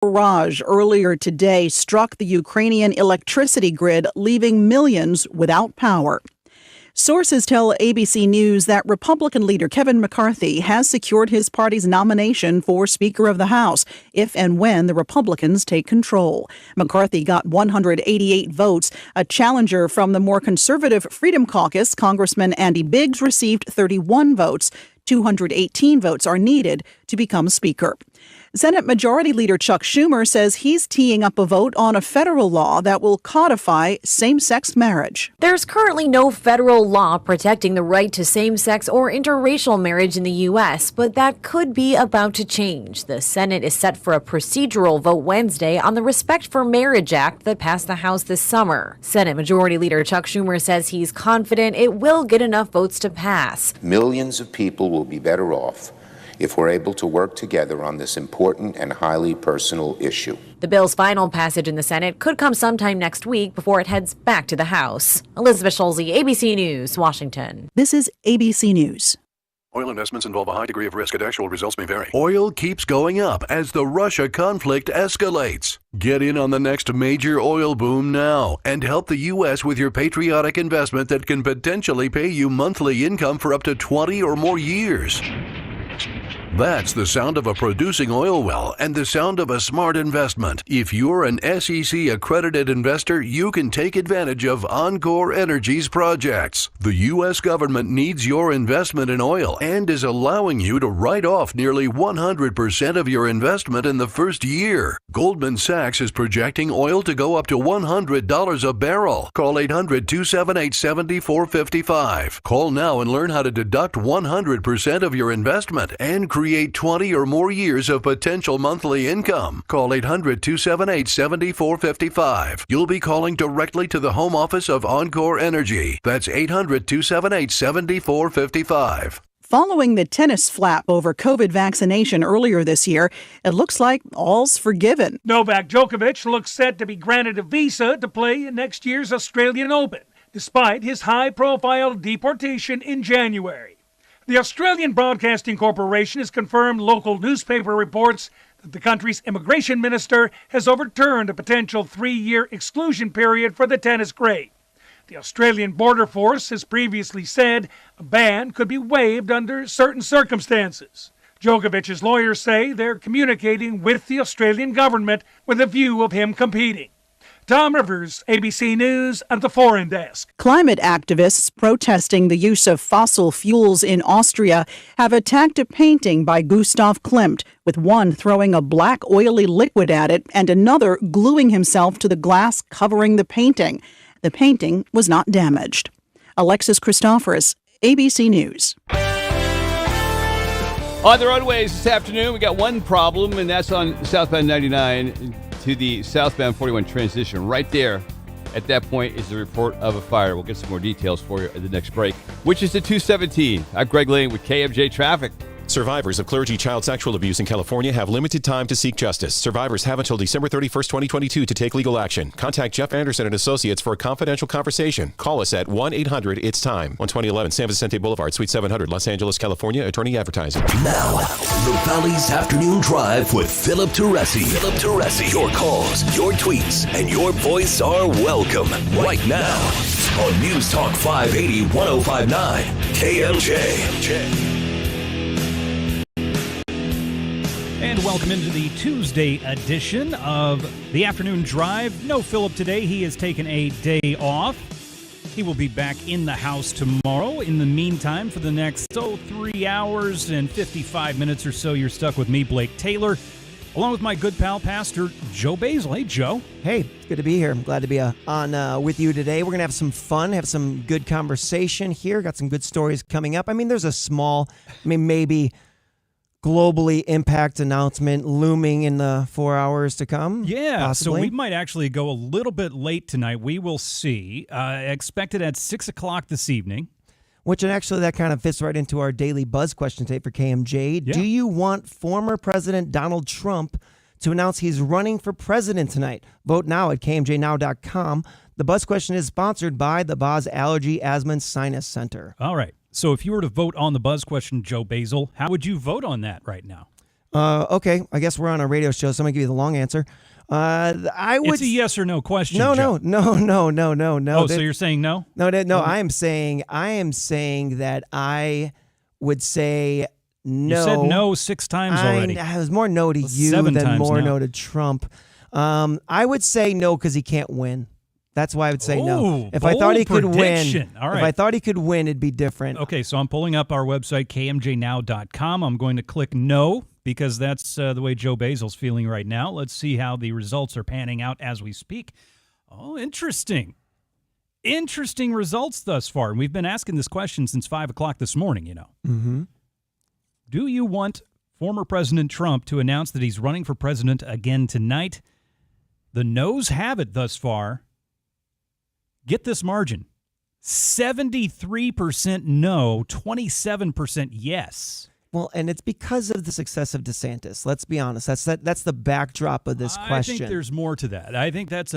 Barrage earlier today struck the Ukrainian electricity grid, leaving millions without power. Sources tell ABC News that Republican leader Kevin McCarthy has secured his party's nomination for Speaker of the House if and when the Republicans take control. McCarthy got 188 votes. A challenger from the more conservative Freedom Caucus, Congressman Andy Biggs, received 31 votes. 218 votes are needed to become Speaker. Senate Majority Leader Chuck Schumer says he's teeing up a vote on a federal law that will codify same-sex marriage. There's currently no federal law protecting the right to same-sex or interracial marriage in the U.S., but that could be about to change. The Senate is set for a procedural vote Wednesday on the Respect for Marriage Act that passed the House this summer. Senate Majority Leader Chuck Schumer says he's confident it will get enough votes to pass. Millions of people will be better off if we're able to work together on this important and highly personal issue. The bill's final passage in the Senate could come sometime next week before it heads back to the House. Elizabeth Schulze, ABC News, Washington. This is ABC News. Oil investments involve a high degree of risk and actual results may vary. Oil keeps going up as the Russia conflict escalates. Get in on the next major oil boom now and help the U.S. with your patriotic investment that can potentially pay you monthly income for up to 20 or more years. That's the sound of a producing oil well and the sound of a smart investment. If you're an SEC accredited investor, you can take advantage of Encore Energy's projects. The U.S. government needs your investment in oil and is allowing you to write off nearly 100% of your investment in the first year. Goldman Sachs is projecting oil to go up to $100 a barrel. Call 800-278-7455. Call now and learn how to deduct 100% of your investment and create 20 or more years of potential monthly income. Call 800-278-7455. You'll be calling directly to the home office of Encore Energy. That's 800-278-7455. Following the tennis flap over COVID vaccination earlier this year, it looks like all's forgiven. Novak Djokovic looks set to be granted a visa to play in next year's Australian Open, despite his high-profile deportation in January. The Australian Broadcasting Corporation has confirmed local newspaper reports that the country's immigration minister has overturned a potential 3-year exclusion period for the tennis great. The Australian Border Force has previously said a ban could be waived under certain circumstances. Djokovic's lawyers say they're communicating with the Australian government with a view of him competing. Tom Rivers, ABC News at the Foreign Desk. Climate activists protesting the use of fossil fuels in Austria have attacked a painting by Gustav Klimt, with one throwing a black oily liquid at it and another gluing himself to the glass covering the painting. The painting was not damaged. Alexis Christoforous, ABC News. On the roadways this afternoon, we got one problem, and that's on southbound 99 to the southbound 41 transition. Right there at that point is the report of a fire. We'll get some more details for you at the next break, which is the 217. I'm Greg Lane with KMJ Traffic. Survivors of clergy child sexual abuse in California have limited time to seek justice. Survivors have until December 31st, 2022 to take legal action. Contact Jeff Anderson and Associates for a confidential conversation. Call us at 1-800-ITS-TIME. 12011 San Vicente Boulevard, Suite 700, Los Angeles, California. Attorney Advertising. Now, the Valley's Afternoon Drive with Philip Teresi. Philip Teresi. Your calls, your tweets, and your voice are welcome right now on News Talk 580 1059 KMJ. And welcome into the Tuesday edition of the Afternoon Drive. No Philip today. He has taken a day off. He will be back in the house tomorrow. In the meantime, for the next 3 hours and 55 minutes or so, you're stuck with me, Blake Taylor, along with my good pal, Pastor Joe Basil. Hey, Joe. Hey, it's good to be here. I'm glad to be on with you today. We're going to have some fun, have some good conversation here. Got some good stories coming up. I mean, there's a small, maybe globally impact announcement looming in the 4 hours to come. Yeah, possibly. So we might actually go a little bit late tonight. We will see. Expected at 6 o'clock this evening. Which, and actually, that kind of fits right into our daily buzz question today for KMJ. Yeah. Do you want former President Donald Trump to announce he's running for president tonight? Vote now at KMJNow.com. The buzz question is sponsored by the Boz Allergy, Asthma, and Sinus Center. All right. So if you were to vote on the buzz question, Joe Basil, how would you vote on that right now? Okay, I guess we're on a radio show, so I'm going to give you the long answer. It's a yes or no question. No. Oh, so you're saying no? No. I am saying that I would say no. You said no 6 times already. I was more no to you 7 than more now. no to Trump. I would say no because he can't win. That's why I would say no. If I thought he could win, all right. If I thought he could win, it'd be different. Okay, so I'm pulling up our website, kmjnow.com. I'm going to click no because that's the way Joe Basil's feeling right now. Let's see how the results are panning out as we speak. Oh, interesting. Interesting results thus far. And we've been asking this question since 5 o'clock this morning, you know. Mm-hmm. Do you want former President Trump to announce that he's running for president again tonight? The no's have it thus far. Get this margin. 73% no, 27% yes. Well, and it's because of the success of DeSantis. Let's be honest. That's the backdrop of this question. I think there's more to that. I think that's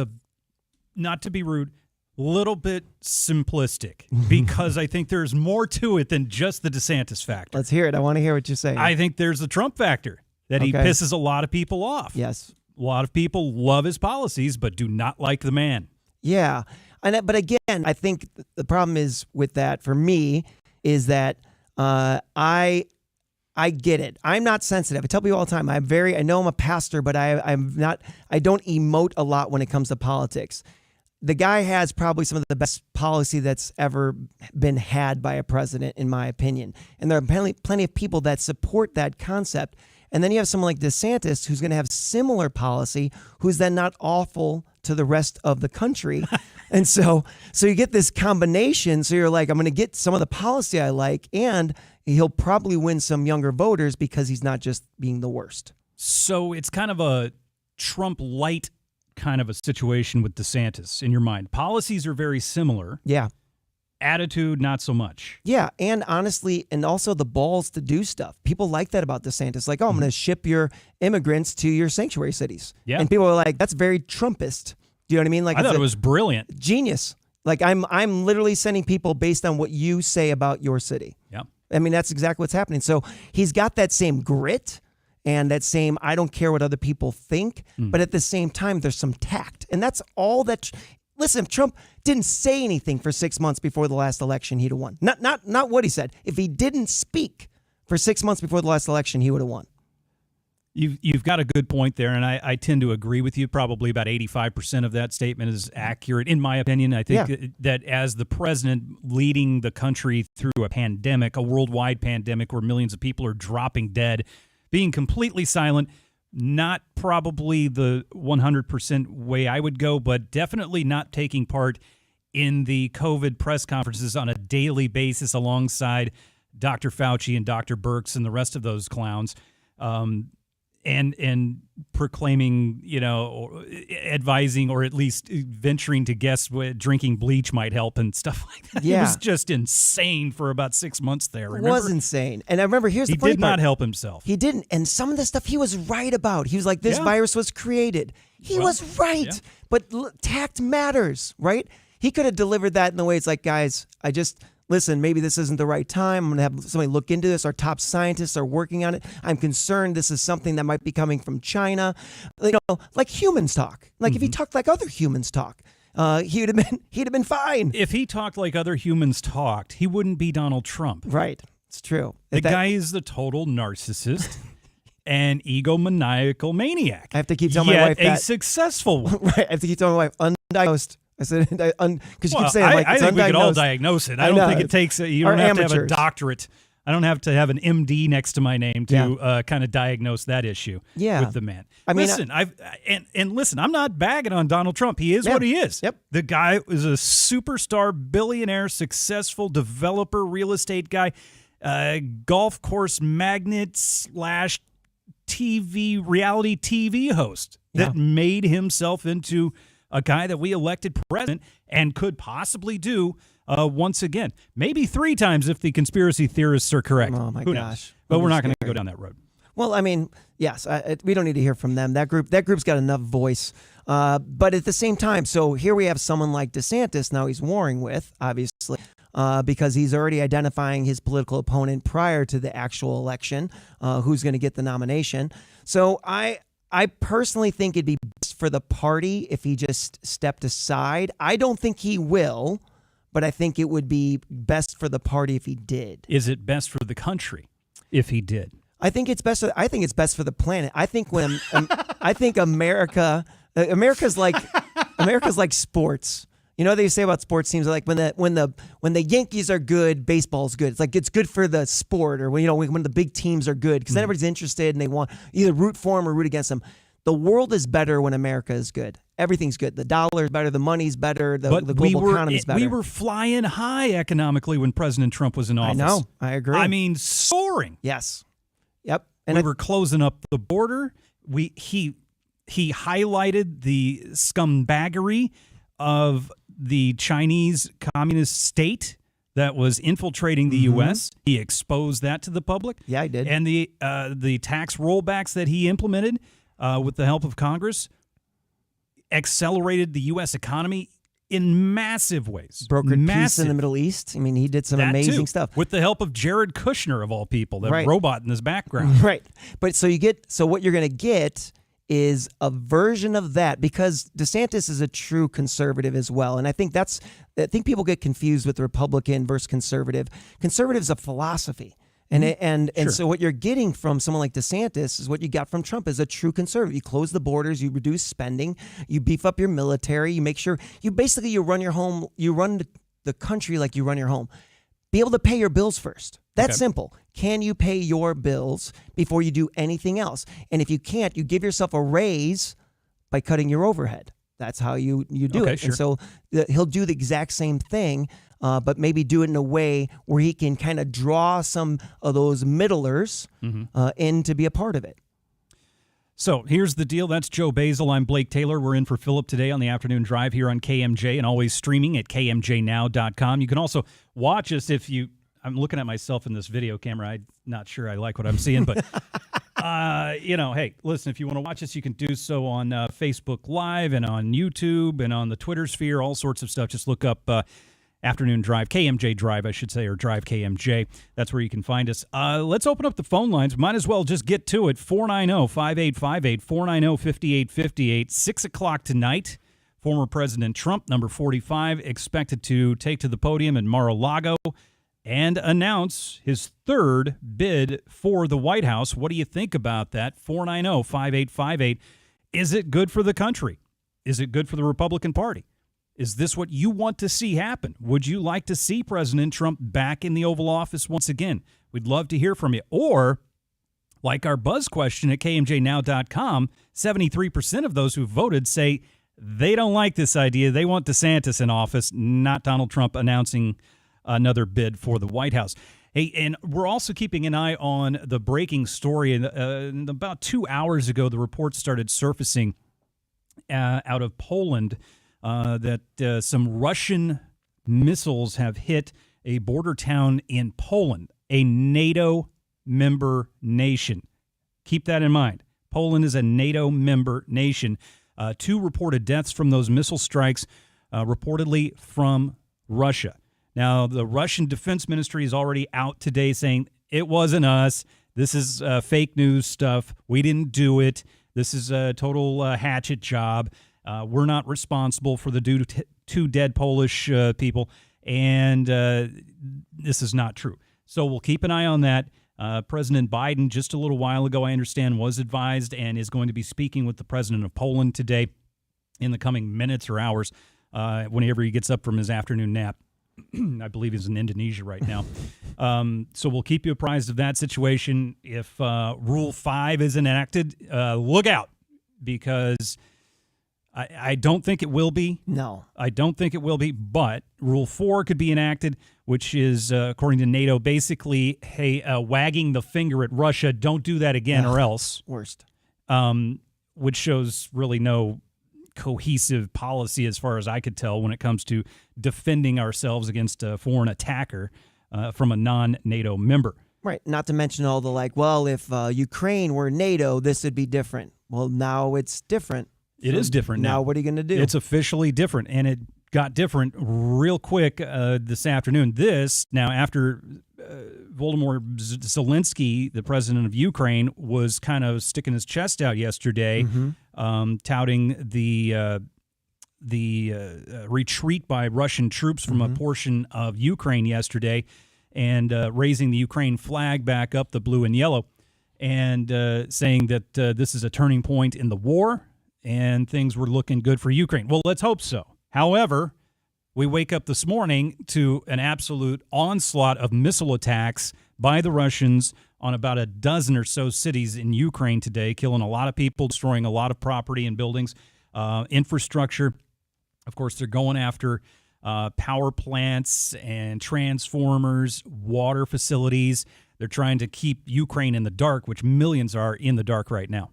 not to be rude, little bit simplistic because I think there's more to it than just the DeSantis factor. Let's hear it. I want to hear what you're saying. I think there's the Trump factor that he pisses a lot of people off. Yes. A lot of people love his policies but do not like the man. Yeah. But again, I think the problem is with that for me is that I get it. I'm not sensitive. I tell people all the time. I know I'm a pastor, but I don't emote a lot when it comes to politics. The guy has probably some of the best policy that's ever been had by a president, in my opinion. And there are plenty of people that support that concept. And then you have someone like DeSantis who's going to have similar policy, who's then not awful to the rest of the country. And so you get this combination. So you're like, I'm going to get some of the policy I like, and he'll probably win some younger voters because he's not just being the worst. So it's kind of a Trump light kind of a situation with DeSantis in your mind. Policies are very similar. Yeah. Attitude, not so much. Yeah, and honestly, and also the balls to do stuff. People like that about DeSantis. Like, I'm going to ship your immigrants to your sanctuary cities. Yeah. And people are like, that's very Trumpist. Do you know what I mean? Like, I thought it was brilliant. Genius. Like, I'm literally sending people based on what you say about your city. Yeah. I mean, that's exactly what's happening. So he's got that same grit and that same, I don't care what other people think, but at the same time, there's some tact. And that's all that... Listen, if Trump didn't say anything for 6 months before the last election, he'd have won. Not what he said. If he didn't speak for 6 months before the last election, he would have won. You've got a good point there, and I tend to agree with you. Probably about 85% of that statement is accurate, in my opinion. I think that as the president leading the country through a pandemic, a worldwide pandemic where millions of people are dropping dead, being completely silent, not probably the 100% way I would go, but definitely not taking part in the COVID press conferences on a daily basis alongside Dr. Fauci and Dr. Birx and the rest of those clowns, and proclaiming, or advising or at least venturing to guess drinking bleach might help and stuff like that. Yeah. It was just insane for about 6 months there. Remember? It was insane. And I remember, here's the funny He did part. not help himself. He didn't. And some of the stuff he was right about. He was like, this virus was created. He was right. Yeah. But tact matters, right? He could have delivered that in the way it's like, guys, listen, maybe this isn't the right time. I'm going to have somebody look into this. Our top scientists are working on it. I'm concerned this is something that might be coming from China. Like humans talk. Like if he talked like other humans talk, he'd have been fine. If he talked like other humans talked, he wouldn't be Donald Trump. Right. It's true. The guy is the total narcissist and egomaniacal maniac. I have to keep telling my wife that. A successful one. Right. I have to keep telling my wife, undiagnosed. I said, because you keep saying, I think we could all diagnose it. I don't think it takes, you don't have to have a doctorate. I don't have to have an MD next to my name to kind of diagnose that issue with the man. Listen, listen, I'm not bagging on Donald Trump. He is what he is. Yep. The guy is a superstar, billionaire, successful developer, real estate guy, golf course magnate / reality TV host that made himself into a guy that we elected president and could possibly do once again. Maybe 3 times if the conspiracy theorists are correct. Oh, my Who gosh. knows? But we're not going to go down that road. Well, I mean, yes, we don't need to hear from them. That group's got enough voice. But at the same time, so here we have someone like DeSantis now he's warring with, obviously. because he's already identifying his political opponent prior to the actual election, who's going to get the nomination. So I personally think it'd be best for the party if he just stepped aside. I don't think he will, but I think it would be best for the party if he did. Is it best for the country if he did? I think it's best. I think it's best for the planet. I think I think America's like sports. You know, they say about sports teams, like when the Yankees are good, baseball's good. It's like it's good for the sport, or when the big teams are good, because then everybody's interested and they want either root for them or root against them. The world is better when America is good. Everything's good. The dollar's better. The money's better. The global economy's better. We were flying high economically when President Trump was in office. I know. I agree. I mean, soaring. Yes. Yep. And we were closing up the border. He highlighted the scumbaggery of the Chinese communist state that was infiltrating the U.S. He exposed that to the public. Yeah, he did. And the tax rollbacks that he implemented with the help of Congress accelerated the U.S. economy in massive ways. Brokered peace in the Middle East. I mean, he did some amazing stuff. With the help of Jared Kushner, of all people, that robot in his background. Right. But so what you're going to get is a version of that, because DeSantis is a true conservative as well. And I think people get confused with Republican versus conservative. Conservative's a philosophy. And so what you're getting from someone like DeSantis is what you got from Trump, is a true conservative. You close the borders, you reduce spending, you beef up your military, you make sure you run your home, you run the country like you run your home. Be able to pay your bills first. That's simple. Can you pay your bills before you do anything else? And if you can't, you give yourself a raise by cutting your overhead. That's how you do it. Sure. And so he'll do the exact same thing, but maybe do it in a way where he can kind of draw some of those middlers in to be a part of it. So here's the deal. That's Joe Basil. I'm Blake Taylor. We're in for Philip today on the afternoon drive here on KMJ, and always streaming at KMJnow.com. You can also watch us I'm looking at myself in this video camera. I'm not sure I like what I'm seeing, but hey, listen, if you want to watch us, you can do so on Facebook Live and on YouTube and on the Twitter sphere, all sorts of stuff. Just look up Afternoon Drive, KMJ Drive, I should say, or Drive KMJ. That's where you can find us. Let's open up the phone lines. Might as well just get to it. 490-5858, 490-5858. 6 o'clock tonight. Former President Trump, number 45, expected to take to the podium in Mar-a-Lago and announce his third bid for the White House. What do you think about that? 490-5858. Is it good for the country? Is it good for the Republican Party? Is this what you want to see happen? Would you like to see President Trump back in the Oval Office once again? We'd love to hear from you. Or, like our buzz question at KMJnow.com, 73% of those who voted say they don't like this idea. They want DeSantis in office, not Donald Trump announcing another bid for the White House. Hey, and we're also keeping an eye on the breaking story. And about 2 hours ago, the report started surfacing out of Poland that some Russian missiles have hit a border town in Poland, a NATO member nation. Keep that in mind. Poland is a NATO member nation. 2 reported deaths from those missile strikes, reportedly from Russia. Now, the Russian Defense Ministry is already out today saying it wasn't us. This is fake news stuff. We didn't do it. This is a total hatchet job. We're not responsible for the 2 dead Polish people, and this is not true. So we'll keep an eye on that. President Biden, just a little while ago, I understand, was advised and is going to be speaking with the president of Poland today in the coming minutes or hours whenever he gets up from his afternoon nap. I believe he's in Indonesia right now. So we'll keep you apprised of that situation. If Rule 5 is enacted, look out, because I don't think it will be. No. I don't think it will be, but Rule 4 could be enacted, which is, according to NATO, basically, hey, wagging the finger at Russia, don't do that again or else. Worst. Which shows really no cohesive policy as far as I could tell when it comes to defending ourselves against a foreign attacker from a non-NATO member. Right. Not to mention all the if Ukraine were NATO, this would be different. Well, now it's different. It is different now. What are you going to do? It's officially different, and it got different real quick this afternoon. Now after Volodymyr Zelensky, the president of Ukraine, was kind of sticking his chest out yesterday, touting the retreat by Russian troops from a portion of Ukraine yesterday, and raising the Ukraine flag back up, the blue and yellow, and saying that this is a turning point in the war and things were looking good for Ukraine. Well, let's hope so. However, we wake up this morning to an absolute onslaught of missile attacks by the Russians on about a dozen or so cities in Ukraine today, killing a lot of people, destroying a lot of property and buildings, infrastructure. Of course, they're going after power plants and transformers, water facilities. They're trying to keep Ukraine in the dark, which millions are in the dark right now.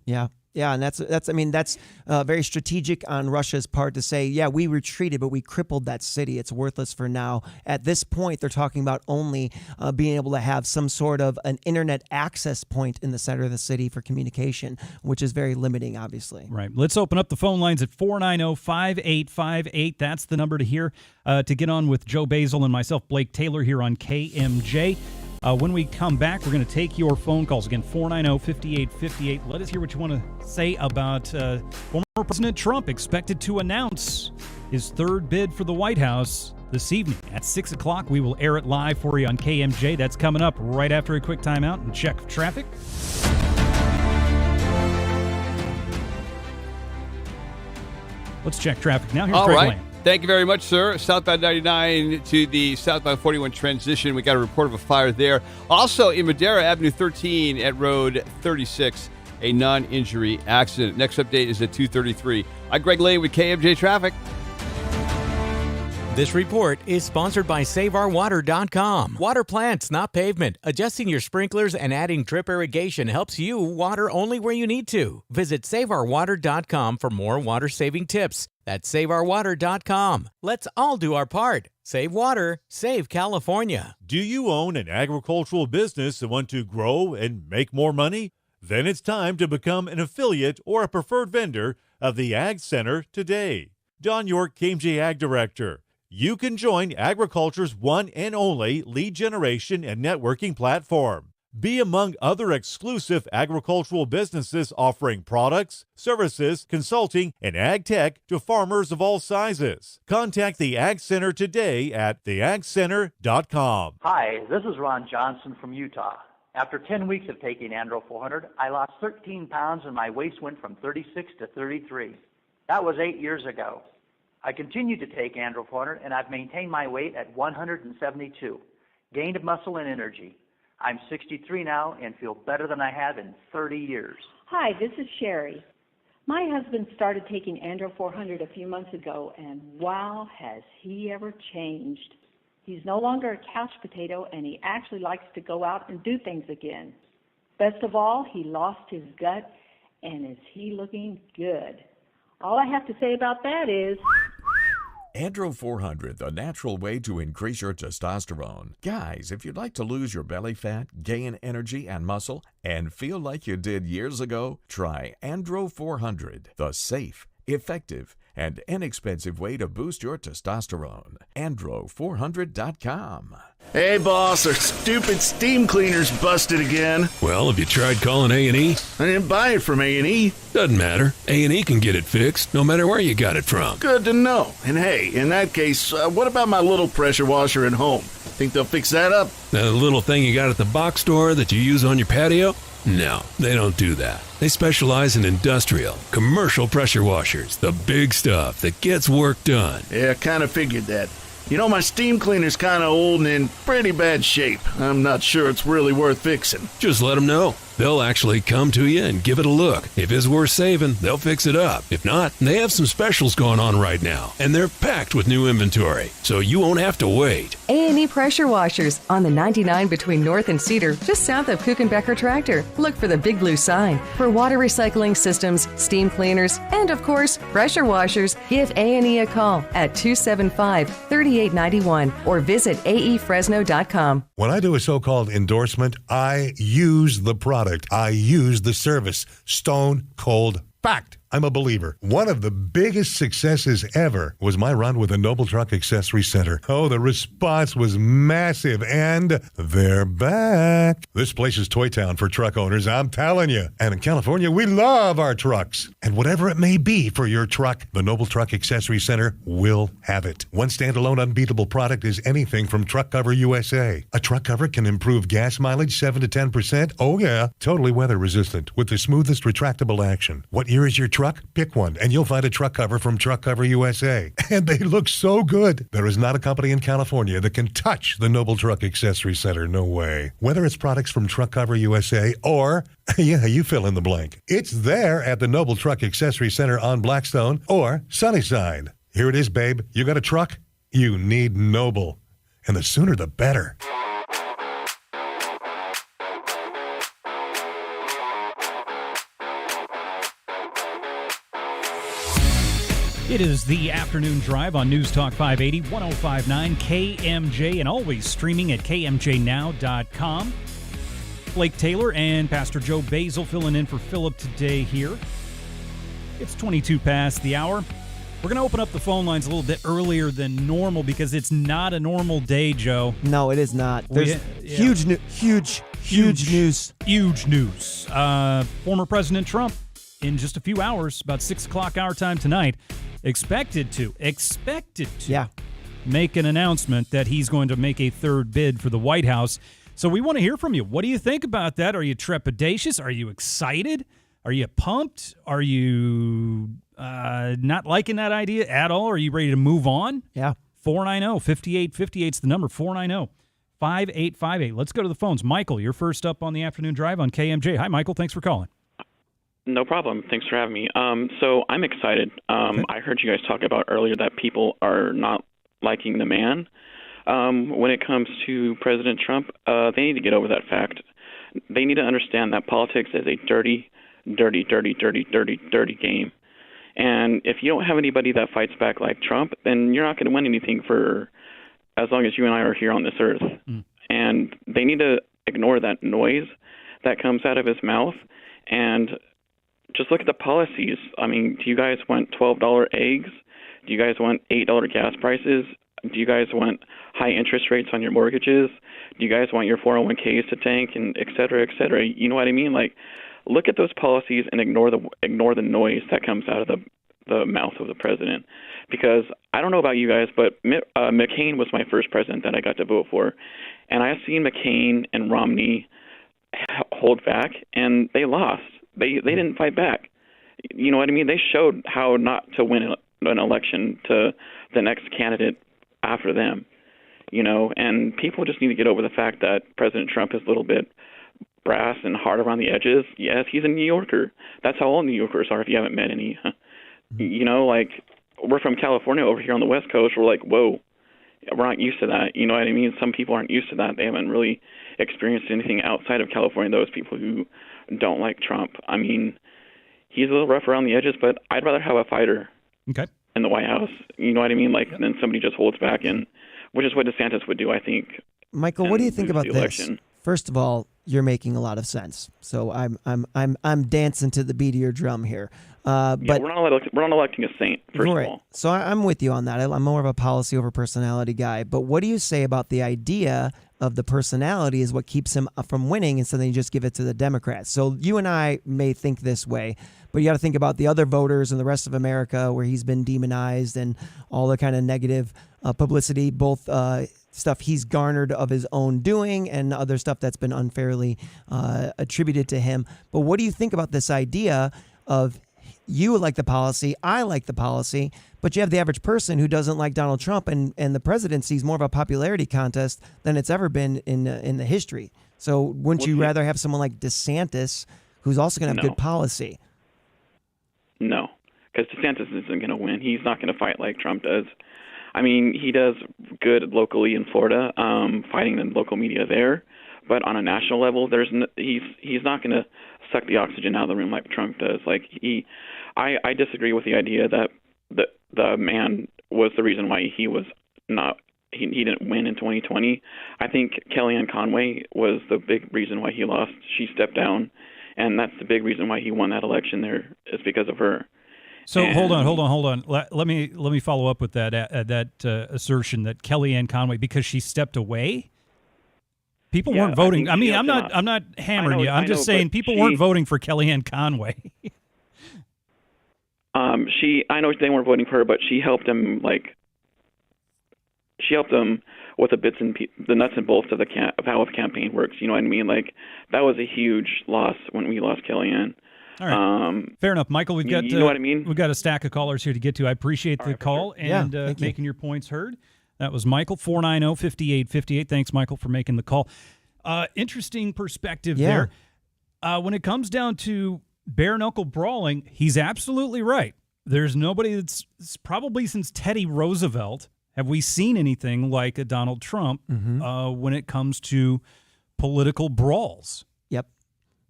Yeah, and that's very strategic on Russia's part to say, yeah, we retreated, but we crippled that city. It's worthless for now. At this point, they're talking about only being able to have some sort of an internet access point in the center of the city for communication, which is very limiting, obviously. Right. Let's open up the phone lines at 490-5858. That's the number to get on with Joe Basil and myself, Blake Taylor, here on KMJ. When we come back, we're going to take your phone calls. Again, 490-5858. Let us hear what you want to say about former President Trump expected to announce his third bid for the White House this evening. At 6 o'clock, we will air it live for you on KMJ. That's coming up right after a quick timeout and check traffic. Let's check traffic now. Here's All Craig right. Lane. Thank you very much, sir. Southbound 99 to the southbound 41 transition. We got a report of a fire there. Also, in Madera, Avenue 13 at Road 36, a non-injury accident. Next update is at 2:33. I'm Greg Lane with KMJ Traffic. This report is sponsored by SaveOurWater.com. Water plants, not pavement. Adjusting your sprinklers and adding drip irrigation helps you water only where you need to. Visit SaveOurWater.com for more water-saving tips. That's SaveOurWater.com. Let's all do our part. Save water, save California. Do you own an agricultural business and want to grow and make more money? Then it's time to become an affiliate or a preferred vendor of the Ag Center today. Don York, KMJ Ag Director. You can join agriculture's one and only lead generation and networking platform. Be among other exclusive agricultural businesses offering products, services, consulting, and ag tech to farmers of all sizes. Contact the Ag Center today at theagcenter.com. Hi, this is Ron Johnson from Utah. After 10 weeks of taking Andro 400, I lost 13 pounds and my waist went from 36 to 33. That was 8 years ago. I continue to take Andro 400 and I've maintained my weight at 172. Gained muscle and energy. I'm 63 now and feel better than I have in 30 years. Hi, this is Sherry. My husband started taking Andro 400 a few months ago, and wow, has he ever changed. He's no longer a couch potato, and he actually likes to go out and do things again. Best of all, he lost his gut, and is he looking good. All I have to say about that is... Andro 400, the natural way to increase your testosterone. Guys, if you'd like to lose your belly fat, gain energy and muscle, and feel like you did years ago, try Andro 400, the safe, effective, and inexpensive way to boost your testosterone. Andro400.com. Hey, boss, our stupid steam cleaner's busted again. Well, have you tried calling A&E? I didn't buy it from A&E. Doesn't matter. A&E can get it fixed, no matter where you got it from. Good to know. And hey, in that case, what about my little pressure washer at home? Think they'll fix that up? That little thing you got at the box store that you use on your patio? No, they don't do that. They specialize in industrial, commercial pressure washers, the big stuff that gets work done. Yeah, kind of figured that. You know, my steam cleaner's kind of old and in pretty bad shape. I'm not sure it's really worth fixing. Just let them know. They'll actually come to you and give it a look. If it's worth saving, they'll fix it up. If not, they have some specials going on right now, and they're packed with new inventory, so you won't have to wait. A&E Pressure Washers on the 99 between North and Cedar, just south of Kuchenbecker Tractor. Look for the big blue sign. For water recycling systems, steam cleaners, and of course, pressure washers, give A&E a call at 275-3891 or visit aefresno.com. When I do a so-called endorsement, I use the product. I use the service. Stone Cold Fact. I'm a believer. One of the biggest successes ever was my run with the Noble Truck Accessory Center. Oh, the response was massive, and they're back. This place is Toy Town for truck owners, I'm telling you. And in California, we love our trucks. And whatever it may be for your truck, the Noble Truck Accessory Center will have it. One standalone unbeatable product is anything from Truck Cover USA. A truck cover can improve gas mileage 7 to 10%. Oh yeah, totally weather resistant with the smoothest retractable action. What year is your truck? Pick one and you'll find a truck cover from Truck Cover USA. And they look so good. There is not a company in California that can touch the Noble Truck Accessory Center. No way. Whether it's products from Truck Cover USA or, yeah, you fill in the blank. It's there at the Noble Truck Accessory Center on Blackstone or Sunnyside. Here it is, babe. You got a truck? You need Noble. And the sooner the better. It is the afternoon drive on News Talk 580, 105.9 KMJ, and always streaming at KMJNow.com. Blake Taylor and Pastor Joe Basil filling in for Philip today here. It's 22 past the hour. We're going to open up the phone lines a little bit earlier than normal because it's not a normal day, Joe. No, it is not. There's huge news. Huge news. Former President Trump, in just a few hours, about 6 o'clock our time tonight, expected to make an announcement that he's going to make a third bid for the White House. So we want to hear from you. What do you think about that? Are you trepidatious? Are you excited? Are you pumped? Are you not liking that idea at all? Are you ready to move on? Yeah. 490-5858 is the number, 490-5858. Let's go to the phones. Michael, you're first up on the afternoon drive on KMJ. Hi, Michael. Thanks for calling. No problem. Thanks for having me. So I'm excited. I heard you guys talk about earlier that people are not liking the man. When it comes to President Trump, they need to get over that fact. They need to understand that politics is a dirty game. And if you don't have anybody that fights back like Trump, then you're not going to win anything for as long as you and I are here on this earth. And they need to ignore that noise that comes out of his mouth and just look at the policies. I mean, do you guys want $12 eggs? Do you guys want $8 gas prices? Do you guys want high interest rates on your mortgages? Do you guys want your 401ks to tank, and et cetera, et cetera? You know what I mean? Like, look at those policies and ignore the noise that comes out of the mouth of the president. Because I don't know about you guys, but McCain was my first president that I got to vote for. And I've seen McCain and Romney hold back, and they lost. They didn't fight back. You know what I mean? They showed how not to win an election to the next candidate after them. You know, and people just need to get over the fact that President Trump is a little bit brass and hard around the edges. Yes, he's a New Yorker. That's how all New Yorkers are if you haven't met any. You know, like, we're from California over here on the West Coast. We're like, whoa, we're not used to that. You know what I mean? Some people aren't used to that. They haven't really experienced anything outside of California, those people who don't like Trump. I mean, he's a little rough around the edges, but I'd rather have a fighter in the White House. You know what I mean? Like, than somebody just holds back, and which is what DeSantis would do, I think. Michael, what do you think about this? First of all, you're making a lot of sense. So I'm dancing to the beat of your drum here. But we're not electing a saint, first of all. So I'm with you on that. I'm more of a policy over personality guy. But what do you say about the idea of the personality is what keeps him from winning, and so then you just give it to the Democrats? So you and I may think this way, but you got to think about the other voters and the rest of America where he's been demonized and all the kind of negative publicity, both stuff he's garnered of his own doing and other stuff that's been unfairly attributed to him. But what do you think about this idea of you like the policy, I like the policy, but you have the average person who doesn't like Donald Trump, and the presidency is more of a popularity contest than it's ever been in the history. So wouldn't you rather have someone like DeSantis, who's also going to have good policy? No, because DeSantis isn't going to win. He's not going to fight like Trump does. I mean, he does good locally in Florida, fighting the local media there, but on a national level, he's not going to suck the oxygen out of the room like Trump does. Like I disagree with the idea that the man was the reason why he was not. He didn't win in 2020. I think Kellyanne Conway was the big reason why he lost. She stepped down, and that's the big reason why he won that election there, is because of her. So hold on. Let me follow up with that assertion that Kellyanne Conway, because she stepped away, people weren't voting. I mean, I'm not hammering you. I'm just saying people weren't voting for Kellyanne Conway. I know they weren't voting for her, but she helped them with the nuts and bolts of how the campaign works. You know what I mean? Like, that was a huge loss when we lost Kellyanne. All right. Fair enough, Michael. We've got you know what I mean? We've got a stack of callers here to get to. I appreciate the call and making your points heard. That was Michael, 490-5858. Thanks, Michael, for making the call. Interesting perspective there. When it comes down to bare knuckle brawling, he's absolutely right. There's nobody that's probably since Teddy Roosevelt have we seen anything like a Donald Trump when it comes to political brawls. Yep.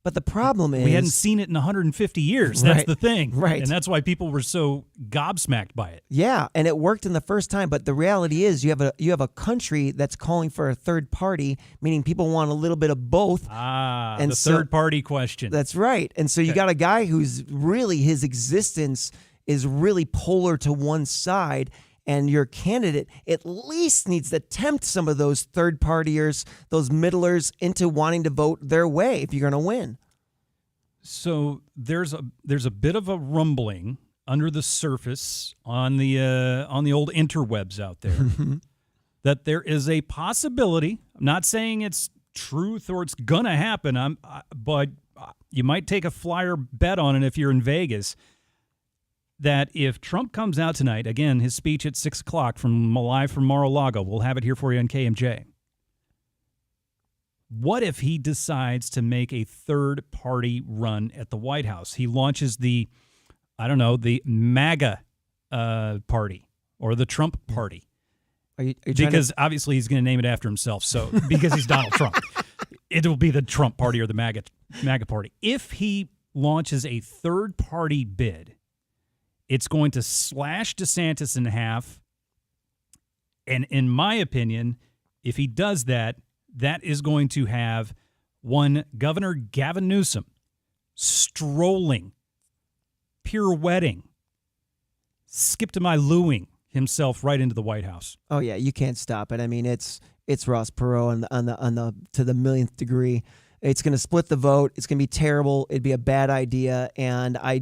But the problem is we hadn't seen it in 150 years. Right, that's the thing. right. And that's why people were so gobsmacked by it. Yeah, and it worked in the first time, but the reality is you have a country that's calling for a third party, meaning people want a little bit of both. And the third party question. That's right. And so you got a guy who's really, his existence is really polar to one side, and your candidate at least needs to tempt some of those third partiers, those middlers, into wanting to vote their way if you're going to win. So there's a bit of a rumbling under the surface on the old interwebs out there that there is a possibility. I'm not saying it's truth or it's gonna happen. But you might take a flyer bet on it if you're in Vegas. That if Trump comes out tonight, again, his speech at 6 o'clock from live from Mar-a-Lago, we'll have it here for you on KMJ. What if he decides to make a third-party run at the White House? He launches the MAGA party or the Trump party. Because obviously he's going to name it after himself. So because he's Donald Trump, it will be the Trump party or the MAGA party. If he launches a third-party bid, it's going to slash DeSantis in half. And in my opinion, if he does that, that is going to have one Governor Gavin Newsom strolling, pirouetting, skip-to-my-looing himself right into the White House. Oh yeah, you can't stop it. I mean, it's Ross Perot on the to the millionth degree. It's going to split the vote. It's going to be terrible. It'd be a bad idea, and I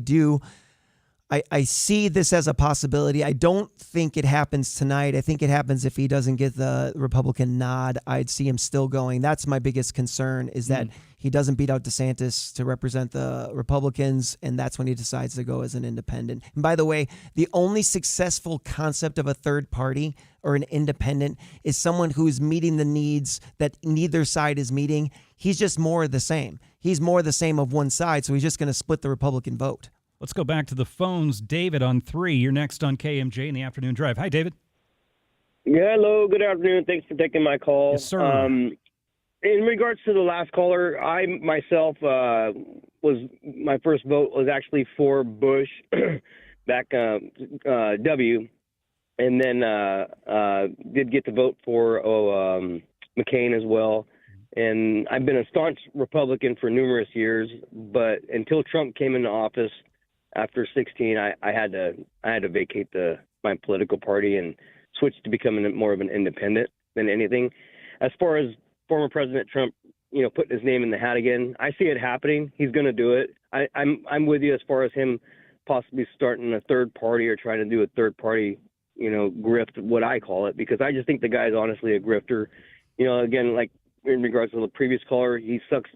see this as a possibility. I don't think it happens tonight. I think it happens if he doesn't get the Republican nod. I'd see him still going. That's my biggest concern, is that he doesn't beat out DeSantis to represent the Republicans, and that's when he decides to go as an independent. And by the way, the only successful concept of a third party or an independent is someone who's meeting the needs that neither side is meeting. He's just more of the same. He's more the same of one side, so he's just going to split the Republican vote. Let's go back to the phones. David on 3. You're next on KMJ in the afternoon drive. Hi, David. Yeah, hello. Good afternoon. Thanks for taking my call. Yes, sir. In regards to the last caller, I myself my first vote was actually for Bush back W, and then did get to vote for McCain as well. And I've been a staunch Republican for numerous years, but until Trump came into office after 2016, I had to vacate my political party and switch to becoming more of an independent than anything. As far as former President Trump, putting his name in the hat again, I see it happening. He's going to do it. I'm with you as far as him possibly starting a third party or trying to do a third party, grift, what I call it, because I just think the guy's honestly a grifter. Again, like in regards to the previous caller, he sucks,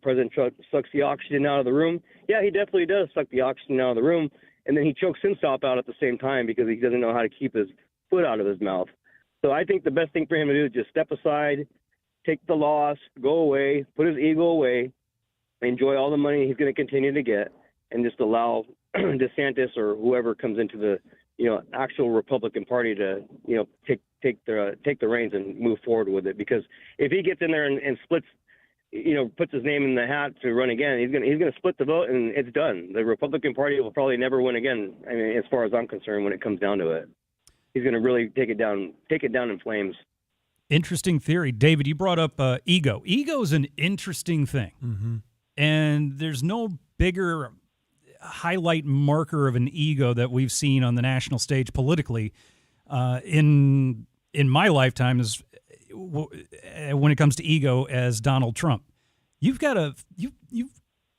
President Trump sucks the oxygen out of the room. Yeah, he definitely does suck the oxygen out of the room. And then he chokes himself out at the same time because he doesn't know how to keep his foot out of his mouth. So I think the best thing for him to do is just step aside, take the loss, go away, put his ego away, enjoy all the money he's going to continue to get, and just allow DeSantis or whoever comes into the actual Republican Party to take the reins and move forward with it. Because if he gets in there and splits, puts his name in the hat to run again, he's gonna split the vote and it's done. The Republican Party will probably never win again. I mean, as far as I'm concerned, when it comes down to it, he's gonna really take it down in flames. Interesting theory. David, you brought up ego. Ego is an interesting thing. And there's no bigger, highlight marker of an ego that we've seen on the national stage politically in my lifetime is when it comes to ego as Donald Trump. You've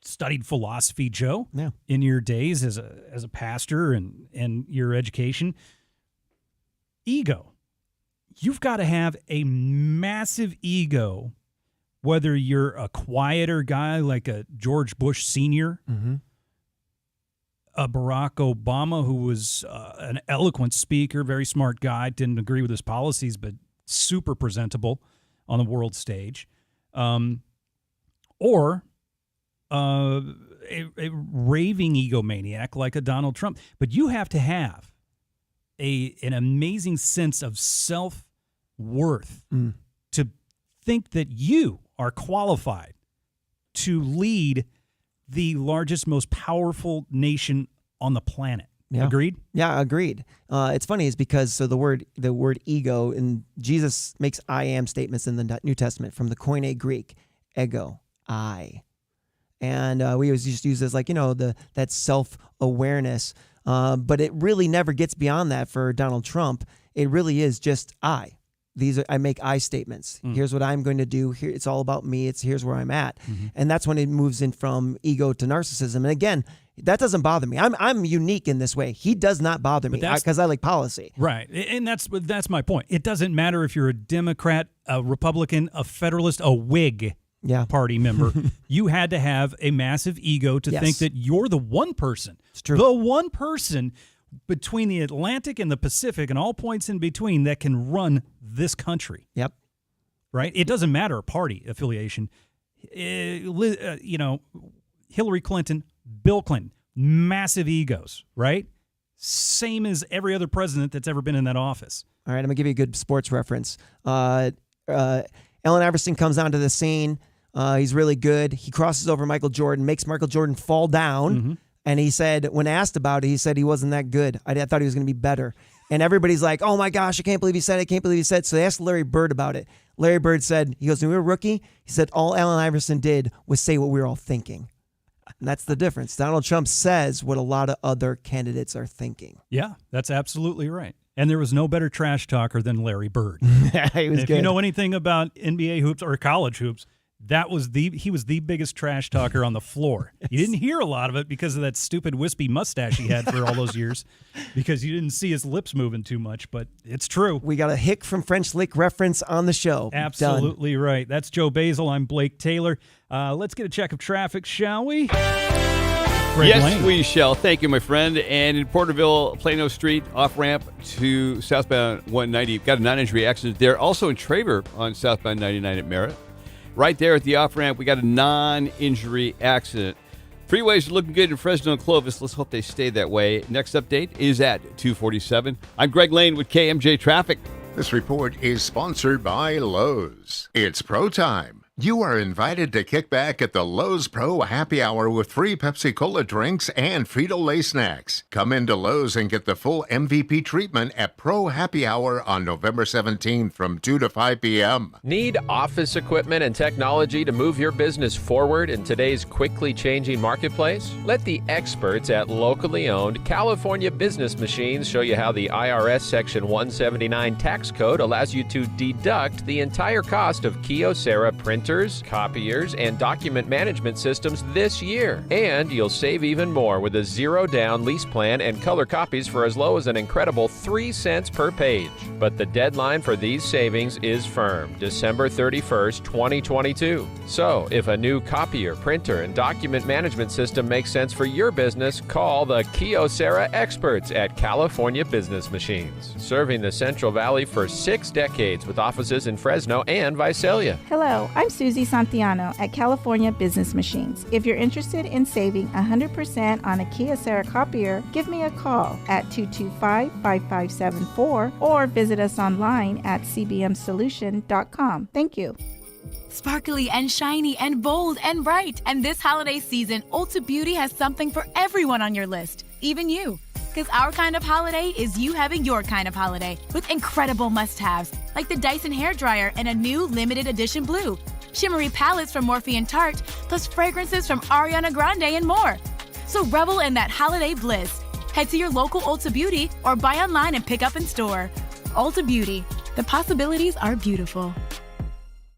studied philosophy, Joe, in your days as a pastor and your education. Ego. You've got to have a massive ego, whether you're a quieter guy like a George Bush Sr., a Barack Obama, who was an eloquent speaker, very smart guy, didn't agree with his policies, but super presentable on the world stage, or a raving egomaniac like a Donald Trump. But you have to have an amazing sense of self-worth to think that you are qualified to lead the largest, most powerful nation on the planet. Yeah. Agreed? Yeah, agreed. It's funny is because the word ego, and Jesus makes I am statements in the New Testament from the Koine Greek, ego, I. And we always just use this that self-awareness. But it really never gets beyond that for Donald Trump. It really is just I. I make I statements. Here's what I'm going to do. Here, it's all about me. Here's where I'm at. And that's when it moves in from ego to narcissism. And again, that doesn't bother me. I'm unique in this way. He does not bother me because I like policy. Right. And that's my point. It doesn't matter if you're a Democrat, a Republican, a Federalist, a Whig party member. You had to have a massive ego to think that you're the one person. It's true. The one person between the Atlantic and the Pacific and all points in between that can run this country. Yep. Right? It doesn't matter a party affiliation. Hillary Clinton, Bill Clinton, massive egos, right? Same as every other president that's ever been in that office. All right, I'm going to give you a good sports reference. Allen Iverson comes onto the scene. He's really good. He crosses over Michael Jordan, makes Michael Jordan fall down. And he said, when asked about it, he said he wasn't that good. I thought he was going to be better. And everybody's like, oh my gosh, I can't believe he said it. I can't believe he said it. So they asked Larry Bird about it. Larry Bird said, he goes, when we were a rookie, he said, all Allen Iverson did was say what we were all thinking. And that's the difference. Donald Trump says what a lot of other candidates are thinking. Yeah, that's absolutely right. And there was no better trash talker than Larry Bird. He was if good. you know anything about NBA hoops or college hoops, he was the biggest trash talker on the floor. You didn't hear a lot of it because of that stupid wispy mustache he had for all those years, because you didn't see his lips moving too much, but it's true. We got a Hick from French Lick reference on the show. Absolutely right. That's Joe Basil. I'm Blake Taylor. Let's get a check of traffic, shall we? Yes, Lane. We shall. Thank you, my friend. And in Porterville, Plano Street, off-ramp to southbound 190. Got a non-injury accident there. Also in Traver on southbound 99 at Merritt. Right there at the off-ramp, we got a non-injury accident. Freeways are looking good in Fresno and Clovis. Let's hope they stay that way. Next update is at 2:47. I'm Greg Lane with KMJ Traffic. This report is sponsored by Lowe's. It's Pro Time. You are invited to kick back at the Lowe's Pro Happy Hour with free Pepsi-Cola drinks and Frito-Lay snacks. Come into Lowe's and get the full MVP treatment at Pro Happy Hour on November 17th from 2 to 5 p.m. Need office equipment and technology to move your business forward in today's quickly changing marketplace? Let the experts at locally owned California Business Machines show you how the IRS Section 179 tax code allows you to deduct the entire cost of Kyocera printers, copiers, and document management systems this year. And you'll save even more with a zero-down lease plan and color copies for as low as an incredible 3 cents per page. But the deadline for these savings is firm, December 31st, 2022. So, if a new copier, printer, and document management system makes sense for your business, call the Kyocera experts at California Business Machines, serving the Central Valley for 6 decades with offices in Fresno and Visalia. Hello, I'm Susie Santiano at California Business Machines. If you're interested in saving 100% on a Kyocera copier, give me a call at 225-5574 or visit us online at cbmsolution.com. Thank you. Sparkly and shiny and bold and bright. And this holiday season, Ulta Beauty has something for everyone on your list, even you. Because our kind of holiday is you having your kind of holiday with incredible must-haves like the Dyson hairdryer and a new limited edition blue, shimmery palettes from Morphe and Tarte, plus fragrances from Ariana Grande and more. So revel in that holiday bliss. Head to your local Ulta Beauty or buy online and pick up in store. Ulta Beauty. The possibilities are beautiful.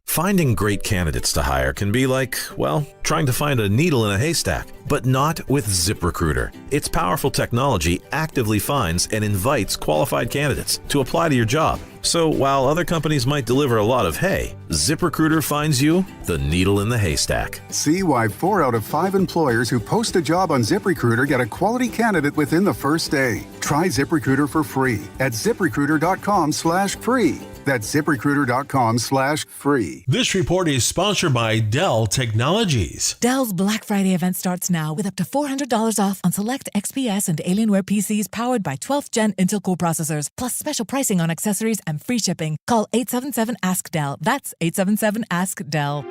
Finding great candidates to hire can be like, well, trying to find a needle in a haystack, but not with ZipRecruiter. Its powerful technology actively finds and invites qualified candidates to apply to your job. So while other companies might deliver a lot of hay, ZipRecruiter finds you the needle in the haystack. See why 4 out of 5 employers who post a job on ZipRecruiter get a quality candidate within the first day. Try ZipRecruiter for free at ZipRecruiter.com/free. That's ZipRecruiter.com/free. This report is sponsored by Dell Technologies. Dell's Black Friday event starts now with up to $400 off on select XPS and Alienware PCs powered by 12th Gen Intel Core processors, plus special pricing on accessories and free shipping. Call 877-ASK-DELL. That's 877-ASK-DELL.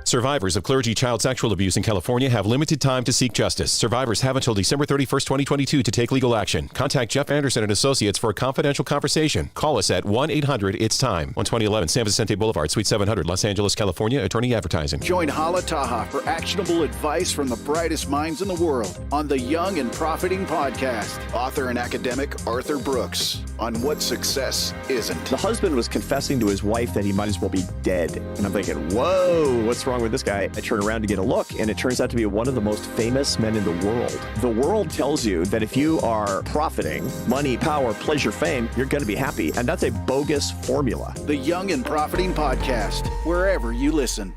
Survivors of clergy child sexual abuse in California have limited time to seek justice. Survivors have until December 31st, 2022 to take legal action. Contact Jeff Anderson and Associates for a confidential conversation. Call us at 1-800-ITS-TIME. 12011 San Vicente Boulevard, Suite 700, Los Angeles, California. Attorney Advertising. Join Hala Taha for actionable advice from the brightest minds in the world on the Young and Profiting Podcast. Author and academic Arthur Brooks on what success isn't. The husband was confessing to his wife that he might as well be dead. And I'm thinking, whoa, what's wrong with this guy? I turn around to get a look, and it turns out to be one of the most famous men in the world. The world tells you that if you are profiting, money, power, pleasure, fame, you're going to be happy. And that's a bogus formula. The Young and Profiting Podcast, wherever you listen.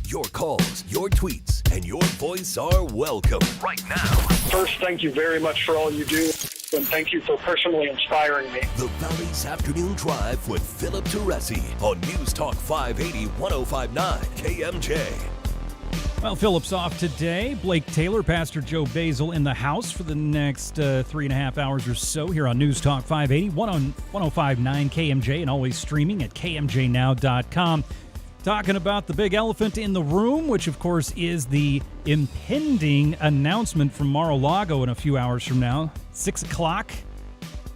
Your calls, your tweets, and your voice are welcome right now. First, thank you very much for all you do, and thank you for personally inspiring me. The Valley's Afternoon Drive with Philip Teresi on News Talk 580 1059 KMJ. Well, Philip's off today. Blake Taylor, Pastor Joe Basil in the house for the next 3.5 hours or so here on News Talk 580 1059 KMJ, and always streaming at KMJnow.com. Talking about the big elephant in the room, which of course is the impending announcement from Mar-a-Lago in a few hours from now. 6 o'clock.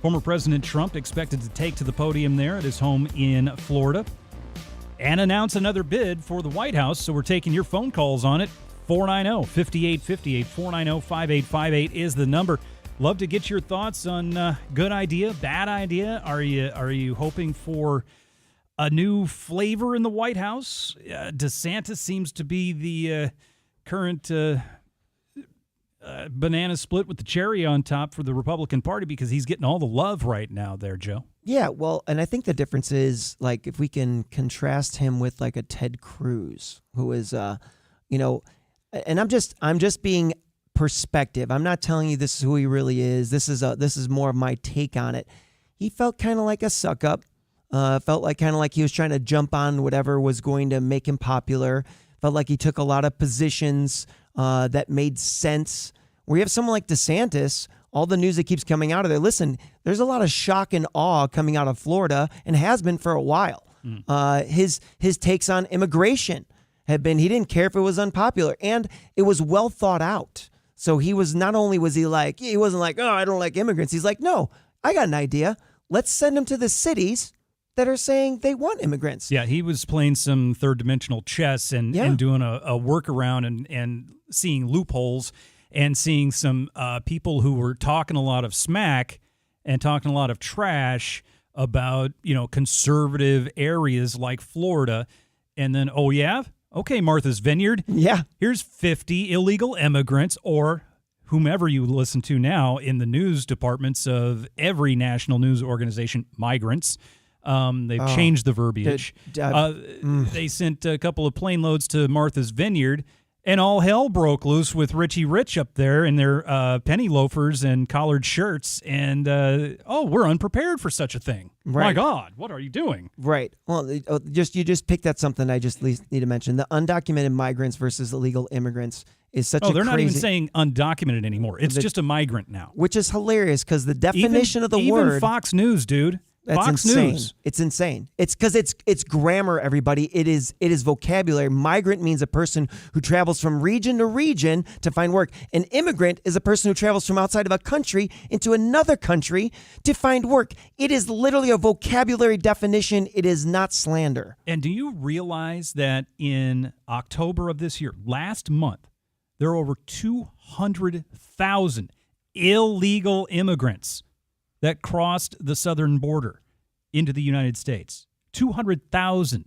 Former President Trump expected to take to the podium there at his home in Florida and announce another bid for the White House. So we're taking your phone calls on it. 490-5858, 490-5858 is the number. Love to get your thoughts on good idea, bad idea. Are you hoping for a new flavor in the White House? DeSantis seems to be the current banana split with the cherry on top for the Republican Party because he's getting all the love right now there, Joe. Yeah, well, and I think the difference is, like, if we can contrast him with, like, a Ted Cruz, who is, and I'm just being perspective. I'm not telling you this is who he really is. This is more of my take on it. He felt kind of like a suck-up. Felt like kind of like he was trying to jump on whatever was going to make him popular. Felt like he took a lot of positions that made sense. Where you have someone like DeSantis, all the news that keeps coming out of there. Listen, there's a lot of shock and awe coming out of Florida and has been for a while. His takes on immigration have been, he didn't care if it was unpopular, and it was well thought out. So he was, not only was he like, he wasn't like, oh, I don't like immigrants. He's like, no, I got an idea. Let's send them to the cities that are saying they want immigrants. Yeah, he was playing some third-dimensional chess and doing a workaround and seeing loopholes and seeing some people who were talking a lot of smack and talking a lot of trash about, conservative areas like Florida. And then, oh, yeah? Okay, Martha's Vineyard. Yeah. Here's 50 illegal immigrants, or whomever you listen to now in the news departments of every national news organization, migrants. They've changed the verbiage. They sent a couple of plane loads to Martha's Vineyard, and all hell broke loose with Richie Rich up there in their penny loafers and collared shirts. And, we're unprepared for such a thing. Right. My God, what are you doing? Right. Well, you just picked at something I just need to mention. The undocumented migrants versus illegal immigrants is such a crazy... they're not even saying undocumented anymore. It's just a migrant now. Which is hilarious because the definition of the word... Even Fox News, dude. That's Fox insane. News. It's insane. It's because it's grammar, everybody. It is vocabulary. Migrant means a person who travels from region to region to find work. An immigrant is a person who travels from outside of a country into another country to find work. It is literally a vocabulary definition. It is not slander. And do you realize that in October of this year, last month, there are over 200,000 illegal immigrants that crossed the southern border into the United States. 200,000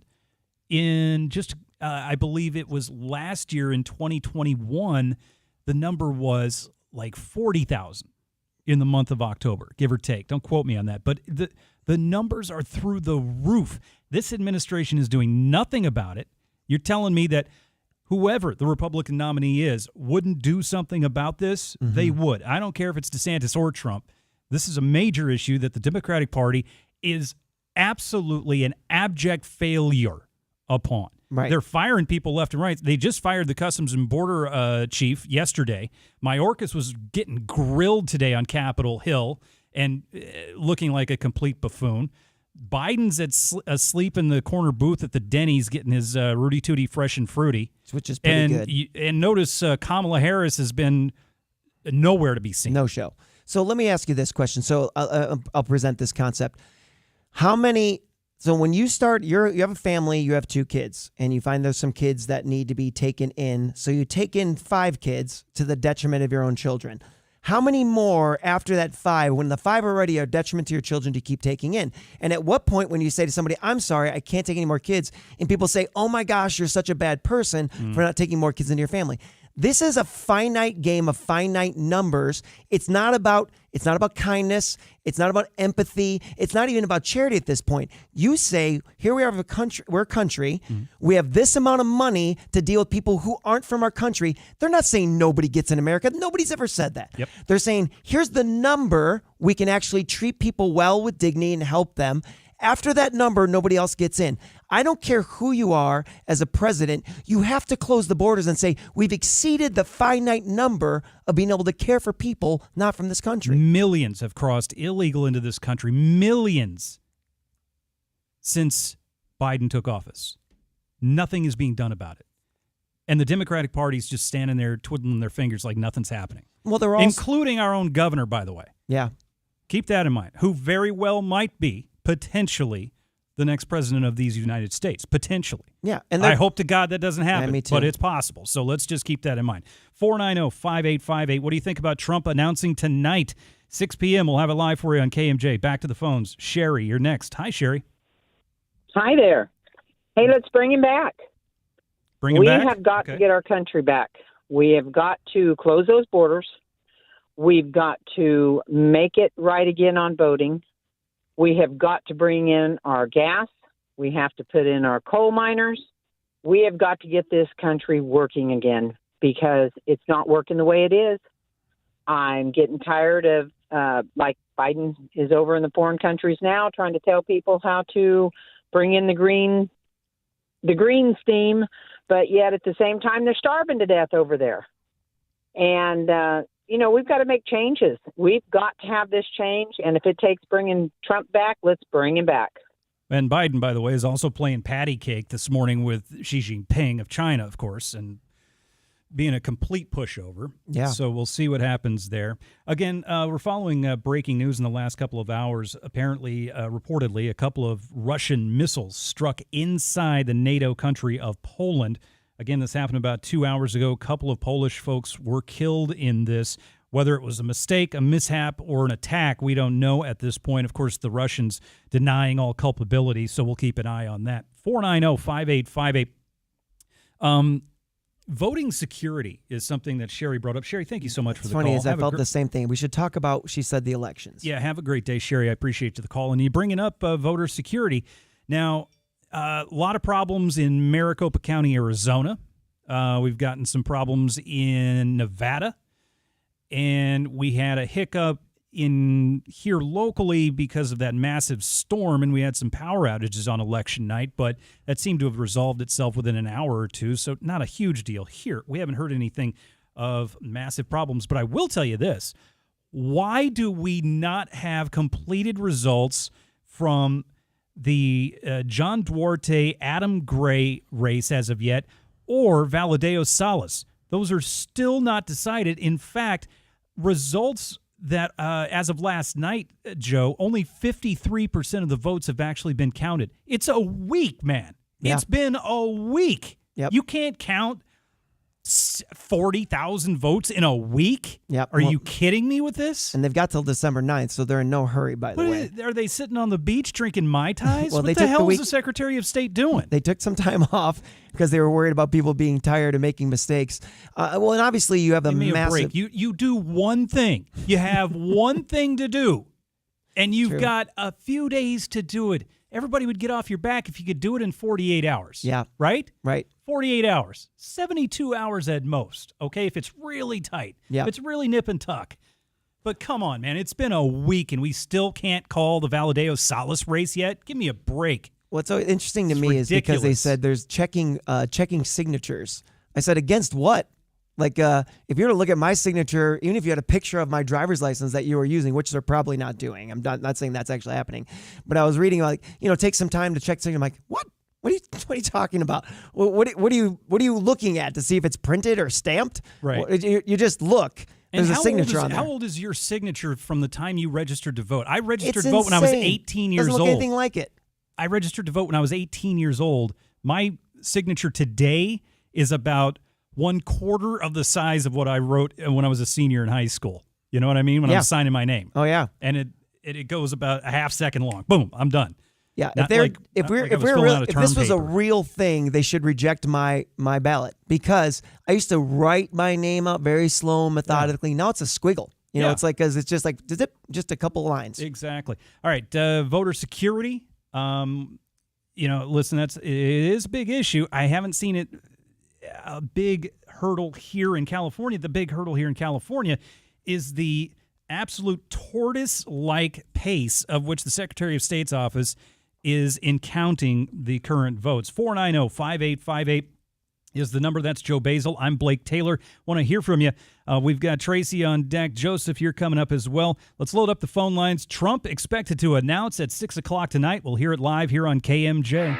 in just, I believe it was last year in 2021, the number was like 40,000 in the month of October, give or take. Don't quote me on that. But the numbers are through the roof. This administration is doing nothing about it. You're telling me that whoever the Republican nominee is wouldn't do something about this? Mm-hmm. They would. I don't care if it's DeSantis or Trump. This is a major issue that the Democratic Party is absolutely an abject failure upon. Right. They're firing people left and right. They just fired the Customs and Border chief yesterday. Mayorkas was getting grilled today on Capitol Hill and looking like a complete buffoon. Biden's asleep in the corner booth at the Denny's getting his Rudy Tooty Fresh and Fruity. Which is pretty good. And notice Kamala Harris has been nowhere to be seen. No show. So let me ask you this question. So I'll present this concept. How many... So when you start, you have a family, you have 2 kids, and you find there's some kids that need to be taken in. So you take in 5 kids to the detriment of your own children. How many more after that 5, when the 5 already are detriment to your children, do you keep taking in? And at what point when you say to somebody, I'm sorry, I can't take any more kids, and people say, oh my gosh, you're such a bad person for not taking more kids into your family. This is a finite game of finite numbers. It's not about kindness. It's not about empathy. It's not even about charity at this point. You say, here we are, we're a country. We have this amount of money to deal with people who aren't from our country. They're not saying nobody gets in America. Nobody's ever said that. Yep. They're saying, here's the number. We can actually treat people well with dignity and help them. After that number, nobody else gets in. I don't care who you are as a president. You have to close the borders and say, we've exceeded the finite number of being able to care for people not from this country. Millions have crossed illegal into this country. Millions since Biden took office. Nothing is being done about it. And the Democratic Party's just standing there twiddling their fingers like nothing's happening. Well, they're all... Including our own governor, by the way. Yeah. Keep that in mind. Who very well might be potentially the next president of these United States. Potentially. Yeah. And I hope to God that doesn't happen, me too. but it's possible. So let's just keep that in mind. 490-5858. What do you think about Trump announcing tonight, 6 p.m.? We'll have it live for you on KMJ. Back to the phones. Sherry, you're next. Hi, Sherry. Hi there. Hey, let's bring him back. Bring him back? We have got to get our country back. We have got to close those borders. We've got to make it right again on voting. We have got to bring in our gas. We have to put in our coal miners. We have got to get this country working again because it's not working the way it is. I'm getting tired of, like Biden is over in the foreign countries now trying to tell people how to bring in the green steam, but yet at the same time they're starving to death over there. And, we've got to make changes. We've got to have this change, and if it takes bringing Trump back, let's bring him back. And Biden, by the way, is also playing patty cake this morning with Xi Jinping of China, of course, and being a complete pushover. Yeah. So we'll see what happens there. Again, we're following breaking news in the last couple of hours. Apparently, reportedly, a couple of Russian missiles struck inside the NATO country of Poland. Again, this happened about 2 hours ago. A couple of Polish folks were killed in this. Whether it was a mistake, a mishap, or an attack, we don't know at this point. Of course, the Russians denying all culpability, so we'll keep an eye on that. 490-5858. Voting security is something that Sherry brought up. Sherry, thank you so much for the call. It's funny, I felt the same thing. We should talk about, she said, the elections. Yeah, have a great day, Sherry. I appreciate the call. And you bringing up voter security. Now, a lot of problems in Maricopa County, Arizona. We've gotten some problems in Nevada. And we had a hiccup in here locally because of that massive storm, and we had some power outages on election night, but that seemed to have resolved itself within an hour or two, so not a huge deal here. We haven't heard anything of massive problems, but I will tell you this. Why do we not have completed results from the John Duarte, Adam Gray race as of yet, or Valadeo Salas? Those are still not decided. In fact, results that as of last night, Joe, only 53% of the votes have actually been counted. It's a week, man. Yeah. It's been a week. Yep. You can't count 40,000 votes in a week? Yep. Are you kidding me with this? And they've got till December 9th, so they're in no hurry, by the way. Are they sitting on the beach drinking Mai Tais? Well, what the hell is the Secretary of State doing? They took some time off because they were worried about people being tired and making mistakes. And obviously you have the Give me massive... a break. You do one thing. You have one thing to do, and you've got a few days to do it. Everybody would get off your back if you could do it in 48 hours. Yeah. Right? Right. 48 hours. 72 hours at most, okay, if it's really tight. Yeah. If it's really nip and tuck. But come on, man. It's been a week, and we still can't call the Valadeo Salas race yet? Give me a break. What's so interesting to me is because they said there's checking signatures. I said, against what? Like, if you were to look at my signature, even if you had a picture of my driver's license that you were using, which they're probably not doing. I'm not saying that's actually happening. But I was reading, like, take some time to check signature. I'm like, what? What are you talking about? What are you looking at to see if it's printed or stamped? Right. You just look. There's a signature on there. How old is your signature from the time you registered to vote? I registered It's to vote when I was insane. 18 years Doesn't old. look anything like it. I registered to vote when I was 18 years old. My signature today is about 1/4 of the size of what I wrote when I was a senior in high school. You know what I mean? When I was signing my name. Oh, yeah. And it goes about a half second long. Boom, I'm done. Yeah, Not if this was a paper. real thing, they should reject my ballot, because I used to write my name up very slow, methodically. Now it's a squiggle. It's like, because it's just like just a couple lines. Exactly. All right, voter security. Listen, it is a big issue. I haven't seen it a big hurdle here in California. The big hurdle here in California is the absolute tortoise-like pace of which the Secretary of State's office is in counting the current votes. 490-5858 is the number. That's Joe Basil. I'm Blake Taylor. Want to hear from you. We've got Teresi on deck. Joseph, you're coming up as well. Let's load up the phone lines. Trump expected to announce at 6 o'clock tonight. We'll hear it live here on KMJ.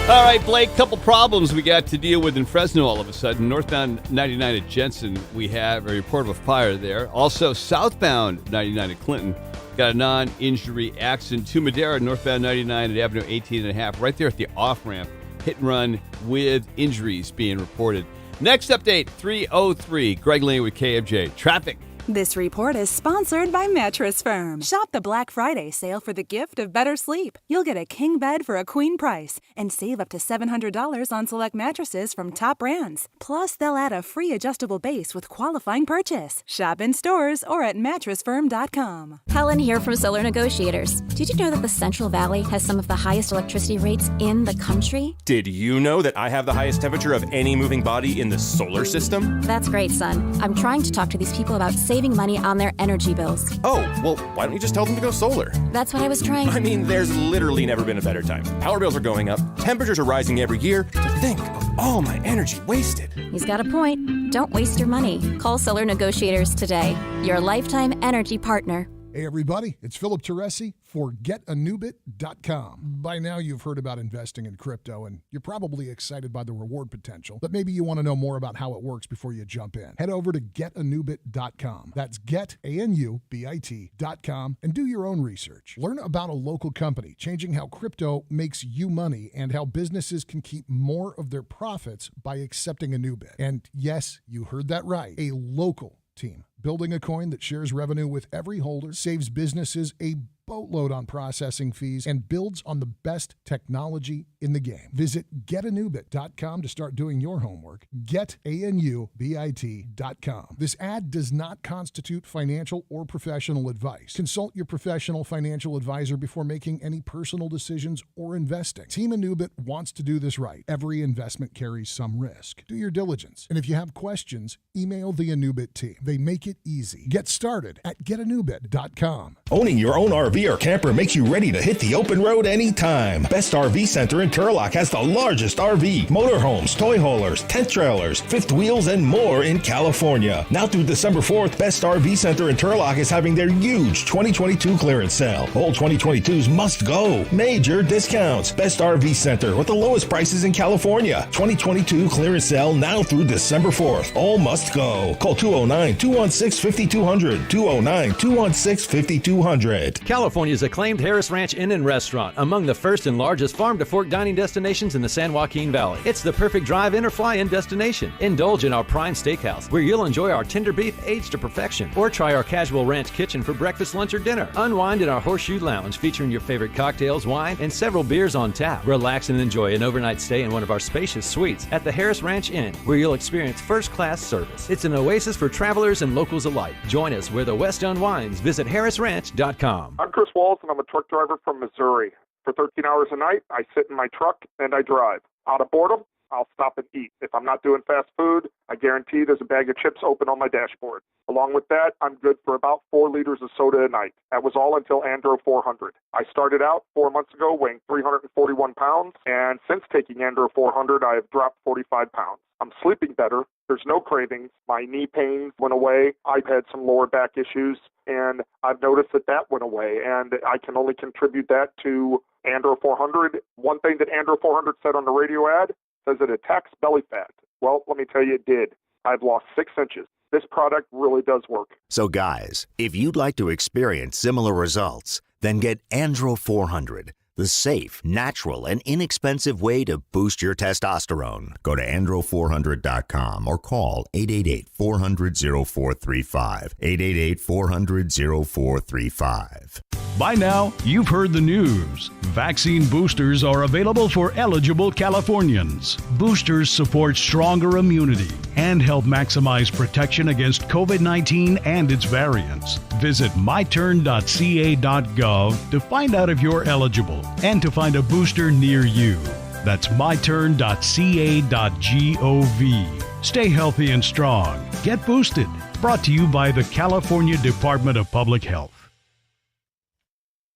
All right, Blake, couple problems we got to deal with in Fresno all of a sudden. Northbound 99 at Jensen, we have a report of a fire there. Also, southbound 99 at Clinton, got a non-injury accident. To Madera, northbound 99 at Avenue 18.5, right there at the off-ramp. Hit and run with injuries being reported. Next update, 3:03. Greg Lane with KMJ. Traffic. This report is sponsored by Mattress Firm. Shop the Black Friday sale for the gift of better sleep. You'll get a king bed for a queen price and save up to $700 on select mattresses from top brands. Plus, they'll add a free adjustable base with qualifying purchase. Shop in stores or at mattressfirm.com. Helen here from Solar Negotiators. Did you know that the Central Valley has some of the highest electricity rates in the country? Did you know that I have the highest temperature of any moving body in the solar system? That's great, son. I'm trying to talk to these people about saving money on their energy bills. Oh, well, why don't you just tell them to go solar? That's what I was trying. I mean, there's literally never been a better time. Power bills are going up, temperatures are rising every year. To think of all my energy wasted. He's got a point. Don't waste your money. Call Solar Negotiators today. Your lifetime energy partner. Hey everybody, it's Philip Teresi for GetANewBit.com. By now you've heard about investing in crypto and you're probably excited by the reward potential, but maybe you want to know more about how it works before you jump in. Head over to GetANewBit.com. That's GetANewBit.com and do your own research. Learn about a local company changing how crypto makes you money and how businesses can keep more of their profits by accepting a new bit. And yes, you heard that right, a local team building a coin that shares revenue with every holder, saves businesses a boatload on processing fees, and builds on the best technology in the game. Visit GetANewBit.com to start doing your homework. GetANewBit.com. This ad does not constitute financial or professional advice. Consult your professional financial advisor before making any personal decisions or investing. Team Anubit wants to do this right. Every investment carries some risk. Do your diligence. And if you have questions, email the Anubit team. They make it easy. Get started at GetANewBit.com. Owning your own RV or camper makes you ready to hit the open road anytime. Best RV Center in Turlock has the largest RV, motorhomes, toy haulers, tent trailers, fifth wheels, and more in California. Now through December 4th, Best RV Center in Turlock is having their huge 2022 clearance sale. All 2022s must go. Major discounts. Best RV Center with the lowest prices in California. 2022 clearance sale now through December 4th. All must go. Call 209-216-5200. 209-216-5200. California's acclaimed Harris Ranch Inn and Restaurant, among the first and largest farm-to-fork dining destinations in the San Joaquin Valley. It's the perfect drive-in or fly-in destination. Indulge in our prime steakhouse, where you'll enjoy our tender beef aged to perfection, or try our casual ranch kitchen for breakfast, lunch, or dinner. Unwind in our Horseshoe Lounge, featuring your favorite cocktails, wine, and several beers on tap. Relax and enjoy an overnight stay in one of our spacious suites at the Harris Ranch Inn, where you'll experience first-class service. It's an oasis for travelers and locals alike. Join us where the West unwinds. Visit harrisranch.com. I'm Chris Walls, and I'm a truck driver from Missouri. For 13 hours a night, I sit in my truck and I drive. Out of boredom, I'll stop and eat. If I'm not doing fast food, I guarantee there's a bag of chips open on my dashboard. Along with that, I'm good for about 4 liters of soda a night. That was all until Andro 400. I started out 4 months ago weighing 341 pounds, and since taking Andro 400, I have dropped 45 pounds. I'm sleeping better. There's no cravings. My knee pain went away. I've had some lower back issues, and I've noticed that went away, and I can only contribute that to Andro 400. One thing that Andro 400 said on the radio ad says it attacks belly fat. Well, let me tell you, it did. I've lost 6 inches. This product really does work. So guys, if you'd like to experience similar results, then get Andro 400, the safe, natural, and inexpensive way to boost your testosterone. Go to andro400.com or call 888-400-0435. 888-400-0435. By now, you've heard the news. Vaccine boosters are available for eligible Californians. Boosters support stronger immunity and help maximize protection against COVID-19 and its variants. Visit myturn.ca.gov to find out if you're eligible and to find a booster near you. That's myturn.ca.gov. Stay healthy and strong. Get boosted. Brought to you by the California Department of Public Health.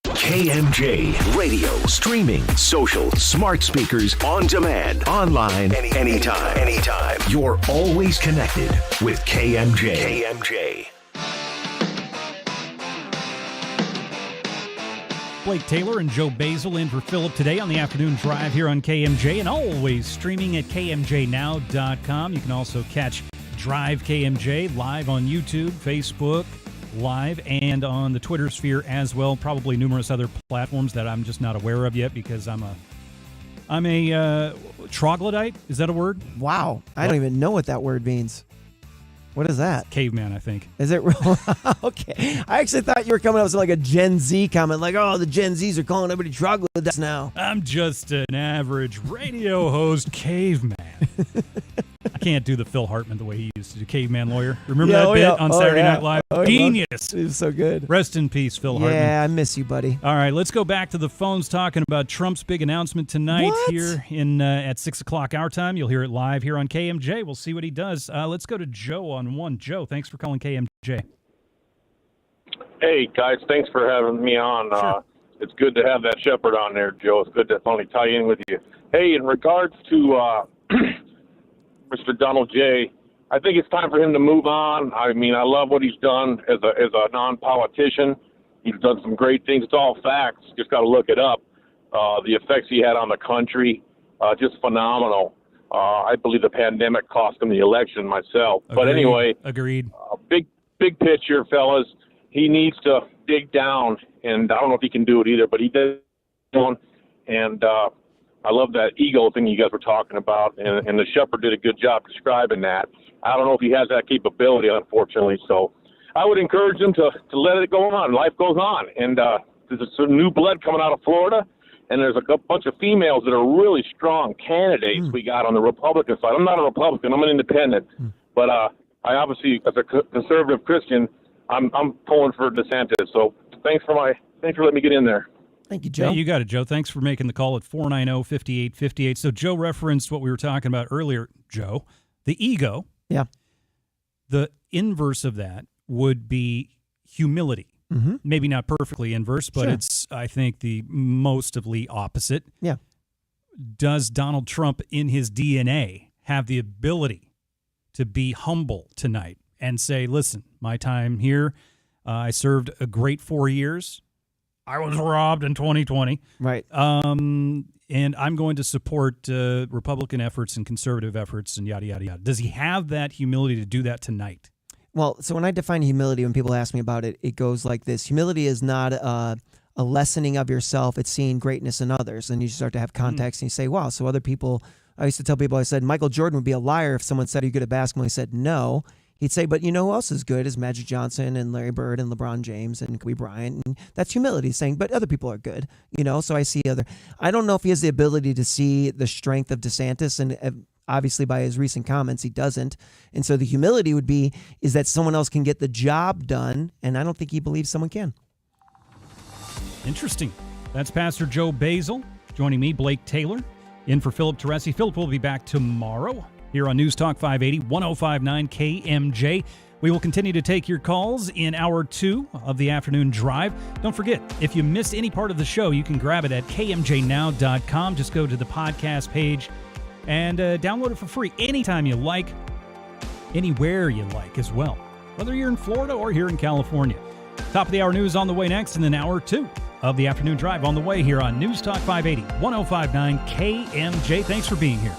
KMJ radio, streaming, social, smart speakers, on demand, online, anytime. You're always connected with KMJ. KMJ. Blake Taylor and Joe Basil in for Philip today on the afternoon drive here on KMJ, and always streaming at KMJnow.com. You can also catch Drive KMJ live on YouTube, Facebook Live, and on the Twitter sphere as well. Probably numerous other platforms that I'm just not aware of yet because I'm a troglodyte. Is that a word? Wow. I don't even know what that word means. What is that? Caveman, I think. Is it real? Okay. I actually thought you were coming up with like a Gen Z comment, like, oh, the Gen Zs are calling everybody troglodytes now. I'm just an average radio host caveman. I can't do the Phil Hartman the way he used to do, Caveman Lawyer. Remember that bit on Saturday Night Live? Genius. It was so good. Rest in peace, Phil Hartman. Yeah, I miss you, buddy. All right, let's go back to the phones talking about Trump's big announcement tonight here in at 6 o'clock our time. You'll hear it live here on KMJ. We'll see what he does. Let's go to Joe on one. Joe, thanks for calling KMJ. Hey, guys, thanks for having me on. Sure. It's good to have that shepherd on there, Joe. It's good to finally tie in with you. Hey, in regards to Mr. Donald J., I think it's time for him to move on. I mean, I love what he's done as a non-politician. He's done some great things. It's all facts. Just got to look it up. The effects he had on the country, just phenomenal. I believe the pandemic cost him the election myself. But anyway, agreed. Big picture, fellas. He needs to dig down, and I don't know if he can do it either, but he did. And I love that ego thing you guys were talking about, and the shepherd did a good job describing that. I don't know if he has that capability, unfortunately. So I would encourage him to let it go on. Life goes on, and there's some new blood coming out of Florida. And there's a bunch of females that are really strong candidates we got on the Republican side. I'm not a Republican. I'm an independent. But I obviously, as a conservative Christian, I'm pulling for DeSantis. So thanks for letting me get in there. Thank you, Joe. Yeah, you got it, Joe. Thanks for making the call at 490-5858. So Joe referenced what we were talking about earlier, Joe, the ego. Yeah. The inverse of that would be humility. Mm-hmm. Maybe not perfectly inverse, but it's, I think, the mostly opposite. Yeah. Does Donald Trump in his DNA have the ability to be humble tonight and say, listen, my time here, I served a great 4 years. I was robbed in 2020. Right. And I'm going to support Republican efforts and conservative efforts and yada, yada, yada. Does he have that humility to do that tonight? Well, so when I define humility, when people ask me about it, it goes like this. Humility is not a a lessening of yourself. It's seeing greatness in others. And you start to have context and you say, wow, so other people, I used to tell people, I said, Michael Jordan would be a liar if someone said, are you good at basketball? He said, no. He'd say, but you know who else is good is Magic Johnson and Larry Bird and LeBron James and Kobe Bryant. And that's humility, saying, but other people are good, so I see I don't know if he has the ability to see the strength of DeSantis, and obviously by his recent comments, he doesn't. And so the humility would be, is that someone else can get the job done, and I don't think he believes someone can. Interesting. That's Pastor Joe Basil. Joining me, Blake Taylor, in for Philip Teresi. Philip will be back tomorrow here on News Talk 580, 105.9 KMJ. We will continue to take your calls in hour 2 of the afternoon drive. Don't forget, if you missed any part of the show, you can grab it at kmjnow.com. Just go to the podcast page and download it for free anytime you like, anywhere you like as well, whether you're in Florida or here in California. Top of the hour news on the way next, and then hour 2 of the afternoon drive on the way here on News Talk 580, 105.9 KMJ. Thanks for being here.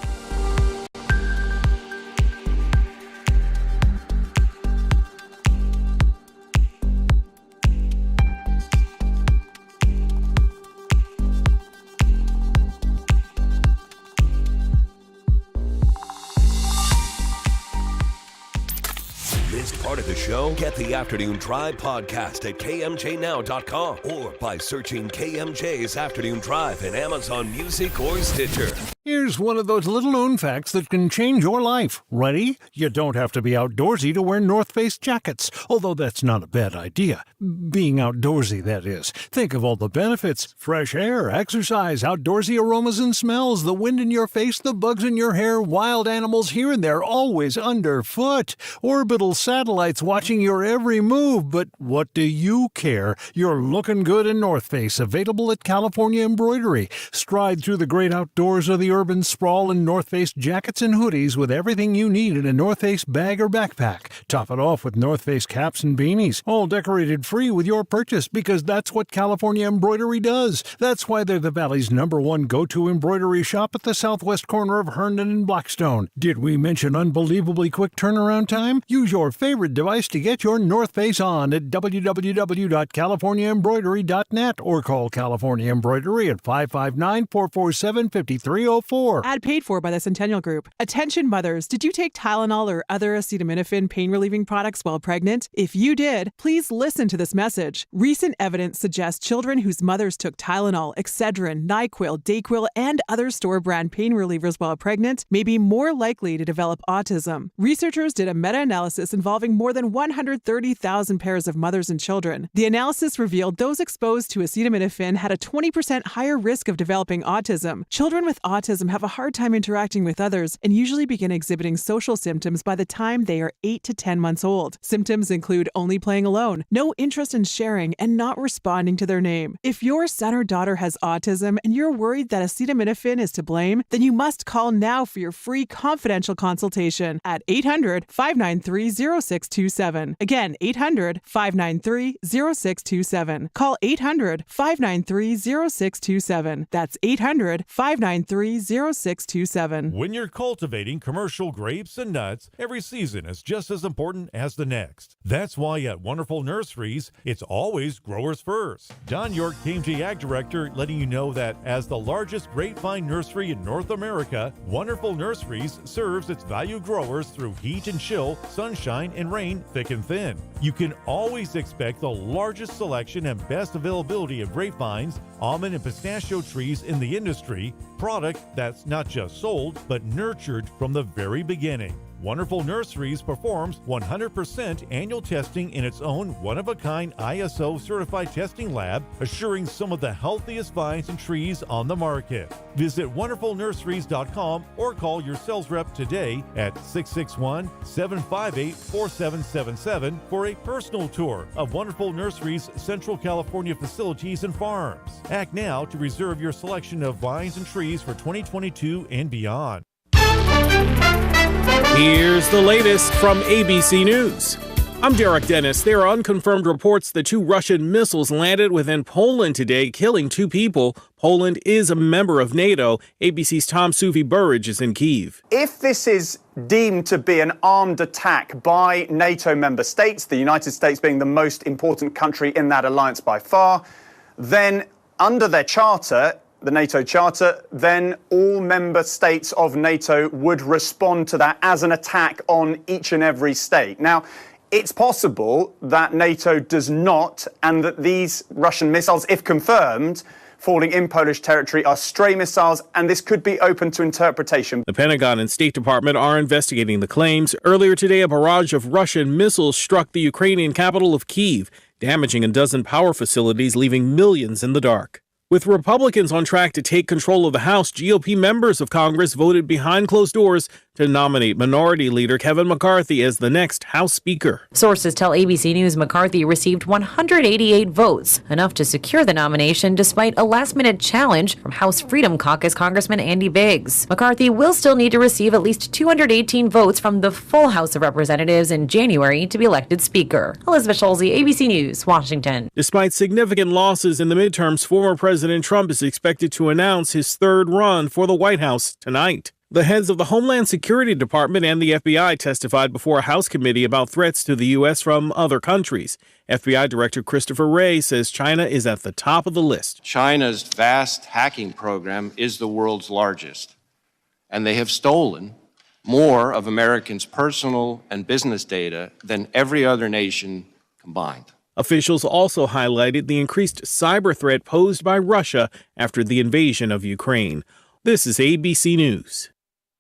Part of the show? Get the Afternoon Drive podcast at kmjnow.com or by searching KMJ's Afternoon Drive in Amazon Music or Stitcher. Here's one of those little-known facts that can change your life. Ready? You don't have to be outdoorsy to wear North Face jackets, although that's not a bad idea. Being outdoorsy, that is. Think of all the benefits. Fresh air, exercise, outdoorsy aromas and smells, the wind in your face, the bugs in your hair, wild animals here and there, always underfoot. Orbital satellites watching your every move, but what do you care? You're looking good in North Face, available at California Embroidery. Stride through the great outdoors of the urban sprawl in North Face jackets and hoodies with everything you need in a North Face bag or backpack. Top it off with North Face caps and beanies, all decorated free with your purchase, because that's what California Embroidery does. That's why they're the Valley's #1 go-to embroidery shop at the southwest corner of Herndon and Blackstone. Did we mention unbelievably quick turnaround time? Use your favorite device to get your North Face on at www.californiaembroidery.net or call California Embroidery at 559-447-5304. Ad paid for by the Centennial Group. Attention mothers, did you take Tylenol or other acetaminophen pain-relieving products while pregnant? If you did, please listen to this message. Recent evidence suggests children whose mothers took Tylenol, Excedrin, NyQuil, Dayquil, and other store-brand pain relievers while pregnant may be more likely to develop autism. Researchers did a meta-analysis involving more than 130,000 pairs of mothers and children. The analysis revealed those exposed to acetaminophen had a 20% higher risk of developing autism. Children with autism have a hard time interacting with others and usually begin exhibiting social symptoms by the time they are 8 to 10 months old. Symptoms include only playing alone, no interest in sharing, and not responding to their name. If your son or daughter has autism and you're worried that acetaminophen is to blame, then you must call now for your free confidential consultation at 800-593-0627. Again, 800-593-0627. Call 800-593-0627. That's 800-593-0627. When you're cultivating commercial grapes and nuts, every season is just as important as the next. That's why at Wonderful Nurseries, it's always growers first. Don York, KMJ Ag Director, letting you know that as the largest grapevine nursery in North America, Wonderful Nurseries serves its value growers through heat and chill, sunshine and rain, thick and thin. You can always expect the largest selection and best availability of grapevines, almond and pistachio trees in the industry, product that's not just sold, but nurtured from the very beginning. Wonderful Nurseries performs 100% annual testing in its own one-of-a-kind ISO certified testing lab, assuring some of the healthiest vines and trees on the market. Visit wonderfulnurseries.com or call your sales rep today at 661-758-4777 for a personal tour of Wonderful Nurseries' Central California facilities and farms. Act now to reserve your selection of vines and trees for 2022 and beyond. Here's the latest from ABC News. I'm Derek Dennis. There are unconfirmed reports that 2 Russian missiles landed within Poland today, killing 2 people. Poland is a member of NATO. ABC's Tom Suvi-Burridge is in Kyiv. If this is deemed to be an armed attack by NATO member states, the United States being the most important country in that alliance by far, then under their charter, the NATO charter, then all member states of NATO would respond to that as an attack on each and every state. Now, it's possible that NATO does not, and that these Russian missiles, if confirmed, falling in Polish territory are stray missiles, and this could be open to interpretation. The Pentagon and State Department are investigating the claims. Earlier today, a barrage of Russian missiles struck the Ukrainian capital of Kyiv, damaging a dozen power facilities, leaving millions in the dark. With Republicans on track to take control of the House, GOP members of Congress voted behind closed doors to nominate Minority Leader Kevin McCarthy as the next House Speaker. Sources tell ABC News McCarthy received 188 votes, enough to secure the nomination despite a last-minute challenge from House Freedom Caucus Congressman Andy Biggs. McCarthy will still need to receive at least 218 votes from the full House of Representatives in January to be elected Speaker. Elizabeth Schulze, ABC News, Washington. Despite significant losses in the midterms, former President Trump is expected to announce his third run for the White House tonight. The heads of the Homeland Security Department and the FBI testified before a House committee about threats to the U.S. from other countries. FBI Director Christopher Wray says China is at the top of the list. China's vast hacking program is the world's largest, and they have stolen more of Americans' personal and business data than every other nation combined. Officials also highlighted the increased cyber threat posed by Russia after the invasion of Ukraine. This is ABC News.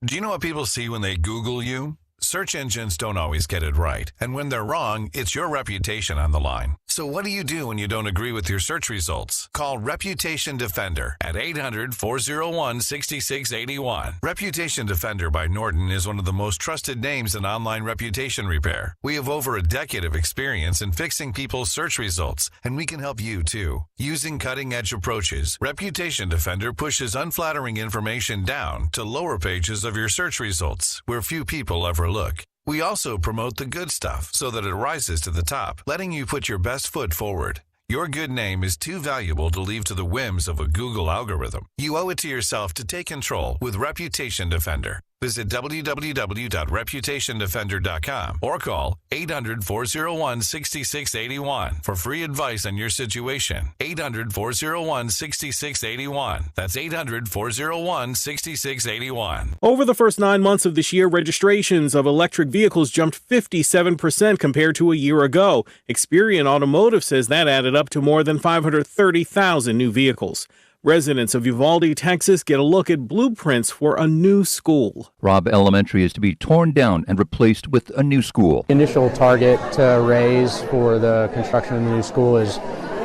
Do you know what people see when they Google you? Search engines don't always get it right. And when they're wrong, it's your reputation on the line. So what do you do when you don't agree with your search results? Call Reputation Defender at 800-401-6681. Reputation Defender by Norton is one of the most trusted names in online reputation repair. We have over a decade of experience in fixing people's search results, and we can help you too. Using cutting-edge approaches, Reputation Defender pushes unflattering information down to lower pages of your search results, where few people ever look. We also promote the good stuff so that it rises to the top, letting you put your best foot forward. Your good name is too valuable to leave to the whims of a Google algorithm. You owe it to yourself to take control with Reputation Defender. Visit www.reputationdefender.com or call 800-401-6681 for free advice on your situation. 800-401-6681. That's 800-401-6681. Over the first 9 months of this year, registrations of electric vehicles jumped 57% compared to a year ago. Experian Automotive says that added up to more than 530,000 new vehicles. Residents of Uvalde, Texas, get a look at blueprints for a new school. Robb Elementary is to be torn down and replaced with a new school. Initial target raise for the construction of the new school is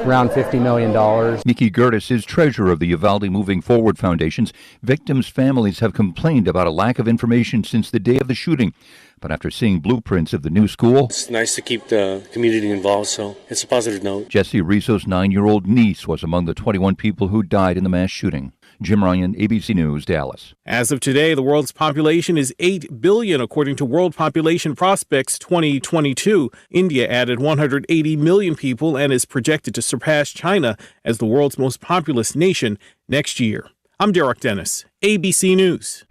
around $50 million. Mickey Gertis is treasurer of the Uvalde Moving Forward Foundations. Victims' families have complained about a lack of information since the day of the shooting. But after seeing blueprints of the new school, it's nice to keep the community involved, so it's a positive note. Jesse Rizzo's 9-year-old niece was among the 21 people who died in the mass shooting. Jim Ryan, ABC News, Dallas. As of today, the world's population is 8 billion, according to World Population Prospects 2022. India added 180 million people and is projected to surpass China as the world's most populous nation next year. I'm Derek Dennis, ABC News.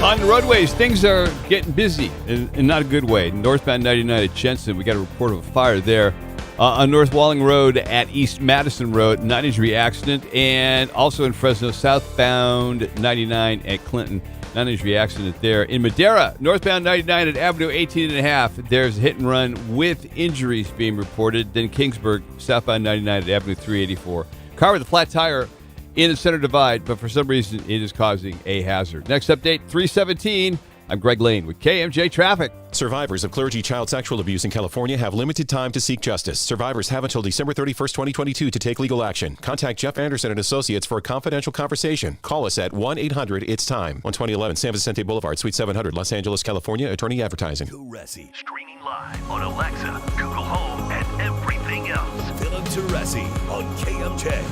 On the roadways, things are getting busy in not a good way. Northbound 99 at Jensen, we got a report of a fire there. On North Walling Road at East Madison Road, 9-injury accident. And also in Fresno, southbound 99 at Clinton, 9-injury accident there. In Madera, northbound 99 at Avenue 18 and a half, there's a hit and run with injuries being reported. Then Kingsburg, southbound 99 at Avenue 384. Car with a flat tire in the center divide, but for some reason it is causing a hazard. Next update, 3:17. I'm Greg Lane with KMJ Traffic. Survivors of clergy child sexual abuse in California have limited time to seek justice. Survivors have until December 31st, 2022 to take legal action. Contact Jeff Anderson and Associates for a confidential conversation. Call us at 1-800-ITS-TIME on 2011 San Vicente Boulevard, Suite 700, Los Angeles, California. Attorney Advertising. Teresi. Streaming live on Alexa, Google Home, and everything else. Philip Teresi on KMJ.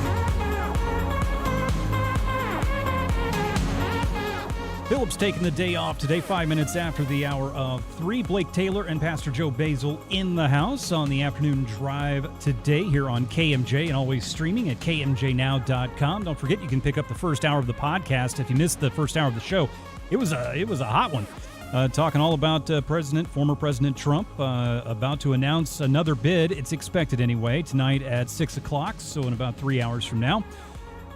Philip's taking the day off today, 5 minutes after the hour of 3. Blake Taylor and Pastor Joe Basil in the house on the afternoon drive today here on KMJ and always streaming at KMJNow.com. Don't forget you can pick up the first hour of the podcast if you missed the first hour of the show. It was a hot one. talking all about former President Trump, about to announce another bid. It's expected anyway, tonight at 6 o'clock, so in about 3 hours from now.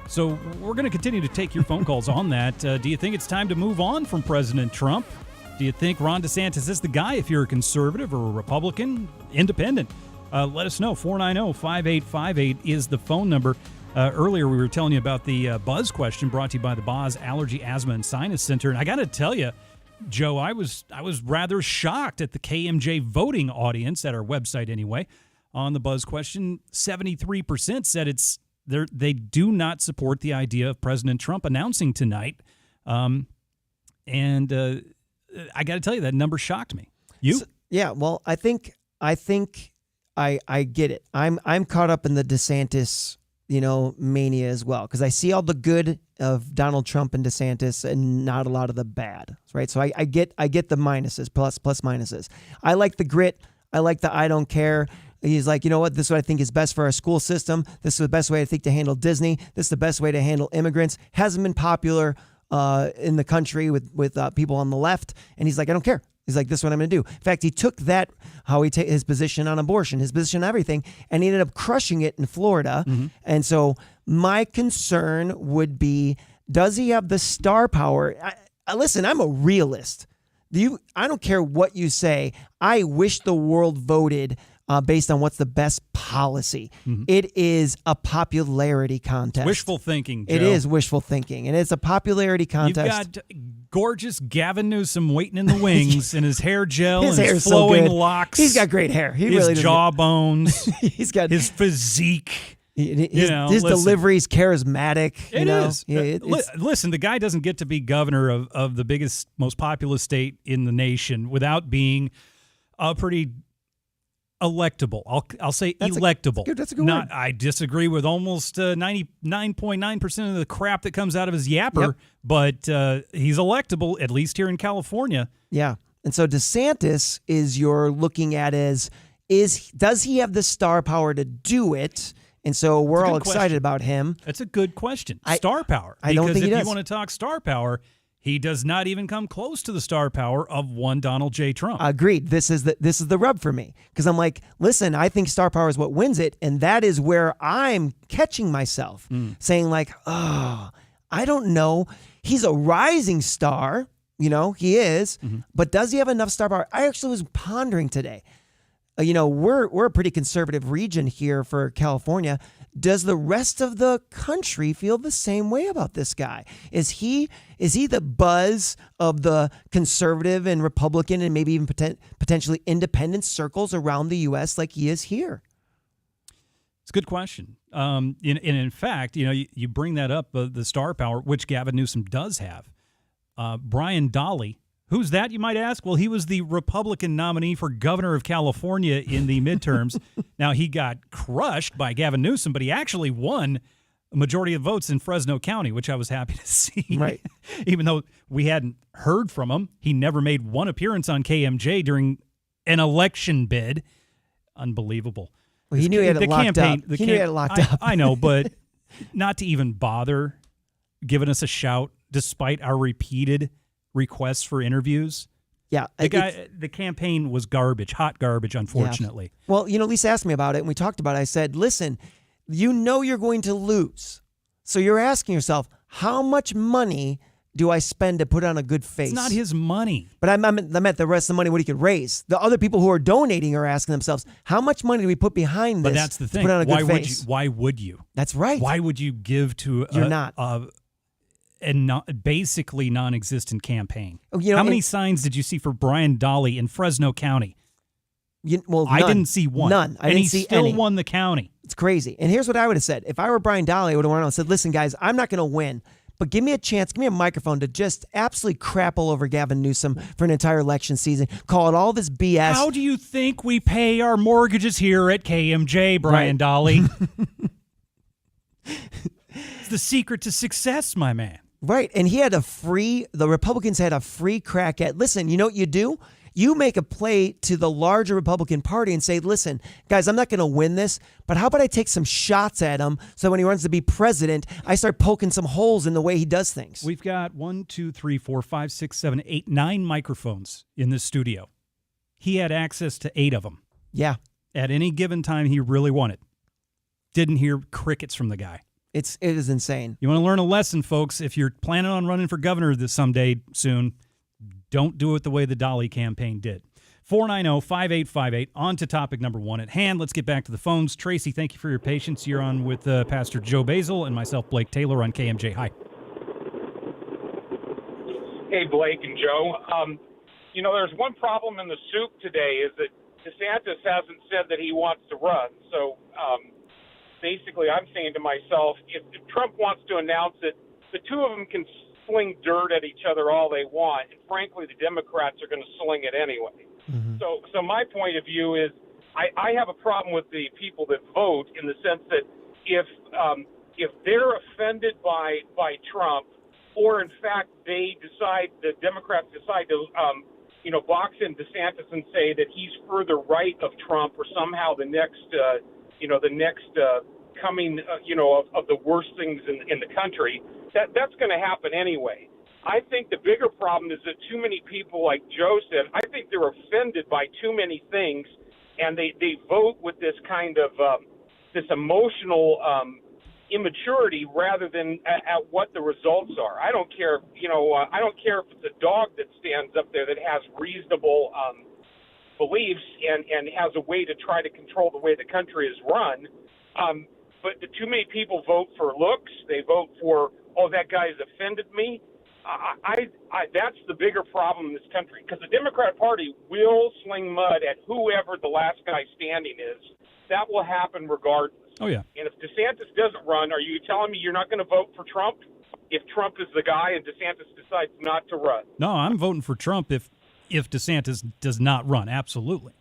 So we're going to continue to take your phone calls on that. Do you think it's time to move on from President Trump? Do you think Ron DeSantis is the guy if you're a conservative or a Republican, independent? Let us know. 490-5858 is the phone number. Earlier, we were telling you about the buzz question brought to you by the Boz Allergy, Asthma, and Sinus Center. And I got to tell you, Joe, I was rather shocked at the KMJ voting audience, at our website anyway, on the buzz question. 73% said they do not support the idea of President Trump announcing tonight. And I got to tell you, that number shocked me. You? Yeah, well, I think I get it. I'm caught up in the DeSantis, mania as well, because I see all the good of Donald Trump and DeSantis and not a lot of the bad, right? So I get the minuses, plus minuses. I like the grit. I like the I don't care. He's like, you know what? This is what I think is best for our school system. This is the best way I think to handle Disney. This is the best way to handle immigrants. Hasn't been popular in the country with people on the left. And he's like, I don't care. He's like, this is what I'm going to do. In fact, he took his position on abortion, his position on everything, and he ended up crushing it in Florida. Mm-hmm. And so my concern would be, does he have the star power? Listen, I'm a realist. I don't care what you say. I wish the world voted based on what's the best policy. Mm-hmm. It is a popularity contest. Wishful thinking, Joe. It is wishful thinking, and it's a popularity contest. You've got gorgeous Gavin Newsom waiting in the wings, and his hair gel, his hair's flowing so locks. He's got great hair. His jawbones. He's got his physique. His delivery's charismatic. It is. Yeah, listen, the guy doesn't get to be governor of the biggest, most populous state in the nation without being a pretty electable. I'll say electable. That's a good word. I disagree with almost 99.9% of the crap that comes out of his yapper, but he's electable, at least here in California. Yeah. And so DeSantis is you're looking at does he have the star power to do it? And so we're all excited about him. That's a good question. Star power. I don't think he does. Because if you want to talk star power, he does not even come close to the star power of one Donald J. Trump. Agreed. This is the rub for me, because I'm like, listen, I think star power is what wins it, and that is where I'm catching myself saying like, oh, I don't know. He's a rising star, he is, but does he have enough star power? I actually was pondering today. We're a pretty conservative region here for California. Does the rest of the country feel the same way about this guy? Is he the buzz of the conservative and Republican and maybe even potentially independent circles around the U.S. like he is here? It's a good question. And in fact, you bring that up, the star power, which Gavin Newsom does have. Brian Dahle. Who's that, you might ask? Well, he was the Republican nominee for governor of California in the midterms. Now, he got crushed by Gavin Newsom, but he actually won a majority of votes in Fresno County, which I was happy to see. Right. Even though we hadn't heard from him, he never made one appearance on KMJ during an election bid. Unbelievable. Well, he knew he had it locked up. He knew he had it locked up. I know, but not to even bother giving us a shout despite our repeated requests for interviews. Yeah. The campaign was garbage, hot garbage, unfortunately. Yeah. Well, Lisa asked me about it, and we talked about it. I said, listen, you're going to lose. So you're asking yourself, how much money do I spend to put on a good face? It's not his money. But I meant the rest of the money, what he could raise. The other people who are donating are asking themselves, how much money do we put behind this? But that's the thing. To put on a good face? Why would you? That's right. Why would you give to a basically non-existent campaign? How many signs did you see for Brian Dahle in Fresno County? None. I didn't see one. None. I didn't see still any. Won the county. It's crazy. And here's what I would have said. If I were Brian Dahle, I would have went on and said, listen, guys, I'm not going to win, but give me a chance, give me a microphone to just absolutely crap all over Gavin Newsom for an entire election season, call it all this BS. How do you think we pay our mortgages here at KMJ, Brian Dahle? It's the secret to success, my man. Right. And the Republicans had a free crack at, listen, you know what you do? You make a play to the larger Republican Party and say, listen, guys, I'm not going to win this, but how about I take some shots at him so when he runs to be president, I start poking some holes in the way he does things. We've got 1, 2, 3, 4, 5, 6, 7, 8, 9 microphones in this studio. He had access to 8 of them. Yeah. At any given time he really wanted. Didn't hear crickets from the guy. It is insane. You want to learn a lesson, folks. If you're planning on running for governor this someday soon, don't do it the way the Dolly campaign did. 490-5858. On to topic number 1 at hand. Let's get back to the phones. Tracy, thank you for your patience. You're on with Pastor Joe Basil and myself, Blake Taylor, on KMJ. Hi. Hey, Blake and Joe. There's one problem in the soup today is that DeSantis hasn't said that he wants to run. So, basically, I'm saying to myself, if Trump wants to announce it, the two of them can sling dirt at each other all they want, and frankly, the Democrats are going to sling it anyway. Mm-hmm. So my point of view is, I have a problem with the people that vote in the sense that if they're offended by Trump, or in fact the Democrats decide to box in DeSantis and say that he's further right of Trump, or somehow the next coming, of the worst things in the country, that's going to happen anyway. I think the bigger problem is that too many people, like Joe said, I think they're offended by too many things, and they vote with this kind of this emotional immaturity rather than at what the results are. I don't care, I don't care if it's a dog that stands up there that has reasonable beliefs and has a way to try to control the way the country is run. But too many people vote for looks. They vote for, that guy's offended me. That's the bigger problem in this country, because the Democrat Party will sling mud at whoever the last guy standing is. That will happen regardless. Oh, yeah. And if DeSantis doesn't run, are you telling me you're not going to vote for Trump if Trump is the guy and DeSantis decides not to run? No, I'm voting for Trump if DeSantis does not run. Absolutely.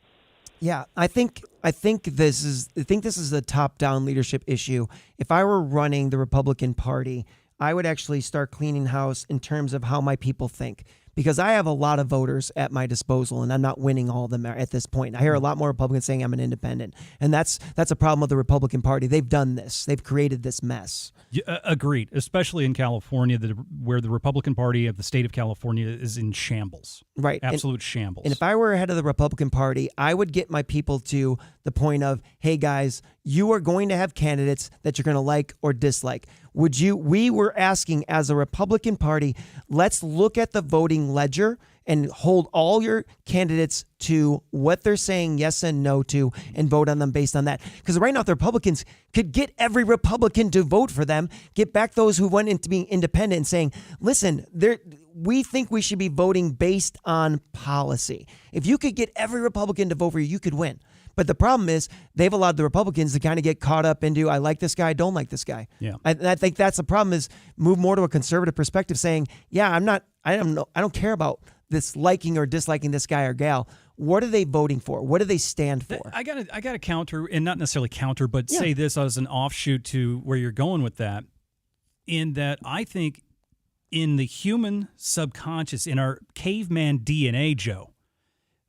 Yeah, I think this is a top-down leadership issue. If I were running the Republican Party, I would actually start cleaning house in terms of how my people think, because I have a lot of voters at my disposal, and I'm not winning all of them at this point. I hear a lot more Republicans saying I'm an independent, and that's a problem with the Republican Party. They've done this. They've created this mess. Yeah, agreed, especially in California, where the Republican Party of the state of California is in shambles. Right. Absolute shambles. And if I were head of the Republican Party, I would get my people to the point of, hey, guys, you are going to have candidates that you're going to like or dislike. We were asking as a Republican Party, let's look at the voting ledger and hold all your candidates to what they're saying yes and no to, and vote on them based on that. Because right now, if the Republicans could get every Republican to vote for them, get back those who went into being independent and saying, listen, we think we should be voting based on policy. If you could get every Republican to vote for you, you could win. But the problem is they've allowed the Republicans to kind of get caught up into, I like this guy, I don't like this guy. Yeah. I think that's the problem, is move more to a conservative perspective, saying, yeah, I don't care about this liking or disliking this guy or gal. What are they voting for? What do they stand for? I got to counter, and not necessarily counter, but say this as an offshoot to where you're going with that, in that I think in the human subconscious, in our caveman DNA, Joe,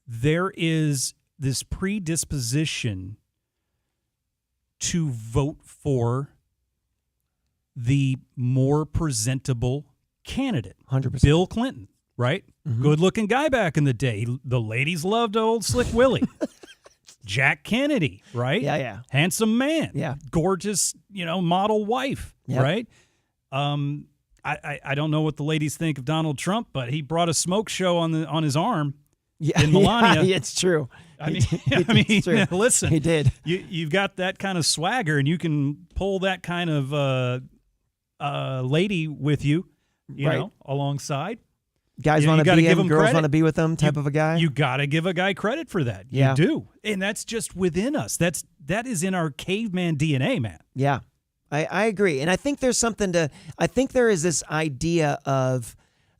there is this predisposition to vote for the more presentable candidate. 100%. Bill Clinton, right? Mm-hmm. Good-looking guy back in the day. The ladies loved old Slick Willie. Jack Kennedy, right? Yeah. Handsome man. Yeah. Gorgeous, model wife, Yep. right? I don't know what the ladies think of Donald Trump, but he brought a smoke show on his arm. Yeah, in Melania. Yeah, it's true. I mean, true. Listen, he did. You've got that kind of swagger, and you can pull that kind of lady with you, Right. Alongside. Guys want to be him, girls want to be with him, type of a guy. You got to give a guy credit for that. Yeah. You do, and that's just within us. That is in our caveman DNA, man. Yeah, I agree, and I think there's I think there is this idea of.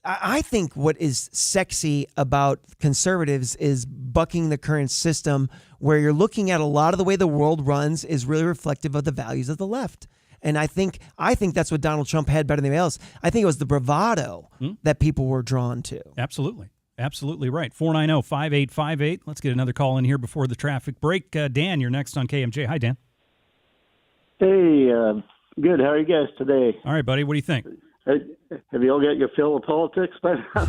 I think what is sexy about conservatives is bucking the current system, where you're looking at a lot of the way the world runs is really reflective of the values of the left. And I think that's what Donald Trump had better than anybody else. I think it was the bravado that people were drawn to. Absolutely. Absolutely right. 490-5858. Let's get another call in here before the traffic break. Dan, you're next on KMJ. Hi, Dan. Hey, good. How are you guys today? All right, buddy. What do you think? Have you all got your fill of politics by now?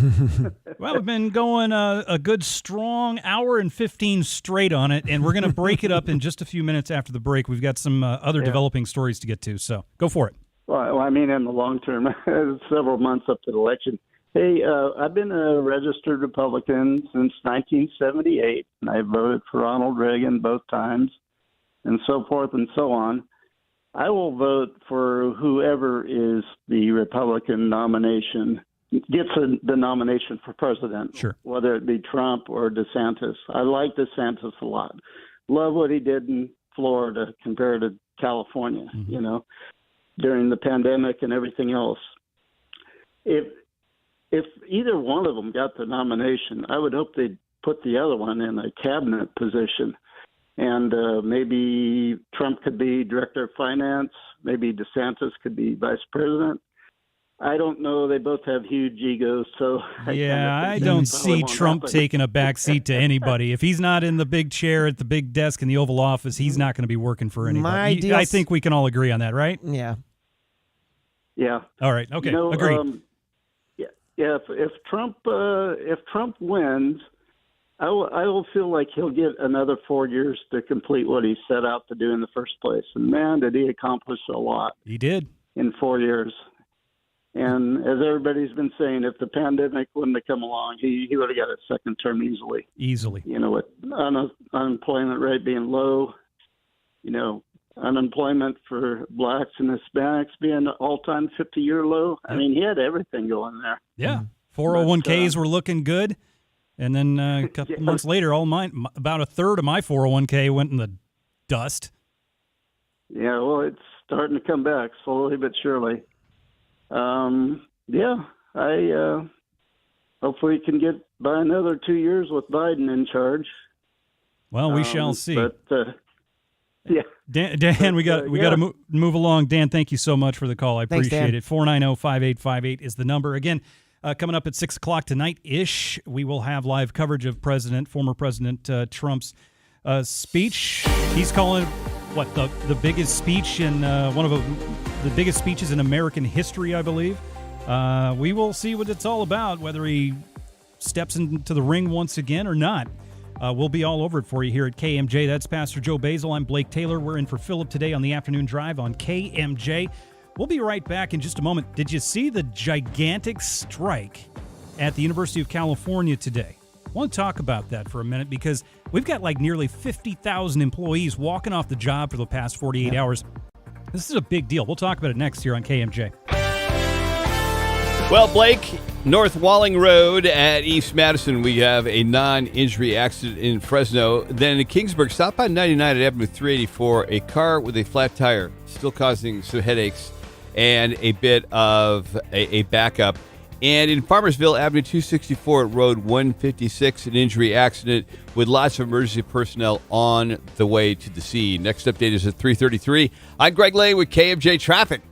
Well, we've been going a good strong hour and 15 straight on it, and we're going to break it up in just a few minutes after the break. We've got some other developing stories to get to, so go for it. Well, I mean, in the long term, several months up to the election. Hey, I've been a registered Republican since 1978, and I voted for Ronald Reagan both times, and so forth and so on. I will vote for whoever is the Republican nomination, gets the nomination for president, sure, whether it be Trump or DeSantis. I like DeSantis a lot. Love what he did in Florida compared to California, during the pandemic and everything else. If either one of them got the nomination, I would hope they'd put the other one in a cabinet position. And maybe Trump could be director of finance. Maybe DeSantis could be vice president. I don't know. They both have huge egos. So I don't see Trump taking a back seat to anybody. If he's not in the big chair at the big desk in the Oval Office, he's not going to be working for anybody. I think we can all agree on that, right? Yeah. Yeah. All right. Okay. Agreed. If Trump wins, I will feel like he'll get another 4 years to complete what he set out to do in the first place. And man, did he accomplish a lot. He did. In 4 years. And as everybody's been saying, if the pandemic wouldn't have come along, he would have got a second term easily. Easily. With unemployment rate being low, unemployment for blacks and Hispanics being all-time 50-year low. I mean, he had everything going there. Yeah. 401ks were looking good. And then a couple months later, about a third of my 401k went in the dust. Yeah, well, it's starting to come back slowly but surely. Hopefully can get by another 2 years with Biden in charge. Well, we shall see. But yeah, Dan, we got to move along. Dan, thank you so much for the call. I appreciate it. 490-5858 is the number. Again, coming up at 6 o'clock tonight-ish, we will have live coverage of former President Trump's speech. He's calling it, the biggest speech in one of the biggest speeches in American history, I believe. We will see what it's all about, whether he steps into the ring once again or not. We'll be all over it for you here at KMJ. That's Pastor Joe Basil. I'm Blake Taylor. We're in for Philip today on the afternoon drive on KMJ. We'll be right back in just a moment. Did you see the gigantic strike at the University of California today? I want to talk about that for a minute because we've got nearly 50,000 employees walking off the job for the past 48 hours. This is a big deal. We'll talk about it next here on KMJ. Well, Blake, North Walling Road at East Madison, we have a non-injury accident in Fresno. Then in Kingsburg, southbound 99 at Avenue 384, a car with a flat tire still causing some headaches and a bit of a backup. And in Farmersville, Avenue 264 at Road 156, an injury accident with lots of emergency personnel on the way to the scene. Next update is at 3:33. I'm Greg Lay with KMJ Traffic.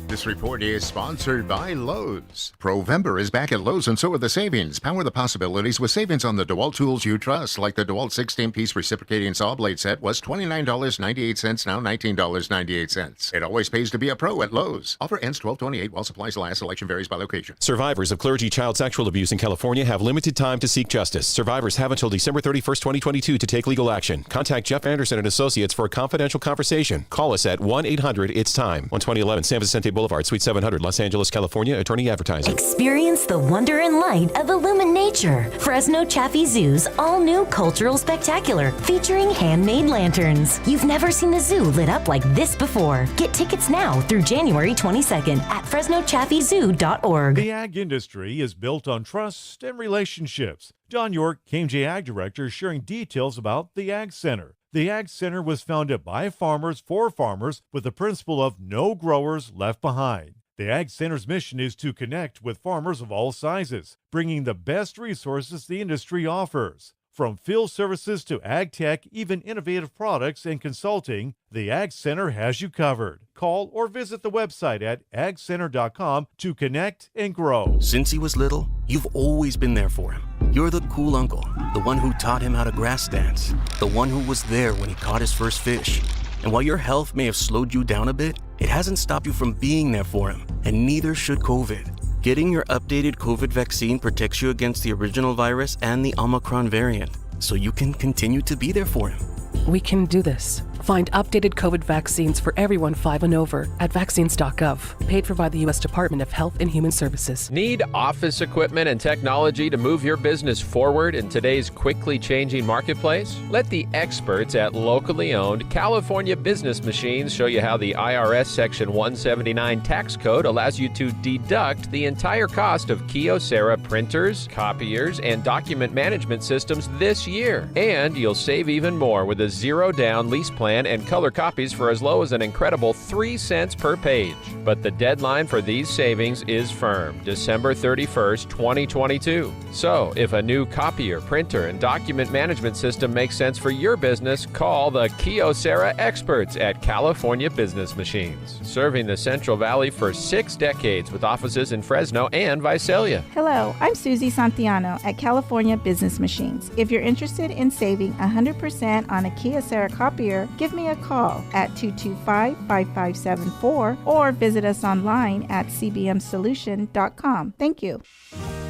This report is sponsored by Lowe's. Provember is back at Lowe's, and so are the savings. Power the possibilities with savings on the DeWalt tools you trust, like the DeWalt 16-piece reciprocating saw blade set was $29.98, now $19.98. It always pays to be a pro at Lowe's. Offer ends 12/28 while supplies last. Selection varies by location. Survivors of clergy child sexual abuse in California have limited time to seek justice. Survivors have until December 31st, 2022 to take legal action. Contact Jeff Anderson and Associates for a confidential conversation. Call us at 1-800-ITS-TIME. 12011 San Vicente Boulevard, Suite 700, Los Angeles, California. Attorney advertising. Experience the wonder and light of Illuminature, Fresno Chaffee Zoo's all-new cultural spectacular featuring handmade lanterns. You've never seen the zoo lit up like this before. Get tickets now through January 22nd at FresnoChaffeeZoo.org. The ag industry is built on trust and relationships. Don York, KMJ Ag Director, sharing details about the Ag Center. The Ag Center was founded by farmers for farmers with the principle of no growers left behind. The Ag Center's mission is to connect with farmers of all sizes, bringing the best resources the industry offers. From field services to ag tech, even innovative products and consulting, the Ag Center has you covered. Call or visit the website at agcenter.com to connect and grow. Since he was little, you've always been there for him. You're the cool uncle, the one who taught him how to grass dance, the one who was there when he caught his first fish. And while your health may have slowed you down a bit, it hasn't stopped you from being there for him, and neither should COVID. Getting your updated COVID vaccine protects you against the original virus and the Omicron variant, so you can continue to be there for him. We can do this. Find updated COVID vaccines for everyone 5 and over at vaccines.gov. Paid for by the U.S. Department of Health and Human Services. Need office equipment and technology to move your business forward in today's quickly changing marketplace? Let the experts at locally owned California Business Machines show you how the IRS Section 179 tax code allows you to deduct the entire cost of Kyocera printers, copiers, and document management systems this year. And you'll save even more with a zero-down lease plan and color copies for as low as an incredible 3 cents per page. But the deadline for these savings is firm, December 31st, 2022. So if a new copier, printer, and document management system makes sense for your business, call the Kyocera experts at California Business Machines, serving the Central Valley for 6 decades with offices in Fresno and Visalia. Hello, I'm Susie Santiano at California Business Machines. If you're interested in saving 100% on a Kyocera copier, give me a call at 225-5574 or visit us online at cbmsolution.com. Thank you.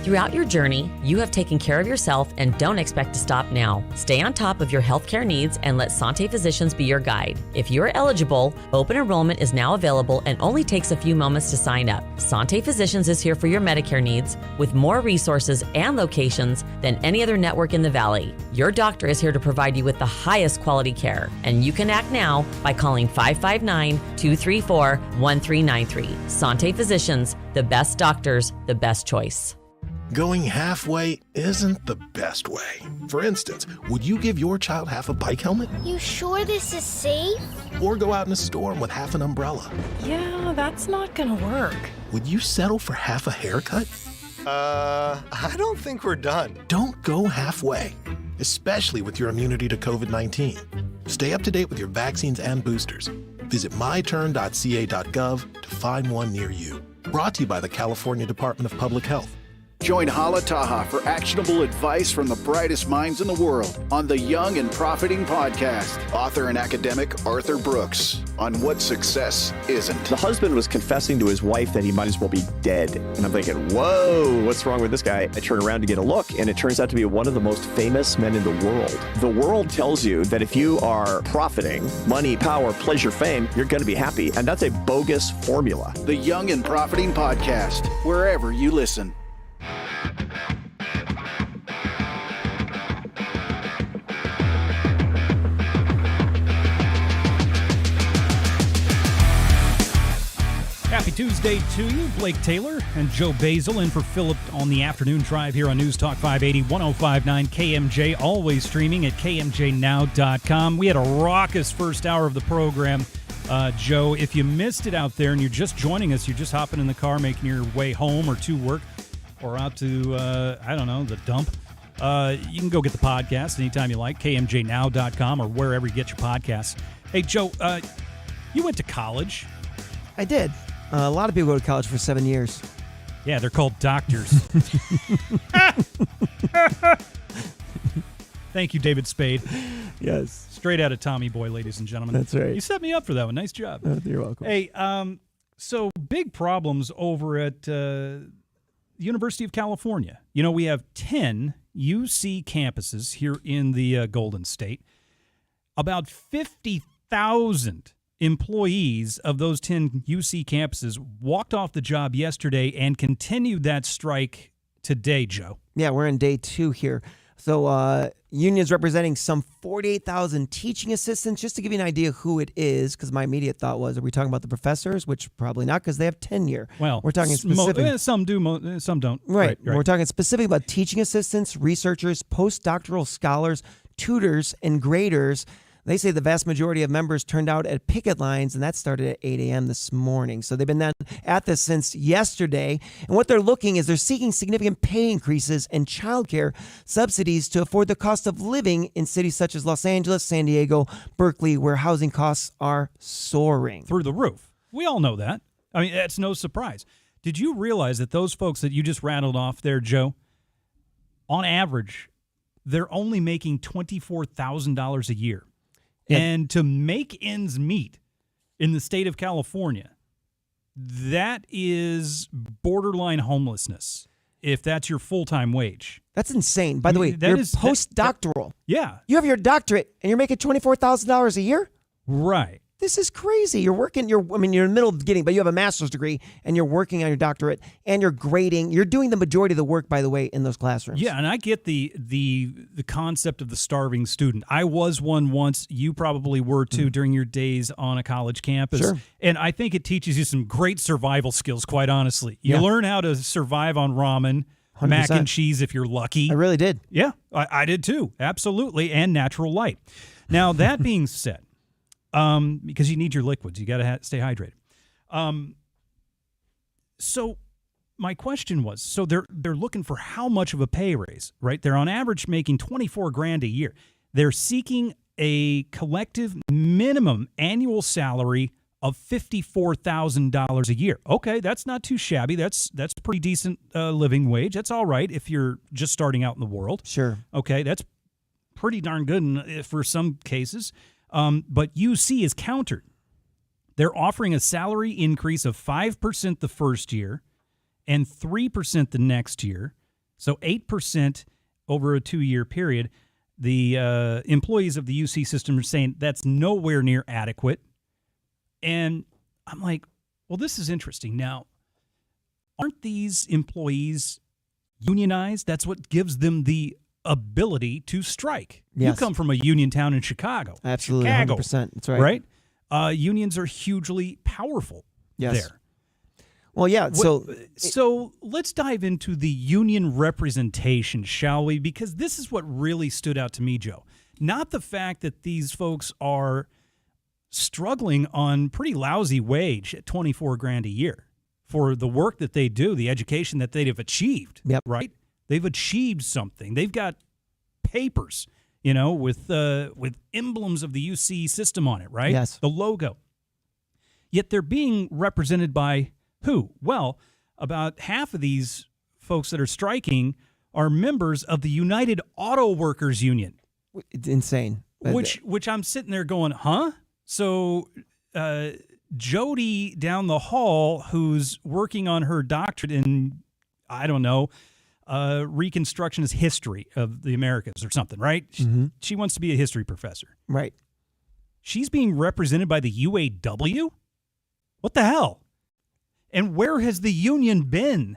Throughout your journey, you have taken care of yourself and don't expect to stop now. Stay on top of your healthcare needs and let Sante Physicians be your guide. If you're eligible, open enrollment is now available and only takes a few moments to sign up. Sante Physicians is here for your Medicare needs with more resources and locations than any other network in the Valley. Your doctor is here to provide you with the highest quality care, and you can act now by calling 559-234-1393. Sante Physicians, the best doctors, the best choice. Going halfway isn't the best way. For instance, would you give your child half a bike helmet? You sure this is safe? Or go out in a storm with half an umbrella? Yeah, that's not gonna work. Would you settle for half a haircut? I don't think we're done. Don't go halfway, especially with your immunity to COVID-19. Stay up to date with your vaccines and boosters. Visit myturn.ca.gov to find one near you. Brought to you by the California Department of Public Health. Join Hala Taha for actionable advice from the brightest minds in the world on the Young and Profiting Podcast. Author and academic Arthur Brooks on what success isn't. The husband was confessing to his wife that he might as well be dead. And I'm thinking, whoa, what's wrong with this guy? I turn around to get a look, and it turns out to be one of the most famous men in the world. The world tells you that if you are profiting, money, power, pleasure, fame, you're going to be happy. And that's a bogus formula. The Young and Profiting Podcast, wherever you listen. Happy Tuesday to you. Blake Taylor and Joe Basil in for Philip on the afternoon drive here on News Talk 580, 1059 KMJ, always streaming at kmjnow.com. We had a raucous first hour of the program. Joe, if you missed it out there and you're just joining us, you're just hopping in the car making your way home or to work or out to, I don't know, the dump, you can go get the podcast anytime you like, kmjnow.com or wherever you get your podcasts. Hey, Joe, you went to college. I did. A lot of people go to college for 7 years. Yeah, they're called doctors. Thank you, David Spade. Yes. Straight out of Tommy Boy, ladies and gentlemen. That's right. You set me up for that one. Nice job. You're welcome. Hey, so big problems over at the University of California. You know, we have 10 UC campuses here in the Golden State. About 50,000 employees of those 10 UC campuses walked off the job yesterday and continued that strike today, Joe. Yeah, we're in day 2 here. So unions representing some 48,000 teaching assistants. Just to give you an idea who it is, because my immediate thought was, are we talking about the professors? Which probably not, because they have tenure. Well, we're talking specific. Some do, some don't. Right. We're talking specifically about teaching assistants, researchers, postdoctoral scholars, tutors, and graders. They say the vast majority of members turned out at picket lines, and that started at 8 a.m. this morning. So they've been at this since yesterday. And what they're seeking significant pay increases and childcare subsidies to afford the cost of living in cities such as Los Angeles, San Diego, Berkeley, where housing costs are soaring. Through the roof. We all know that. I mean, that's no surprise. Did you realize that those folks that you just rattled off there, Joe, on average, they're only making $24,000 a year? Yeah. And to make ends meet in the state of California, that is borderline homelessness, if that's your full-time wage. That's insane. By the way, you're postdoctoral. Yeah. You have your doctorate, and you're making $24,000 a year? Right. This is crazy. You're in the middle of getting, but you have a master's degree and you're working on your doctorate and you're grading. You're doing the majority of the work, by the way, in those classrooms. Yeah, and I get the concept of the starving student. I was one once. You probably were too during your days on a college campus. Sure. And I think it teaches you some great survival skills, quite honestly. You learn how to survive on ramen, 100%. Mac and cheese if you're lucky. I really did. Yeah, I did too. Absolutely. And natural light. Now, that being said, because you need your liquids. You got to stay hydrated. So my question was, so they're looking for how much of a pay raise, right? They're on average making $24,000 a year. They're seeking a collective minimum annual salary of $54,000 a year. Okay, that's not too shabby. That's pretty decent living wage. That's all right if you're just starting out in the world. Sure. Okay, that's pretty darn good for some cases. But UC is countered. They're offering a salary increase of 5% the first year and 3% the next year, so 8% over a 2-year period. The employees of the UC system are saying that's nowhere near adequate. And I'm like, well, this is interesting. Now, aren't these employees unionized? That's what gives them the ability to strike. Yes. You come from a union town in Chicago. Absolutely, Chicago, 100%. That's right. Right? Unions are hugely powerful there. Well, yeah. So let's dive into the union representation, shall we? Because this is what really stood out to me, Joe. Not the fact that these folks are struggling on pretty lousy wage at $24,000 a year for the work that they do, the education that they have achieved. Yep. Right? They've achieved something. They've got papers, with emblems of the UC system on it, right? Yes. The logo. Yet they're being represented by who? Well, about half of these folks that are striking are members of the United Auto Workers Union. It's insane. Which I'm sitting there going, huh? So Jody down the hall, who's working on her doctorate in, I don't know, Reconstructionist history of the Americas or something, right? Mm-hmm. She wants to be a history professor. Right. She's being represented by the UAW? What the hell? And where has the union been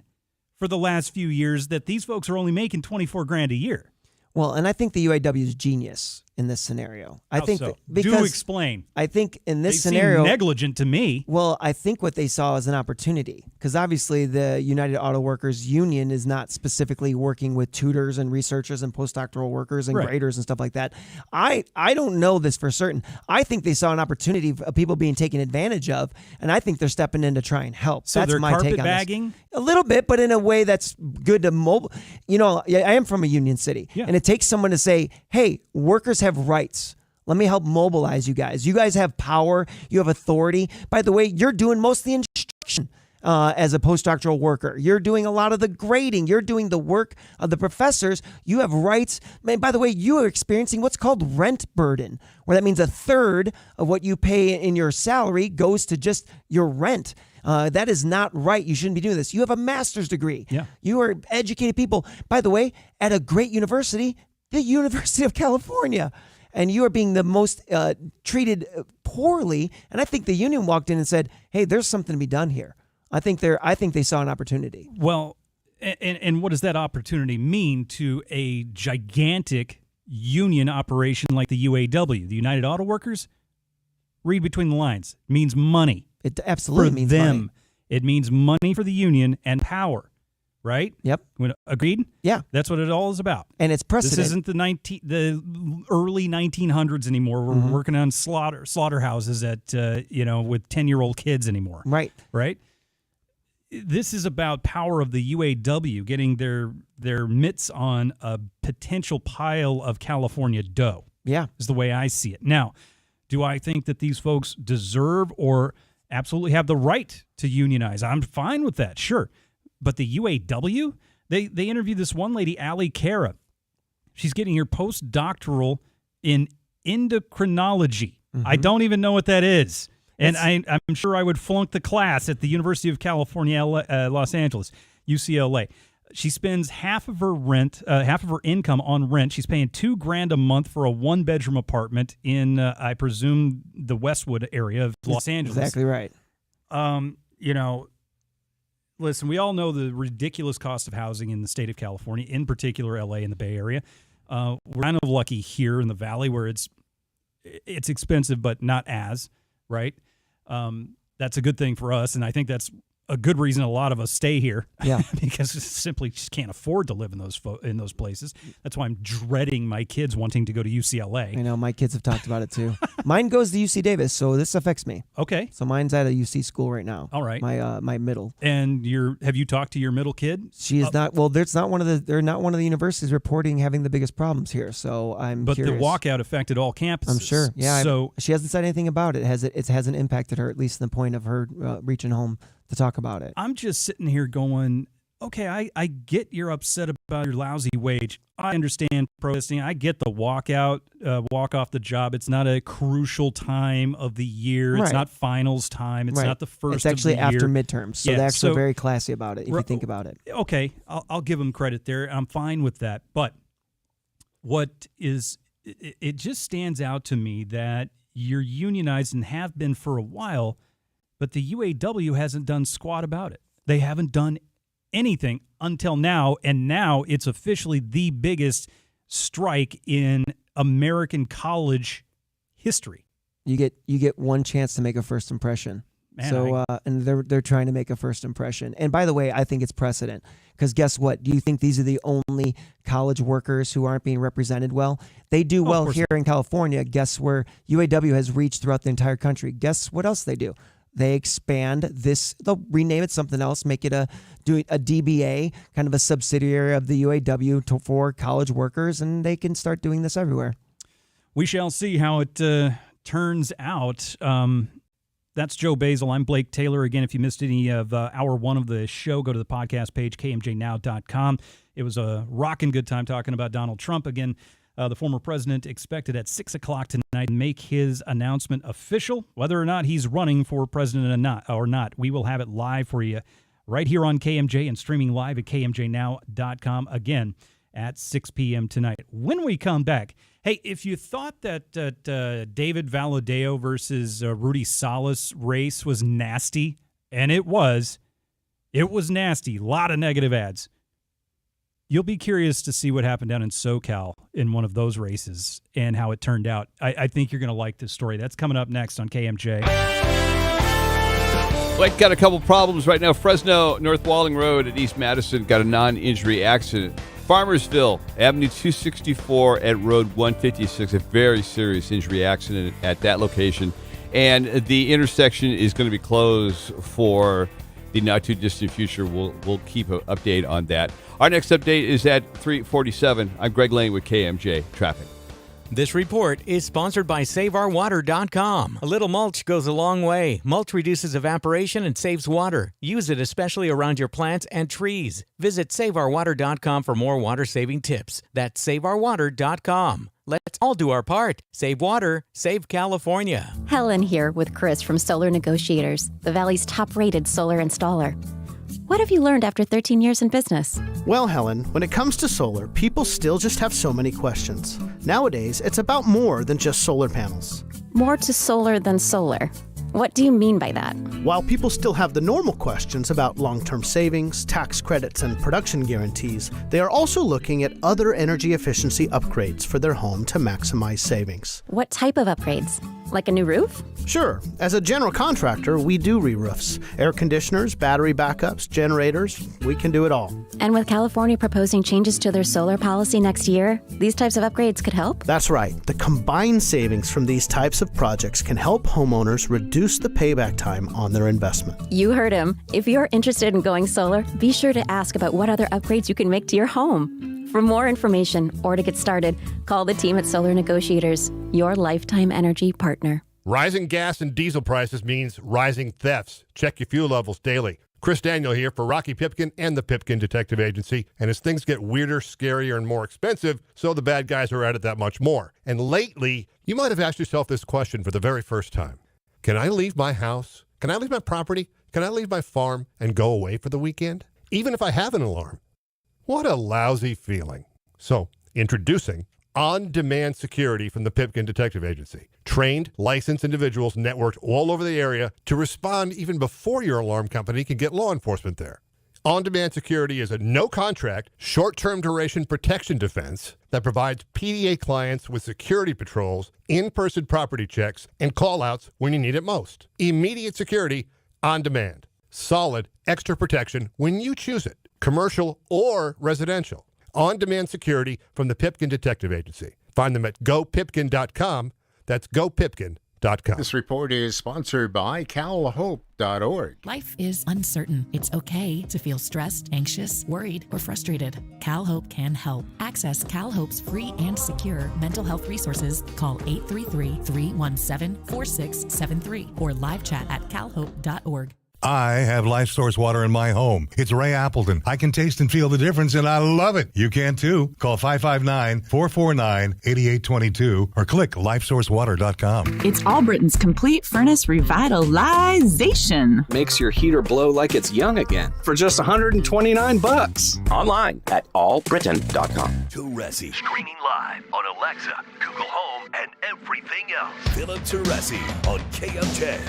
for the last few years that these folks are only making $24,000 a year? Well, and I think the UAW is genius in this scenario. I think so? Because do explain. I think in this They scenario, seem negligent to me. Well, I think what they saw is an opportunity because obviously the United Auto Workers Union is not specifically working with tutors and researchers and postdoctoral workers and graders and stuff like that. I don't know this for certain. I think they saw an opportunity of people being taken advantage of, and I think they're stepping in to try and help. So that's they're my take on carpetbagging? this. A little bit, but in a way that's good to mobile. I am from a union city, and it takes someone to say, "Hey, workers have rights. Let me help mobilize you guys. You guys have power. You have authority. By the way, you're doing most of the instruction as a postdoctoral worker. You're doing a lot of the grading. You're doing the work of the professors. You have rights. Man, by the way, you are experiencing what's called rent burden, where that means a third of what you pay in your salary goes to just your rent. That is not right. You shouldn't be doing this. You have a master's degree. Yeah. You are educated people. By the way, at a great university, the University of California. And you are being the most treated poorly. And I think the union walked in and said, "Hey, there's something to be done here." I think they saw an opportunity. Well, and what does that opportunity mean to a gigantic union operation like the UAW, the United Auto Workers? Read between the lines. It means money. It absolutely for means them. money. It means money for the union and power. right? Yep. Agreed? Yeah. That's what it all is about. And it's precedent. This isn't the early 1900s anymore. We're working on slaughterhouses at with 10-year-old kids anymore. Right. Right? This is about power of the UAW getting their mitts on a potential pile of California dough. Yeah. Is the way I see it. Now, do I think that these folks deserve or absolutely have the right to unionize? I'm fine with that, sure. But the UAW, they interviewed this one lady, Allie Cara. She's getting her postdoctoral in endocrinology. I don't even know what that is. And I'm sure I would flunk the class at the University of California, Los Angeles, UCLA. She spends half of her income on rent. She's paying $2,000 a month for a 1-bedroom apartment in, I presume, the Westwood area of Los Angeles. Exactly right. Listen, we all know the ridiculous cost of housing in the state of California, in particular LA and the Bay Area. We're kind of lucky here in the Valley where it's expensive, but not as, right? That's a good thing for us, and I think that's a good reason a lot of us stay here. Yeah, because we simply just can't afford to live in those places. That's why I'm dreading my kids wanting to go to UCLA. I know, my kids have talked about it too. Mine goes to UC Davis, so this affects me. Okay. So mine's at a UC school right now. All right. My middle. And have you talked to your middle kid? She is not. Well, they're not one of the universities reporting having the biggest problems here. So I'm curious. The walkout affected all campuses. I'm sure. Yeah. So she hasn't said anything about it. It hasn't impacted her, at least to the point of her reaching home to talk about it. I'm just sitting here going, okay, I get you're upset about your lousy wage. I understand protesting. I get the walk off the job. It's not a crucial time of the year. Right. It's not finals time. It's not the first It's actually of the year. after midterms. So they're actually very classy about it, if you think about it. Okay, I'll give them credit there. I'm fine with that. But it just stands out to me that you're unionized and have been for a while, but the UAW hasn't done squat about it. They haven't done anything until now, and now it's officially the biggest strike in American college history. You get one chance to make a first impression. Man, and they're trying to make a first impression. And by the way, I think it's precedent, because guess what? Do you think these are the only college workers who aren't being represented well? They do well here in California. Guess where UAW has reached throughout the entire country? Guess what else they do? They expand this. They'll rename it something else, make it a DBA, kind of a subsidiary of the UAW for college workers, and they can start doing this everywhere. We shall see how it turns out. That's Joe Basil. I'm Blake Taylor. Again, if you missed any of hour one of the show, go to the podcast page, kmjnow.com. It was a rocking good time talking about Donald Trump. Again, the former president expected at 6 o'clock tonight to make his announcement official, whether or not he's running for president or not. We will have it live for you right here on KMJ and streaming live at kmjnow.com again at 6 p.m. tonight. When we come back, hey, if you thought that David Valadao versus Rudy Salas race was nasty, and it was nasty, a lot of negative ads. You'll be curious to see what happened down in SoCal in one of those races and how it turned out. I think you're going to like this story. That's coming up next on KMJ. Blake got a couple problems right now. Fresno, North Walling Road at East Madison got a non-injury accident. Farmersville, Avenue 264 at Road 156, a very serious injury accident at that location. And the intersection is going to be closed for the not-too-distant future. We'll keep an update on that. Our next update is at 3:47. I'm Greg Lane with KMJ Traffic. This report is sponsored by SaveOurWater.com. A little mulch goes a long way. Mulch reduces evaporation and saves water. Use it especially around your plants and trees. Visit SaveOurWater.com for more water-saving tips. That's SaveOurWater.com. Let's all do our part. Save water, save California. Helen here with Chris from Solar Negotiators, the Valley's top-rated solar installer. What have you learned after 13 years in business? Well, Helen, when it comes to solar, people still just have so many questions. Nowadays, it's about more than just solar panels. More to solar than solar. What do you mean by that? While people still have the normal questions about long-term savings, tax credits, and production guarantees, they are also looking at other energy efficiency upgrades for their home to maximize savings. What type of upgrades? Like a new roof? Sure. As a general contractor, we do re-roofs. Air conditioners, battery backups, generators, we can do it all. And with California proposing changes to their solar policy next year, these types of upgrades could help? That's right. The combined savings from these types of projects can help homeowners reduce the payback time on their investment. You heard him. If you're interested in going solar, be sure to ask about what other upgrades you can make to your home. For more information or to get started, call the team at Solar Negotiators, your lifetime energy partner. Rising gas and diesel prices means rising thefts. Check your fuel levels daily. Chris Daniel here for Rocky Pipkin and the Pipkin Detective Agency. And as things get weirder, scarier, and more expensive, so the bad guys are at it that much more. And lately, you might have asked yourself this question for the very first time. Can I leave my house? Can I leave my property? Can I leave my farm and go away for the weekend? Even if I have an alarm? What a lousy feeling. So, introducing on-demand security from the Pipkin Detective Agency. Trained, licensed individuals networked all over the area to respond even before your alarm company can get law enforcement there. On-demand security is a no-contract, short-term duration protection defense that provides PDA clients with security patrols, in-person property checks, and call-outs when you need it most. Immediate security on demand. Solid extra protection when you choose it, commercial or residential. On-demand security from the Pipkin Detective Agency. Find them at gopipkin.com. That's gopipkin.com. This report is sponsored by calhope.org. Life is uncertain. It's okay to feel stressed, anxious, worried, or frustrated. CalHope can help. Access CalHope's free and secure mental health resources. Call 833-317-4673 or live chat at calhope.org. I have LifeSource water in my home. It's Ray Appleton. I can taste and feel the difference, and I love it. You can too. Call 559-449-8822 or click lifesourcewater.com. It's Allbritton's complete furnace revitalization. Makes your heater blow like it's young again for just $129. Online at allbritain.com. Teresi. Streaming live on Alexa, Google Home, and everything else. Philip Teresi on KMJ.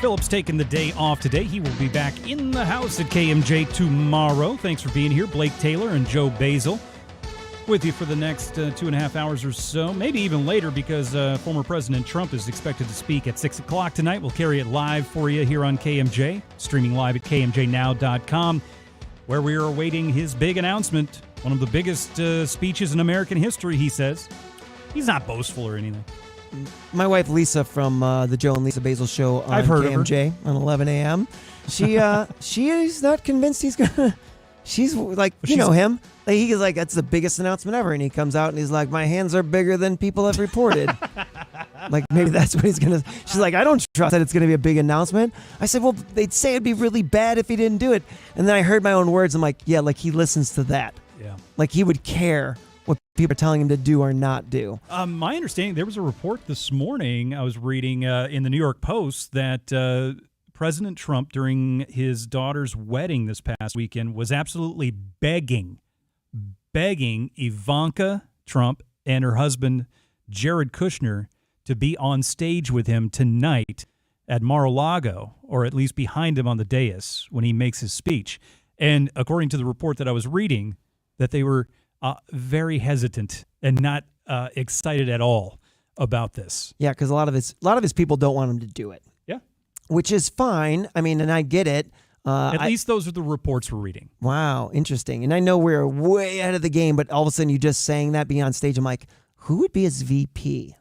Philip's taking the day off today. He will be back in the house at KMJ tomorrow. Thanks for being here. Blake Taylor and Joe Basil with you for the next 2.5 hours or so, maybe even later, because former President Trump is expected to speak at 6 o'clock tonight. We'll carry it live for you here on KMJ, streaming live at kmjnow.com, where we are awaiting his big announcement, one of the biggest speeches in American history, he says. He's not boastful or anything. My wife Lisa from the Joe and Lisa Basil show on I've heard KMJ on 11 a.m. She is not convinced he's gonna. She's like, you know him. Like, he's like, that's the biggest announcement ever, and he comes out and he's like, my hands are bigger than people have reported. Like, maybe that's what he's gonna. She's like, I don't trust that it's gonna be a big announcement. I said, well, they'd say it'd be really bad if he didn't do it, and then I heard my own words. I'm like, yeah, like he listens to that. Yeah, like he would care what people are telling him to do or not do. My understanding, there was a report this morning I was reading in the New York Post that President Trump, during his daughter's wedding this past weekend, was absolutely begging Ivanka Trump and her husband, Jared Kushner, to be on stage with him tonight at Mar-a-Lago, or at least behind him on the dais when he makes his speech. And according to the report that I was reading, that they were very hesitant and not excited at all about this. Yeah, because a lot of his people don't want him to do it. Yeah, which is fine. I mean, and I get it. At least those are the reports we're reading. Wow, interesting. And I know we're way ahead of the game, but all of a sudden you just saying that, being on stage, I'm like, who would be his VP?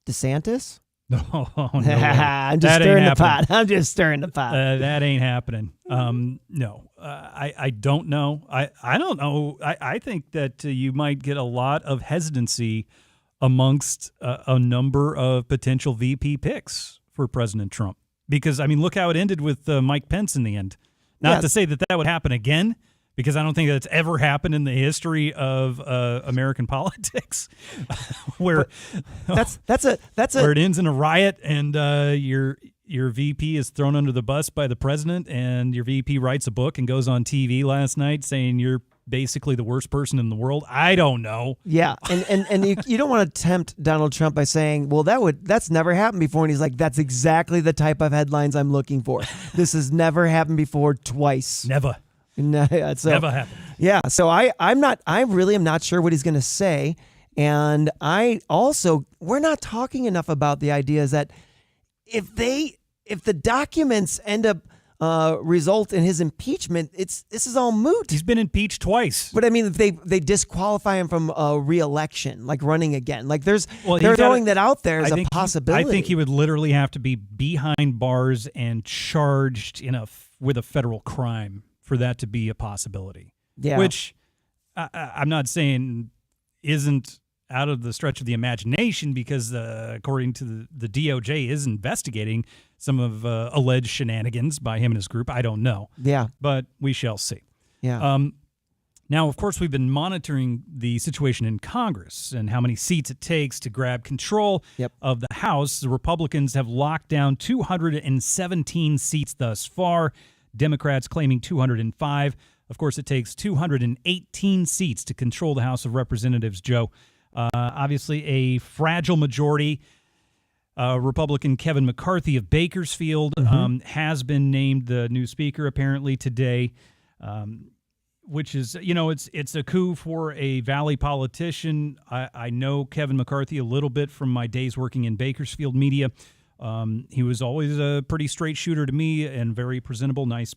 DeSantis? No, I'm just stirring the pot. I'm just stirring the pot. That ain't happening. No, I don't know. I don't know. I think that you might get a lot of hesitancy amongst a number of potential VP picks for President Trump. Because, I mean, look how it ended with Mike Pence in the end. Not to say that would happen again, because I don't think that's ever happened in the history of American politics, where that's where it ends in a riot and your VP is thrown under the bus by the president, and your VP writes a book and goes on TV last night saying you're basically the worst person in the world. I don't know. Yeah, and you don't want to tempt Donald Trump by saying, well, that's never happened before, and he's like, that's exactly the type of headlines I'm looking for. This has never happened before twice. Never. No, Never happened. Yeah, so I really am not sure what he's going to say, And we're not talking enough about the idea is that if the documents end up result in his impeachment, this is all moot. He's been impeached twice. But I mean, if they disqualify him from a re-election, like running again, like they're throwing that out there as a possibility. I think he would literally have to be behind bars and charged with a federal crime for that to be a possibility. Yeah. Which I'm not saying isn't out of the stretch of the imagination, because according to the DOJ is investigating some of alleged shenanigans by him and his group. I don't know. Yeah. But we shall see. Yeah. Now, of course, we've been monitoring the situation in Congress and how many seats it takes to grab control of the House. The Republicans have locked down 217 seats thus far. Democrats claiming 205. Of course, it takes 218 seats to control the House of Representatives, Joe. Obviously, a fragile majority. Republican Kevin McCarthy of Bakersfield has been named the new speaker apparently today, which is, it's a coup for a Valley politician. I know Kevin McCarthy a little bit from my days working in Bakersfield media. He was always a pretty straight shooter to me and very presentable, nice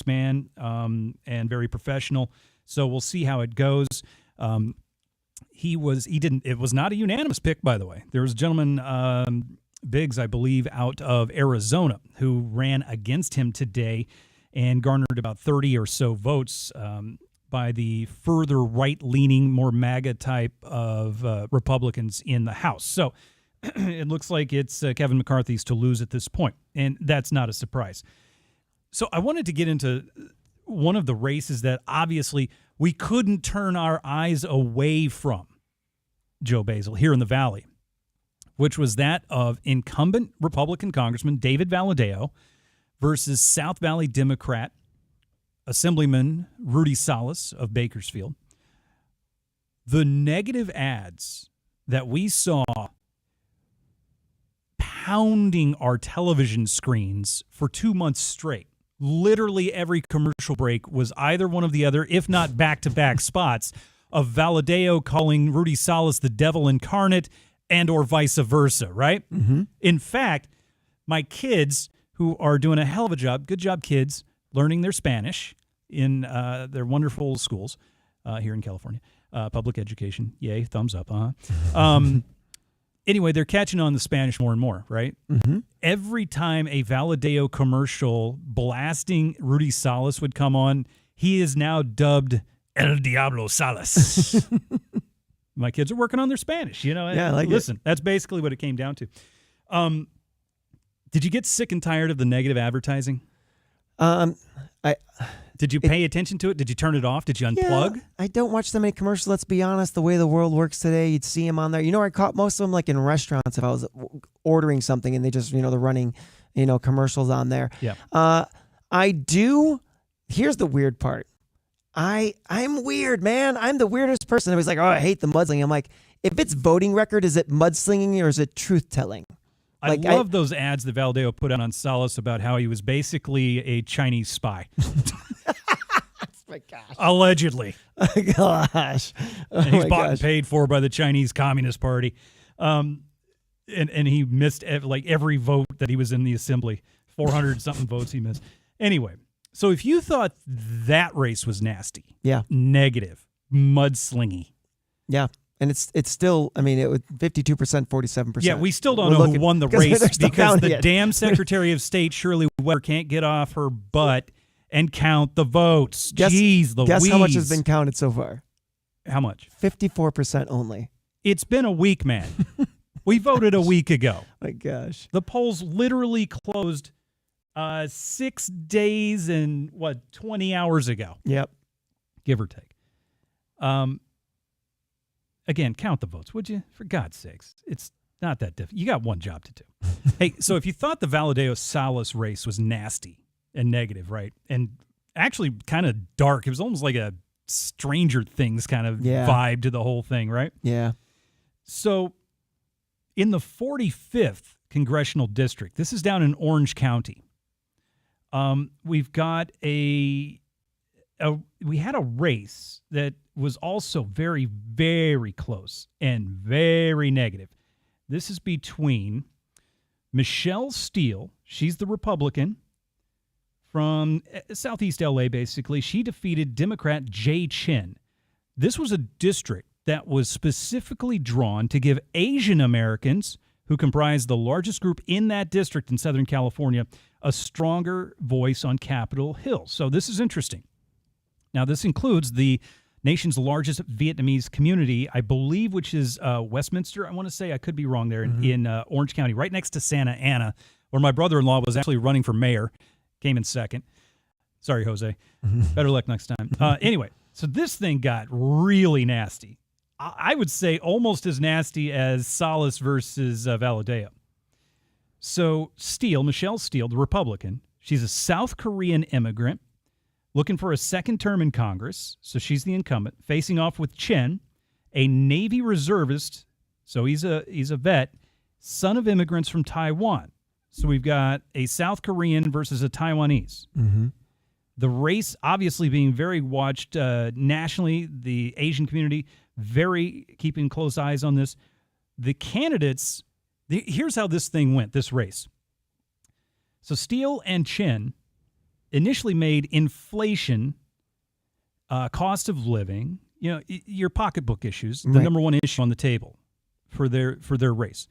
man, and very professional. So we'll see how it goes. It was not a unanimous pick, by the way. There was a gentleman, Biggs, I believe, out of Arizona, who ran against him today and garnered about 30 or so votes by the further right-leaning, more MAGA type of Republicans in the House. So it looks like it's Kevin McCarthy's to lose at this point, and that's not a surprise. So I wanted to get into one of the races that obviously we couldn't turn our eyes away from, Joe Basil, here in the Valley, which was that of incumbent Republican Congressman David Valadao versus South Valley Democrat Assemblyman Rudy Salas of Bakersfield. The negative ads that we saw pounding our television screens for 2 months straight. Literally every commercial break was either one of the other, if not back-to-back spots, of Valadao calling Rudy Salas the devil incarnate and or vice versa, right? Mm-hmm. In fact, my kids, who are doing a hell of a job, good job kids, learning their Spanish in their wonderful schools here in California. Public education, yay, thumbs up, Anyway, they're catching on the Spanish more and more, right? Mm-hmm. Every time a Valadao commercial blasting Rudy Salas would come on, he is now dubbed El Diablo Salas. My kids are working on their Spanish, Yeah, I like listen, that's basically what it came down to. Did you get sick and tired of the negative advertising? Did you pay attention to it? Did you turn it off? Did you unplug? Yeah, I don't watch that many commercials, let's be honest. The way the world works today, you'd see them on there. I caught most of them like in restaurants if I was ordering something and they just, they're running, commercials on there. Yeah. Here's the weird part. I'm weird, man. I'm the weirdest person. Everybody's like, oh, I hate the mudslinging. I'm like, if it's voting record, is it mudslinging or is it truth-telling? I love those ads that Valadao put out on Salas about how he was basically a Chinese spy. My gosh. Allegedly. Oh, gosh. And he's bought and paid for by the Chinese Communist Party. And he missed every vote that he was in the assembly. 400-something votes he missed. Anyway, so if you thought that race was nasty, negative, mudslingy. Yeah. And it's still, it was 52%, 47%. Yeah, we still don't know who won the race because the damn Secretary of State, Shirley Weber, can't get off her butt and count the votes. Jeez Louise. Guess how much has been counted so far? How much? 54% only. It's been a week, man. We voted a week ago. My gosh. The polls literally closed 6 days and, 20 hours ago. Yep. Give or take. Again, count the votes, would you? For God's sakes. It's not that difficult. You got one job to do. Hey, so if you thought the Valadao-Salas race was nasty and negative, right, and actually kind of dark, it was almost like a Stranger Things kind of vibe to the whole thing, right? Yeah. So in the 45th Congressional District, this is down in Orange County, we've got a we had a race that was also very, very close and very negative. This is between Michelle Steele. She's the Republican from Southeast LA, basically. She defeated Democrat Jay Chin. This was a district that was specifically drawn to give Asian Americans, who comprise the largest group in that district in Southern California, a stronger voice on Capitol Hill. So this is interesting. Now, this includes the nation's largest Vietnamese community, I believe, which is Westminster, I want to say. I could be wrong there, in Orange County, right next to Santa Ana, where my brother-in-law was actually running for mayor, came in second. Sorry, Jose. Better luck next time. Anyway, so this thing got really nasty. I would say almost as nasty as Salas versus Valadeo. So Michelle Steele, the Republican, she's a South Korean immigrant looking for a second term in Congress. So she's the incumbent, facing off with Chen, a Navy reservist. So he's a vet, son of immigrants from Taiwan. So we've got a South Korean versus a Taiwanese. The race obviously being very watched nationally, the Asian community very keeping close eyes on this. The candidates, here's how this thing went, this race. So Steele and Chin initially made inflation, cost of living, your pocketbook issues, the number one issue on the table for their race.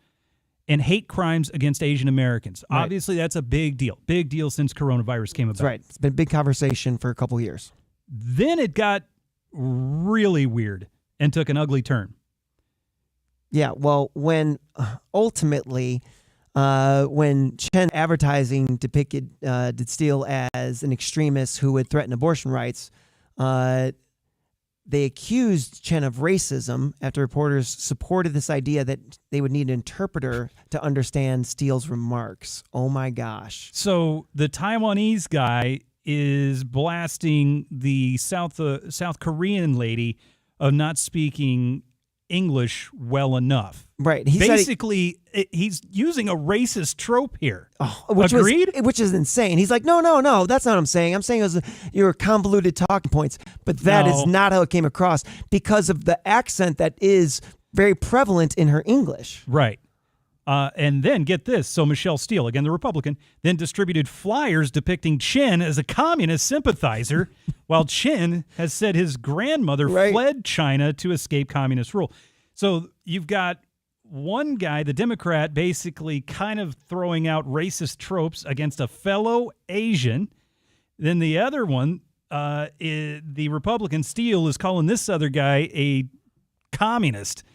And hate crimes against Asian Americans. Right. Obviously, that's a big deal. Big deal since coronavirus came about. That's right. It's been a big conversation for a couple of years. Then it got really weird and took an ugly turn. Yeah, well, when ultimately, when Chen advertising depicted Steele as an extremist who would threaten abortion rights, they accused Chen of racism after reporters supported this idea that they would need an interpreter to understand Steele's remarks. Oh, my gosh. So the Taiwanese guy is blasting the South Korean lady of not speaking English well enough. Right. Basically, he's using a racist trope here. Agreed? Which is insane. He's like, no, that's not what I'm saying. I'm saying it was your convoluted talking points. But that is not how it came across because of the accent that is very prevalent in her English. Right. And then, get this. So Michelle Steele, again the Republican, then distributed flyers depicting Chen as a communist sympathizer, while Chen has said his grandmother fled China to escape communist rule. So you've got one guy, the Democrat, basically kind of throwing out racist tropes against a fellow Asian. Then the other one, the Republican, Steele, is calling this other guy a communist.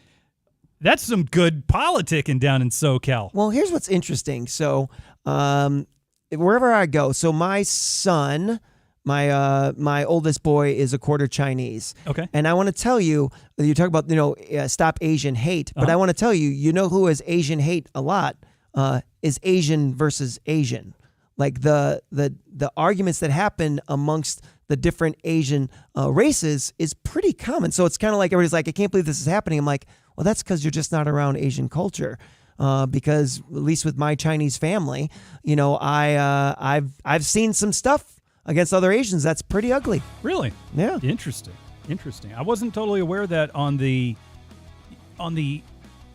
That's some good politicking down in SoCal. Well, here's what's interesting. So wherever I go, so my son, my oldest boy is a quarter Chinese. Okay. And I want to tell you talk about, stop Asian hate. But I want to tell you, who has Asian hate a lot is Asian versus Asian. Like the arguments that happen amongst the different Asian races is pretty common. So it's kind of like everybody's like, I can't believe this is happening. I'm like, well, that's because you're just not around Asian culture. Because at least with my Chinese family, I've seen some stuff against other Asians that's pretty ugly. Really? Yeah. Interesting. I wasn't totally aware that on the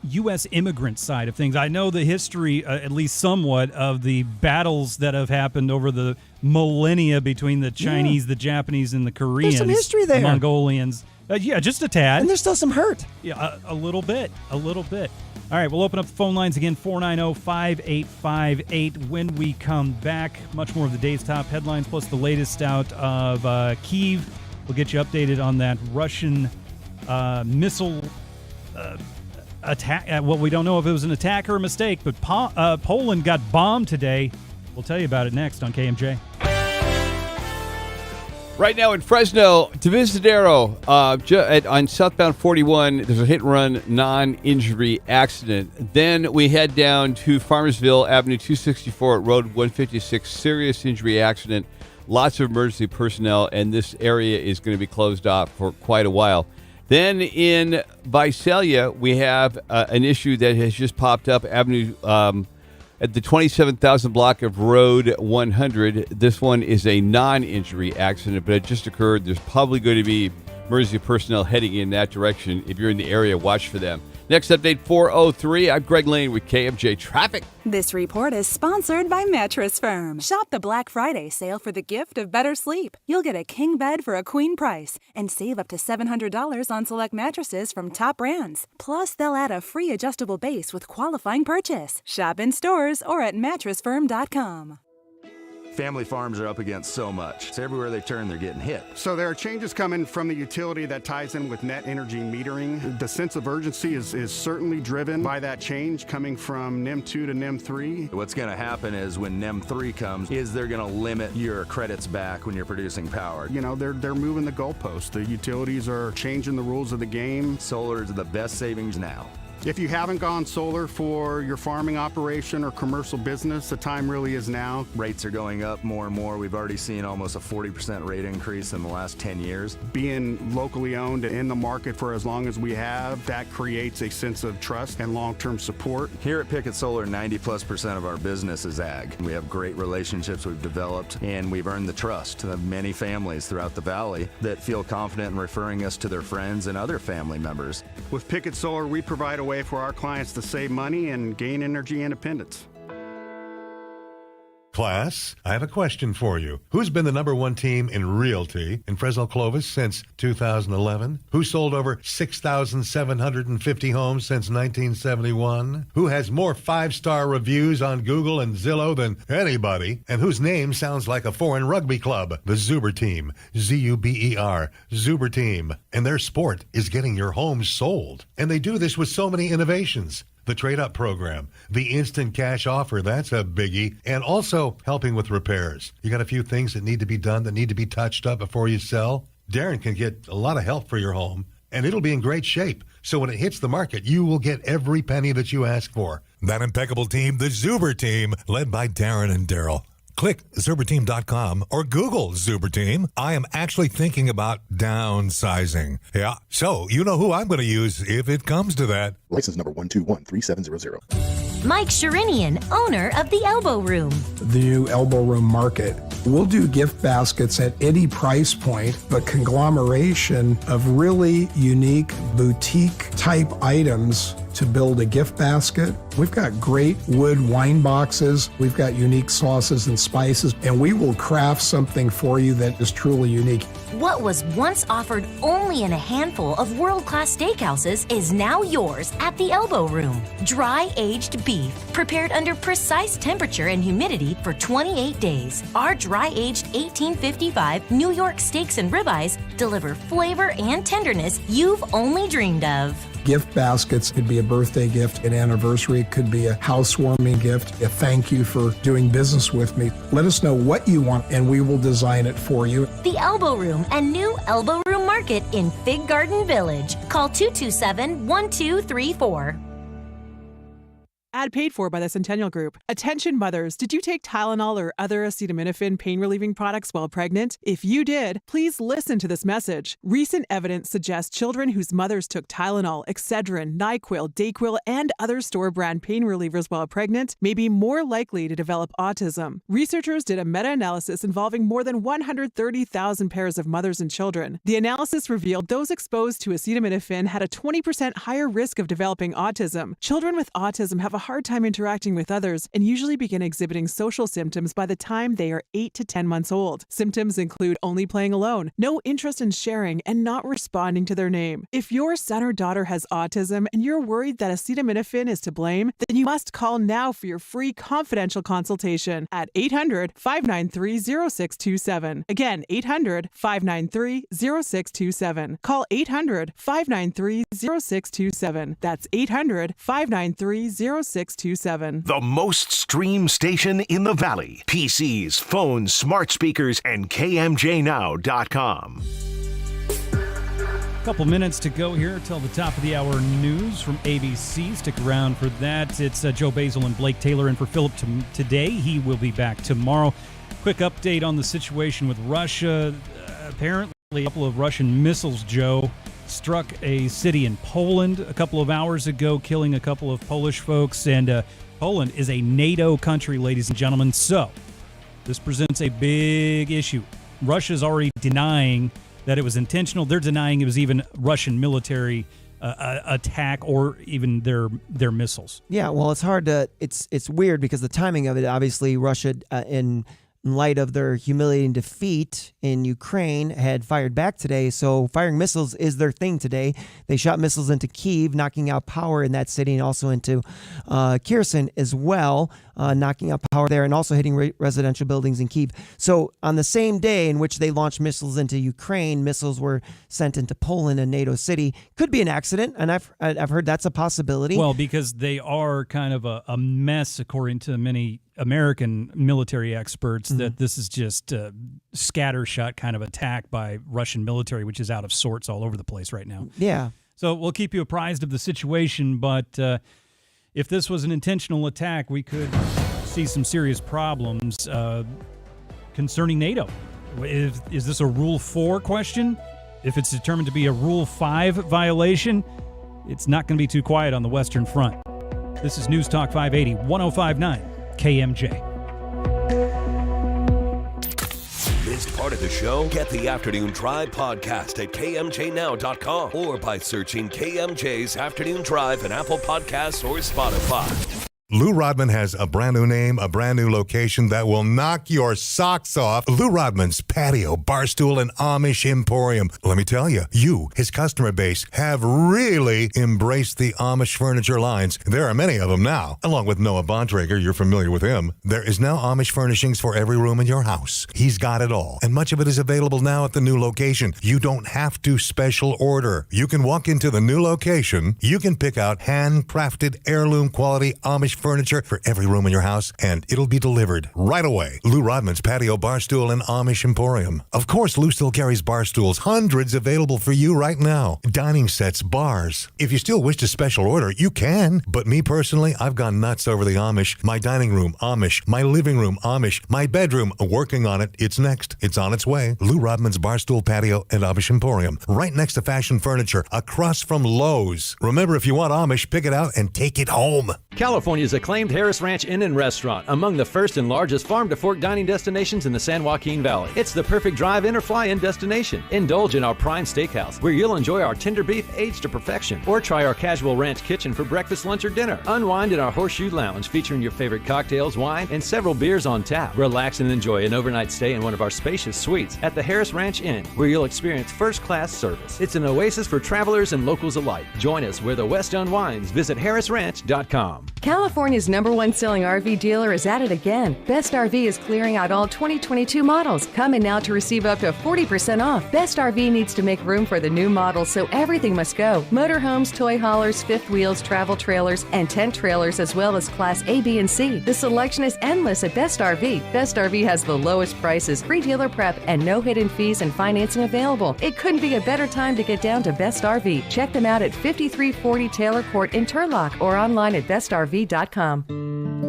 U.S. immigrant side of things. I know the history, at least somewhat, of the battles that have happened over the millennia between the Chinese, the Japanese, and the Koreans. There's some history there. The Mongolians. Just a tad. And there's still some hurt. Yeah, a little bit. All right, we'll open up the phone lines again, 490-5858. When we come back, much more of the day's top headlines, plus the latest out of Kyiv. We'll get you updated on that Russian missile attack. Well, we don't know if it was an attack or a mistake, but Poland got bombed today. We'll tell you about it next on KMJ. Right now in Fresno, Divisadero, on southbound 41, there's a hit-and-run non-injury accident. Then we head down to Farmersville Avenue 264 at Road 156, serious injury accident. Lots of emergency personnel, and this area is going to be closed off for quite a while. Then in Visalia, we have an issue that has just popped up, Avenue at the 27,000 block of Road 100. This one is a non-injury accident, but it just occurred. There's probably going to be emergency personnel heading in that direction. If you're in the area, watch for them. Next update, 4:03. I'm Greg Lane with KMJ Traffic. This report is sponsored by Mattress Firm. Shop the Black Friday sale for the gift of better sleep. You'll get a king bed for a queen price and save up to $700 on select mattresses from top brands. Plus, they'll add a free adjustable base with qualifying purchase. Shop in stores or at mattressfirm.com. Family farms are up against so much. So everywhere they turn, they're getting hit. So there are changes coming from the utility that ties in with net energy metering. The sense of urgency is certainly driven by that change coming from NEM 2 to NEM 3. What's going to happen is when NEM 3 comes, is they're going to limit your credits back when you're producing power. You know, they're moving the goalposts. The utilities are changing the rules of the game. Solar is the best savings now. If you haven't gone solar for your farming operation or commercial business, the time really is now. Rates are going up more and more. We've already seen almost a 40% rate increase in the last 10 years. Being locally owned and in the market for as long as we have, that creates a sense of trust and long-term support. Here at Pickett Solar, 90+% of our business is ag. We have great relationships we've developed, and we've earned the trust of many families throughout the valley that feel confident in referring us to their friends and other family members. With Pickett Solar, we provide a way for our clients to save money and gain energy independence. Class, I have a question for you. Who's been the number one team in realty in Fresno Clovis since 2011? Who sold over 6,750 homes since 1971? Who has more 5-star reviews on Google and Zillow than anybody? And whose name sounds like a foreign rugby club? The Zuber Team. Z-U-B-E-R. Zuber Team. And their sport is getting your home sold. And they do this with so many innovations. The trade-up program, the instant cash offer, that's a biggie, and also helping with repairs. You got a few things that need to be done, that need to be touched up before you sell? Darren can get a lot of help for your home, and it'll be in great shape. So when it hits the market, you will get every penny that you ask for. That impeccable team, the Zuber Team, led by Darren and Daryl. Click ZuberTeam.com or Google Zuber Team. I am actually thinking about downsizing. Yeah, so you know who I'm going to use if it comes to that. License number 1213700. Mike Sherinian, owner of The Elbow Room. The new Elbow Room Market. We'll do gift baskets at any price point, but conglomeration of really unique boutique type items to build a gift basket. We've got great wood wine boxes. We've got unique sauces and spices, and we will craft something for you that is truly unique. What was once offered only in a handful of world-class steakhouses is now yours at The Elbow Room. Dry-aged beef, prepared under precise temperature and humidity for 28 days. Our dry-aged 1855 New York steaks and ribeyes deliver flavor and tenderness you've only dreamed of. Gift baskets could be a birthday gift, an anniversary, it could be a housewarming gift, a thank you for doing business with me. Let us know what you want and we will design it for you. The Elbow Room and new Elbow Room Market in Fig Garden Village. Call 227-1234. Ad paid for by the Centennial Group. Attention mothers, did you take Tylenol or other acetaminophen pain-relieving products while pregnant? If you did, please listen to this message. Recent evidence suggests children whose mothers took Tylenol, Excedrin, NyQuil, Dayquil, and other store-brand pain relievers while pregnant may be more likely to develop autism. Researchers did a meta-analysis involving more than 130,000 pairs of mothers and children. The analysis revealed those exposed to acetaminophen had a 20% higher risk of developing autism. Children with autism have a hard time interacting with others and usually begin exhibiting social symptoms by the time they are 8 to 10 months old. Symptoms include only playing alone, no interest in sharing, and not responding to their name. If your son or daughter has autism and you're worried that acetaminophen is to blame, then you must call now for your free confidential consultation at 800-593-0627. Again, 800-593-0627. Call 800-593-0627. That's 800-593-0627. The most streamed station in the Valley. PCs, phones, smart speakers, and KMJNow.com. Couple minutes to go here till the top of the hour news from ABC. Stick around for that. It's Joe Basil and Blake Taylor in for Philip today. He will be back tomorrow. Quick update on the situation with Russia. Apparently, a couple of Russian missiles, Joe, struck a city in Poland a couple of hours ago, killing a couple of Polish folks, and Poland is a NATO country, ladies and gentlemen. So this presents a big issue. Russia's already denying that it was intentional. They're denying it was even Russian military attack or even their missiles. Yeah, well, it's hard to. It's weird because the timing of it. Obviously, Russia, in light of their humiliating defeat in Ukraine, had fired back today. So firing missiles is their thing today. They shot missiles into Kyiv, knocking out power in that city, and also into Kherson as well, knocking out power there, and also hitting residential buildings in Kyiv. So on the same day in which they launched missiles into Ukraine, missiles were sent into Poland, a NATO city. Could be an accident, and I've heard that's a possibility. Well, because they are kind of a mess, according to many American military experts, that this is just a scattershot kind of attack by Russian military, which is out of sorts all over the place right now. Yeah. So we'll keep you apprised of the situation, but if this was an intentional attack, we could see some serious problems concerning NATO. Is this a Rule 4 question? If it's determined to be a Rule 5 violation, it's not going to be too quiet on the Western Front. This is News Talk 580, 105.9 KMJ. Missed part of the show? Get the Afternoon Drive podcast at KMJNow.com or by searching KMJ's Afternoon Drive in Apple Podcasts or Spotify. Lou Rodman has a brand new name, a brand new location that will knock your socks off. Lou Rodman's Patio, Barstool, and Amish Emporium. Let me tell you, his customer base, have really embraced the Amish furniture lines. There are many of them now. Along with Noah Bontrager, you're familiar with him. There is now Amish furnishings for every room in your house. He's got it all, and much of it is available now at the new location. You don't have to special order. You can walk into the new location. You can pick out handcrafted, heirloom quality Amish furniture for every room in your house, and it'll be delivered right away. Lou Rodman's Patio, Barstool, and Amish Emporium. Of course, Lou still carries bar stools, hundreds available for you right now. Dining sets, bars. If you still wish to special order, you can. But me personally, I've gone nuts over the Amish. My dining room, Amish. My living room, Amish. My bedroom, working on it. It's next. It's on its way. Lou Rodman's Barstool, Patio, and Amish Emporium. Right next to Fashion Furniture, across from Lowe's. Remember, if you want Amish, pick it out and take it home. California's acclaimed Harris Ranch Inn and Restaurant, among the first and largest farm-to-fork dining destinations in the San Joaquin Valley. It's the perfect drive-in or fly-in destination. Indulge in our prime steakhouse, where you'll enjoy our tender beef aged to perfection, or try our casual ranch kitchen for breakfast, lunch, or dinner. Unwind in our Horseshoe Lounge, featuring your favorite cocktails, wine, and several beers on tap. Relax and enjoy an overnight stay in one of our spacious suites at the Harris Ranch Inn, where you'll experience first-class service. It's an oasis for travelers and locals alike. Join us where the West unwinds. Visit harrisranch.com. California's #1 selling RV dealer is at it again. Best RV is clearing out all 2022 models. Come in now to receive up to 40% off. Best RV needs to make room for the new models, so everything must go. Motorhomes, toy haulers, fifth wheels, travel trailers, and tent trailers, as well as Class A, B, and C. The selection is endless at Best RV. Best RV has the lowest prices, free dealer prep, and no hidden fees and financing available. It couldn't be a better time to get down to Best RV. Check them out at 5340 Taylor Court in Turlock or online at bestrv.com.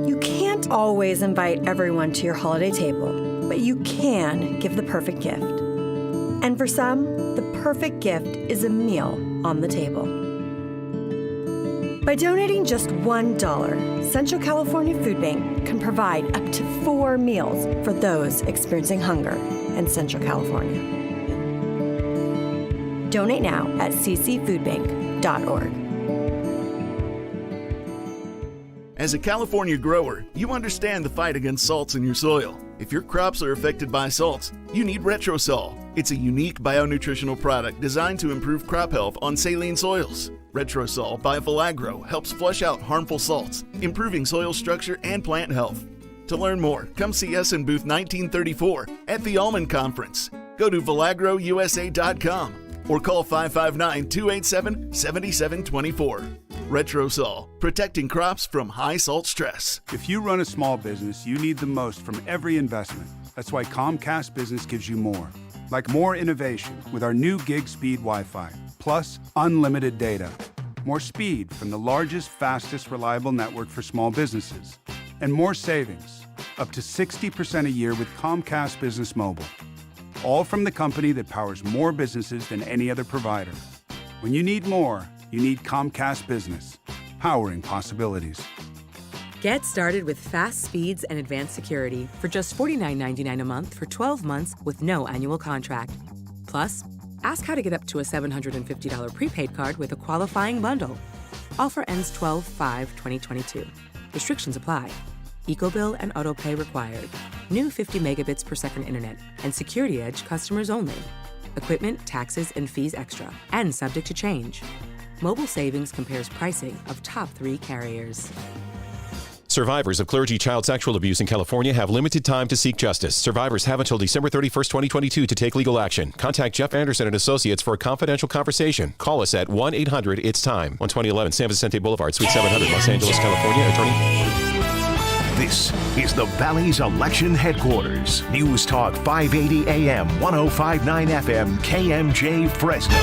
You can't always invite everyone to your holiday table, but you can give the perfect gift. And for some, the perfect gift is a meal on the table. By donating just $1, Central California Food Bank can provide up to 4 meals for those experiencing hunger in Central California. Donate now at ccfoodbank.org. As a California grower, you understand the fight against salts in your soil. If your crops are affected by salts, you need Retrosol. It's a unique bionutritional product designed to improve crop health on saline soils. Retrosol by Valagro helps flush out harmful salts, improving soil structure and plant health. To learn more, come see us in booth 1934 at the Almond Conference. Go to valagrousa.com or call 559-287-7724. Retrosol, protecting crops from high salt stress. If you run a small business, you need the most from every investment. That's why Comcast Business gives you more. Like more innovation with our new gig speed Wi-Fi, plus unlimited data. More speed from the largest, fastest, reliable network for small businesses. And more savings, up to 60% a year with Comcast Business Mobile. All from the company that powers more businesses than any other provider. When you need more, you need Comcast Business, powering possibilities. Get started with fast speeds and advanced security for just $49.99 a month for 12 months with no annual contract. Plus, ask how to get up to a $750 prepaid card with a qualifying bundle. Offer ends 12/5/2022. Restrictions apply. EcoBill and AutoPay required. New 50 megabits per second internet and Security Edge customers only. Equipment, taxes, and fees extra and subject to change. Mobile Savings compares pricing of top 3 carriers. Survivors of clergy child sexual abuse in California have limited time to seek justice. Survivors have until December 31st, 2022 to take legal action. Contact Jeff Anderson and Associates for a confidential conversation. Call us at 1-800-ITS-TIME. 12011 San Vicente Boulevard, Suite 700, Los Angeles, California. Attorney. This is the Valley's election headquarters. News Talk 580 AM, 105.9 FM, KMJ Fresno.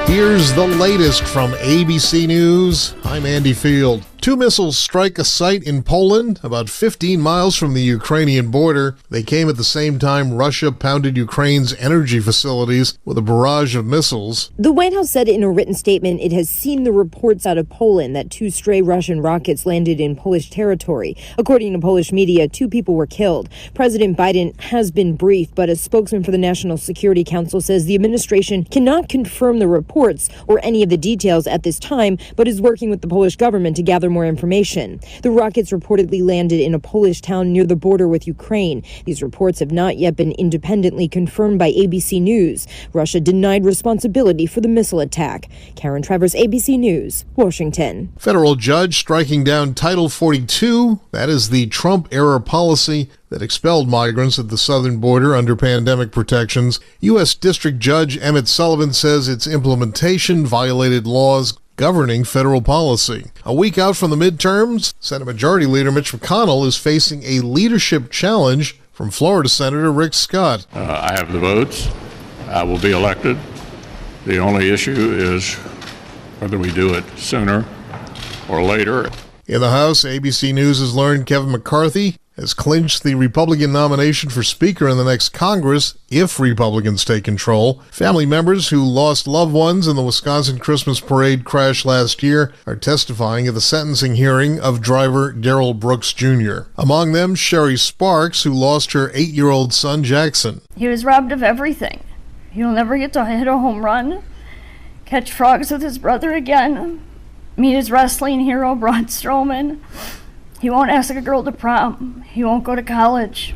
Here's the latest from ABC News. I'm Andy Field. 2 missiles strike a site in Poland, about 15 miles from the Ukrainian border. They came at the same time Russia pounded Ukraine's energy facilities with a barrage of missiles. The White House said in a written statement it has seen the reports out of Poland that 2 stray Russian rockets landed in Polish territory. According to Polish media, 2 people were killed. President Biden has been briefed, but a spokesman for the National Security Council says the administration cannot confirm the reports or any of the details at this time, but is working with the Polish government to gather more information. The rockets reportedly landed in a Polish town near the border with Ukraine. These reports have not yet been independently confirmed by ABC News. Russia denied responsibility for the missile attack. Karen Travers, ABC News, Washington. Federal judge striking down Title 42. That is the Trump-era policy that expelled migrants at the southern border under pandemic protections. U.S. District Judge Emmett Sullivan says its implementation violated laws governing federal policy. A week out from the midterms, Senate Majority Leader Mitch McConnell is facing a leadership challenge from Florida Senator Rick Scott. I have the votes. I will be elected. The only issue is whether we do it sooner or later. In the House, ABC News has learned Kevin McCarthy has clinched the Republican nomination for Speaker in the next Congress if Republicans take control. Family members who lost loved ones in the Wisconsin Christmas parade crash last year are testifying at the sentencing hearing of driver Darrell Brooks Jr. Among them, Sherry Sparks, who lost her 8-year-old son Jackson. He was robbed of everything. He'll never get to hit a home run, catch frogs with his brother again, meet his wrestling hero Braun Strowman. He won't ask a girl to prom. He won't go to college,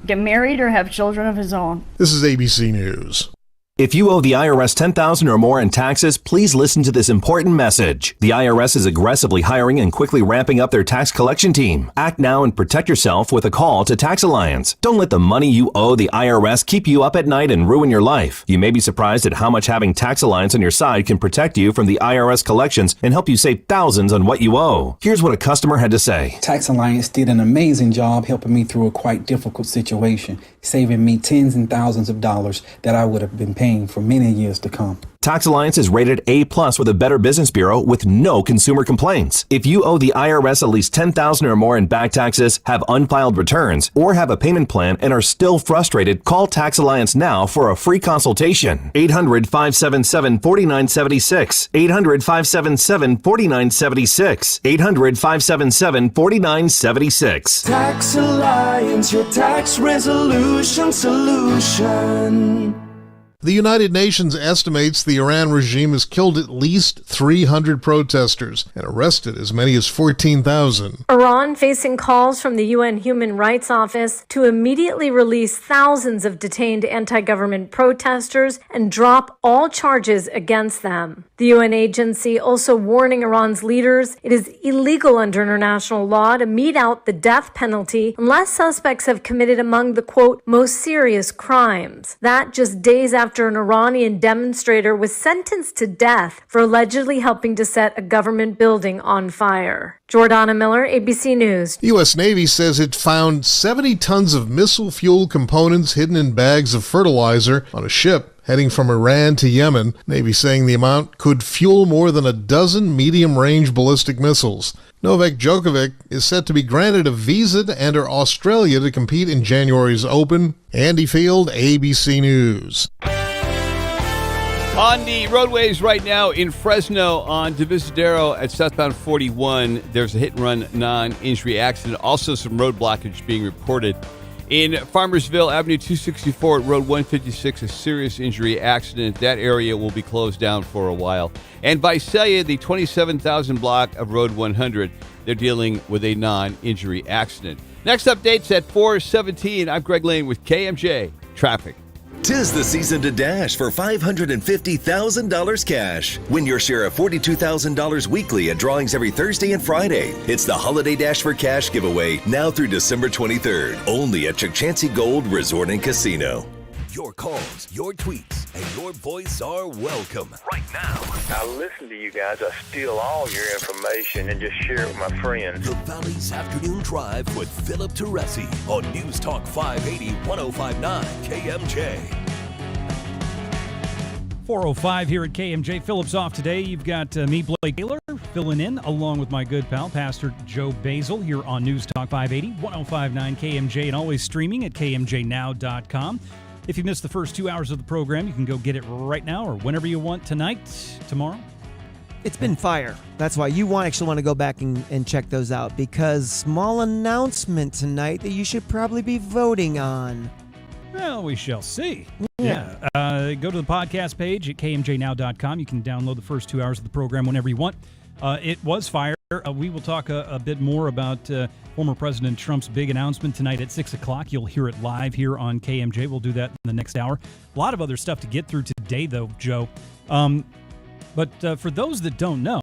get married, or have children of his own. This is ABC News. If you owe the IRS $10,000 or more in taxes, please listen to this important message. The IRS is aggressively hiring and quickly ramping up their tax collection team. Act now and protect yourself with a call to Tax Alliance. Don't let the money you owe the IRS keep you up at night and ruin your life. You may be surprised at how much having Tax Alliance on your side can protect you from the IRS collections and help you save thousands on what you owe. Here's what a customer had to say. Tax Alliance did an amazing job helping me through a quite difficult situation, saving me tens and thousands of dollars that I would have been paying for many years to come. Tax Alliance is rated A+ with a Better Business Bureau with no consumer complaints. If you owe the IRS at least $10,000 or more in back taxes, have unfiled returns, or have a payment plan and are still frustrated, call Tax Alliance now for a free consultation. 800-577-4976. 800-577-4976. 800-577-4976. Tax Alliance, your tax resolution solution. The United Nations estimates the Iran regime has killed at least 300 protesters and arrested as many as 14,000. Iran facing calls from the UN Human Rights Office to immediately release thousands of detained anti-government protesters and drop all charges against them. The UN agency also warning Iran's leaders it is illegal under international law to mete out the death penalty unless suspects have committed among the, quote, most serious crimes. That just days after an Iranian demonstrator was sentenced to death for allegedly helping to set a government building on fire. Jordana Miller, ABC News. The U.S. Navy says it found 70 tons of missile fuel components hidden in bags of fertilizer on a ship heading from Iran to Yemen. Navy saying the amount could fuel more than a dozen medium-range ballistic missiles. Novak Djokovic is set to be granted a visa to enter Australia to compete in January's Open. Andy Field, ABC News. On the roadways right now in Fresno on Divisadero at southbound 41, there's a hit-and-run non-injury accident. Also some road blockage being reported. In Farmersville, Avenue 264 at Road 156, a serious injury accident. That area will be closed down for a while. And Visalia, the 27,000 block of Road 100, they're dealing with a non-injury accident. Next updates at 4:17. I'm Greg Lane with KMJ Traffic. 'Tis the season to dash for $550,000 cash. Win your share of $42,000 weekly at drawings every Thursday and Friday. It's the Holiday Dash for Cash giveaway now through December 23rd. Only at Chukchansi Gold Resort and Casino. Your calls, your tweets, and your voice are welcome right now. I listen to you guys. I steal all your information and just share it with my friends. The Valley's Afternoon Drive with Philip Teresi on News Talk 580 1059 KMJ. 4:05 here at KMJ. Philip's off today. You've got me, Blake Taylor, filling in along with my good pal, Pastor Joe Basil, here on News Talk 580 1059 KMJ, and always streaming at KMJNow.com. If you missed the first 2 hours of the program, you can go get it right now or whenever you want tonight, tomorrow. It's been fire. That's why you actually want to go back and check those out, because small announcement tonight that you should probably be voting on. Well, we shall see. Yeah. Go to the podcast page at KMJNow.com. You can download the first 2 hours of the program whenever you want. It was fire. We will talk a bit more about former President Trump's big announcement tonight at 6 o'clock. You'll hear it live here on KMJ. We'll do that in the next hour. A lot of other stuff to get through today, though, Joe. But for those that don't know,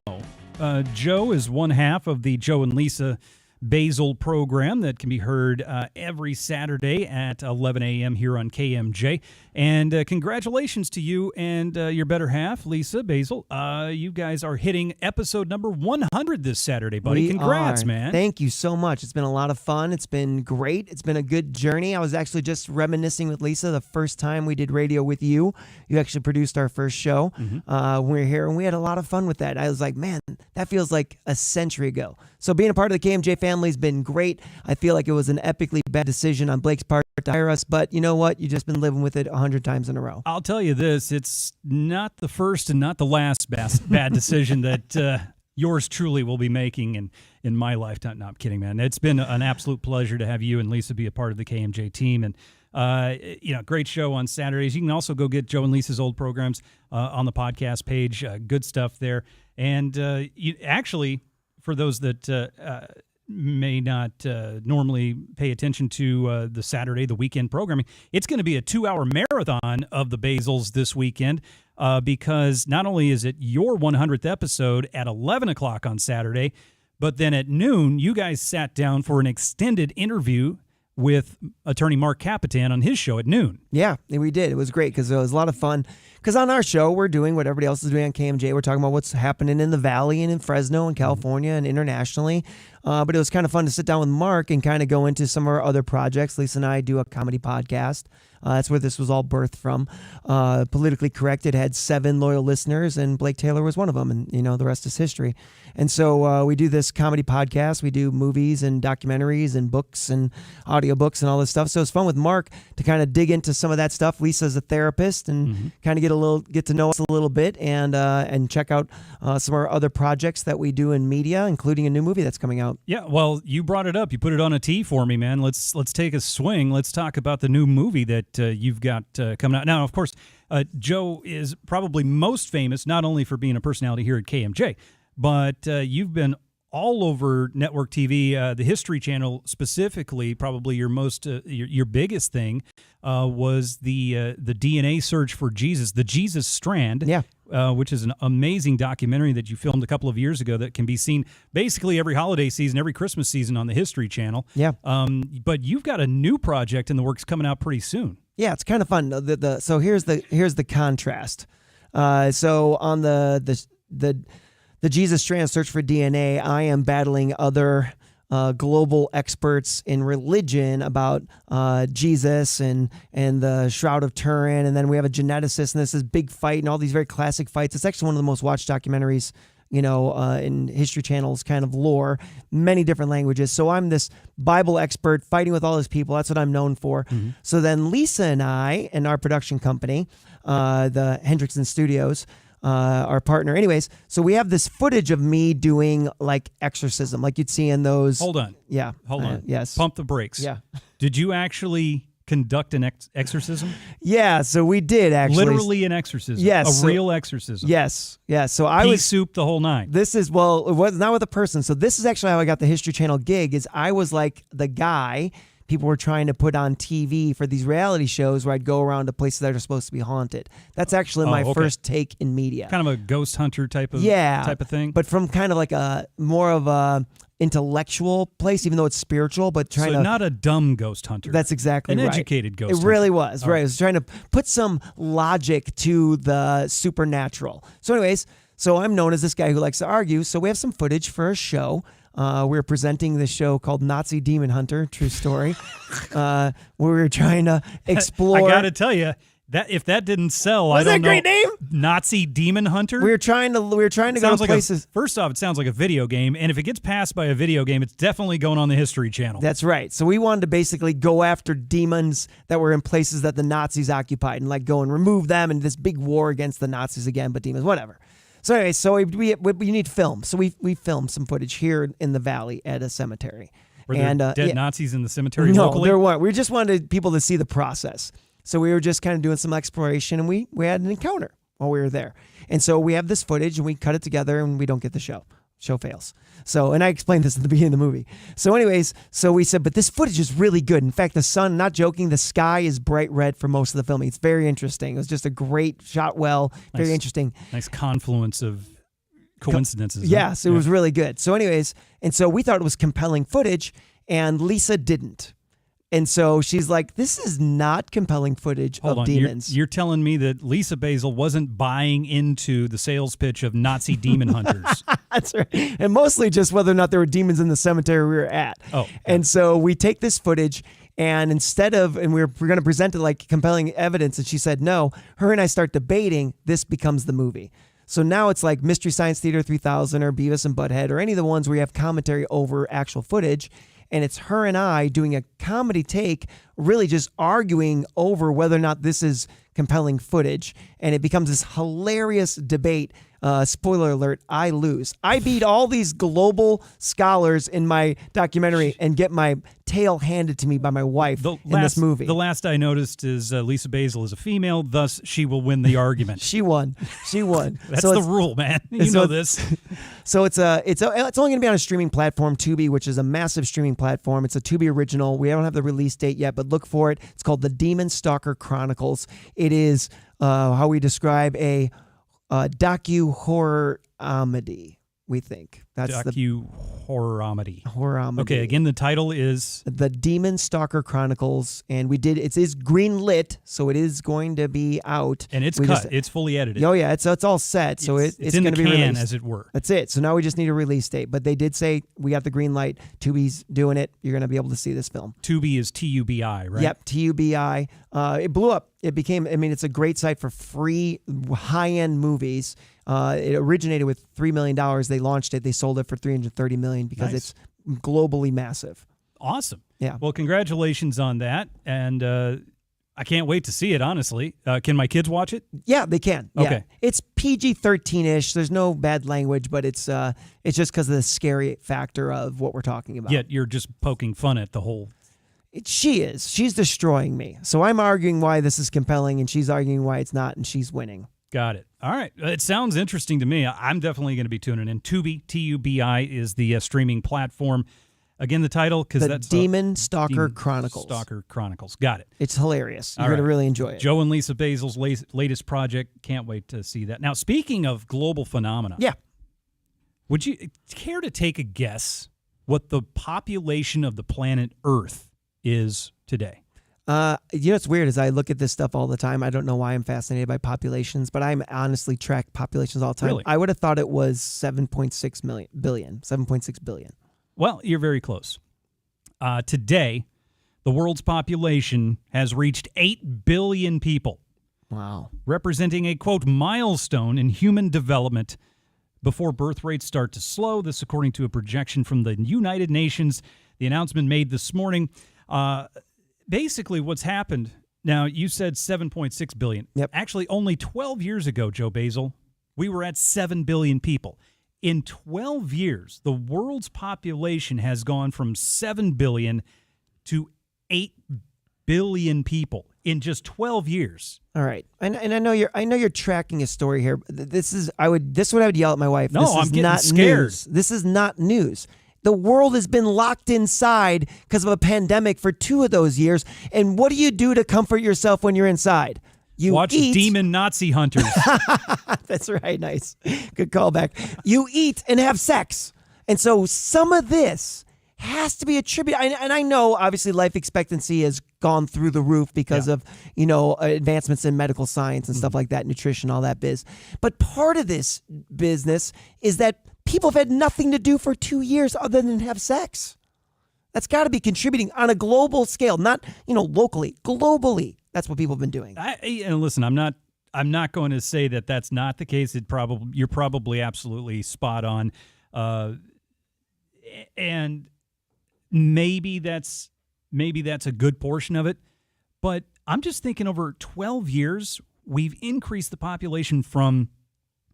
Joe is one half of the Joe and Lisa Basil program that can be heard every Saturday at 11 a.m. here on KMJ. And congratulations to you and your better half, Lisa Basil. You guys are hitting episode number 100 this Saturday, buddy. Congrats, man. Thank you so much. It's been a lot of fun. It's been great. It's been a good journey. I was actually just reminiscing with Lisa the first time we did radio with you. You actually produced our first show. When we were here, and we had a lot of fun with that. I was like, man, that feels like a century ago. So being a part of the KMJ family has been great. I feel like it was an epically bad decision on Blake's part to hire us, but you know what? You've just been living with it 100 times in a row. I'll tell you this, it's not the first and not the last bad decision that yours truly will be making in my lifetime. No, I'm kidding, man. It's been an absolute pleasure to have you and Lisa be a part of the KMJ team, and great show on Saturdays. You can also go get Joe and Lisa's old programs on the podcast page. Good stuff there. And actually, for those that may not normally pay attention to the Saturday, the weekend programming, it's going to be a 2-hour marathon of the Basils this weekend because not only is it your 100th episode at 11 o'clock on Saturday, but then at noon, you guys sat down for an extended interview with attorney Mark Capitan on his show at noon. Yeah, we did. It was great because it was a lot of fun. Because on our show, we're doing what everybody else is doing on KMJ. We're talking about what's happening in the Valley and in Fresno and California and internationally. But it was kind of fun to sit down with Mark and kind of go into some of our other projects. Lisa and I do a comedy podcast. That's where this was all birthed from. Politically Correct, it had 7 loyal listeners, and Blake Taylor was one of them, and the rest is history. And so we do this comedy podcast. We do movies and documentaries and books and audiobooks and all this stuff. So it's fun with Mark to kind of dig into some of that stuff. Lisa's a therapist and kind of get to know us a little bit and check out some of our other projects that we do in media, including a new movie that's coming out. Yeah, well, you brought it up. You put it on a tee for me, man. Let's take a swing. Let's talk about the new movie that you've got coming out. Now, of course, Joe is probably most famous not only for being a personality here at KMJ, but you've been all over network TV. The History Channel specifically, probably your biggest thing was the DNA search for Jesus, the Jesus Strand. Yeah. Which is an amazing documentary that you filmed a couple of years ago that can be seen basically every holiday season, every Christmas season on the History Channel. Yeah. But you've got a new project in the works coming out pretty soon. Yeah, it's kind of fun. So here's the contrast. So on the Jesus Strand Search for DNA, I am battling other global experts in religion about Jesus and the Shroud of Turin, and then we have a geneticist, and this is big fight and all these very classic fights. It's actually one of the most watched documentaries in History Channel's kind of lore, many different languages. So I'm this Bible expert fighting with all these people. That's what I'm known for. Mm-hmm. So then Lisa and I and our production company, the Hendrickson Studios, our partner. Anyways, so we have this footage of me doing like exorcism, like you'd see in those. Hold on. Yeah. Hold on. Yes. Pump the brakes. Yeah. Did you actually conduct an exorcism? Yeah, so we did actually. Literally an exorcism. Yes. A real exorcism. Yes. Yes. So I Pea was soup the whole nine. This is, well, it was not with a person. So this is actually how I got the History Channel gig. Is I was like the guy people were trying to put on TV for these reality shows where I'd go around to places that are supposed to be haunted. That's actually my first take in media. Kind of a ghost hunter type of thing. But from kind of like a more of a intellectual place, even though it's spiritual, but trying to not a dumb ghost hunter. That's exactly an right. educated ghost hunter. It really was. Right. It was trying to put some logic to the supernatural. So anyways, so I'm known as this guy who likes to argue. So we have some footage for a show. We're presenting this show called Nazi Demon Hunter, true story. Where we were trying to explore. I got to tell you, that if that didn't sell, I don't know. Wasn't that a great name? Nazi Demon Hunter? We were trying to go to places. First off, it sounds like a video game, and if it gets passed by a video game, it's definitely going on the History Channel. That's right. So we wanted to basically go after demons that were in places that the Nazis occupied and like go and remove them and this big war against the Nazis again, but demons, whatever. So anyway, we need film. So we filmed some footage here in the valley at a cemetery. Were there dead Nazis in the cemetery no, locally? there weren't. We just wanted people to see the process. So we were just kind of doing some exploration, and we had an encounter while we were there. And so we have this footage, and we cut it together, and we don't get the show. Show fails. So, and I explained this at the beginning of the movie. So anyways, so we said, but this footage is really good. In fact, the sun, not joking, the sky is bright red for most of the filming. It's very interesting. It was just a great shot well, very interesting. Nice confluence of coincidences. Yes, it was really good. So anyways, and so we thought it was compelling footage, and Lisa didn't. And so she's like, this is not compelling footage of demons. You're telling me that Lisa Basil wasn't buying into the sales pitch of Nazi demon hunters. That's right. And mostly just whether or not there were demons in the cemetery we were at. Oh. And so we take this footage, and we're going to present it like compelling evidence, and she said no. Her and I start debating. This becomes the movie. So now it's like Mystery Science Theater 3000 or Beavis and Butthead or any of the ones where you have commentary over actual footage. And it's her and I doing a comedy take, really just arguing over whether or not this is compelling footage. And it becomes this hilarious debate. Spoiler alert, I lose. I beat all these global scholars in my documentary and get my tail handed to me by my wife in this movie. The last I noticed is Lisa Basil is a female, thus she will win the argument. She won. That's the rule, man. You know this. So it's only going to be on a streaming platform, Tubi, which is a massive streaming platform. It's a Tubi original. We don't have the release date yet, but look for it. It's called The Demon Stalker Chronicles. It is how we describe a docu-horror comedy, we think. That's docu-horror-omedy. Horror-omedy. Okay, again, the title is The Demon Stalker Chronicles, and it is green lit, so it is going to be out. And it's cut. It's fully edited. Oh yeah, it's all set, so it's in going to the be can, released, as it were. That's it. So now we just need a release date, but they did say we got the green light. Tubi's doing it. You're going to be able to see this film. Tubi is TUBI, right? Yep, TUBI. It blew up. It became. I mean, it's a great site for free high-end movies. It originated with $3 million. They launched it. They sold it for $330 million because it's globally massive. Awesome. Yeah. Well, congratulations on that. And I can't wait to see it, honestly. Can my kids watch it? Yeah, they can. Yeah. Okay. It's PG-13-ish. There's no bad language, but it's just because of the scary factor of what we're talking about. Yet you're just poking fun at the whole... She is. She's destroying me. So I'm arguing why this is compelling, and she's arguing why it's not, and she's winning. Got it. All right. It sounds interesting to me. I'm definitely going to be tuning in. Tubi, T-U-B-I, is the streaming platform. Again, the title, because that's Demon Stalker Chronicles. Stalker Chronicles. Got it. It's hilarious. You're going to really enjoy it. Joe and Lisa Basil's latest project. Can't wait to see that. Now, speaking of global phenomena. Yeah. Would you care to take a guess what the population of the planet Earth is today? What's weird is I look at this stuff all the time. I don't know why I'm fascinated by populations, but I'm honestly track populations all the time. Really? I would have thought it was 7.6 billion. Well, you're very close. Today, the world's population has reached 8 billion people. Wow. Representing a, quote, milestone in human development before birth rates start to slow. This according to a projection from the United Nations. The announcement made this morning. Basically, what's happened, now you said 7.6 billion. Yep. Actually, only 12 years ago, Joe Basil, we were at 7 billion people. In 12 years, the world's population has gone from 7 billion to 8 billion people in just 12 years. All right, and I know you're tracking a story here. This is what I would yell at my wife. No, this I'm is getting not scared. News. This is not news. The world has been locked inside because of a pandemic for 2 of those years. And what do you do to comfort yourself when you're inside? You watch eat. Demon Nazi Hunters. That's right. Nice. Good callback. You eat and have sex. And so some of this has to be attributed. And I know, obviously, life expectancy has gone through the roof because of, advancements in medical science and stuff like that, nutrition, all that biz. But part of this business is that people have had nothing to do for 2 years other than have sex. That's got to be contributing on a global scale, not, locally, globally. That's what people have been doing. And listen, I'm not going to say that that's not the case. You're probably absolutely spot on. And maybe that's a good portion of it. But I'm just thinking over 12 years, we've increased the population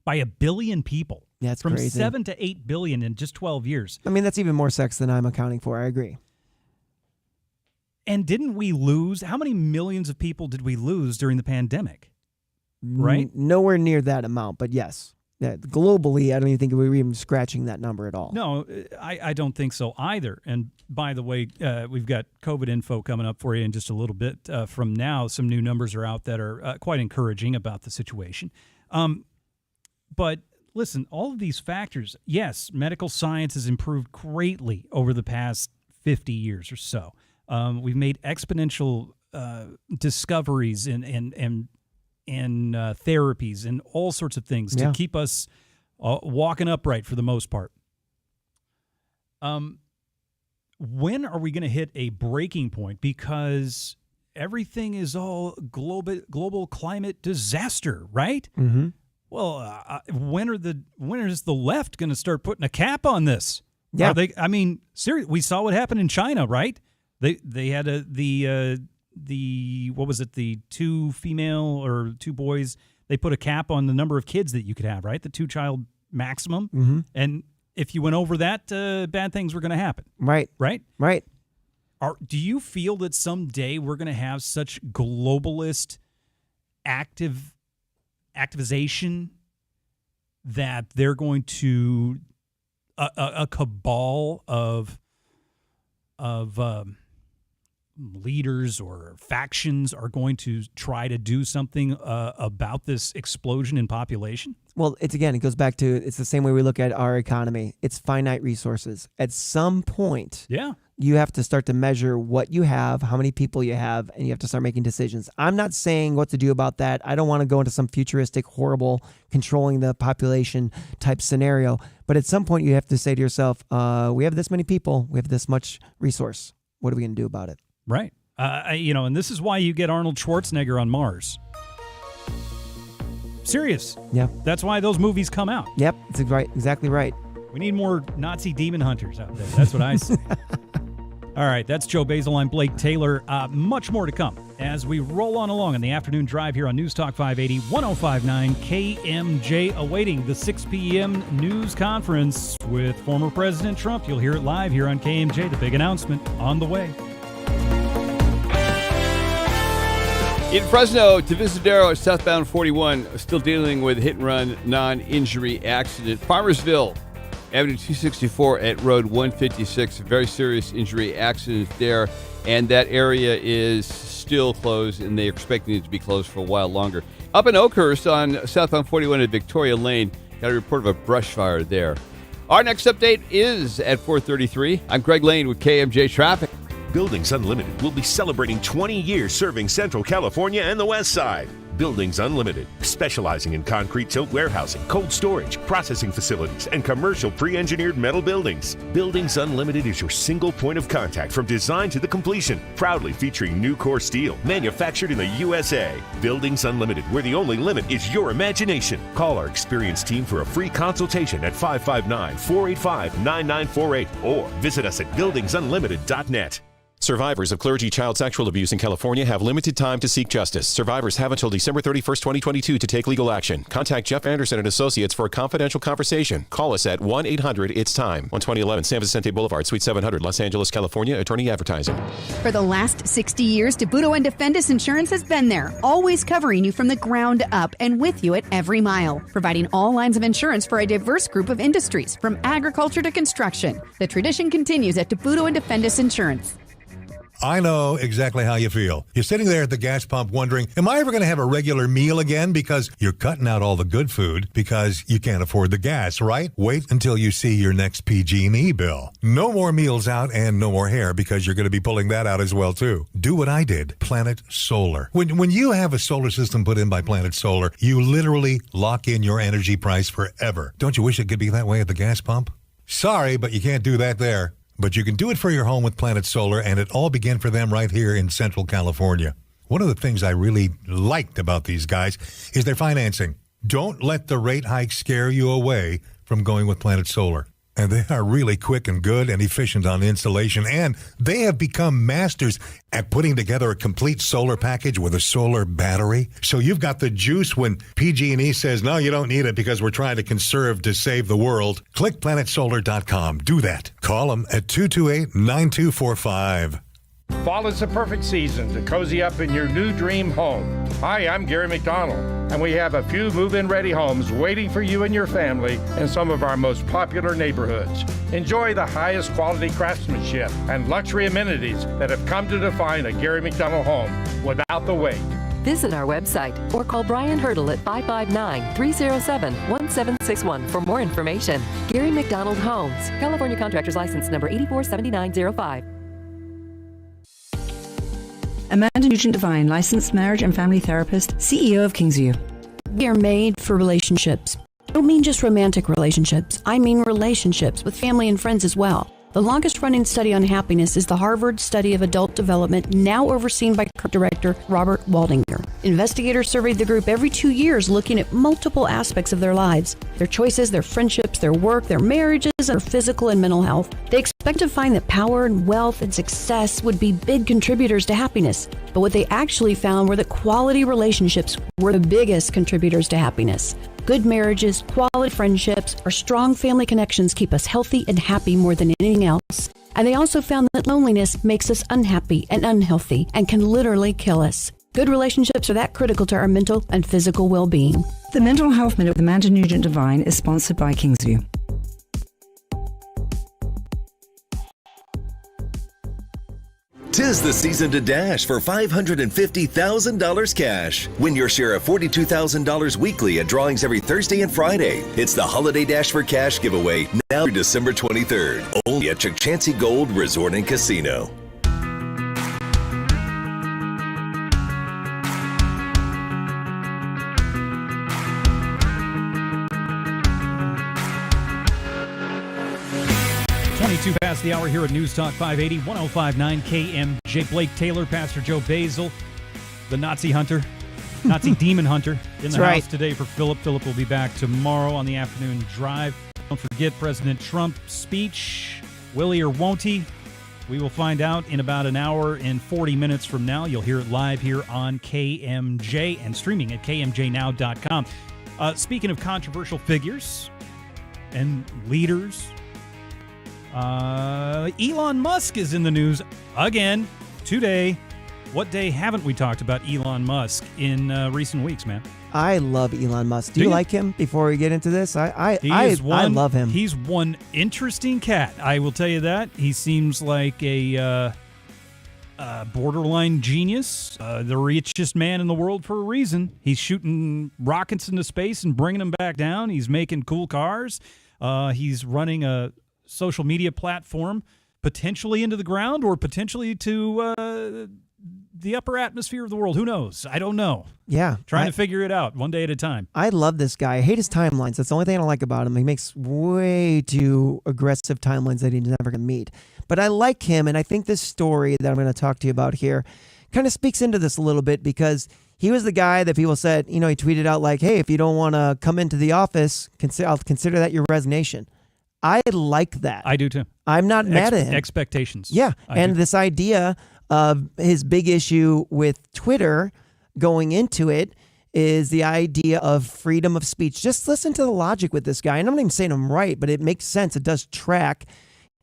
by 1 billion people. That's from crazy. 7 to 8 billion in just 12 years. I mean, that's even more sex than I'm accounting for. I agree. And didn't we lose? How many millions of people did we lose during the pandemic? Right? Nowhere near that amount, but yes. Yeah, globally, I don't even think we were even scratching that number at all. No, I don't think so either. And by the way, we've got COVID info coming up for you in just a little bit from now. Some new numbers are out that are quite encouraging about the situation. But listen, all of these factors, yes, medical science has improved greatly over the past 50 years or so. We've made exponential discoveries and therapies and all sorts of things to keep us walking upright for the most part. When are we going to hit a breaking point? Because everything is all global climate disaster, right? Mm-hmm. Well, when is the left going to start putting a cap on this? Yeah. Seriously, we saw what happened in China, right? They had what was it? The 2 female or 2 boys. They put a cap on the number of kids that you could have, right? The 2-child maximum. Mm-hmm. And if you went over that, bad things were going to happen. Right. Right. Right. Do you feel that someday we're going to have such globalist activization that they're going to a cabal of leaders or factions are going to try to do something about this explosion in population? Well, it goes back to, it's the same way we look at our economy. It's finite resources. At some point, you have to start to measure what you have, how many people you have, and you have to start making decisions. I'm not saying what to do about that. I don't want to go into some futuristic, horrible, controlling the population type scenario. But at some point, you have to say to yourself, we have this many people, we have this much resource. What are we going to do about it? Right. And this is why you get Arnold Schwarzenegger on Mars. Serious. Yeah. That's why those movies come out. Yep. It's right. Exactly right. We need more Nazi demon hunters out there. That's what I say. All right. That's Joe Basil. I'm Blake Taylor. Much more to come as we roll on along in the afternoon drive here on News Talk 580, 105.9 KMJ, awaiting the 6 p.m. news conference with former President Trump. You'll hear it live here on KMJ. The big announcement on the way. In Fresno, Divisadero, southbound 41, still dealing with hit-and-run, non-injury accident. Farmersville, Avenue 264 at Road 156, a very serious injury accident there, and that area is still closed, and they're expecting it to be closed for a while longer. Up in Oakhurst on southbound 41 at Victoria Lane, got a report of a brush fire there. Our next update is at 4:33. I'm Greg Lane with KMJ Traffic. Buildings Unlimited will be celebrating 20 years serving Central California and the West Side. Buildings Unlimited, specializing in concrete tilt warehousing, cold storage, processing facilities, and commercial pre-engineered metal buildings. Buildings Unlimited is your single point of contact from design to the completion, proudly featuring new core steel, manufactured in the USA. Buildings Unlimited, where the only limit is your imagination. Call our experienced team for a free consultation at 559-485-9948 or visit us at buildingsunlimited.net. Survivors of clergy child sexual abuse in California have limited time to seek justice. Survivors have until December 31st, 2022 to take legal action. Contact Jeff Anderson and Associates for a confidential conversation. Call us at 1-800-ITS-TIME. 12011 San Vicente Boulevard, Suite 700, Los Angeles, California. Attorney Advertising. For the last 60 years, DeBudo and Defendus Insurance has been there, always covering you from the ground up and with you at every mile, providing all lines of insurance for a diverse group of industries, from agriculture to construction. The tradition continues at DeBudo and Defendus Insurance. I know exactly how you feel. You're sitting there at the gas pump wondering, am I ever going to have a regular meal again? Because you're cutting out all the good food because you can't afford the gas, right? Wait until you see your next PG&E bill. No more meals out and no more hair because you're going to be pulling that out as well, too. Do what I did. Planet Solar. When you have a solar system put in by Planet Solar, you literally lock in your energy price forever. Don't you wish it could be that way at the gas pump? Sorry, but you can't do that there. But you can do it for your home with Planet Solar, and it all began for them right here in Central California. One of the things I really liked about these guys is their financing. Don't let the rate hike scare you away from going with Planet Solar. And they are really quick and good and efficient on installation, and they have become masters at putting together a complete solar package with a solar battery. So you've got the juice when PG&E says, no, you don't need it because we're trying to conserve to save the world. Click planetsolar.com. Do that. Call them at 228-9245. Fall is the perfect season to cozy up in your new dream home. Hi, I'm Gary McDonald, and we have a few move-in ready homes waiting for you and your family in some of our most popular neighborhoods. Enjoy the highest quality craftsmanship and luxury amenities that have come to define a Gary McDonald home without the wait. Visit our website or call Brian Hurdle at 559-307-1761 for more information. Gary McDonald Homes, California Contractors License number 847905. Amanda Nugent-Devine, licensed marriage and family therapist, CEO of Kingsview. We are made for relationships. I don't mean just romantic relationships. I mean relationships with family and friends as well. The longest-running study on happiness is the Harvard Study of Adult Development, now overseen by Director Robert Waldinger. Investigators surveyed the group every 2 years, looking at multiple aspects of their lives, their choices, their friendships, their work, their marriages, and their physical and mental health. They expect to find that power and wealth and success would be big contributors to happiness. But what they actually found were that quality relationships were the biggest contributors to happiness. Good marriages, quality friendships, or strong family connections keep us healthy and happy more than anything else. And they also found that loneliness makes us unhappy and unhealthy and can literally kill us. Good relationships are that critical to our mental and physical well-being. The Mental Health Minute with Amanda Nugent-Devine is sponsored by Kingsview. Tis the season to dash for $550,000 cash. Win your share of $42,000 weekly at drawings every Thursday and Friday. It's the Holiday Dash for Cash giveaway now through December 23rd. Only at Chukchansi Gold Resort and Casino. Past the hour here at News Talk 580, 105.9 KMJ. Blake Taylor, Pastor Joe Basil, the Nazi hunter, Nazi demon hunter in the house today for Philip. Philip will be back tomorrow on the afternoon drive. Don't forget President Trump's speech. Will he or won't he? We will find out in about an hour and 40 minutes from now. You'll hear it live here on KMJ and streaming at KMJNow.com. Speaking of controversial figures and leaders, Elon Musk is in the news again today. What day haven't we talked about Elon Musk in recent weeks, man? I love Elon Musk. Do you like him? Before we get into this, I love him. He's one interesting cat. I will tell you that. He seems like a borderline genius, the richest man in the world for a reason. He's shooting rockets into space and bringing them back down. He's making cool cars. He's running a social media platform potentially into the ground or potentially to the upper atmosphere of the world. Who knows? I don't know. Yeah. Trying to figure it out one day at a time. I love this guy. I hate his timelines. That's the only thing I don't like about him. He makes way too aggressive timelines that he's never going to meet. But I like him, and I think this story that I'm going to talk to you about here kind of speaks into this a little bit, because he was the guy that people said, he tweeted out like, hey, if you don't want to come into the office, I'll consider that your resignation. I like that. I do too. I'm not mad at him. Expectations. Yeah. And this idea of his big issue with Twitter going into it is the idea of freedom of speech. Just listen to the logic with this guy. And I'm not even saying I'm right, but it makes sense. It does track.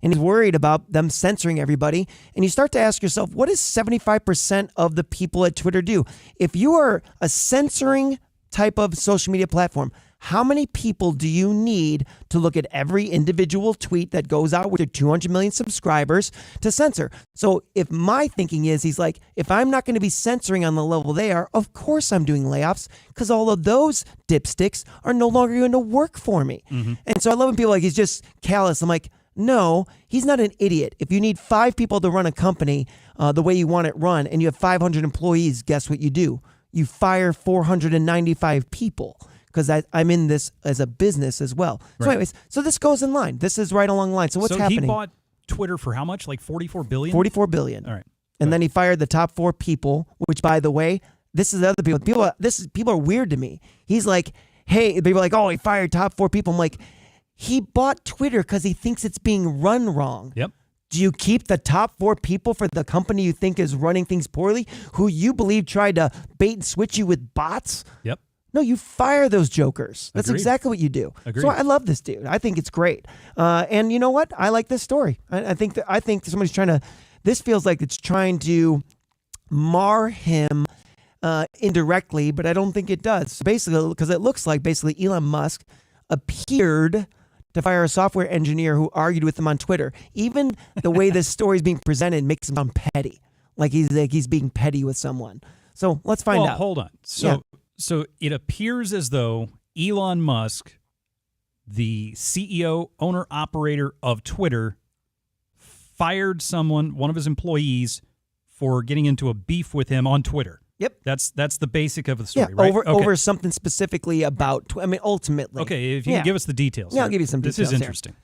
And he's worried about them censoring everybody. And you start to ask yourself, what does 75% of the people at Twitter do? If you are a censoring type of social media platform, how many people do you need to look at every individual tweet that goes out with your 200 million subscribers to censor? So if my thinking is, he's like, if I'm not going to be censoring on the level they are, of course I'm doing layoffs, because all of those dipsticks are no longer going to work for me. Mm-hmm. And so I love when people are like, he's just callous. I'm like, no, he's not an idiot. If you need 5 people to run a company the way you want it run, and you have 500 employees, guess what you do? You fire 495 people. Because I'm in this as a business as well. So anyways, so this goes in line. This is right along the line. So what's happening? So he bought Twitter for how much? Like $44 billion? $44 billion. All right. And then he fired the top 4 people, which, by the way, this is the other people. People are weird to me. He's like, hey, people are like, oh, he fired top 4 people. I'm like, he bought Twitter because he thinks it's being run wrong. Yep. Do you keep the top 4 people for the company you think is running things poorly, who you believe tried to bait and switch you with bots? Yep. No, you fire those jokers. That's Agreed. exactly what you do. Agreed. So I love this dude. I think it's great. And you know what? I like this story. I think somebody's trying to. This feels like it's trying to mar him indirectly, but I don't think it does. Basically, because it looks like Elon Musk appeared to fire a software engineer who argued with him on Twitter. Even the way this story is being presented makes him sound petty, like he's being petty with someone. So let's find out. Hold on. So it appears as though Elon Musk, the CEO, owner, operator of Twitter, fired one of his employees, for getting into a beef with him on Twitter. Yep. That's the basic of the story, yeah, right? Over something specifically about, ultimately. Okay, if you can give us the details. Yeah, I'll give you some details. This is interesting. Here.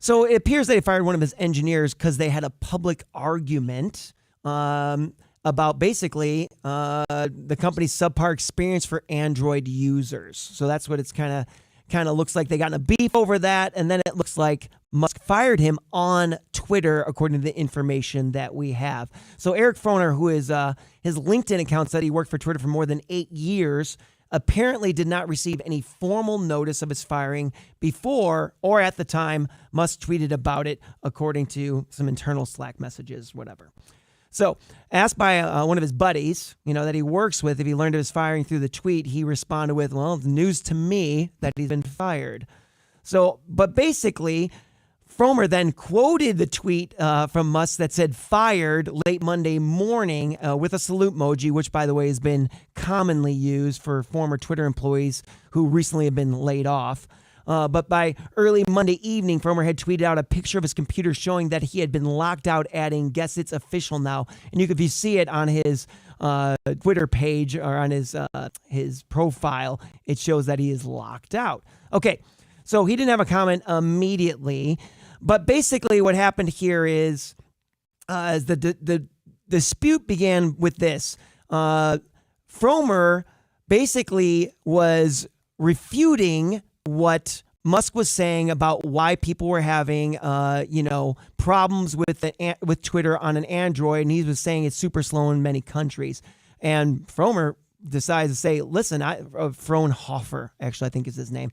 So it appears they fired one of his engineers because they had a public argument about basically the company's subpar experience for Android users. So that's what it's kind of looks like. They got in a beef over that, and then it looks like Musk fired him on Twitter, according to the information that we have. So Eric Froner, who is his LinkedIn account, said he worked for Twitter for more than 8 years, apparently did not receive any formal notice of his firing before or at the time Musk tweeted about it, according to some internal Slack messages, whatever. So, asked by one of his buddies, that he works with, if he learned of his firing through the tweet, he responded with, well, it's news to me that he's been fired. So, but basically, Fromer then quoted the tweet from Musk that said fired late Monday morning with a salute emoji, which, by the way, has been commonly used for former Twitter employees who recently have been laid off. But by early Monday evening, Fromer had tweeted out a picture of his computer showing that he had been locked out, adding, guess it's official now. And if you see it on his Twitter page or on his profile, it shows that he is locked out. Okay, so he didn't have a comment immediately. But basically what happened here is the dispute began with this. Fromer basically was refuting what Musk was saying about why people were having, problems with Twitter on an Android, and he was saying it's super slow in many countries. And Fromer decides to say, "Listen, Fraunhofer, actually, I think is his name.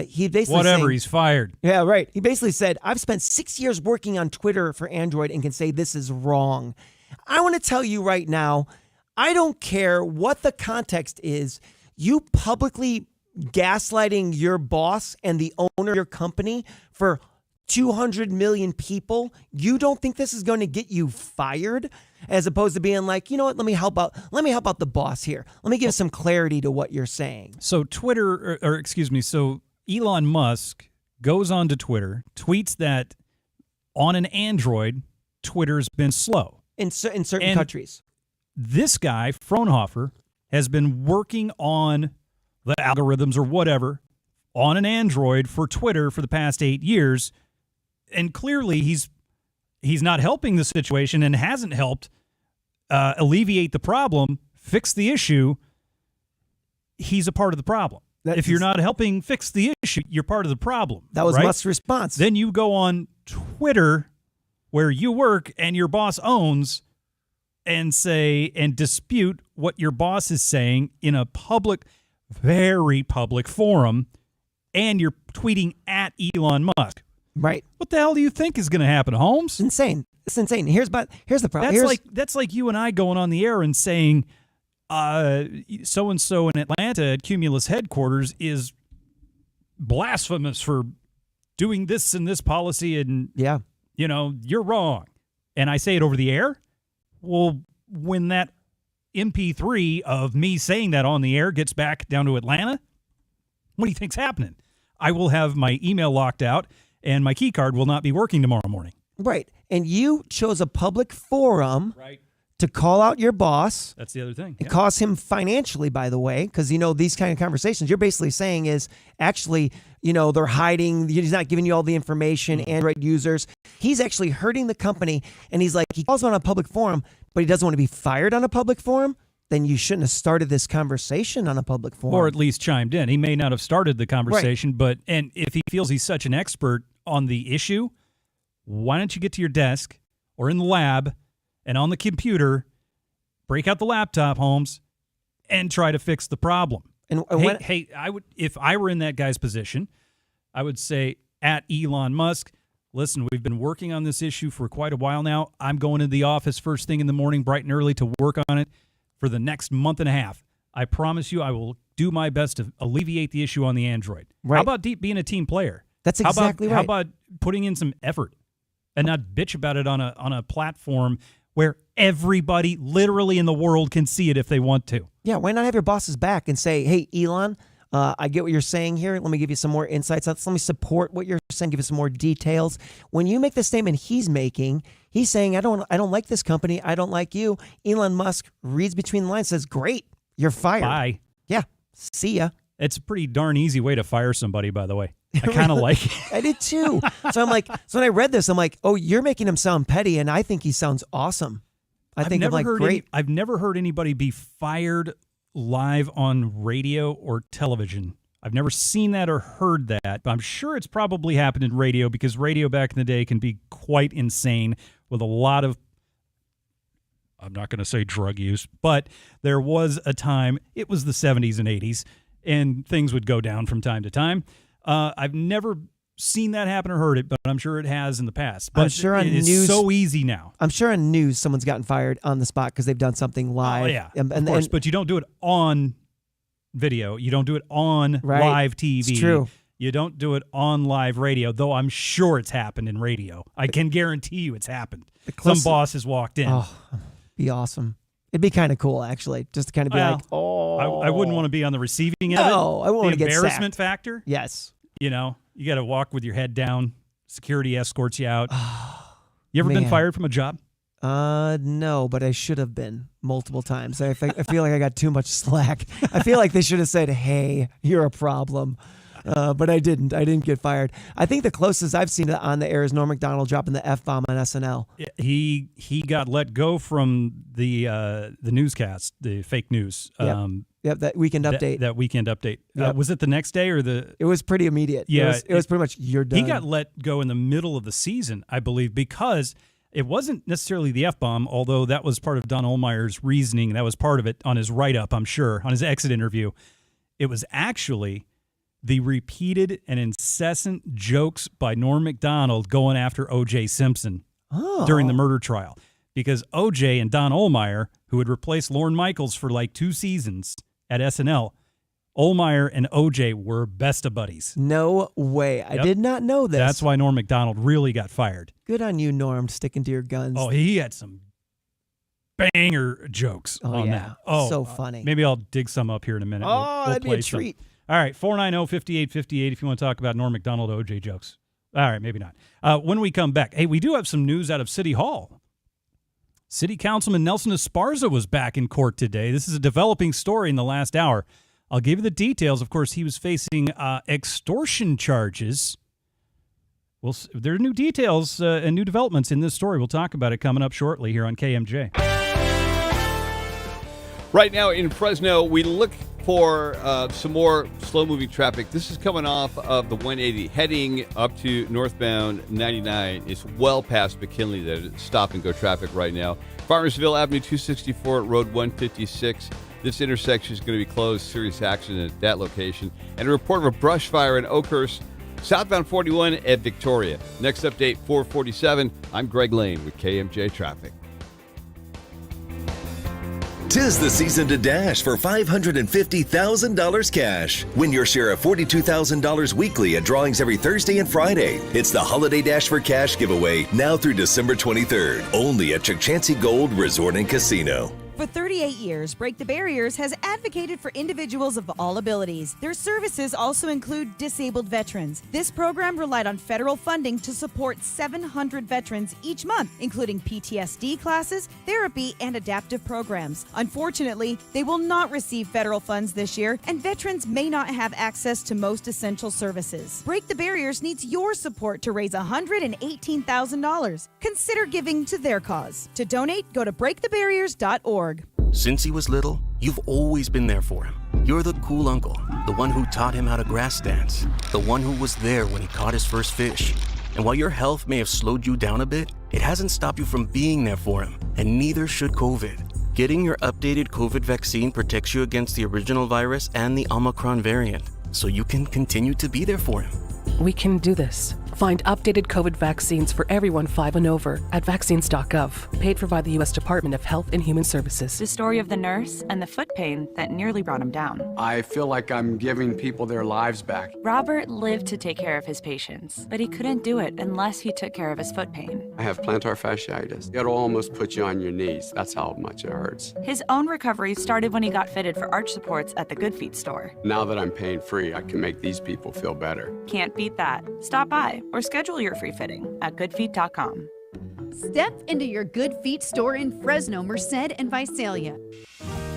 He basically he's fired. Yeah, right. He basically said, I've spent 6 years working on Twitter for Android and can say this is wrong. I want to tell you right now, I don't care what the context is. You publicly gaslighting your boss and the owner of your company for 200 million people, you don't think this is going to get you fired? As opposed to being like, you know what, let me help out the boss here. Let me give some clarity to what you're saying. So so Elon Musk goes onto Twitter, tweets that on an Android, Twitter's been slow. In certain countries. this guy, Fraunhofer, has been working on the algorithms or whatever on an Android for Twitter for the past 8 years, and clearly he's not helping the situation and hasn't helped alleviate the problem, fix the issue. He's a part of the problem. If you're not helping fix the issue, you're part of the problem. That was right? Musk's response. Then you go on Twitter, where you work and your boss owns, and say and dispute what your boss is saying in a public, very public forum, and you're tweeting at Elon Musk. Right. What the hell do you think is going to happen, Holmes? Insane. It's insane. Here's the problem. That's like you and I going on the air and saying, so-and-so in Atlanta at Cumulus headquarters is blasphemous for doing this and this policy, and you're wrong. And I say it over the air. Well, when that MP3 of me saying that on the air gets back down to Atlanta, what do you think's happening? I will have my email locked out, and my key card will not be working tomorrow morning. Right. And you chose a public forum to call out your boss. That's the other thing. It costs him financially, by the way, because, these kind of conversations you're basically saying is actually, they're hiding. He's not giving you all the information, Android users. He's actually hurting the company. And he's like, he calls on a public forum, but he doesn't want to be fired on a public forum. Then you shouldn't have started this conversation on a public forum. Or at least chimed in. He may not have started the conversation, and if he feels he's such an expert on the issue, why don't you get to your desk or in the lab and on the computer, break out the laptop, Holmes, and try to fix the problem. And I would, if I were in that guy's position, I would say at Elon Musk, listen, we've been working on this issue for quite a while now. I'm going to the office first thing in the morning, bright and early, to work on it for the next month and a half. I promise you I will do my best to alleviate the issue on the Android. Right. How about being a team player? That's exactly right. How about putting in some effort and not bitch about it on a platform where everybody literally in the world can see it if they want to? Yeah, why not have your bosses back and say, hey, Elon, I get what you're saying here. Let me give you some more insights. Let me support what you're saying, give you some more details. When you make the statement he's making, he's saying, I don't like this company. I don't like you. Elon Musk reads between the lines, says, great, you're fired. Bye. Yeah, see ya. It's a pretty darn easy way to fire somebody, by the way. I kind of like it. I did too. So when I read this, I'm like, oh, you're making him sound petty, and I think he sounds awesome. I've never heard anybody be fired live on radio or television. I've never seen that or heard that, but I'm sure it's probably happened in radio, because radio back in the day can be quite insane with a lot of, I'm not going to say drug use, but there was a time, it was the 70s and 80s, and things would go down from time to time. I've never seen that happen or heard it, but I'm sure it has in the past. But I'm sure on it's news, so easy now. I'm sure on news someone's gotten fired on the spot because they've done something live. Oh, yeah, of course, but you don't do it on video. You don't do it on live TV. It's true. You don't do it on live radio, though I'm sure it's happened in radio. I can guarantee you it's happened. Some boss has walked in. Oh, be awesome. It'd be kind of cool, actually, just to kind of be like, oh. I wouldn't want to be on the receiving end of it. No, I won't want to get embarrassment sacked. Factor. Yes. You got to walk with your head down. Security escorts you out. You ever been fired from a job? No, but I should have been multiple times. I feel like I got too much slack. I feel like they should have said, hey, you're a problem. But I didn't. I didn't get fired. I think the closest I've seen on the air is Norm Macdonald dropping the F-bomb on SNL. He got let go from the newscast, the fake news. Yep, that weekend update. That weekend update. Yep. Was it the next day or the? It was pretty immediate. Yeah, it was pretty much you're done. He got let go in the middle of the season, I believe, because it wasn't necessarily the F-bomb, although that was part of Don Ohlmeyer's reasoning. That was part of it on his write-up, I'm sure, on his exit interview. It was actually the repeated and incessant jokes by Norm Macdonald going after O.J. Simpson during the murder trial. Because O.J. and Don Ohlmeyer, who had replaced Lorne Michaels for like 2 seasons at SNL, Ohlmeyer and O.J. were best of buddies. No way. Yep. I did not know this. That's why Norm Macdonald really got fired. Good on you, Norm, sticking to your guns. Oh, he had some banger jokes on that. Oh, so funny. Maybe I'll dig some up here in a minute. Oh, that'd be a treat. All right, 490-5858 if you want to talk about Norm Macdonald O.J. jokes. All right, maybe not. When we come back, hey, we do have some news out of City Hall. City Councilman Nelson Esparza was back in court today. This is a developing story in the last hour. I'll give you the details. Of course, he was facing extortion charges. Well, there are new details and new developments in this story. We'll talk about it coming up shortly here on KMJ. Right now in Fresno, we look for some more slow-moving traffic. This is coming off of the 180, heading up to northbound 99. It's well past McKinley. There's stop-and-go traffic right now. Farmersville Avenue 264, Road 156. This intersection is going to be closed. Serious accident at that location. And a report of a brush fire in Oakhurst, southbound 41 at Victoria. Next update, 447. I'm Greg Lane with KMJ Traffic. 'Tis the season to dash for $550,000 cash. Win your share of $42,000 weekly at drawings every Thursday and Friday. It's the Holiday Dash for Cash giveaway now through December 23rd. Only at Chukchansi Gold Resort and Casino. For 38 years, Break the Barriers has advocated for individuals of all abilities. Their services also include disabled veterans. This program relied on federal funding to support 700 veterans each month, including PTSD classes, therapy, and adaptive programs. Unfortunately, they will not receive federal funds this year, and veterans may not have access to most essential services. Break the Barriers needs your support to raise $118,000. Consider giving to their cause. To donate, go to breakthebarriers.org. Since he was little, you've always been there for him. You're the cool uncle, the one who taught him how to grass dance, the one who was there when he caught his first fish. And while your health may have slowed you down a bit, it hasn't stopped you from being there for him, and neither should COVID. Getting your updated COVID vaccine protects you against the original virus and the Omicron variant, so you can continue to be there for him. We can do this. Find updated COVID vaccines for everyone 5 and over at vaccines.gov. Paid for by the U.S. Department of Health and Human Services. The story of the nurse and the foot pain that nearly brought him down. I feel like I'm giving people their lives back. Robert lived to take care of his patients, but he couldn't do it unless he took care of his foot pain. I have plantar fasciitis. It'll almost put you on your knees. That's how much it hurts. His own recovery started when he got fitted for arch supports at the Good Feet store. Now that I'm pain-free, I can make these people feel better. Can't beat that. Stop by or schedule your free fitting at goodfeet.com. Step into your Good Feet store in Fresno, Merced, and Visalia.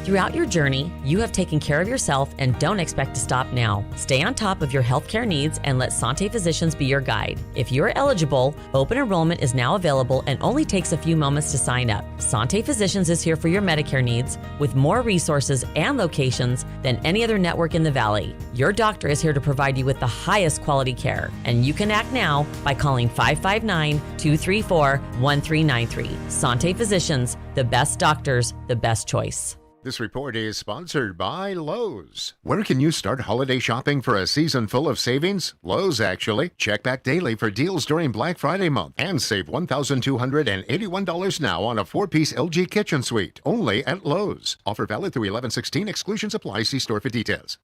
Throughout your journey, you have taken care of yourself and don't expect to stop now. Stay on top of your healthcare needs and let Sante Physicians be your guide. If you are eligible, open enrollment is now available and only takes a few moments to sign up. Sante Physicians is here for your Medicare needs with more resources and locations than any other network in the Valley. Your doctor is here to provide you with the highest quality care, and you can act now by calling 559-234-1393. Sante Physicians, the best doctors, the best choice. This report is sponsored by Lowe's. Where can you start holiday shopping for a season full of savings? Lowe's, actually. Check back daily for deals during Black Friday month and save $1,281 now on a 4-piece LG kitchen suite. Only at Lowe's. Offer valid through 11/16. Exclusions apply. See store for details.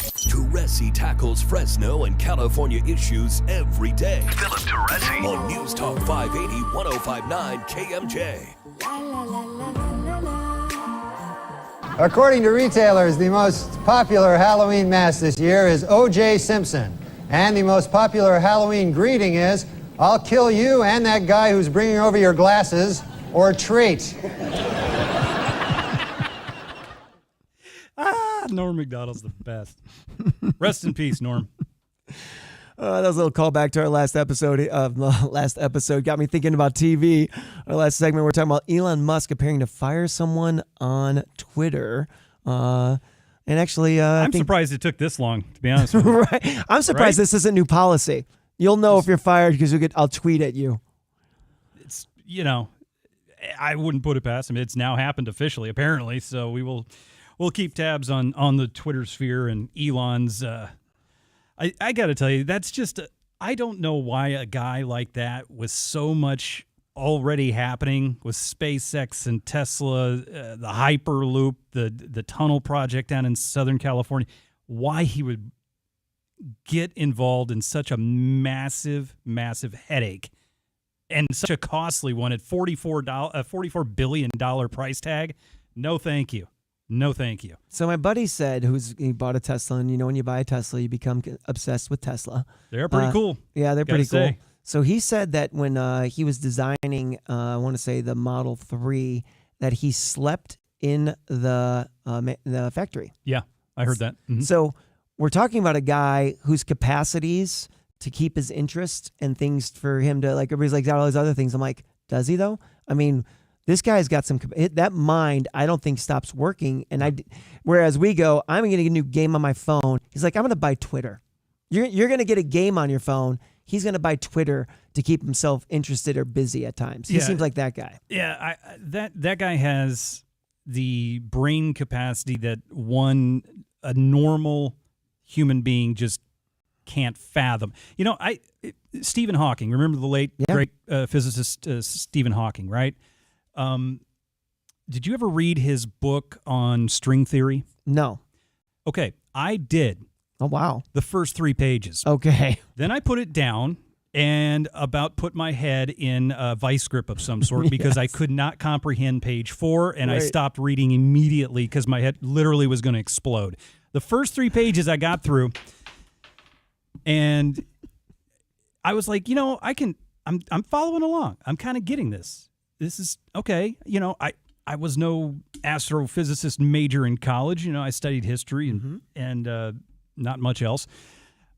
Teresi tackles Fresno and California issues every day. Philip Teresi. On News Talk 580, 105.9 KMJ. According to retailers, the most popular Halloween mask this year is O.J. Simpson. And the most popular Halloween greeting is, "I'll kill you and that guy who's bringing over your glasses, or treat." Norm Macdonald's the best. Rest in peace, Norm. That was a little callback to our last episode. Got me thinking about TV. Our last segment, we're talking about Elon Musk appearing to fire someone on Twitter. And actually, I'm surprised it took this long, to be honest with you. Right. I'm surprised this isn't new policy. You'll know if you're fired because I'll tweet at you. It's, I wouldn't put it past him. It's now happened officially, apparently. So we'll keep tabs on the Twitter sphere and Elon's. I got to tell you, that's just, I don't know why a guy like that with so much already happening with SpaceX and Tesla, the Hyperloop, the tunnel project down in Southern California, why he would get involved in such a massive, massive headache and such a costly one at $44 billion price tag. No, thank you. No, thank you. So my buddy said, he bought a Tesla, and when you buy a Tesla, you become obsessed with Tesla. They're pretty cool. Yeah, they're pretty cool. So he said that when he was designing, I want to say the Model 3, that he slept in the factory. Yeah, I heard that. Mm-hmm. So we're talking about a guy whose capacities to keep his interest and things for him to, like, everybody's like, got all these other things. I'm like, does he though? I mean, this guy's got that mind, I don't think stops working. And whereas we go, I'm going to get a new game on my phone. He's like, I'm going to buy Twitter. You're going to get a game on your phone. He's going to buy Twitter to keep himself interested or busy at times. He seems like that guy. Yeah, that guy has the brain capacity that a normal human being just can't fathom. You know, Stephen Hawking, remember the late great physicist Stephen Hawking, right? Did you ever read his book on string theory? No. Okay, I did. Oh, wow. The first 3 pages. Okay. Then I put it down and about put my head in a vice grip of some sort because I could not comprehend page 4, and I stopped reading immediately because my head literally was going to explode. The first 3 pages I got through, and I was like, I'm following along. I'm kind of getting this. This is okay. I was no astrophysicist major in college. I studied history and not much else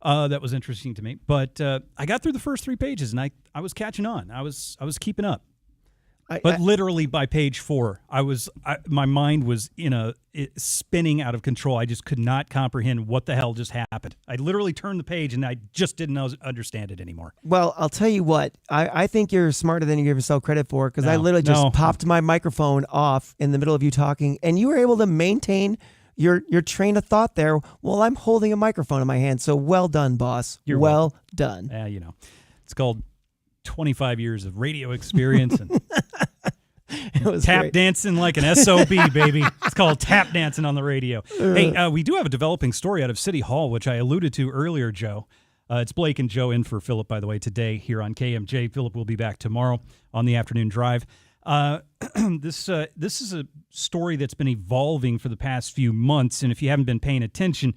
that was interesting to me. But I got through the first 3 pages, and I was catching on. I was keeping up. But literally by page 4, my mind was spinning out of control. I just could not comprehend what the hell just happened. I literally turned the page, and I just didn't understand it anymore. Well, I'll tell you what. I think you're smarter than you give yourself credit for, because I literally just popped my microphone off in the middle of you talking, and you were able to maintain your train of thought there while I'm holding a microphone in my hand. So well done, boss. You're well done. Yeah, it's called 25 years of radio experience and tap dancing like an SOB, baby. It's called tap dancing on the radio. Hey, we do have a developing story out of City Hall, which I alluded to earlier, Joe. It's Blake and Joe in for Philip, by the way, today here on KMJ. Philip will be back tomorrow on the afternoon drive. This is a story that's been evolving for the past few months, and if you haven't been paying attention,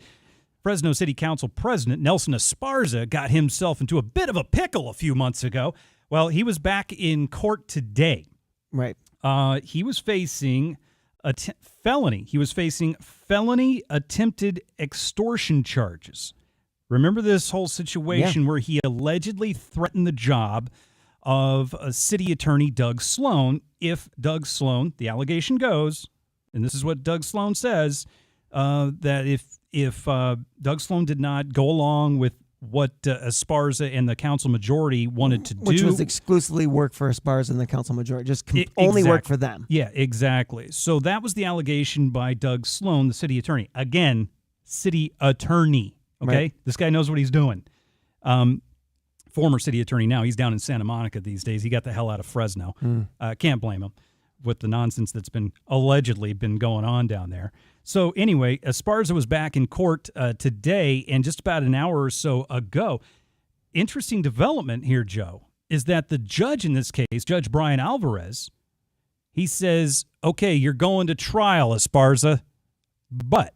Fresno City Council President Nelson Esparza got himself into a bit of a pickle a few months ago. Well, he was back in court today. Right. He was facing a felony. He was facing felony attempted extortion charges. Remember this whole situation where he allegedly threatened the job of a city attorney, Doug Sloan, if Doug Sloan, the allegation goes, and this is what Doug Sloan says, that if Doug Sloan did not go along with what Esparza and the council majority wanted to do. Which was exclusively work for Esparza and the council majority, just only work for them. Yeah, exactly. So that was the allegation by Doug Sloan, the city attorney. Again, city attorney, okay? Right. This guy knows what he's doing. Former city attorney now. He's down in Santa Monica these days. He got the hell out of Fresno. Can't blame him with the nonsense that's allegedly been going on down there. So anyway, Esparza was back in court today, and just about an hour or so ago. Interesting development here, Joe, is that the judge in this case, Judge Brian Alvarez, he says, okay, you're going to trial, Esparza, but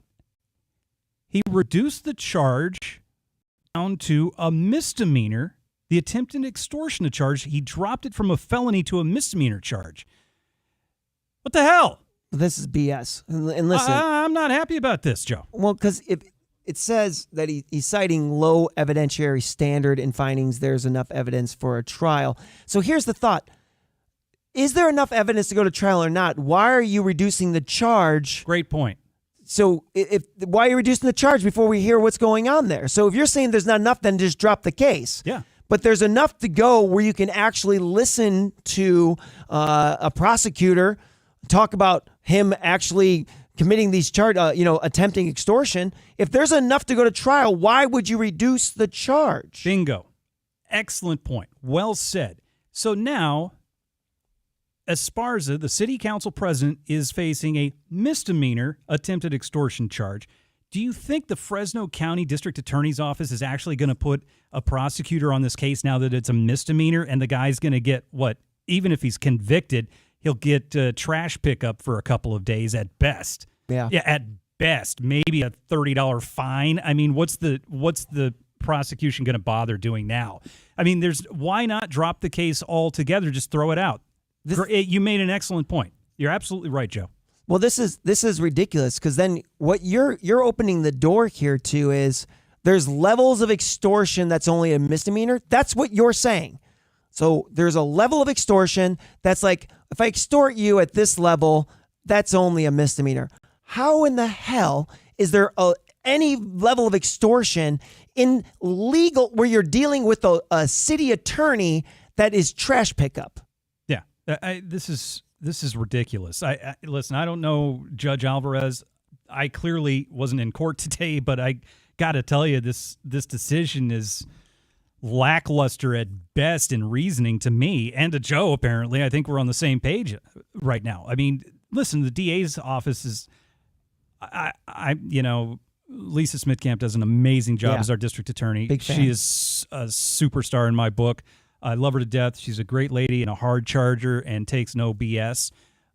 he reduced the charge down to a misdemeanor, the attempted extortion charge. He dropped it from a felony to a misdemeanor charge. What the hell? This is BS. And listen, I'm not happy about this, Joe. Well, because it says that he's citing low evidentiary standard in findings there's enough evidence for a trial. So here's the thought. Is there enough evidence to go to trial or not? Why are you reducing the charge? Great point. So why are you reducing the charge before we hear what's going on there? So if you're saying there's not enough, then just drop the case. Yeah. But there's enough to go where you can actually listen to a prosecutor talk about him actually committing these attempting extortion. If there's enough to go to trial, why would you reduce the charge? Bingo. Excellent point. Well said. So now, Esparza, the city council president, is facing a misdemeanor attempted extortion charge. Do you think the Fresno County District Attorney's Office is actually going to put a prosecutor on this case now that it's a misdemeanor, and the guy's going to get what? Even if he's convicted, he'll get trash pickup for a couple of days at best. Yeah, at best, maybe a $30 fine. I mean, what's the prosecution going to bother doing now? I mean, why not drop the case altogether? Just throw it out. You made an excellent point. You're absolutely right, Joe. Well, this is ridiculous, because then what you're opening the door here to is there's levels of extortion that's only a misdemeanor. That's what you're saying. So there's a level of extortion that's like, if I extort you at this level, that's only a misdemeanor. How in the hell is there any level of extortion in legal where you're dealing with a city attorney that is trash pickup? Yeah, this is ridiculous. Listen, I don't know Judge Alvarez. I clearly wasn't in court today, but I got to tell you, this decision is lackluster at best in reasoning to me and to Joe. Apparently, I think we're on the same page right now. I mean, listen, the DA's office is, Lisa Smithcamp does an amazing job as our district attorney. Big fan. She is a superstar in my book. I love her to death. She's a great lady and a hard charger and takes no BS.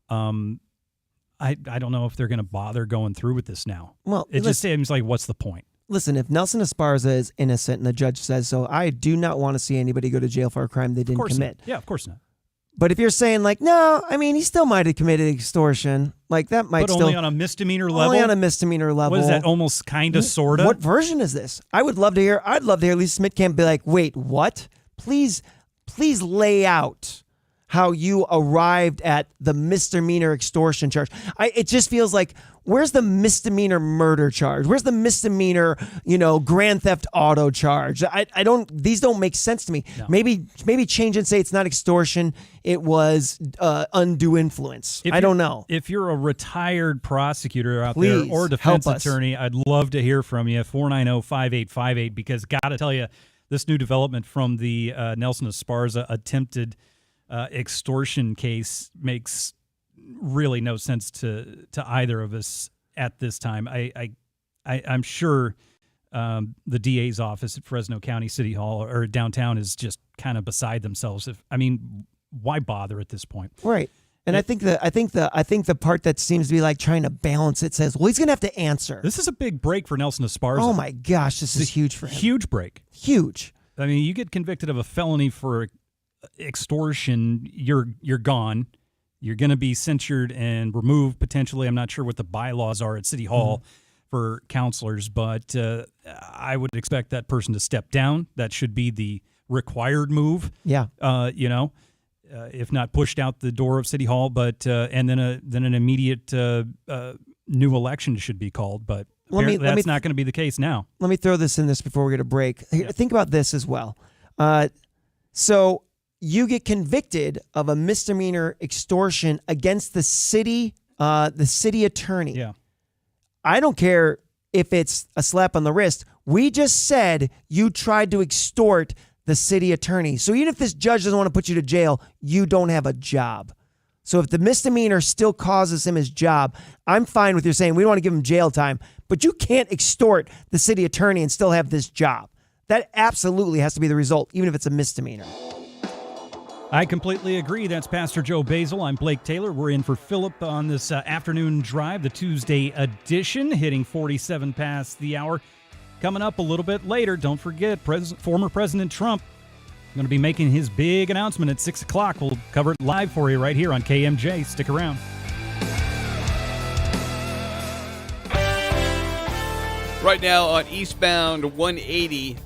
I don't know if they're going to bother going through with this now. Well, it just seems like, what's the point? Listen, if Nelson Esparza is innocent and the judge says so, I do not want to see anybody go to jail for a crime they didn't commit. Yeah, of course not. But if you're saying like, no, I mean, he still might have committed extortion. Like that might but still only on a misdemeanor level. Only on a misdemeanor level. What is that? Almost kind of, sort of. What version is this? I'd love to hear Lisa Smithcamp be like, wait, what? Please lay out how you arrived at the misdemeanor extortion charge. It just feels like, where's the misdemeanor murder charge? Where's the misdemeanor, grand theft auto charge? These don't make sense to me. No. Maybe change and say it's not extortion. It was undue influence. I don't know. If you're a retired prosecutor out there or defense attorney, I'd love to hear from you. 490-5858, because got to tell you, this new development from the Nelson Esparza attempted extortion case makes really no sense to either of us at this time. I'm sure the DA's office at Fresno County City Hall or downtown is just kind of beside themselves. Why bother at this point? Right. And I think the part that seems to be like trying to balance it says, well, he's going to have to answer. This is a big break for Nelson Esparza. Oh my gosh, this is huge for him. Huge break. Huge. I mean, you get convicted of a felony for extortion, you're gone. You're going to be censured and removed potentially. I'm not sure what the bylaws are at City Hall for counselors, but I would expect that person to step down. That should be the required move. Yeah. If not pushed out the door of City Hall, but and then an immediate new election should be called. But that's not going to be the case now. Let me throw this in this before we get a break. Think about this as well. So you get convicted of a misdemeanor extortion against the city attorney. Yeah. I don't care if it's a slap on the wrist. We just said you tried to extort the city attorney. So even if this judge doesn't want to put you to jail, you don't have a job. So if the misdemeanor still causes him his job, I'm fine with you saying we don't want to give him jail time, but you can't extort the city attorney and still have this job. That absolutely has to be the result, even if it's a misdemeanor. I completely agree. That's Pastor Joe Basil. I'm Blake Taylor. We're in for Philip on this afternoon drive, the Tuesday edition, hitting 47 past the hour. Coming up a little bit later, don't forget, former President Trump going to be making his big announcement at 6 o'clock. We'll cover it live for you right here on KMJ. Stick around. Right now on eastbound 180,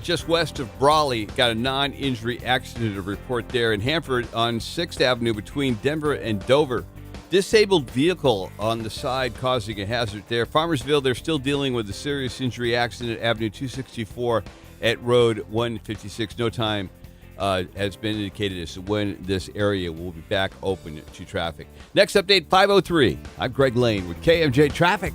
just west of Brawley, got a non-injury accident to report there. In Hanford on 6th Avenue between Denver and Dover. Disabled vehicle on the side causing a hazard there. Farmersville, they're still dealing with a serious injury accident at Avenue 264 at Road 156. No time has been indicated as to when this area will be back open to traffic. Next update, 5:03. I'm Greg Lane with KMJ Traffic.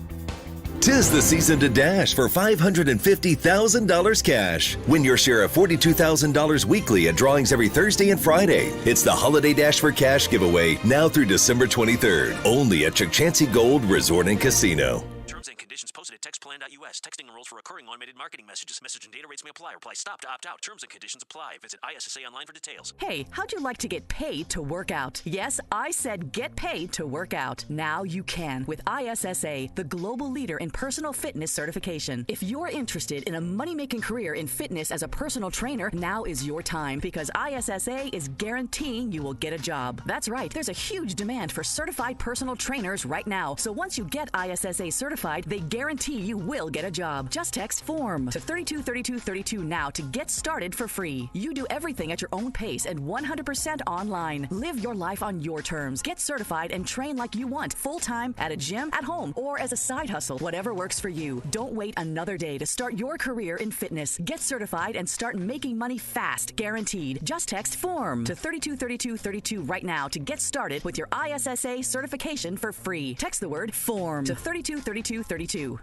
'Tis the season to dash for $550,000 cash. Win your share of $42,000 weekly at drawings every Thursday and Friday. It's the Holiday Dash for Cash giveaway now through December 23rd. Only at Chukchansi Gold Resort and Casino. Terms and conditions posted at textplan.us. Texting enrolls for recurring automated marketing messages. Message and data rates may apply. Reply stop to opt out. Terms and conditions apply. Visit ISSA online for details. Hey, how'd you like to get paid to work out? Yes, I said get paid to work out. Now you can with ISSA, the global leader in personal fitness certification. If you're interested in a money-making career in fitness as a personal trainer, now is your time because ISSA is guaranteeing you will get a job. That's right. There's a huge demand for certified personal trainers right now. So once you get ISSA certified, they guarantee you will get a job. Just text FORM to 323232 now to get started for free. You do everything at your own pace and 100% online. Live your life on your terms. Get certified and train like you want, full-time, at a gym, at home, or as a side hustle. Whatever works for you. Don't wait another day to start your career in fitness. Get certified and start making money fast, guaranteed. Just text FORM to 323232 right now to get started with your ISSA certification for free. Text the word FORM to 323232.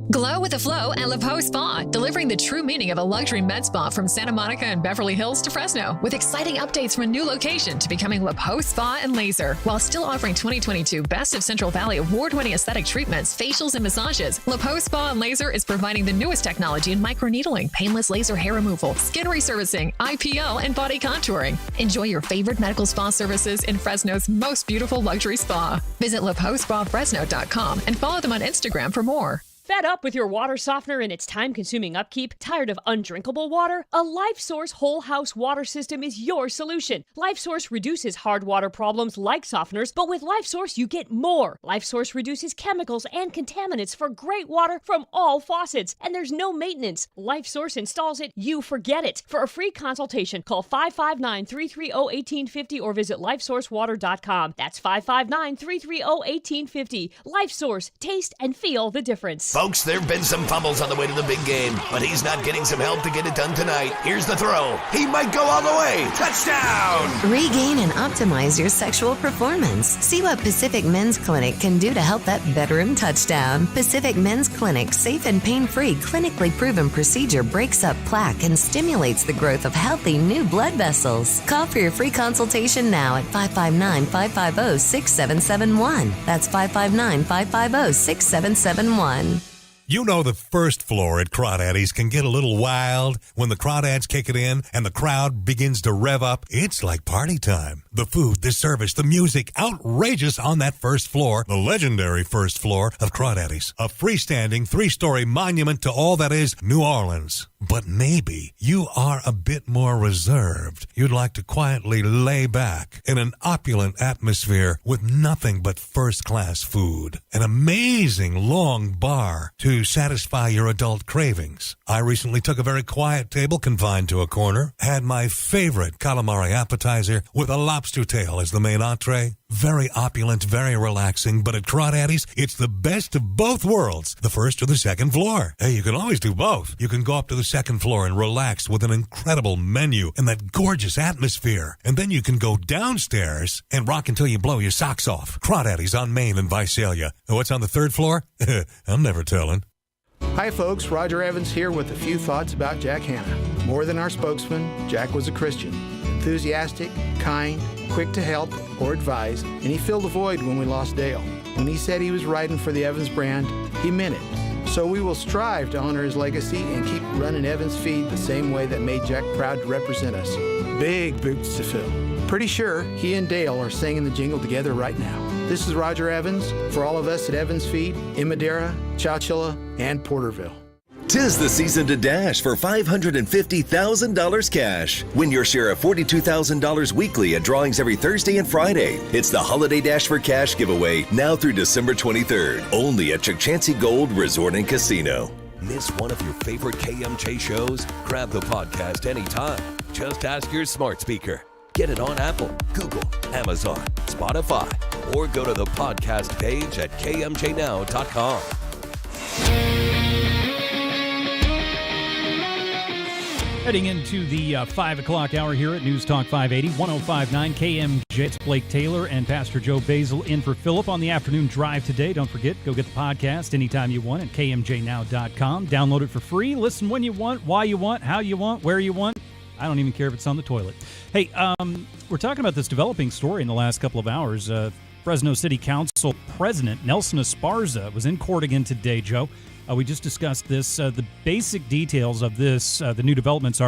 Glow with the flow at La Pose Spa, delivering the true meaning of a luxury med spa from Santa Monica and Beverly Hills to Fresno, with exciting updates from a new location to becoming La Pose Spa and Laser, while still offering 2022 Best of Central Valley award-winning aesthetic treatments, facials, and massages. La Pose Spa and Laser is providing the newest technology in microneedling, painless laser hair removal, skin resurfacing, IPL, and body contouring. Enjoy your favorite medical spa services in Fresno's most beautiful luxury spa. Visit LaPoseSpaFresno.com and follow them on Instagram for more. Fed up with your water softener and its time-consuming upkeep? Tired of undrinkable water? A LifeSource whole house water system is your solution. LifeSource reduces hard water problems like softeners, but with LifeSource you get more. LifeSource reduces chemicals and contaminants for great water from all faucets, and there's no maintenance. LifeSource installs it, you forget it. For a free consultation, call 559-330-1850 or visit lifesourcewater.com. That's 559-330-1850. LifeSource, taste and feel the difference. Folks, there have been some fumbles on the way to the big game, but he's not getting some help to get it done tonight. Here's the throw. He might go all the way. Touchdown! Regain and optimize your sexual performance. See what Pacific Men's Clinic can do to help that bedroom touchdown. Pacific Men's Clinic's safe and pain-free, clinically proven procedure breaks up plaque and stimulates the growth of healthy new blood vessels. Call for your free consultation now at 559-550-6771. That's 559-550-6771. You know the first floor at Crawdaddy's can get a little wild. When the crawdads kick it in and the crowd begins to rev up, it's like party time. The food, the service, the music, outrageous on that first floor, the legendary first floor of Crawdaddy's. A freestanding 3-story monument to all that is New Orleans. But maybe you are a bit more reserved. You'd like to quietly lay back in an opulent atmosphere with nothing but first-class food. An amazing long bar to satisfy your adult cravings. I recently took a very quiet table confined to a corner, had my favorite calamari appetizer with a lobster tail as the main entree. Very opulent, very relaxing, but at Crawdaddy's, it's the best of both worlds, the first or the second floor. Hey, you can always do both. You can go up to the second floor and relax with an incredible menu and that gorgeous atmosphere. And then you can go downstairs and rock until you blow your socks off. Crawdaddy's on Main and Visalia. And what's on the third floor? I'm never telling. Hi folks, Roger Evans here with a few thoughts about Jack Hanna. More than our spokesman, Jack was a Christian. Enthusiastic, kind, quick to help or advise, and he filled a void when we lost Dale. When he said he was riding for the Evans brand, he meant it. So we will strive to honor his legacy and keep running Evans Feed the same way that made Jack proud to represent us. Big boots to fill. Pretty sure he and Dale are singing the jingle together right now. This is Roger Evans for all of us at Evans Feed in Madera, Chowchilla, and Porterville. 'Tis the season to dash for $550,000 cash. Win your share of $42,000 weekly at drawings every Thursday and Friday. It's the Holiday Dash for Cash giveaway now through December 23rd. Only at Chukchansi Gold Resort and Casino. Miss one of your favorite KMJ shows? Grab the podcast anytime. Just ask your smart speaker. Get it on Apple, Google, Amazon, Spotify, or go to the podcast page at kmjnow.com. Heading into the 5 o'clock hour here at News Talk 580, 105.9 KMJ. It's Blake Taylor and Pastor Joe Basil in for Philip on the afternoon drive today. Don't forget, go get the podcast anytime you want at kmjnow.com. Download it for free. Listen when you want, why you want, how you want, where you want. I don't even care if it's on the toilet. Hey, we're talking about this developing story in the last couple of hours. Fresno City Council President Nelson Esparza was in court again today, Joe. We just discussed this. The basic details of this, the new developments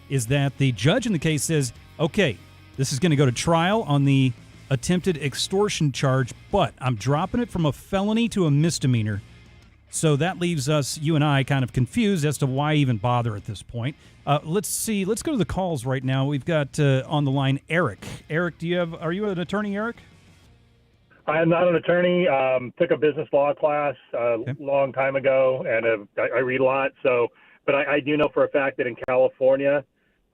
is that the judge in the case says, okay, this is going to go to trial on the attempted extortion charge, but I'm dropping it from a felony to a misdemeanor. So that leaves us, you and I, kind of confused as to why even bother at this point. Let's see. Let's go to the calls right now. We've got on the line Eric. Eric, are you an attorney, Eric? I am not an attorney. Took a business law class a long time ago, and I read a lot. But I do know for a fact that in California,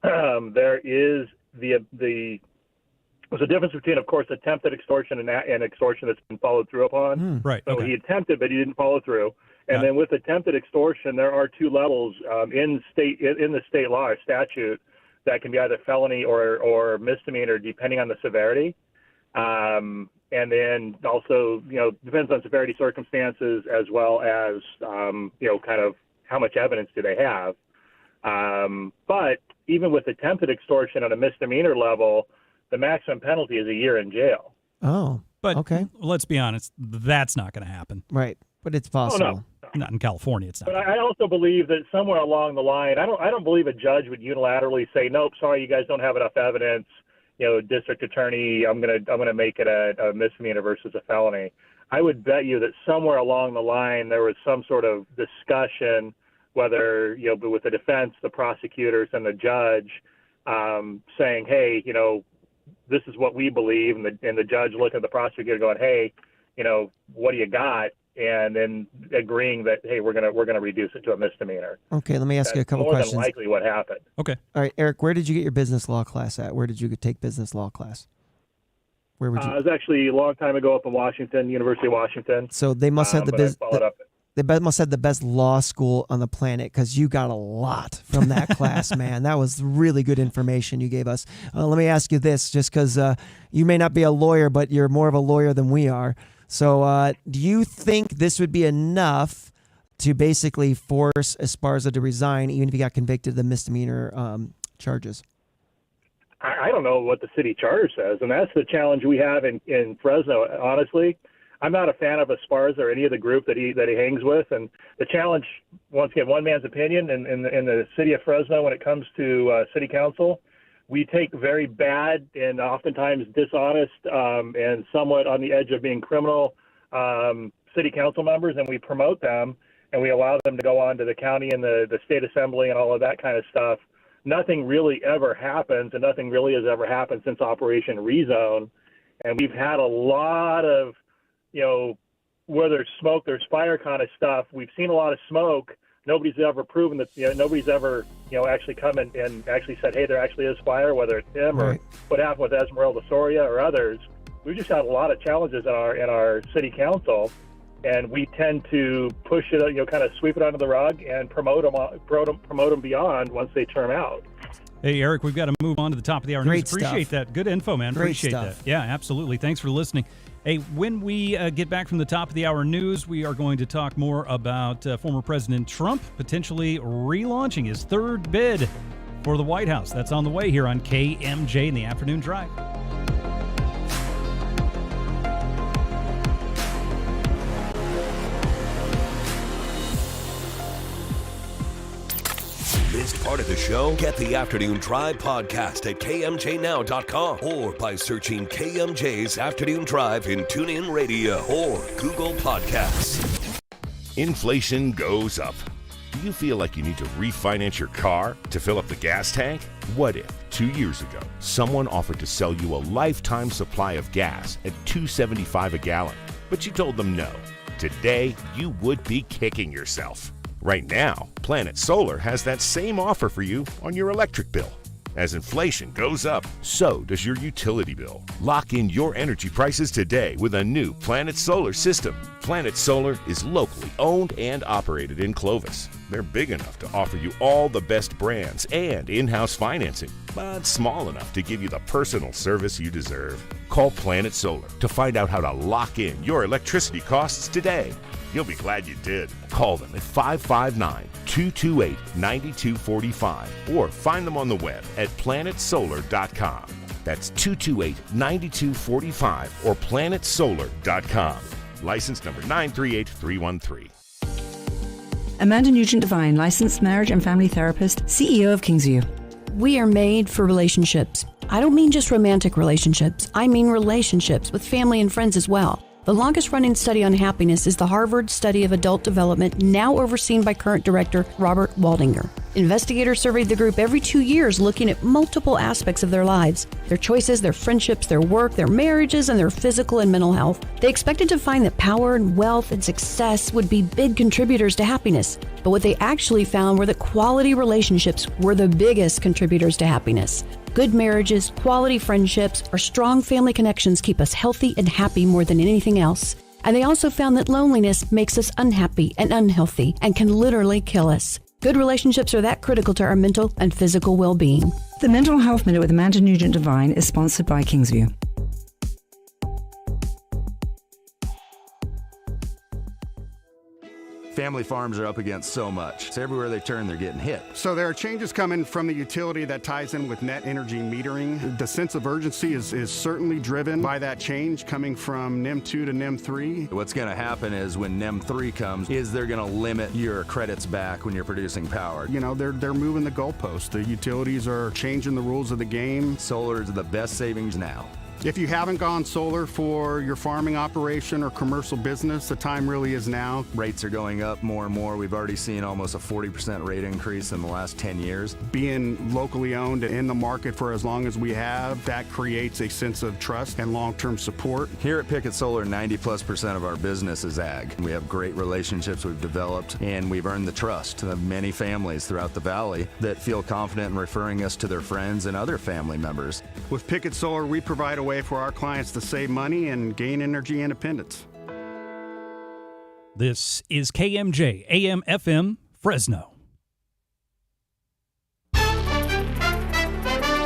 there is there's a difference between, of course, attempted extortion and extortion that's been followed through upon. Right. So okay. he attempted, but he didn't follow through. And then with attempted extortion, there are two levels in the state law or statute that can be either felony or misdemeanor, depending on the severity. And then also, depends on severity, circumstances, as well as, kind of how much evidence do they have. But even with attempted extortion on a misdemeanor level, the maximum penalty is a year in jail. Oh, but okay. Let's be honest, that's not going to happen. Right, but it's possible. Oh, no. Not in California, it's not. But I also believe that somewhere along the line, I don't believe a judge would unilaterally say, nope, sorry, you guys don't have enough evidence. District attorney, I'm gonna make it a misdemeanor versus a felony. I would bet you that somewhere along the line there was some sort of discussion, whether with the defense, the prosecutors, and the judge, saying, hey, this is what we believe, and the judge looking at the prosecutor going, hey, what do you got? And then agreeing that, hey, we're gonna reduce it to a misdemeanor. Okay, let me ask you a couple questions. More than likely what happened. Okay. All right, Eric, where did you get your business law class at? Where did you take business law class? Where would you? It was actually a long time ago up in Washington, University of Washington. So they must have they must have the best law school on the planet, because you got a lot from that class, man. That was really good information you gave us. Let me ask you this, just because you may not be a lawyer, but you're more of a lawyer than we are. So do you think this would be enough to basically force Esparza to resign, even if he got convicted of the misdemeanor charges? I don't know what the city charter says, and that's the challenge we have in Fresno, honestly. I'm not a fan of Esparza or any of the group that he hangs with, and the challenge, once again, one man's opinion in the city of Fresno when it comes to city council, we take very bad and oftentimes dishonest and somewhat on the edge of being criminal city council members, and we promote them, and we allow them to go on to the county and the state assembly and all of that kind of stuff. Nothing really ever happens, and nothing really has ever happened since Operation Rezone. And we've had a lot of, where there's smoke, there's fire kind of stuff. We've seen a lot of smoke. Nobody's ever proven that, nobody's ever, actually come and actually said, hey, there actually is fire, whether it's him or what happened with Esmeralda Soria or others. We've just had a lot of challenges in our city council, and we tend to push it, kind of sweep it under the rug and promote them beyond once they term out. Hey, Eric, we've got to move on to the top of the hour news. Appreciate that. Good info, man. Appreciate that. Yeah, absolutely. Thanks for listening. Hey, when we get back from the top of the hour news, we are going to talk more about former President Trump potentially relaunching his third bid for the White House. That's on the way here on KMJ in the Afternoon Drive. Missed part of the show? Get the Afternoon Drive podcast at KMJNow.com or by searching KMJ's Afternoon Drive in TuneIn Radio or Google Podcasts. Inflation goes up. Do you feel like you need to refinance your car to fill up the gas tank? What if 2 years ago someone offered to sell you a lifetime supply of gas at $2.75 a gallon, but you told them no? Today, you would be kicking yourself. Right now, Planet Solar has that same offer for you on your electric bill. As inflation goes up, so does your utility bill. Lock in your energy prices today with a new Planet Solar system. Planet Solar is locally owned and operated in Clovis. They're big enough to offer you all the best brands and in-house financing, but small enough to give you the personal service you deserve. Call Planet Solar to find out how to lock in your electricity costs today. You'll be glad you did. Call them at 559-228-9245 or find them on the web at planetsolar.com. That's 228-9245 or planetsolar.com. License number 938313. Amanda Nugent-Devine, licensed marriage and family therapist, CEO of Kingsview. We are made for relationships. I don't mean just romantic relationships. I mean relationships with family and friends as well. The longest-running study on happiness is the Harvard Study of Adult Development, now overseen by current director Robert Waldinger. Investigators surveyed the group every 2 years, looking at multiple aspects of their lives, their choices, their friendships, their work, their marriages, and their physical and mental health. They expected to find that power and wealth and success would be big contributors to happiness. But what they actually found were that quality relationships were the biggest contributors to happiness. Good marriages, quality friendships, or strong family connections keep us healthy and happy more than anything else. And they also found that loneliness makes us unhappy and unhealthy and can literally kill us. Good relationships are that critical to our mental and physical well-being. The Mental Health Minute with Amanda Nugent-Devine is sponsored by Kingsview. Family farms are up against so much. So everywhere they turn, they're getting hit. So there are changes coming from the utility that ties in with net energy metering. The sense of urgency is certainly driven by that change coming from NEM 2 to NEM 3. What's going to happen is when NEM 3 comes, is they're going to limit your credits back when you're producing power. You know, they're moving the goalposts. The utilities are changing the rules of the game. Solar is the best savings now. If you haven't gone solar for your farming operation or commercial business, the time really is now. Rates are going up more and more. We've already seen almost a 40% rate increase in the last 10 years. Being locally owned and in the market for as long as we have, that creates a sense of trust and long-term support. Here at Pickett Solar, 90+% of our business is ag. We have great relationships we've developed, and we've earned the trust of many families throughout the valley that feel confident in referring us to their friends and other family members. With Pickett Solar, we provide a way for our clients to save money and gain energy independence. This is KMJ AM FM Fresno.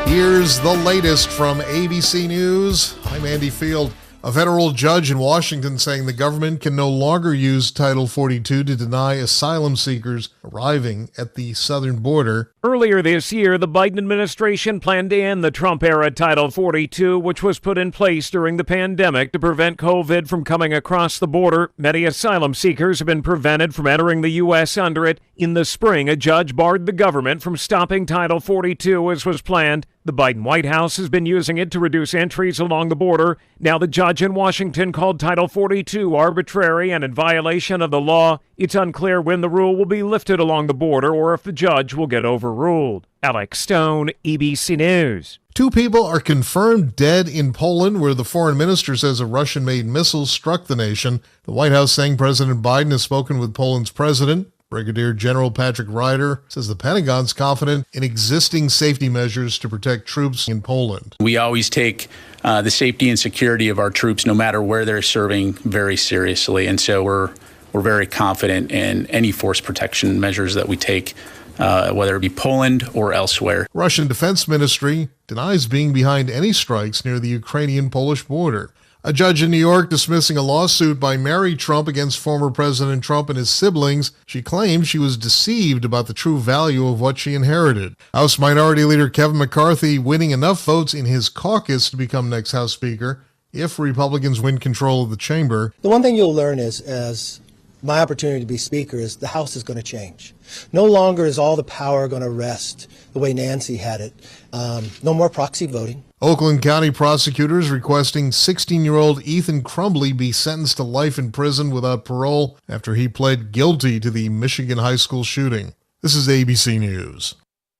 Here's the latest from ABC News. I'm Andy Field. A federal judge in Washington saying the government can no longer use Title 42 to deny asylum seekers arriving at the southern border. Earlier this year, the Biden administration planned to end the Trump-era Title 42, which was put in place during the pandemic to prevent COVID from coming across the border. Many asylum seekers have been prevented from entering the U.S. under it. In the spring, a judge barred the government from stopping Title 42 as was planned. The Biden White House has been using it to reduce entries along the border. Now the judge in Washington called Title 42 arbitrary and in violation of the law. It's unclear when the rule will be lifted along the border or if the judge will get overruled. Alex Stone, ABC News. 2 people are confirmed dead in Poland, where the foreign minister says a Russian-made missile struck the nation. The White House saying President Biden has spoken with Poland's president. Brigadier General Patrick Ryder says the Pentagon's confident in existing safety measures to protect troops in Poland. We always take the safety and security of our troops, no matter where they're serving, very seriously. And so we're very confident in any force protection measures that we take, whether it be Poland or elsewhere. Russian Defense Ministry denies being behind any strikes near the Ukrainian-Polish border. A judge in New York dismissing a lawsuit by Mary Trump against former President Trump and his siblings. She claims she was deceived about the true value of what she inherited. House Minority Leader Kevin McCarthy winning enough votes in his caucus to become next House Speaker if Republicans win control of the chamber. The one thing you'll learn is, as my opportunity to be Speaker, is the House is going to change. No longer is all the power going to rest the way Nancy had it. No more proxy voting. Oakland County prosecutors requesting 16-year-old Ethan Crumbley be sentenced to life in prison without parole after he pled guilty to the Michigan high school shooting. This is ABC News.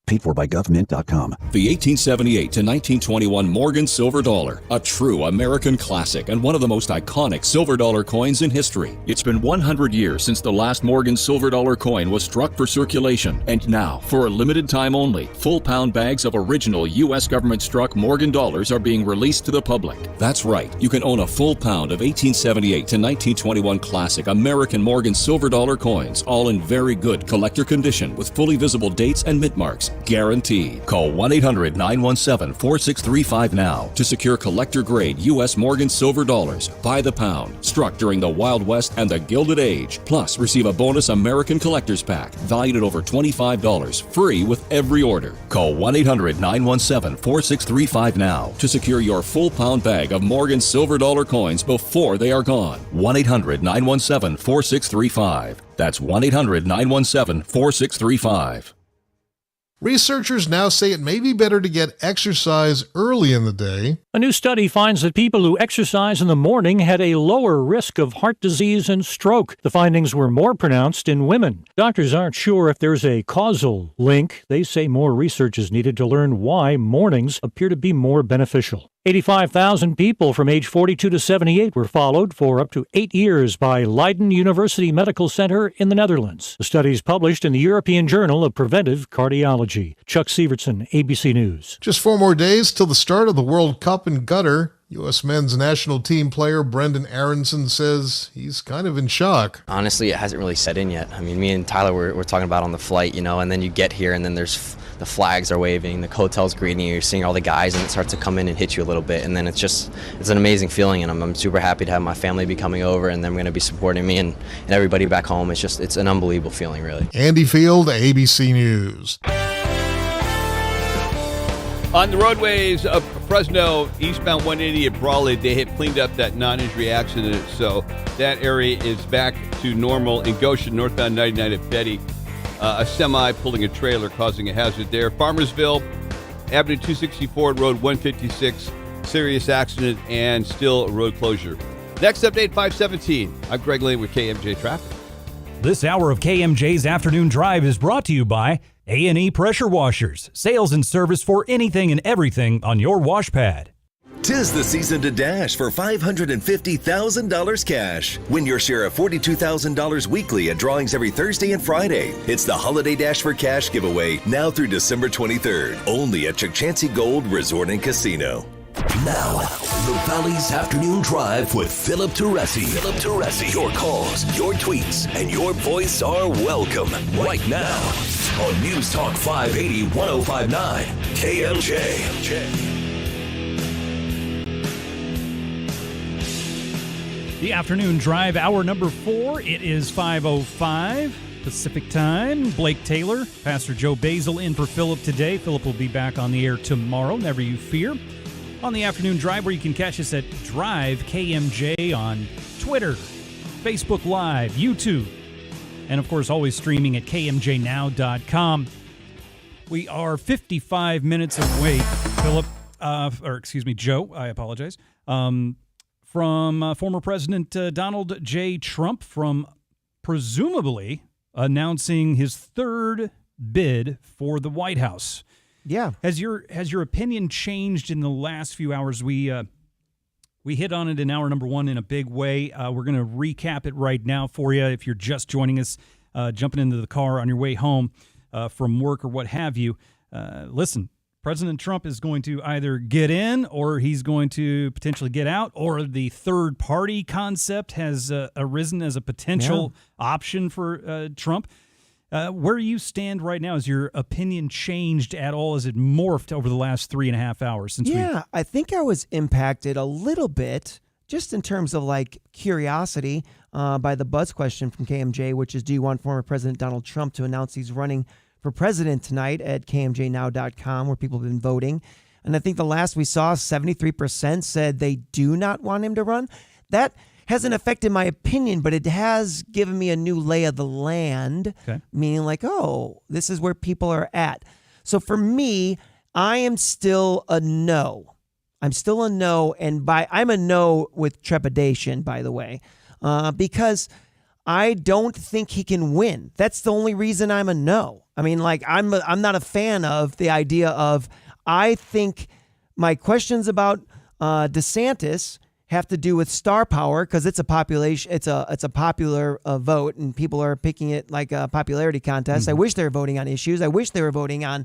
Paid for by government.com. The 1878 to 1921 Morgan Silver Dollar, a true American classic and one of the most iconic silver dollar coins in history. It's been 100 years since the last Morgan Silver Dollar coin was struck for circulation, and now, for a limited time only, full pound bags of original U.S. government struck Morgan dollars are being released to the public. That's right, you can own a full pound of 1878 to 1921 classic American Morgan Silver Dollar coins, all in very good collector condition with fully visible dates and mint marks. guaranteed. Call 1-800-917-4635 now to secure collector-grade U.S. Morgan silver dollars by the pound, struck during the Wild West and the Gilded Age. Plus, receive a bonus American Collector's Pack valued at over $25, free with every order. Call 1-800-917-4635 now to secure your full pound bag of Morgan silver dollar coins before they are gone. 1-800-917-4635. That's 1-800-917-4635. Researchers now say it may be better to get exercise early in the day. A new study finds that people who exercise in the morning had a lower risk of heart disease and stroke. The findings were more pronounced in women. Doctors aren't sure if there's a causal link. They say more research is needed to learn why mornings appear to be more beneficial. 85,000 people from age 42 to 78 were followed for up to 8 years by Leiden University Medical Center in the Netherlands. The study is published in the European Journal of Preventive Cardiology. Chuck Severson, ABC News. Just 4 more days till the start of the World Cup in Qatar. U.S. men's national team player Brendan Aronson says he's kind of in shock. Honestly, it hasn't really set in yet. I mean, me and Tyler were talking about on the flight, and then you get here and then there's the flags are waving, the hotel's greeting you, you're seeing all the guys, and it starts to come in and hit you a little bit. And then it's an amazing feeling, and I'm super happy to have my family be coming over, and they're going to be supporting me and everybody back home. It's an unbelievable feeling, really. Andy Field, ABC News. On the roadways of Fresno, eastbound 180 at Brawley, they had cleaned up that non-injury accident, so that area is back to normal. In Goshen, northbound 99 at Betty, a semi pulling a trailer causing a hazard there. Farmersville, Avenue 264 and Road 156, serious accident and still road closure. Next update, 517. I'm Greg Lane with KMJ Traffic. This hour of KMJ's Afternoon Drive is brought to you by A&E Pressure Washers. Sales and service for anything and everything on your wash pad. 'Tis the season to dash for $550,000 cash. Win your share of $42,000 weekly at drawings every Thursday and Friday. It's the Holiday Dash for Cash giveaway now through December 23rd. Only at Chukchansi Gold Resort and Casino. Now, the Valley's Afternoon Drive with Philip Teresi. Philip Teresi. Your calls, your tweets, and your voice are welcome right now on News Talk 580 1059 KMJ. The Afternoon Drive, hour number 4. It is 5:05 Pacific Time. Blake Taylor, Pastor Joe Basil in for Philip today. Philip will be back on the air tomorrow, never you fear. On the Afternoon Drive, where you can catch us at Drive KMJ on Twitter, Facebook Live, YouTube, and of course always streaming at kmjnow.com. We are 55 minutes away, Philip, Joe, I apologize, from former President Donald J. Trump, from presumably announcing his third bid for the White House. Yeah. Has your opinion changed in the last few hours? We hit on it in hour number 1 in a big way. We're going to recap it right now for you. If you're just joining us, jumping into the car on your way home from work or what have you, listen. President Trump is going to either get in or he's going to potentially get out, or the third party concept has arisen as a potential option for Trump. Where you stand right now, has your opinion changed at all? Has it morphed over the last 3.5 hours? I think I was impacted a little bit just in terms of like curiosity by the buzz question from KMJ, which is, do you want former President Donald Trump to announce he's running for president tonight at kmjnow.com, where people have been voting? And I think the last we saw, 73% said they do not want him to run. That hasn't affected my opinion, but it has given me a new lay of the land, meaning like, oh, this is where people are at. So for me, I am still a no. I'm still a no, and I'm a no with trepidation, by the way, because I don't think he can win. That's the only reason I'm a no. I mean, like, I'm not a fan of the idea of, I think my questions about DeSantis have to do with star power because it's a population. It's a popular vote, and people are picking it like a popularity contest. I wish they were voting on issues. I wish they were voting on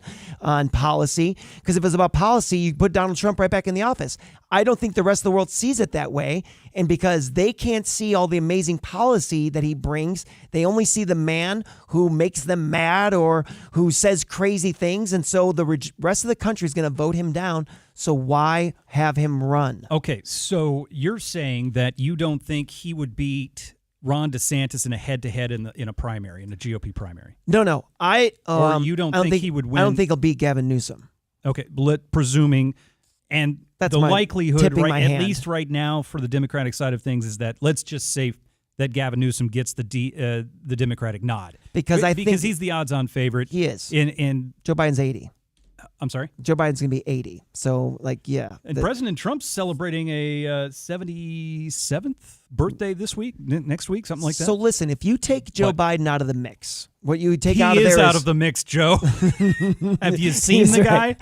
policy, because if it was about policy, you put Donald Trump right back in the office. I don't think the rest of the world sees it that way, and because they can't see all the amazing policy that he brings, they only see the man who makes them mad or who says crazy things, and so the rest of the country is going to vote him down. So why have him run? Okay, so you're saying that you don't think he would beat Ron DeSantis in a head-to-head in a primary, in a GOP primary? No. Or you don't think he would win? I don't think he'll beat Gavin Newsom. Okay, presuming, and that's the likelihood, right, at hand. least right now for the Democratic side of things, is that let's just say that Gavin Newsom gets the Democratic nod because he's the odds-on favorite. He is. In Joe Biden's 80. I'm sorry? Joe Biden's going to be 80. So, yeah. And President Trump's celebrating a 77th birthday this week, next week, something like that. So, listen, if you take Joe Biden out of the mix, what you take he out of there is out of the mix, Joe. Have you seen the guy?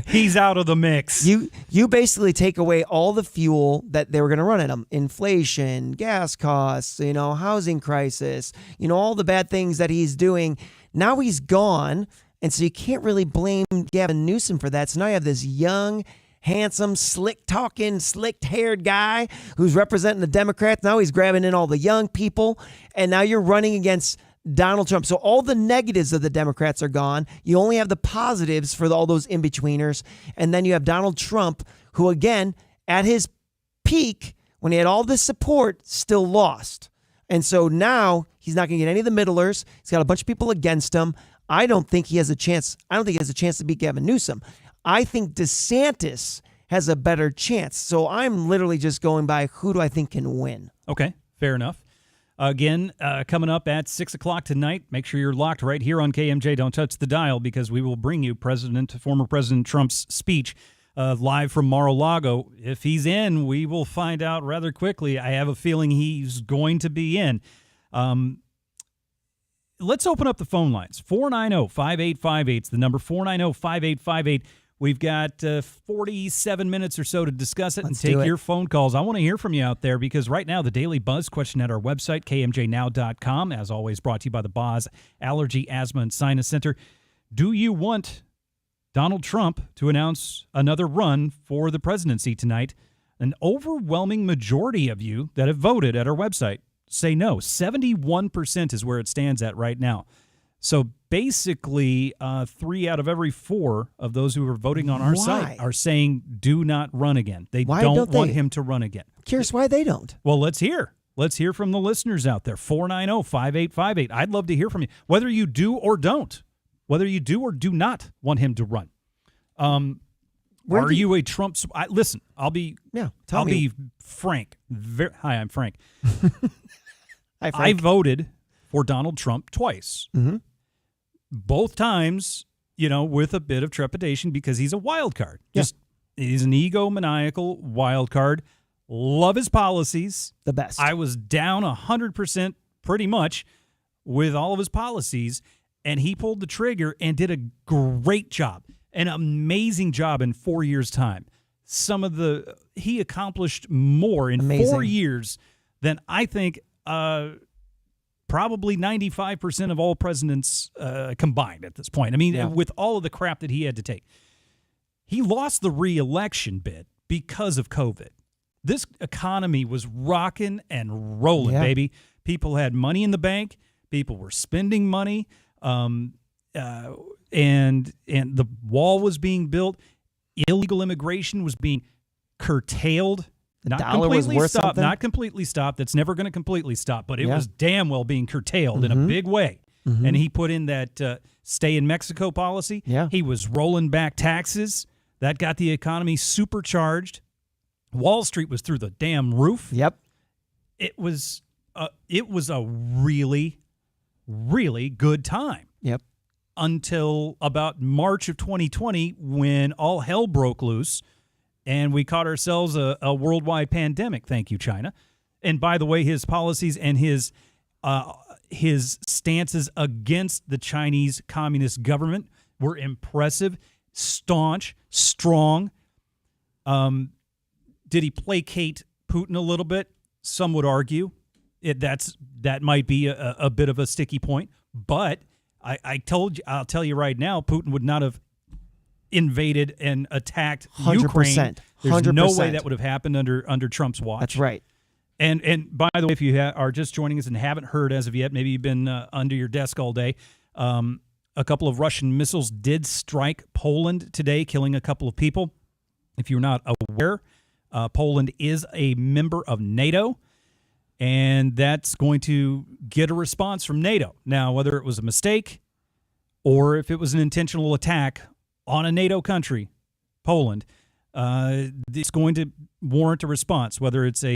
He's out of the mix. You basically take away all the fuel that they were going to run at him. Inflation, gas costs, housing crisis, all the bad things that he's doing. Now he's gone. And so you can't really blame Gavin Newsom for that. So now you have this young, handsome, slick-talking, slick-haired guy who's representing the Democrats. Now he's grabbing in all the young people. And now you're running against Donald Trump. So all the negatives of the Democrats are gone. You only have the positives for all those in-betweeners. And then you have Donald Trump, who, again, at his peak, when he had all this support, still lost. And so now he's not going to get any of the middlers. He's got a bunch of people against him. I don't think he has a chance. I don't think he has a chance to beat Gavin Newsom. I think DeSantis has a better chance. So I'm literally just going by who do I think can win. Okay, fair enough. Again, coming up at 6 o'clock tonight, make sure you're locked right here on KMJ. Don't touch the dial, because we will bring you former President Trump's speech live from Mar-a-Lago. If he's in, we will find out rather quickly. I have a feeling he's going to be in. Let's open up the phone lines. 490-5858 is the number, 490-5858. We've got 47 minutes or so to discuss it and take your phone calls. I want to hear from you out there, because right now the Daily Buzz question at our website, kmjnow.com, as always brought to you by the Boz Allergy, Asthma, and Sinus Center. Do you want Donald Trump to announce another run for the presidency tonight? An overwhelming majority of you that have voted at our website say no. 71% is where it stands at right now. So basically, 3 out of every 4 of those who are voting on our site are saying do not run again. They don't want him to run again. Curious why they don't. Well, let's hear. Let's hear from the listeners out there. 490-5858. I'd love to hear from you, whether you do or don't, whether you do or do not want him to run. Are you a Trump? Listen, I'll be frank. Hi, I'm Frank. Hi, Frank. I voted for Donald Trump twice. Mm-hmm. Both times, with a bit of trepidation, because he's a wild card. He's an egomaniacal wild card. Love his policies. The best. I was down 100% pretty much with all of his policies, and he pulled the trigger and did a great job. An amazing job in 4 years' time. He accomplished more in 4 years than I think probably 95% of all presidents combined at this point. I mean, with all of the crap that he had to take. He lost the re-election bid because of COVID. This economy was rocking and rolling, baby. People had money in the bank. People were spending money. And the wall was being built. Illegal immigration was being curtailed. Not completely stopped. Not completely stopped. That's never going to completely stop, but it was damn well being curtailed in a big way. Mm-hmm. And he put in that stay in Mexico policy. Yeah. He was rolling back taxes. That got the economy supercharged. Wall Street was through the damn roof. Yep. It was a really, really good time. Yep. Until about March of 2020, when all hell broke loose and we caught ourselves a worldwide pandemic. Thank you, China. And by the way, his policies and his stances against the Chinese Communist government were impressive, staunch, strong. Did he placate Putin a little bit. Some would argue that might be a bit of a sticky point. But I'll tell you right now, Putin would not have invaded and attacked 100%. Ukraine. There's 100%. no way that would have happened under Trump's watch. That's right. And by the way, if you are just joining us and haven't heard as of yet, maybe you've been under your desk all day, a couple of Russian missiles did strike Poland today, killing a couple of people. If you're not aware, Poland is a member of NATO, and that's going to get a response from NATO. Now, whether it was a mistake or if it was an intentional attack on a NATO country, Poland, it's going to warrant a response, whether it's a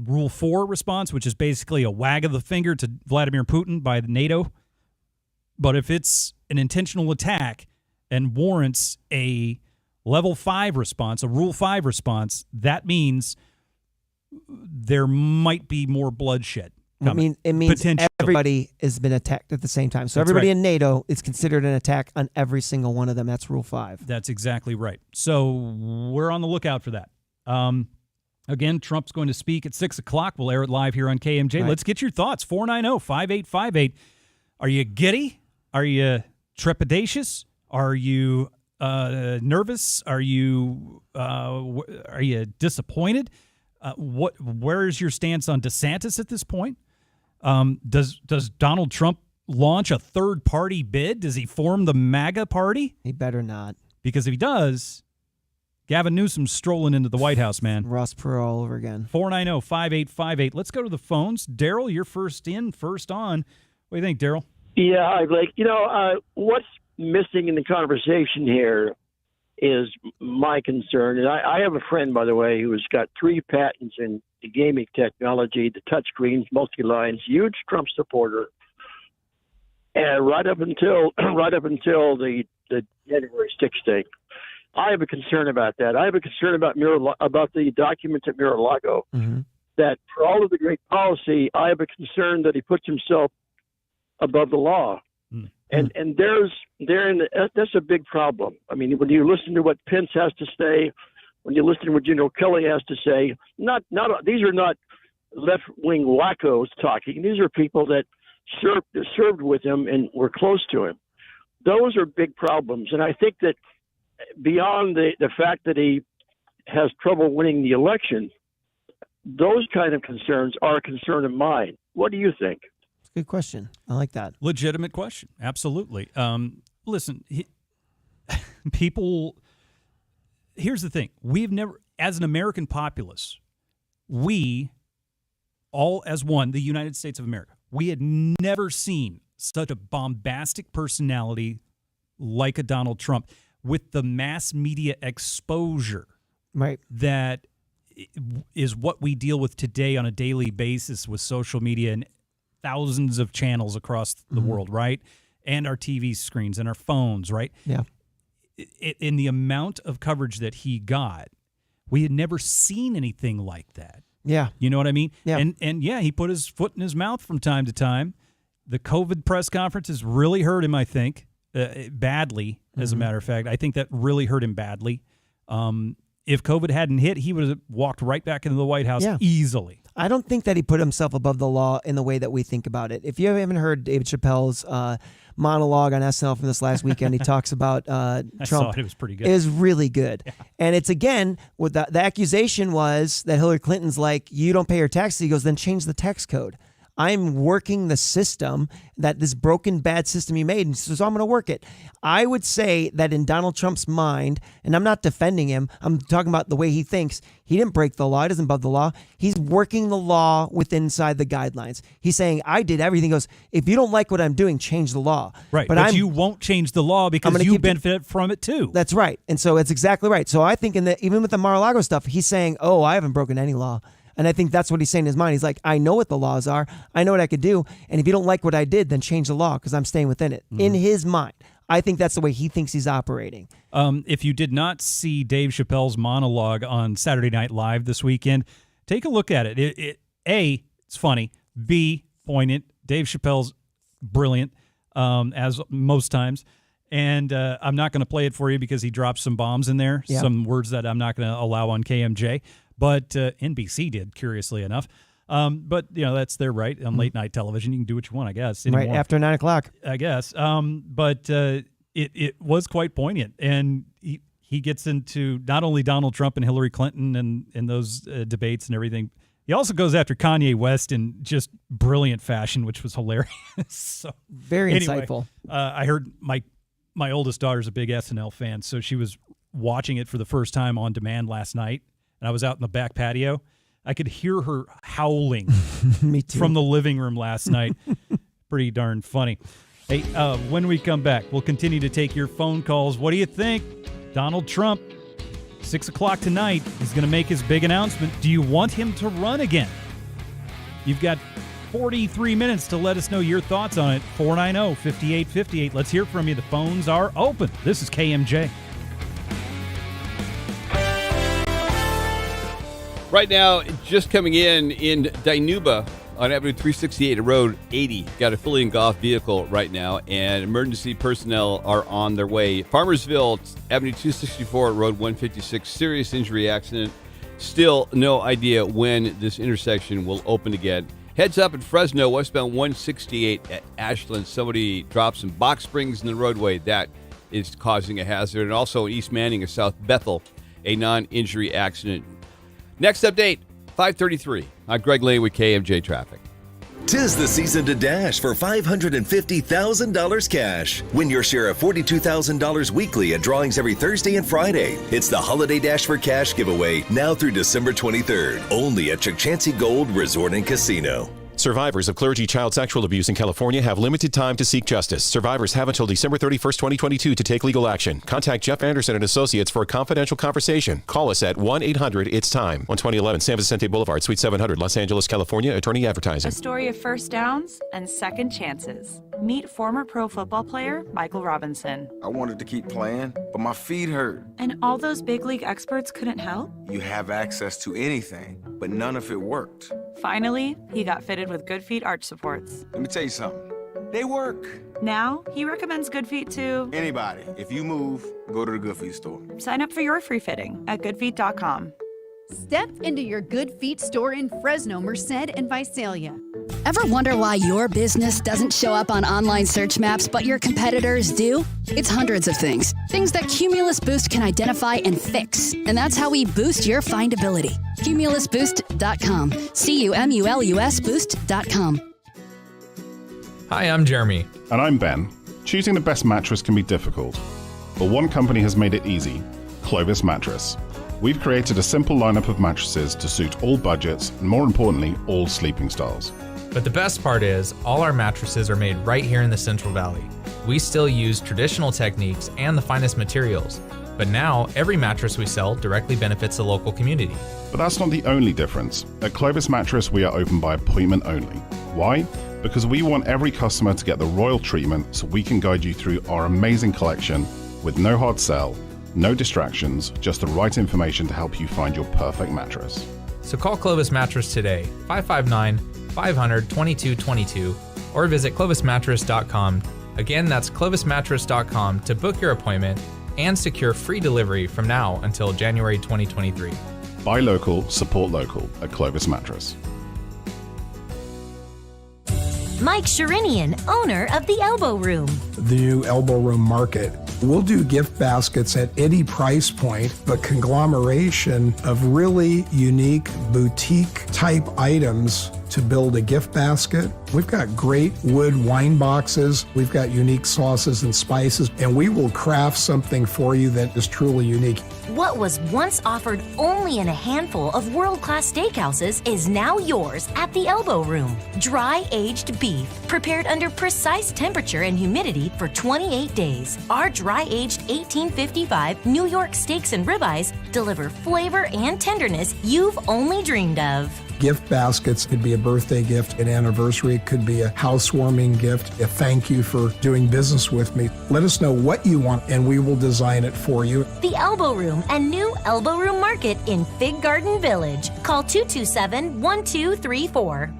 Rule 4 response, which is basically a wag of the finger to Vladimir Putin by NATO. But if it's an intentional attack and warrants a Level 5 response, a Rule 5 response, that means there might be more bloodshed coming. It means everybody has been attacked at the same time. So everybody in NATO is considered an attack on every single one of them. That's Rule 5. That's exactly right. So we're on the lookout for that. Again, Trump's going to speak at 6 o'clock. We'll air it live here on KMJ. Let's get your thoughts. 490-5858. Are you giddy? Are you trepidatious? Are you nervous? Are you disappointed? Where is your stance on DeSantis at this point? Does Donald Trump launch a third-party bid? Does he form the MAGA party? He better not. Because if he does, Gavin Newsom's strolling into the White House, man. Ross Perot all over again. 490-5858. Let's go to the phones. Daryl, you're first in, first on. What do you think, Daryl? Yeah, hi, Blake. What's missing in the conversation here is my concern. And I have a friend, by the way, who's got 3 patents in the gaming technology, the touchscreens, multi-lines, huge Trump supporter. And right up until the January 6th thing, I have a concern about that. I have a concern about the documents at Mar-a-Lago. Mm-hmm. That for all of the great policy, I have a concern that he puts himself above the law. And that's a big problem. I mean, when you listen to what Pence has to say, when you listen to what General Kelly has to say, these are not left-wing wackos talking. These are people that served with him and were close to him. Those are big problems. And I think that beyond the fact that he has trouble winning the election, those kind of concerns are a concern of mine. What do you think? Good question. I like that. Legitimate question. Absolutely. Listen, people, here's the thing. We've never, as an American populace, we, all as one, the United States of America, we had never seen such a bombastic personality like a Donald Trump with the mass media exposure that is what we deal with today on a daily basis with social media and thousands of channels across the world, right? And our TV screens and our phones, right? Yeah. In the amount of coverage that he got, we had never seen anything like that. Yeah. You know what I mean? Yeah. And yeah, he put his foot in his mouth from time to time. The COVID press conferences really hurt him, I think, badly, as a matter of fact. I think that really hurt him badly. If COVID hadn't hit, he would have walked right back into the White House easily. I don't think that he put himself above the law in the way that we think about it. If you haven't heard David Chappelle's monologue on SNL from this last weekend, he talks about Trump. I saw it. It was pretty good. It was really good. Yeah. And it's, again, what the accusation was that Hillary Clinton's like, you don't pay your taxes. He goes, then change the tax code. I'm working the system, that this broken, bad system you made, and so I'm going to work it. I would say that in Donald Trump's mind, and I'm not defending him, I'm talking about the way he thinks, he didn't break the law, he doesn't above the law. He's working the law within inside the guidelines. He's saying, I did everything. He goes, if you don't like what I'm doing, change the law. Right, but you won't change the law because you benefit from it too. That's right, and so it's exactly right. So I think even with the Mar-a-Lago stuff, he's saying, oh, I haven't broken any law. And I think that's what he's saying in his mind. He's like, I know what the laws are. I know what I could do. And if you don't like what I did, then change the law because I'm staying within it. In his mind. I think that's the way he thinks he's operating. If you did not see Dave Chappelle's monologue on Saturday Night Live this weekend, take a look at it. A, it's funny. B, poignant. Dave Chappelle's brilliant, as most times. And I'm not going to play it for you because he dropped some bombs in there, some words that I'm not going to allow on KMJ. But NBC did, curiously enough. But, that's their right on late night television. You can do what you want, I guess. Anymore, right after 9 o'clock. I guess. But it was quite poignant. And he gets into not only Donald Trump and Hillary Clinton and those debates and everything. He also goes after Kanye West in just brilliant fashion, which was hilarious. So, very insightful. I heard my oldest daughter's a big SNL fan, so she was watching it for the first time on demand last night, and I was out in the back patio. I could hear her howling Me too. from the living room last night. Pretty darn funny. Hey, when we come back, we'll continue to take your phone calls. What do you think? Donald Trump, 6 o'clock tonight, he's going to make his big announcement. Do you want him to run again? You've got 43 minutes to let us know your thoughts on it. 490-5858. Let's hear from you. The phones are open. This is KMJ. Right now, just coming in Dinuba on Avenue 368 Road 80. Got a fully engulfed vehicle right now, and emergency personnel are on their way. Farmersville, Avenue 264 Road 156. Serious injury accident. Still no idea when this intersection will open again. Heads up in Fresno, westbound 168 at Ashland. Somebody dropped some box springs in the roadway. That is causing a hazard. And also in East Manning of South Bethel, a non-injury accident. Next update, 5:33. I'm Greg Lane with KMJ Traffic. 'Tis the season to dash for $550,000 cash. Win your share of $42,000 weekly at drawings every Thursday and Friday. It's the Holiday Dash for Cash giveaway now through December 23rd. Only at Chukchansi Gold Resort and Casino. Survivors of clergy child sexual abuse in California have limited time to seek justice. Survivors have until December 31st, 2022 to take legal action. Contact Jeff Anderson and Associates for a confidential conversation. Call us at 1-800-ITS-TIME. 12011 San Vicente Boulevard, Suite 700, Los Angeles, California. Attorney Advertising. A story of first downs and second chances. Meet former pro football player Michael Robinson. I wanted to keep playing, but my feet hurt. And all those big league experts couldn't help? You have access to anything, but none of it worked. Finally, he got fitted with Good Feet arch supports. Let me tell you something. They work. Now, he recommends Good Feet to anybody. If you move, go to the Good Feet store. Sign up for your free fitting at goodfeet.com. Step into your Good Feet store in Fresno, Merced, and Visalia. Ever wonder why your business doesn't show up on online search maps, but your competitors do? It's hundreds of things. Things that Cumulus Boost can identify and fix. And that's how we boost your findability. CumulusBoost.com. CUMULUS Boost.com. Hi, I'm Jeremy. And I'm Ben. Choosing the best mattress can be difficult, but one company has made it easy: Clovis Mattress. We've created a simple lineup of mattresses to suit all budgets and, more importantly, all sleeping styles. But the best part is, all our mattresses are made right here in the Central Valley. We still use traditional techniques and the finest materials. But now, every mattress we sell directly benefits the local community. But that's not the only difference. At Clovis Mattress, we are open by appointment only. Why? Because we want every customer to get the royal treatment, so we can guide you through our amazing collection with no hard sell, no distractions, just the right information to help you find your perfect mattress. So call Clovis Mattress today, 559-500-2222, or visit clovismattress.com. Again, that's clovismattress.com to book your appointment and secure free delivery from now until January 2023. Buy local, support local at Clovis Mattress. Mike Sherinian, owner of the Elbow Room. The new Elbow Room Market. We'll do gift baskets at any price point, but conglomeration of really unique boutique type items to build a gift basket. We've got great wood wine boxes. We've got unique sauces and spices, and we will craft something for you that is truly unique. What was once offered only in a handful of world-class steakhouses is now yours at the Elbow Room. Dry-aged beef, prepared under precise temperature and humidity for 28 days. Our dry-aged 1855 New York steaks and ribeyes deliver flavor and tenderness you've only dreamed of. Gift baskets could be a birthday gift, an anniversary, it could be a housewarming gift, a thank you for doing business with me. Let us know what you want and we will design it for you. The Elbow Room and new Elbow Room Market in Fig Garden Village. Call 227-1234.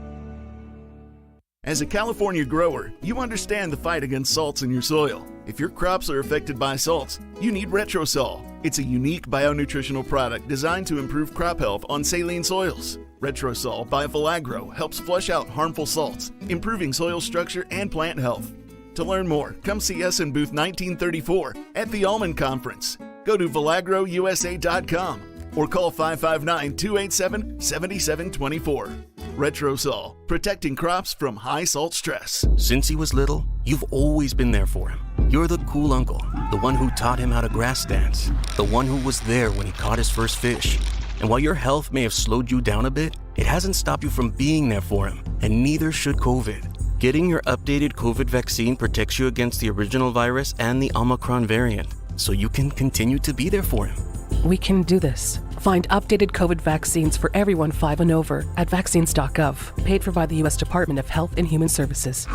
As a California grower, you understand the fight against salts in your soil. If your crops are affected by salts, you need Retrosol. It's a unique bionutritional product designed to improve crop health on saline soils. Retrosol by Valagro helps flush out harmful salts, improving soil structure and plant health. To learn more, come see us in booth 1934 at the Almond Conference. Go to valagrousa.com or call 559-287-7724. Retrosol, protecting crops from high salt stress. Since he was little, you've always been there for him. You're the cool uncle, the one who taught him how to grass dance, the one who was there when he caught his first fish. And while your health may have slowed you down a bit, it hasn't stopped you from being there for him, and neither should COVID. Getting your updated COVID vaccine protects you against the original virus and the Omicron variant, so you can continue to be there for him. We can do this. Find updated COVID vaccines for everyone 5 and over at vaccines.gov. Paid for by the U.S. Department of Health and Human Services.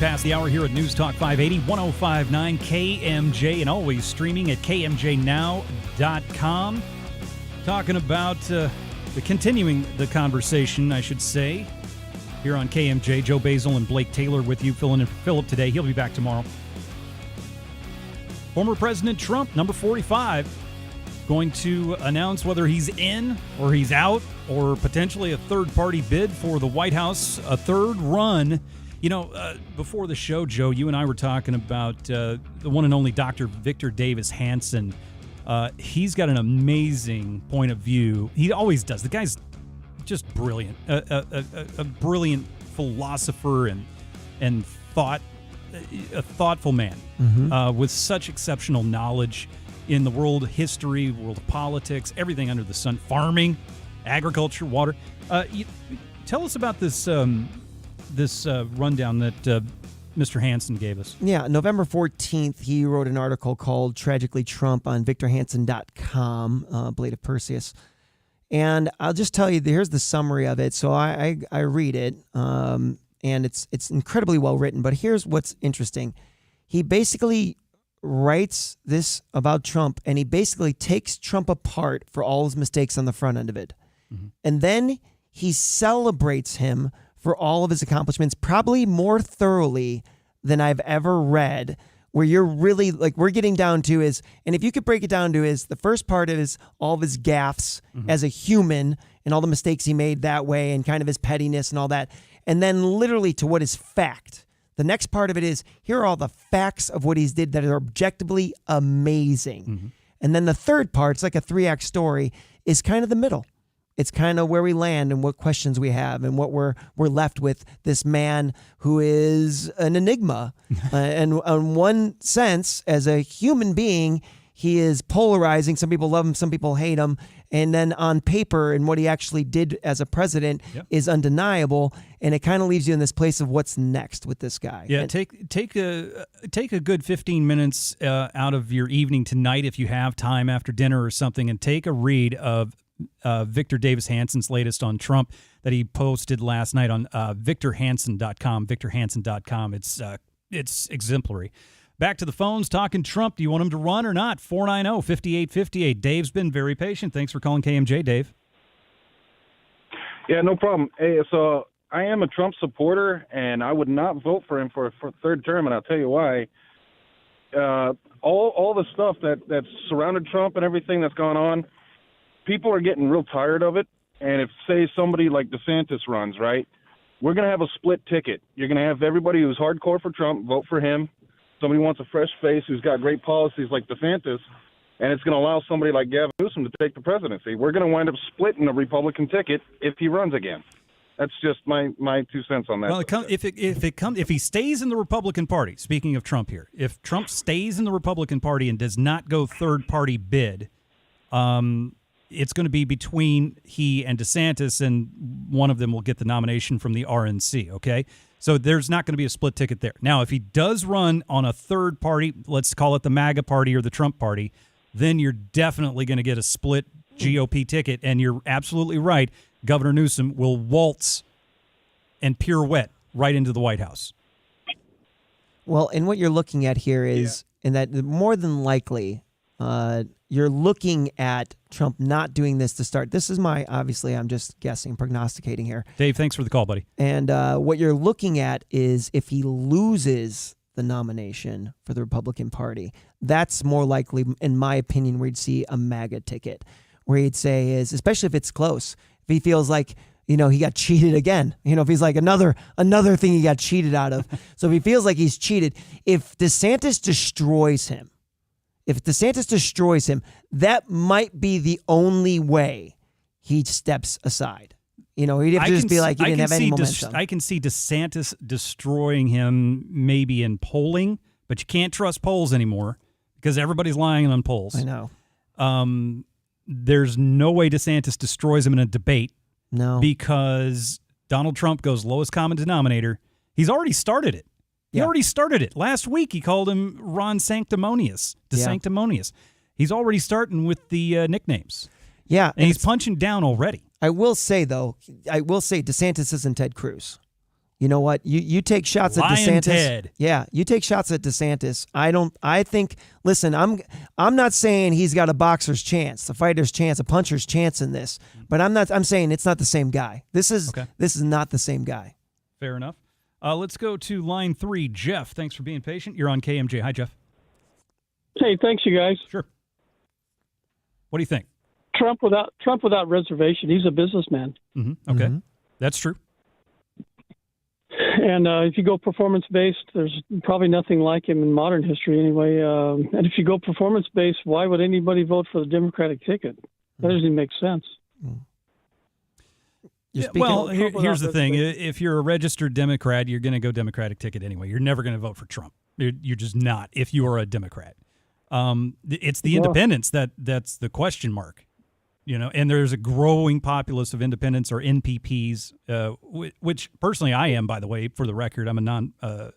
Past the hour here at News Talk 580, 105.9 KMJ, and always streaming at KMJNow.com. Talking about continuing the conversation, I should say, here on KMJ. Joe Basil and Blake Taylor with you, filling in for Philip today. He'll be back tomorrow. Former President Trump, number 45, going to announce whether he's in or he's out or potentially a third-party bid for the White House, a third run. You know, before the show, Joe, you and I were talking about the one and only Dr. Victor Davis Hanson. He's got an amazing point of view. He always does. The guy's just brilliant, a brilliant philosopher and a thoughtful man with such exceptional knowledge in the world of history, world of politics, everything under the sun, farming, agriculture, water. Tell us about this rundown that Mr. Hanson gave us. Yeah, November 14th, he wrote an article called Tragically Trump on VictorHanson.com, Blade of Perseus. And I'll just tell you, here's the summary of it. So I read it, and it's incredibly well written. But here's what's interesting. He basically writes this about Trump, and he basically takes Trump apart for all his mistakes on the front end of it. Mm-hmm. And then he celebrates him for all of his accomplishments, probably more thoroughly than I've ever read, where you're really, like, we're getting down to is, and if you could break it down to is, the first part is all of his gaffes as a human and all the mistakes he made that way and kind of his pettiness and all that. And then literally to what is fact. The next part of it is, here are all the facts of what he's did that are objectively amazing. And then the third part, it's like a 3-act story, is kind of the middle. It's kind of where we land and what questions we have and what we're left with this man who is an enigma. And in one sense, as a human being, he is polarizing. Some people love him, some people hate him. And then on paper and what he actually did as a president is undeniable. And it kind of leaves you in this place of what's next with this guy. Yeah, take a good 15 minutes out of your evening tonight if you have time after dinner or something, and take a read of Victor Davis Hanson's latest on Trump that he posted last night on VictorHanson.com. VictorHanson.com. It's exemplary. Back to the phones, talking Trump. Do you want him to run or not? 490-5858. Dave's been very patient. Thanks for calling KMJ, Dave. Yeah, no problem. Hey, so I am a Trump supporter, and I would not vote for him for a third term, and I'll tell you why. All the stuff that's surrounded Trump and everything that's gone on, people are getting real tired of it. And if, say, somebody like DeSantis runs, right, we're going to have a split ticket. You're going to have everybody who's hardcore for Trump vote for him. Somebody wants a fresh face who's got great policies like DeSantis, and it's going to allow somebody like Gavin Newsom to take the presidency. We're going to wind up splitting the Republican ticket if he runs again. That's just my 2 cents on that. Well, if he stays in the Republican Party, speaking of Trump here, if Trump stays in the Republican Party and does not go third-party bid, it's going to be between he and DeSantis, and one of them will get the nomination from the RNC, okay? So there's not going to be a split ticket there. Now, if he does run on a third party, let's call it the MAGA party or the Trump party, then you're definitely going to get a split GOP ticket, and you're absolutely right. Governor Newsom will waltz and pirouette right into the White House. Well, and what you're looking at here is, in that more than likely, you're looking at Trump not doing this to start. This is obviously, I'm just guessing, prognosticating here. Dave, thanks for the call, buddy. And what you're looking at is if he loses the nomination for the Republican Party, that's more likely, in my opinion, where you'd see a MAGA ticket, where he'd say is, especially if it's close, if he feels like, he got cheated again. If he's like another thing he got cheated out of. So if he feels like he's cheated, if DeSantis destroys him, that might be the only way he steps aside. He'd have to just be like, he didn't have any momentum. I can see DeSantis destroying him maybe in polling, but you can't trust polls anymore because everybody's lying on polls. I know. There's no way DeSantis destroys him in a debate. No. Because Donald Trump goes lowest common denominator. He's already started it. He already started it. Last week, he called him Ron Sanctimonious. DeSanctimonious. He's already starting with the nicknames. Yeah. And he's punching down already. I will say DeSantis isn't Ted Cruz. You know what? You take shots at DeSantis. Ted. Yeah, you take shots at DeSantis. Listen, I'm not saying he's got a boxer's chance, a fighter's chance, a puncher's chance in this, but I'm saying it's not the same guy. This is not the same guy. Fair enough. Let's go to line 3. Jeff, thanks for being patient. You're on KMJ. Hi, Jeff. Hey, thanks, you guys. Sure. What do you think? Trump without reservation. He's a businessman. Mm-hmm. Okay, that's true. And if you go performance-based, there's probably nothing like him in modern history anyway. And if you go performance-based, why would anybody vote for the Democratic ticket? That doesn't even make sense. Here's the thing. If you're a registered Democrat, you're going to go Democratic ticket anyway. You're never going to vote for Trump. You're just not if you are a Democrat. It's the independents that's the question mark. And there's a growing populace of independents or NPPs, which personally I am, by the way, for the record. I'm a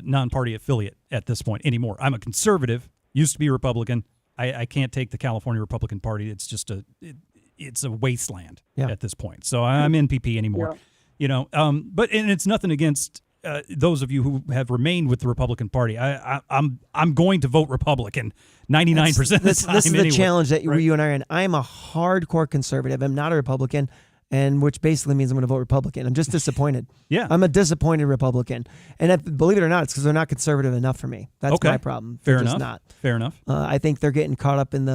non-party affiliate at this point anymore. I'm a conservative, used to be a Republican. I can't take the California Republican Party. It's just it's a wasteland at this point. So I'm NPP anymore. Yeah. But it's nothing against those of you who have remained with the Republican Party. I'm going to vote Republican 99% of the time. This is anyway. the challenge that you and I are in. I'm a hardcore conservative. I'm not a Republican, and which basically means I'm going to vote Republican. I'm just disappointed. Yeah. I'm a disappointed Republican. And believe it or not, it's because they're not conservative enough for me. That's my problem. Fair They're enough. just not. Fair enough. I think they're getting caught up in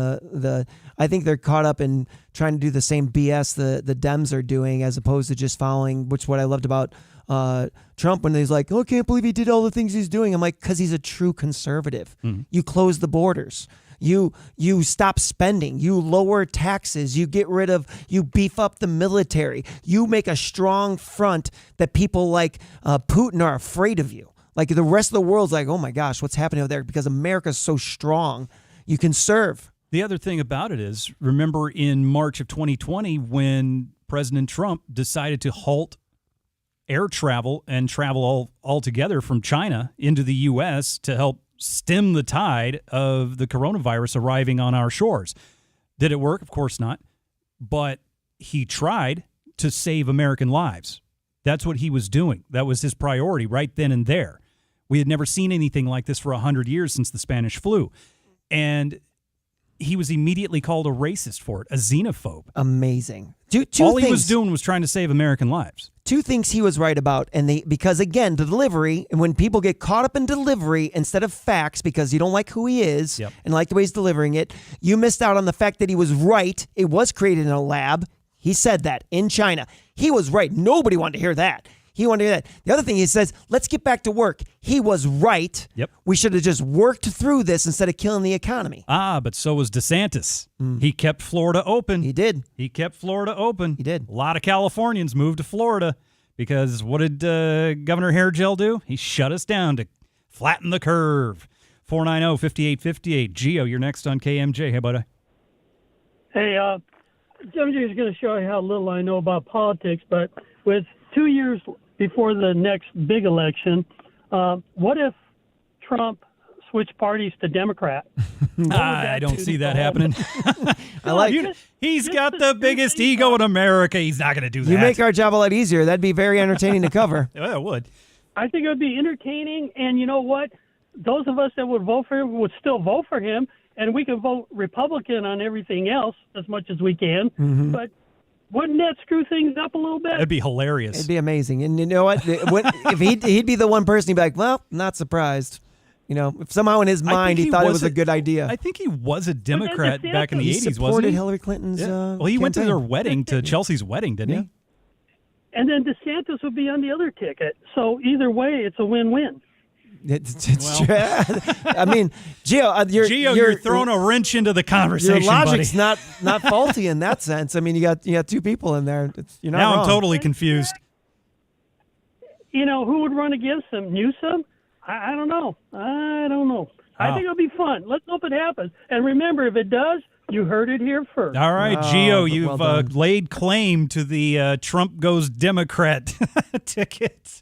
I think they're caught up in trying to do the same BS the Dems are doing as opposed to just following, which what I loved about Trump when he's like, oh, I can't believe he did all the things he's doing. I'm like, because he's a true conservative. Mm-hmm. You close the borders. You stop spending. You lower taxes. You beef up the military. You make a strong front that people like Putin are afraid of you. Like the rest of the world's like, oh my gosh, what's happening over there? Because America's so strong. You can serve. The other thing about it is, remember in March of 2020 when President Trump decided to halt air travel and travel altogether from China into the U.S. to help stem the tide of the coronavirus arriving on our shores. Did it work? Of course not. But he tried to save American lives. That's what he was doing. That was his priority right then and there. We had never seen anything like this for 100 years since the Spanish flu. And he was immediately called a racist for it, a xenophobe. Amazing. All he was doing was trying to save American lives. Two things he was right about, because again, the delivery, and when people get caught up in delivery instead of facts because you don't like who he is and like the way he's delivering it, you missed out on the fact that he was right. It was created in a lab. He said that in China. He was right. Nobody wanted to hear that. He wanted to hear that. The other thing he says, let's get back to work. He was right. Yep. We should have just worked through this instead of killing the economy. But so was DeSantis. He kept Florida open. He did. He kept Florida open. He did. A lot of Californians moved to Florida because what did Governor Hairgel do? He shut us down to flatten the curve. 490-5858. Gio, you're next on KMJ. Hey, buddy. Hey, KMJ is going to show you how little I know about politics, but with 2 years before the next big election, what if Trump switched parties to Democrat? I don't see that happening. He's got the biggest ego in America. He's not going to do that. You make our job a lot easier. That'd be very entertaining to cover. Yeah, it would. I think it would be entertaining, and you know what? Those of us that would vote for him would still vote for him, and we can vote Republican on everything else as much as we can. Mhm. But wouldn't that screw things up a little bit? That'd be hilarious. It'd be amazing. And you know what? If he'd be the one person, he'd be like, well, not surprised. You know, if somehow in his mind he thought it was a good idea. I think he was a Democrat back in the 80s, wasn't supported he? Hillary Clinton's Well, he went to campaign. their wedding, to Chelsea's wedding, didn't he? And then DeSantis would be on the other ticket. So either way, it's a win-win. It's true. I mean, Gio, you're throwing a wrench into the conversation. Your logic's buddy. not faulty in that sense. I mean, you got two people in there. You're not now wrong. I'm totally confused. You know, who would run against him? Newsom? I don't know. I don't know. I think it'll be fun. Let's hope it happens. And remember, if it does, you heard it here first. All right, Gio, you've laid claim to the Trump goes Democrat ticket.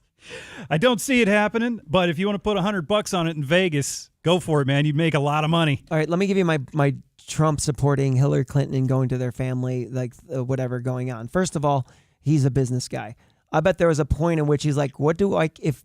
I don't see it happening, but if you want to put $100 on it in Vegas, go for it, man. You'd make a lot of money. All right, let me give you my Trump supporting Hillary Clinton and going to their family, like whatever going on. First of all, he's a business guy. I bet there was a point in which he's like, what do I, if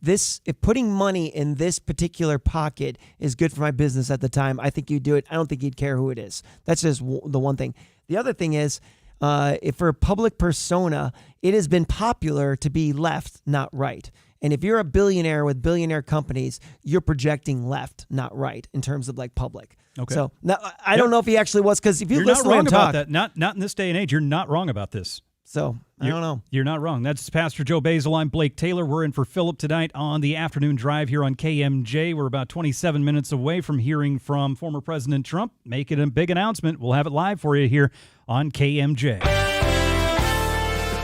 putting money in this particular pocket is good for my business at the time, I think you'd do it. I don't think he'd care who it is. That's just the one thing. The other thing is, if for a public persona, it has been popular to be left, not right. And if you're a billionaire with billionaire companies, you're projecting left, not right, in terms of like public. Okay. So now, I don't know if he actually was, because if you You're listen not wrong to him about talk, that. Not in this day and age. You're not wrong about this. So I don't know. You're not wrong. That's Pastor Joe Basil. I'm Blake Taylor. We're in for Philip tonight on the afternoon drive here on KMJ. We're about 27 minutes away from hearing from former President Trump making a big announcement. We'll have it live for you here on KMJ.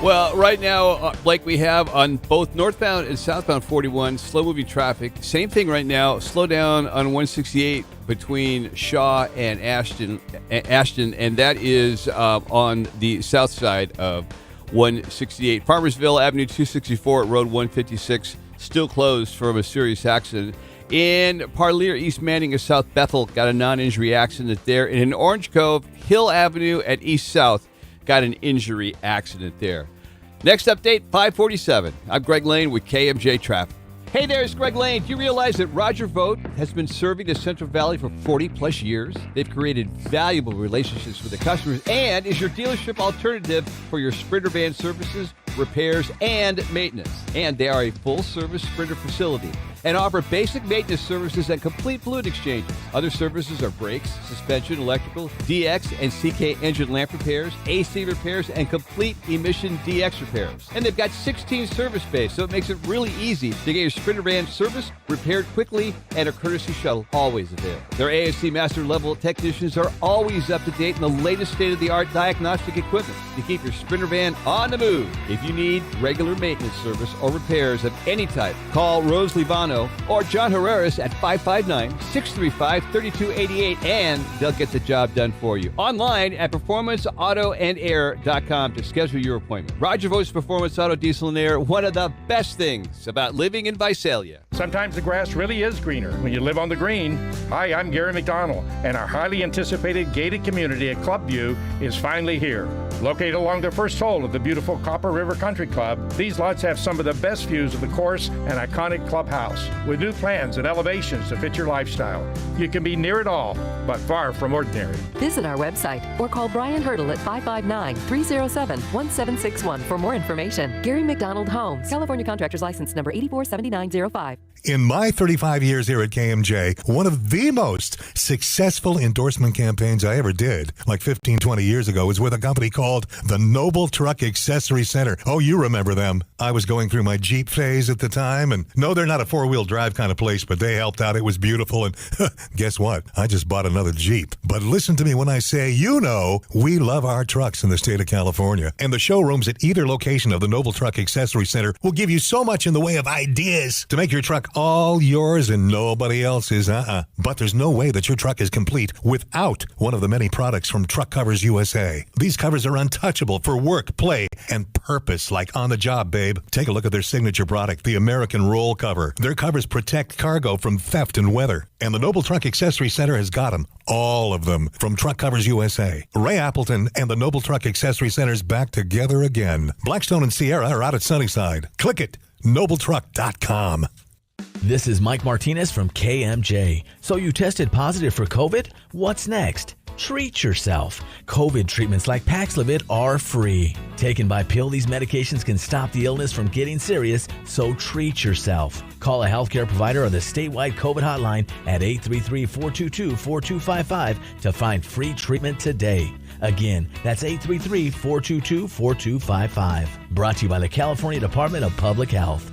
Well, right now, Blake, we have on both northbound and southbound 41 slow-moving traffic. Same thing right now. Slow down on 168 between Shaw and Ashton, and that is on the south side of 168. Farmersville Avenue 264 at Road 156 still closed from a serious accident. In Parlier, East Manning of South Bethel got a non-injury accident there. And in Orange Cove, Hill Avenue at East South got an injury accident there. Next update, 547. I'm Greg Lane with KMJ Traffic. Hey there, it's Greg Lane. Do you realize that Roger Vogt has been serving the Central Valley for 40-plus years? They've created valuable relationships with the customers and is your dealership alternative for your Sprinter van services, repairs, and maintenance. And they are a full-service Sprinter facility and offer basic maintenance services and complete fluid exchanges. Other services are brakes, suspension, electrical, DX and CK engine lamp repairs, AC repairs, and complete emission DX repairs. And they've got 16 service bays, so it makes it really easy to get your Sprinter van serviced, repaired quickly, and a courtesy shuttle always available. Their ASC master level technicians are always up to date in the latest state-of-the-art diagnostic equipment to keep your Sprinter van on the move. If you need regular maintenance service or repairs of any type, call Rose Livano or John Herreras at 559-635-3288 and they'll get the job done for you. Online at performanceautoandair.com to schedule your appointment. Roger Vogt's Performance Auto Diesel and Air, one of the best things about living in Visalia. Sometimes the grass really is greener when you live on the green. Hi, I'm Gary McDonald, and our highly anticipated gated community at Clubview is finally here. Located along the first hole of the beautiful Copper River Country Club, these lots have some of the best views of the course and iconic clubhouse, with new plans and elevations to fit your lifestyle. You can be near it all, but far from ordinary. Visit our website or call Brian Hurdle at 559-307-1761 for more information. Gary McDonald Homes, California Contractors License number 847905. In my 35 years here at KMJ, one of the most successful endorsement campaigns I ever did, like 15, 20 years ago, was with a company called the Noble Truck Accessory Center. Oh, you remember them. I was going through my Jeep phase at the time, and no, they're not a four-wheel drive kind of place, but they helped out. It was beautiful, and guess what? I just bought another Jeep. But listen to me when I say, you know, we love our trucks in the state of California, and the showrooms at either location of the Noble Truck Accessory Center will give you so much in the way of ideas to make your truck all yours and nobody else's. But there's no way that your truck is complete without one of the many products from Truck Covers USA. These covers are untouchable for work, play, and purpose, like on the job, babe. Take a look at their signature product, the American Roll Cover. Their covers protect cargo from theft and weather. And the Noble Truck Accessory Center has got them. All of them from Truck Covers USA. Ray Appleton and the Noble Truck Accessory Center's back together again. Blackstone and Sierra are out at Sunnyside. Click it. NobleTruck.com. This is Mike Martinez from KMJ. So you tested positive for COVID? What's next? Treat yourself. COVID treatments like Paxlovid are free. Taken by pill, these medications can stop the illness from getting serious, so treat yourself. Call a healthcare provider or the statewide COVID hotline at 833-422-4255 to find free treatment today. Again, that's 833-422-4255. Brought to you by the California Department of Public Health.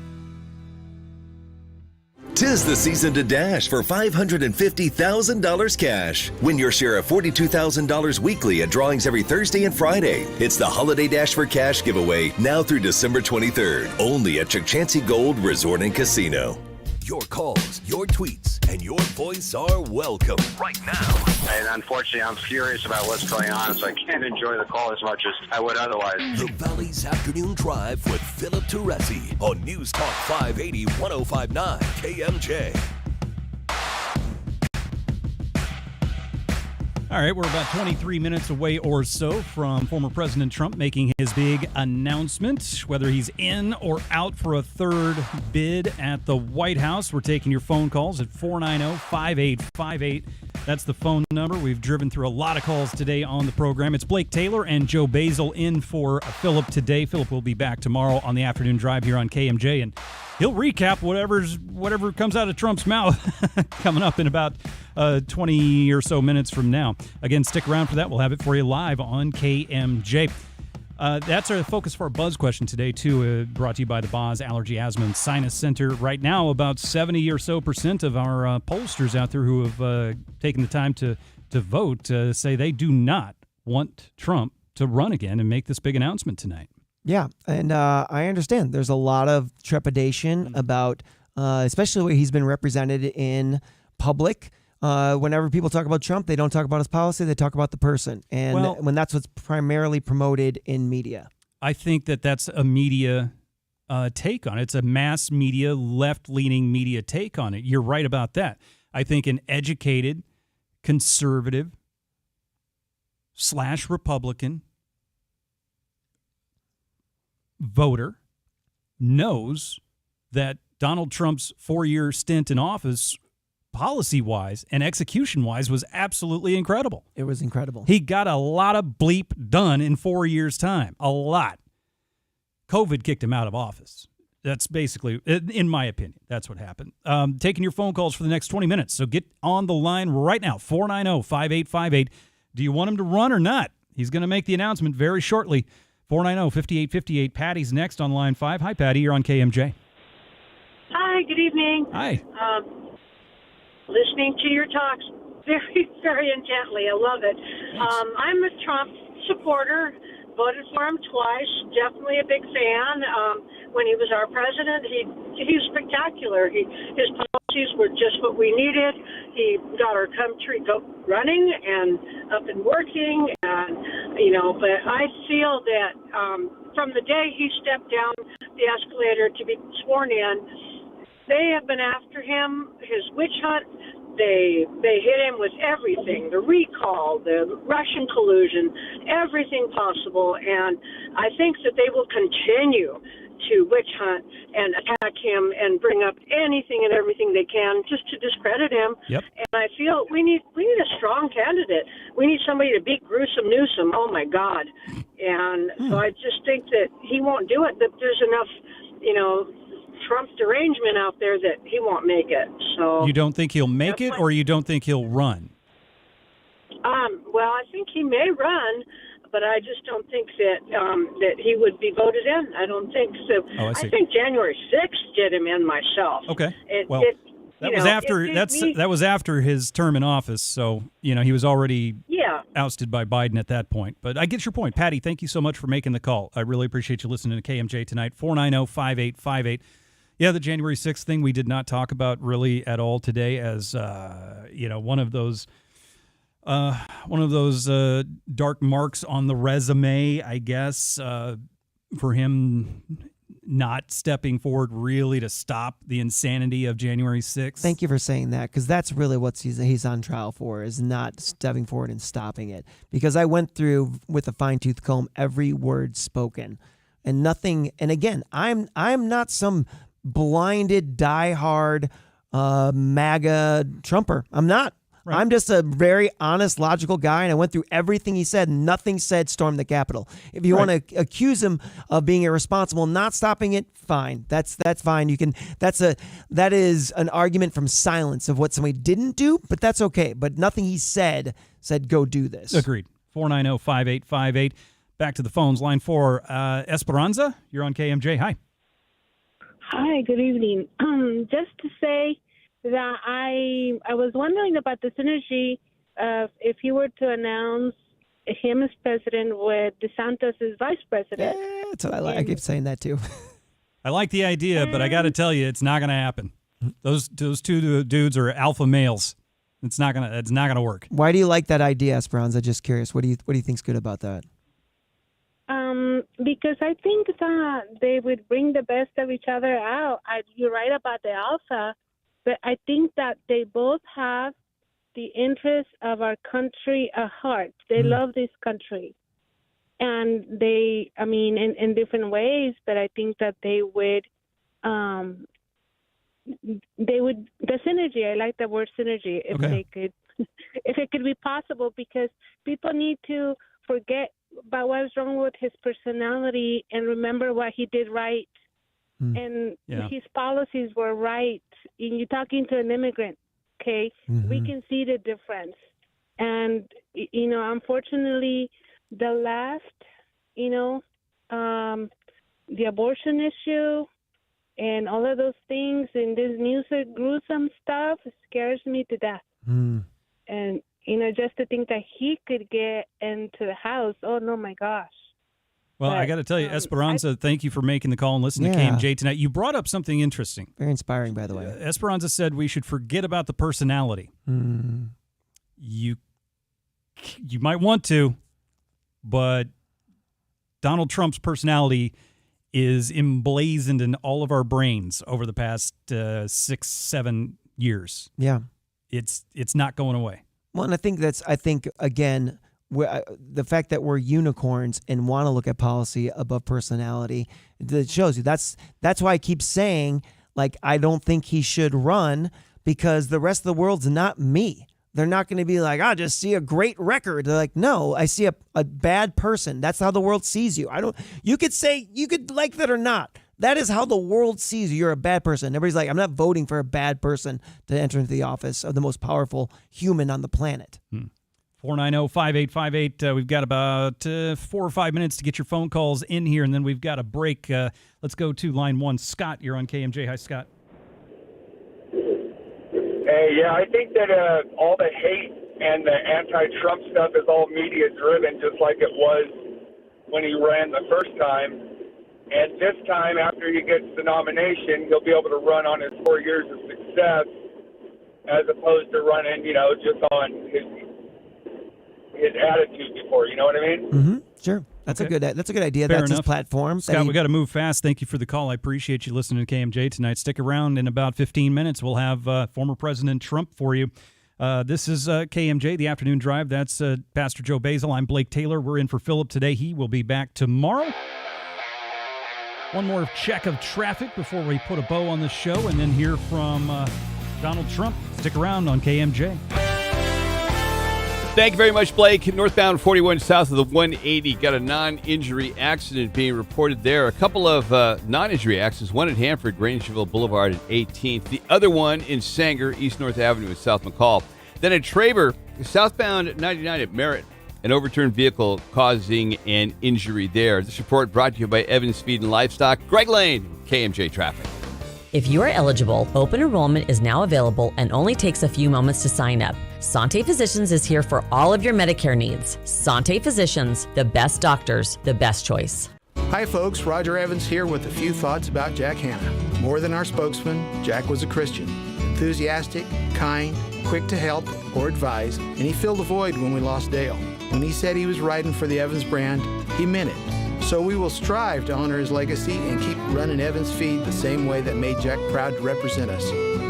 'Tis the season to dash for $550,000 cash. Win your share of $42,000 weekly at drawings every Thursday and Friday. It's the Holiday Dash for Cash giveaway now through December 23rd. Only at Chukchansi Gold Resort and Casino. Your calls, your tweets, and your voice are welcome right now. And unfortunately, I'm furious about what's going on, so I can't enjoy the call as much as I would otherwise. The Valley's Afternoon Drive with Philip Teresi on News Talk 580 1059 KMJ. All right, we're about 23 minutes away or so from former President Trump making his big announcement, whether he's in or out for a third bid at the White House. We're taking your phone calls at 490-5858. That's the phone number. We've driven through a lot of calls today on the program. It's Blake Taylor and Joe Basil in for Philip today. Philip will be back tomorrow on the afternoon drive here on KMJ, and he'll recap whatever comes out of Trump's mouth coming up in about 20 or so minutes from now. Again, stick around for that. We'll have it for you live on KMJ. That's our focus for our buzz question today, too, brought to you by the Boz Allergy, Asthma, and Sinus Center. Right now, about 70% or so of our pollsters out there who have taken the time to vote say they do not want Trump to run again and make this big announcement tonight. Yeah, and I understand there's a lot of trepidation about, especially the way he's been represented in public. Whenever people talk about Trump, they don't talk about his policy, they talk about the person. And when that's what's primarily promoted in media. I think that's a media take on it. It's a mass media, left-leaning media take on it. You're right about that. I think an educated, conservative / Republican voter knows that Donald Trump's 4-year stint in office, policy-wise and execution-wise, was absolutely incredible. It was incredible. He got a lot of bleep done in 4 years' time. A lot. COVID kicked him out of office. That's basically, in my opinion, that's what happened. Taking your phone calls for the next 20 minutes. So get on the line right now, 490-5858. Do you want him to run or not? He's going to make the announcement very shortly. 490-5858. Patty's next on line 5. Hi, Patty. You're on KMJ. Hi, good evening. Hi. Listening to your talks very, very intently. I love it. I'm a Trump supporter. Voted for him twice. Definitely a big fan. When he was our president, he's spectacular. His policies were just what we needed. He got our country running and up and working. And but I feel that from the day he stepped down the escalator to be sworn in, they have been after him. His witch hunt. They hit him with everything, the recall, the Russian collusion, everything possible. And I think that they will continue to witch hunt and attack him and bring up anything and everything they can just to discredit him. Yep. And I feel we need a strong candidate. We need somebody to beat Gruesome Newsom. Oh, my God. And so I just think that he won't do it, that there's enough, Trump derangement out there that he won't make it. So you don't think he'll make it, or you don't think he'll run? Well, I think he may run, but I just don't think that he would be voted in. I don't think so. Oh, I see. I think January 6th did him in myself. Okay. That was after his term in office, so he was already ousted by Biden at that point. But I get your point, Patty. Thank you so much for making the call. I really appreciate you listening to KMJ tonight. 490-5858. Yeah, the January 6th thing we did not talk about really at all today, as one of those dark marks on the resume, I guess, for him not stepping forward really to stop the insanity of January 6th. Thank you for saying that, because that's really what he's on trial for, is not stepping forward and stopping it. Because I went through with a fine-tooth comb every word spoken, and nothing. And again, I'm not some blinded, diehard MAGA Trumper. I'm not. Right. I'm just a very honest, logical guy, and I went through everything he said. Nothing said storm the Capitol. If you want to accuse him of being irresponsible, not stopping it, fine. That's fine. You can. That is an argument from silence of what somebody didn't do, but that's okay. But nothing he said go do this. Agreed. 490-5858. Back to the phones. Line 4, Esperanza. You're on KMJ. Hi. Hi. Good evening. Just to say that I was wondering about the synergy of if you were to announce him as president with DeSantis as vice president. Yeah, that's what I like. I keep saying that too. I like the idea, but I got to tell you, it's not going to happen. Those two dudes are alpha males. It's not gonna work. Why do you like that idea, Esperanza? Just curious. What do you think's good about that? Because I think that they would bring the best of each other out. You're right about the alpha. But I think that they both have the interests of our country at heart. They love this country. And in different ways, but I think that they would, the synergy, I like the word synergy, if it could be possible, because people need to forget about what was wrong with his personality and remember what he did right. And his policies were right. And you're talking to an immigrant, okay? We can see the difference. And, unfortunately, the left, the abortion issue and all of those things and this music gruesome stuff scares me to death. And, just to think that he could get into the House, oh, no, my gosh. Well, I got to tell you, Esperanza, thank you for making the call and listening to KMJ tonight. You brought up something interesting. Very inspiring, by the way. Esperanza said we should forget about the personality. You might want to, but Donald Trump's personality is emblazoned in all of our brains over the past 6-7 years. Yeah. It's not going away. Well, and I think again, the fact that we're unicorns and want to look at policy above personality, that shows you. That's why I keep saying, like, I don't think he should run, because the rest of the world's not me. They're not going to be like, I just see a great record. They're like, no, I see a bad person. That's how the world sees you. You could like that or not. That is how the world sees you. You're a bad person. Everybody's like, I'm not voting for a bad person to enter into the office of the most powerful human on the planet. 490-5858. We've got about 4 or 5 minutes to get your phone calls in here, and then we've got a break. Let's go to line 1. Scott, you're on KMJ. Hi, Scott. Hey, yeah, I think that all the hate and the anti-Trump stuff is all media-driven, just like it was when he ran the first time. And this time, after he gets the nomination, he'll be able to run on his 4 years of success, as opposed to running, just on his attitude before. You know what I mean? Mm-hmm. Sure. That's a good idea. Fair That's enough. his platform. Scott, we got to move fast. Thank you for the call. I appreciate you listening to KMJ tonight. Stick around. In about 15 minutes, we'll have former President Trump for you. This is KMJ, the afternoon drive. That's Pastor Joe Basil. I'm Blake Taylor. We're in for Philip today. He will be back tomorrow. One more check of traffic before we put a bow on the show, and then hear from Donald Trump. Stick around on KMJ. Thank you very much, Blake. Northbound 41 south of the 180. Got a non-injury accident being reported there. A couple of non-injury accidents. One at Hanford, Grangeville Boulevard at 18th. The other one in Sanger, East North Avenue at South McCall. Then at Traver, southbound 99 at Merritt. An overturned vehicle causing an injury there. This report brought to you by Evans Feed and Livestock. Greg Lane, KMJ Traffic. If you are eligible, open enrollment is now available and only takes a few moments to sign up. Sante Physicians is here for all of your Medicare needs. Sante Physicians, the best doctors, the best choice. Hi folks, Roger Evans here with a few thoughts about Jack Hanna. More than our spokesman, Jack was a Christian. Enthusiastic, kind, quick to help or advise, and he filled a void when we lost Dale. When he said he was riding for the Evans brand, he meant it. So we will strive to honor his legacy and keep running Evans Feed the same way that made Jack proud to represent us.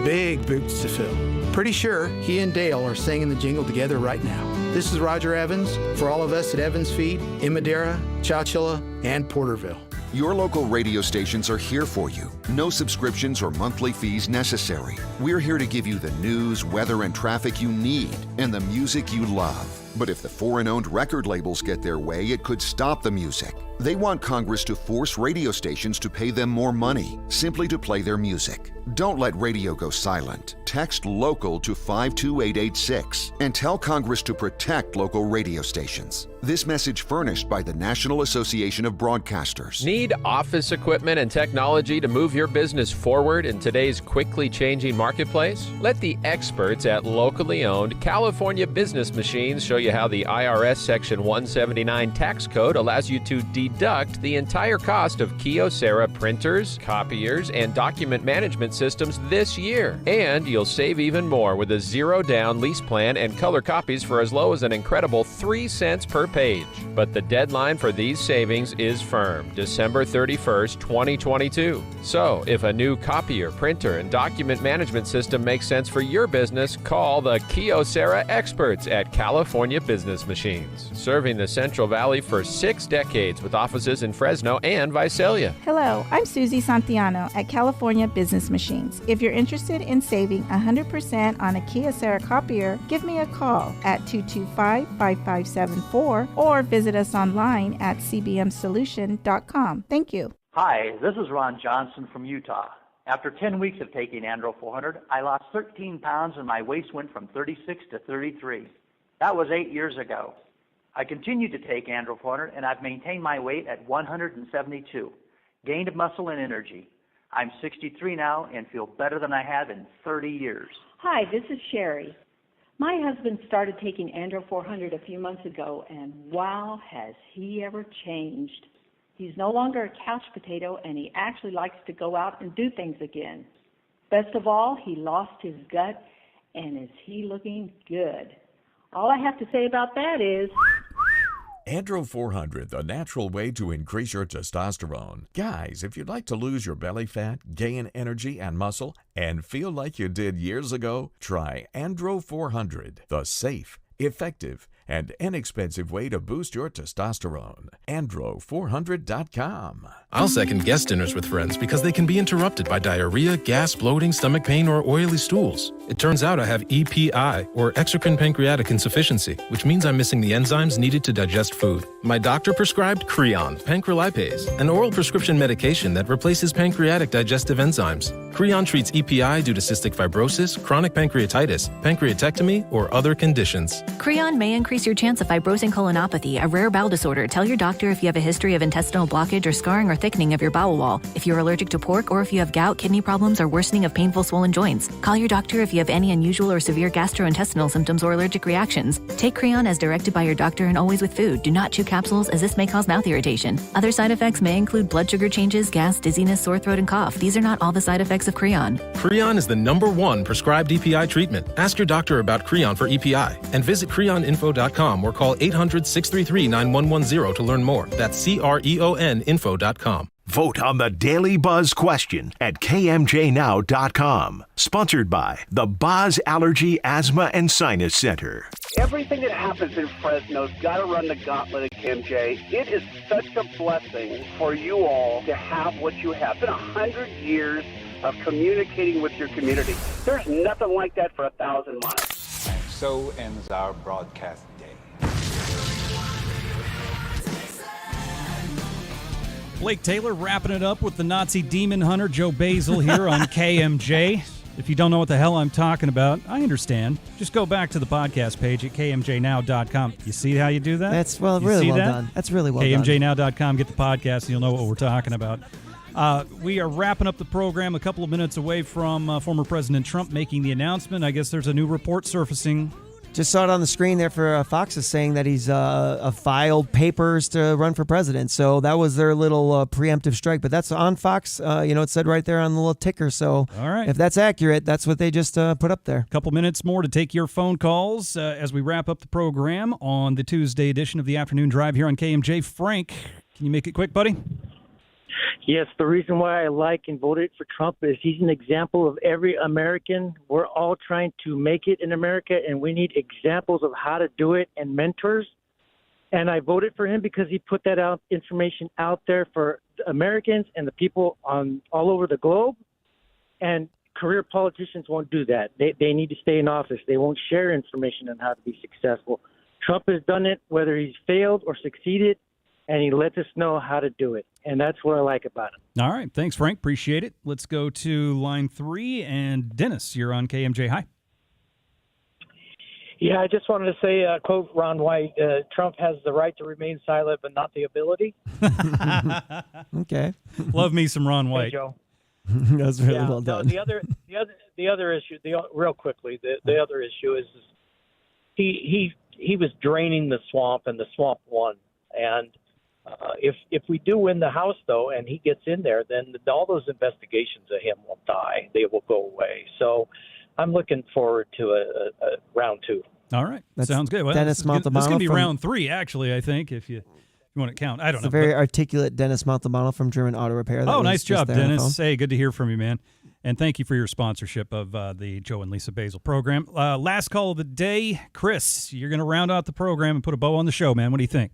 Big boots to fill. Pretty sure he and Dale are singing the jingle together right now. This is Roger Evans for all of us at Evans Feed in Madera, Chowchilla, and Porterville. Your local radio stations are here for you, No subscriptions or monthly fees necessary. We're here to give you the news, weather, and traffic you need and the music you love. But if the foreign-owned record labels get their way, it could stop the music. They want Congress to force radio stations to pay them more money simply to play their music. Don't let radio go silent. Text LOCAL to 52886 and tell Congress to protect local radio stations. This message furnished by the National Association of Broadcasters. Need office equipment and technology to move your business forward in today's quickly changing marketplace? Let the experts at locally owned California Business Machines show you how the IRS Section 179 tax code allows you to deduct the entire cost of Kyocera printers, copiers, and document management systems this year. And you'll save even more with a zero-down lease plan and color copies for as low as an incredible 3 cents per page. But the deadline for these savings is firm, December 31st, 2022. So, if a new copier, printer, and document management system makes sense for your business, call the Kyocera experts at California Business Machines, serving the Central Valley for 6 decades with offices in Fresno and Visalia. Hello, I'm Susie Santiano at California Business Machines. If you're interested in saving 100% on a Kyocera copier, give me a call at 225-5574 or visit us online at cbmsolution.com. Thank you. Hi, this is Ron Johnson from Utah. After 10 weeks of taking Andro 400, I lost 13 pounds and my waist went from 36 to 33. That was 8 years ago. I continue to take Andro 400 and I've maintained my weight at 172, gained muscle and energy. I'm 63 now and feel better than I have in 30 years. Hi, this is Sherry. My husband started taking Andro 400 a few months ago, and wow, has he ever changed. He's no longer a couch potato, and he actually likes to go out and do things again. Best of all, he lost his gut, and is he looking good? All I have to say about that is... Andro 400, the natural way to increase your testosterone. Guys, if you'd like to lose your belly fat, gain energy and muscle, and feel like you did years ago, try Andro 400, the safe, effective, and inexpensive way to boost your testosterone. Andro400.com. I'll second guest dinners with friends because they can be interrupted by diarrhea, gas, bloating, stomach pain, or oily stools. It turns out I have EPI, or exocrine pancreatic insufficiency, which means I'm missing the enzymes needed to digest food. My doctor prescribed Creon, pancrelipase, an oral prescription medication that replaces pancreatic digestive enzymes. Creon treats EPI due to cystic fibrosis, chronic pancreatitis, pancreatectomy, or other conditions. Creon may increase your chance of fibrosing colonopathy, a rare bowel disorder. Tell your doctor if you have a history of intestinal blockage or scarring or thickening of your bowel wall, if you're allergic to pork, or if you have gout, kidney problems, or worsening of painful swollen joints. Call your doctor if you have any unusual or severe gastrointestinal symptoms or allergic reactions. Take Creon as directed by your doctor and always with food. Do not chew capsules as this may cause mouth irritation. Other side effects may include blood sugar changes, gas, dizziness, sore throat, and cough. These are not all the side effects of Creon. Creon is the #1 prescribed EPI treatment. Ask your doctor about Creon for EPI and visit creoninfo.com or call 800-633-9110 to learn more. That's CREONinfo.com. Vote on the Daily Buzz question at KMJNow.com. Sponsored by the Boz Allergy, Asthma, and Sinus Center. Everything that happens in Fresno's got to run the gauntlet at KMJ. It is such a blessing for you all to have what you have. It's been 100 years of communicating with your community. There's nothing like that for 1,000 miles. And so ends our broadcast day. Blake Taylor wrapping it up with the Nazi demon hunter Joe Basil here on KMJ. If you don't know what the hell I'm talking about, I understand. Just go back to the podcast page at kmjnow.com. You see how you do that? That's really well done. That's really well done. KMJnow.com, get the podcast, and you'll know what we're talking about. We are wrapping up the program a couple of minutes away from former President Trump making the announcement. I guess there's a new report surfacing. Just saw it on the screen there for Fox is saying that he's filed papers to run for president. So that was their little preemptive strike. But that's on Fox. It said right there on the little ticker. So all right. If that's accurate, that's what they just put up there. A couple minutes more to take your phone calls as we wrap up the program on the Tuesday edition of the Afternoon Drive here on KMJ. Frank, can you make it quick, buddy? Yes, the reason why I like and voted for Trump is he's an example of every American. We're all trying to make it in America, and we need examples of how to do it and mentors. And I voted for him because he put that information out there for Americans and the people all over the globe. And career politicians won't do that. They need to stay in office. They won't share information on how to be successful. Trump has done it, whether he's failed or succeeded, and he lets us know how to do it. And that's what I like about him. All right. Thanks, Frank. Appreciate it. Let's go to line 3. And Dennis, you're on KMJ. Hi. Yeah, I just wanted to say, quote Ron White, Trump has the right to remain silent, but not the ability. Okay. Love me some Ron White. Hey, Joe. That's really well done. The other issue, real quickly, the other issue is he was draining the swamp, and the swamp won. And if we do win the House, though, and he gets in there, then all those investigations of him will die. They will go away. So I'm looking forward to a round 2. All right. Sounds good. Well, Dennis Montalbano. This is going to be round 3, actually, I think, if you want to count. I don't know. It's a very articulate Dennis Montalbano from German Auto Repair. Oh, nice job, Dennis. Hey, good to hear from you, man. And thank you for your sponsorship of the Joe and Lisa Basil program. Last call of the day. Chris, you're going to round out the program and put a bow on the show, man. What do you think?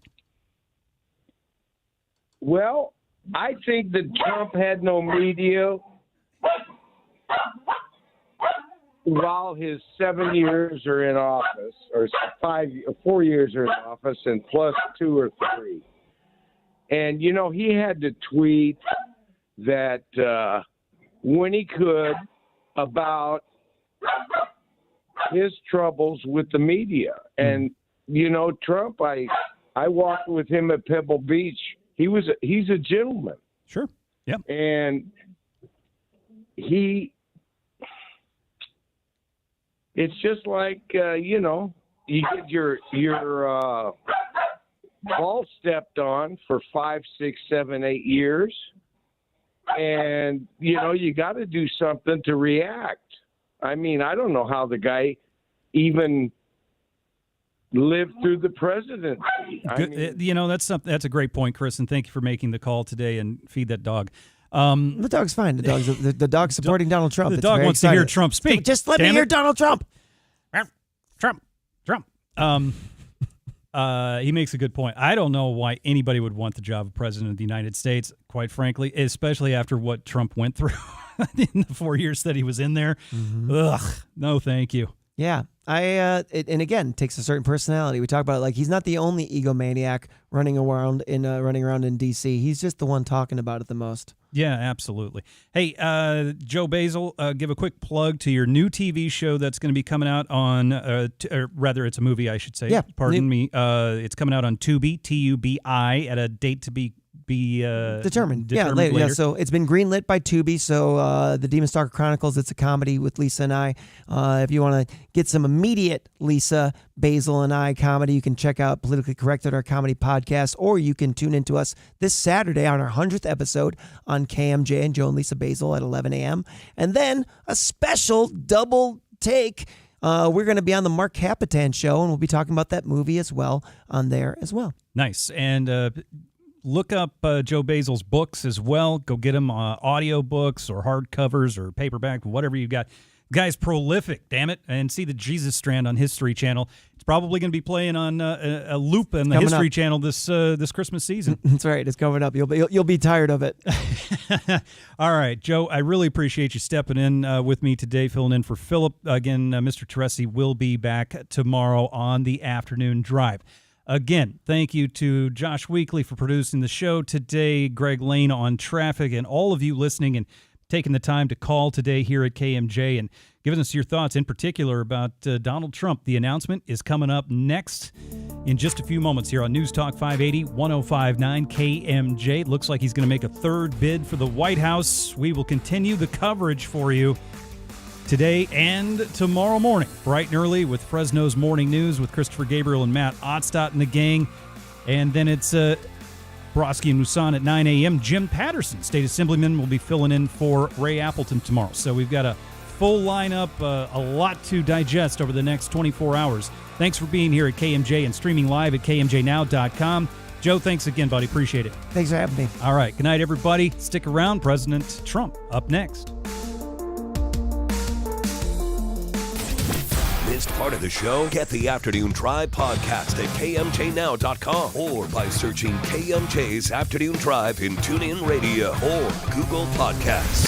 Well, I think that Trump had no media while his 7 years are in office, or 4 years are in office, and plus 2 or 3. And, he had to tweet that when he could about his troubles with the media. And, Trump, I walked with him at Pebble Beach. He's a gentleman. Sure. Yep. And it's just like, you get your ball stepped on for 5, 6, 7, 8 years. And, you got to do something to react. I mean, I don't know how the guy even lived through the presidency. That's a great point, Chris, and thank you for making the call today and feed that dog. The dog's fine. The dog's supporting Donald Trump. The dog wants to hear Trump speak. Just let me hear Donald Trump. Trump. He makes a good point. I don't know why anybody would want the job of president of the United States, quite frankly, especially after what Trump went through in the 4 years that he was in there. Mm-hmm. Ugh, no thank you. Yeah. And again, it takes a certain personality. We talk about it like he's not the only egomaniac running around in D.C. He's just the one talking about it the most. Yeah, absolutely. Hey, Joe Basil, give a quick plug to your new TV show that's going to be coming out on, or rather, it's a movie, I should say. Yeah. Pardon me. It's coming out on Tubi, Tubi, at a date to be determined later. Yeah, so it's been greenlit by Tubi. So the Demon Stalker Chronicles, it's a comedy with Lisa and I. If you want to get some immediate Lisa, Basil, and I comedy, you can check out Politically Corrected, our comedy podcast, or you can tune into us this Saturday on our 100th episode on KMJ and Joe and Lisa Basil at 11 a.m. And then a special double take. We're going to be on the Mark Capitan show, and we'll be talking about that movie as well on there as well. Nice. And look up Joe Basil's books as well. Go get them audio books or hardcovers or paperback, whatever you got. Guy's prolific, damn it. And see the Jesus Strand on History Channel. It's probably going to be playing on a loop on the History Channel this Christmas season. That's right. It's coming up. You'll be tired of it. All right, Joe, I really appreciate you stepping in with me today, filling in for Philip. Again, Mr. Teresi will be back tomorrow on the afternoon drive. Again, thank you to Josh Weekly for producing the show today, Greg Lane on traffic, and all of you listening and taking the time to call today here at KMJ and giving us your thoughts in particular about Donald Trump. The announcement is coming up next in just a few moments here on News Talk 580, 105.9 KMJ. It looks like he's going to make a third bid for the White House. We will continue the coverage for you today and tomorrow morning, bright and early, with Fresno's Morning News with Christopher Gabriel and Matt Ottstott and the gang. And then it's Broski and Musan at 9 a.m. Jim Patterson, State Assemblyman, will be filling in for Ray Appleton tomorrow. So we've got a full lineup, a lot to digest over the next 24 hours. Thanks for being here at KMJ and streaming live at KMJNow.com. Joe, thanks again, buddy. Appreciate it. Thanks for having me. All right. Good night, everybody. Stick around. President Trump up next. Missed part of the show? Get the Afternoon Drive podcast at KMJNow.com or by searching KMJ's Afternoon Drive in TuneIn Radio or Google Podcasts.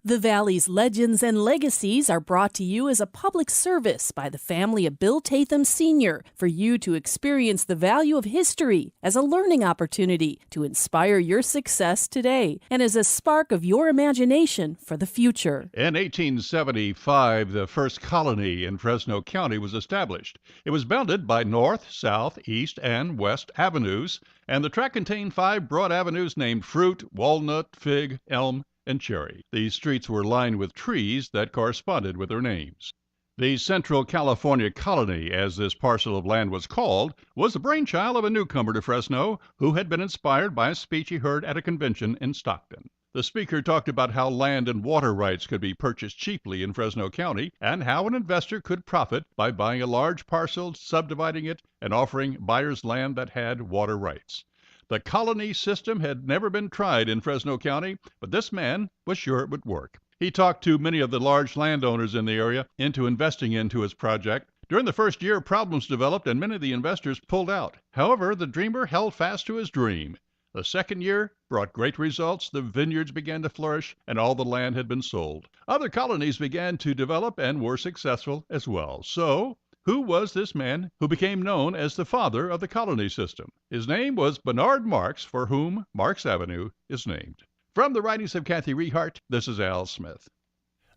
The Valley's legends and legacies are brought to you as a public service by the family of Bill Tatham Sr. for you to experience the value of history as a learning opportunity to inspire your success today and as a spark of your imagination for the future. In 1875, the first colony in Fresno County was established. It was bounded by North, South, East, and West avenues, and the tract contained 5 broad avenues named Fruit, Walnut, Fig, Elm, and Cherry. These streets were lined with trees that corresponded with their names. The Central California Colony, as this parcel of land was called, was the brainchild of a newcomer to Fresno who had been inspired by a speech he heard at a convention in Stockton. The speaker talked about how land and water rights could be purchased cheaply in Fresno County and how an investor could profit by buying a large parcel, subdividing it, and offering buyers land that had water rights. The colony system had never been tried in Fresno County, but this man was sure it would work. He talked to many of the large landowners in the area into investing into his project. During the first year, problems developed and many of the investors pulled out. However, the dreamer held fast to his dream. The second year brought great results. The vineyards began to flourish, and all the land had been sold. Other colonies began to develop and were successful as well. So, who was this man who became known as the father of the colony system? His name was Bernard Marx, for whom Marx Avenue is named. From the writings of Kathy Rehart, this is Al Smith.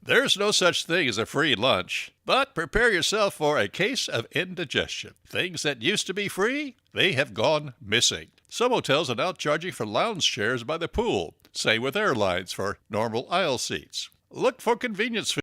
There's no such thing as a free lunch, but prepare yourself for a case of indigestion. Things that used to be free, they have gone missing. Some hotels are now charging for lounge chairs by the pool. Same with airlines for normal aisle seats. Look for convenience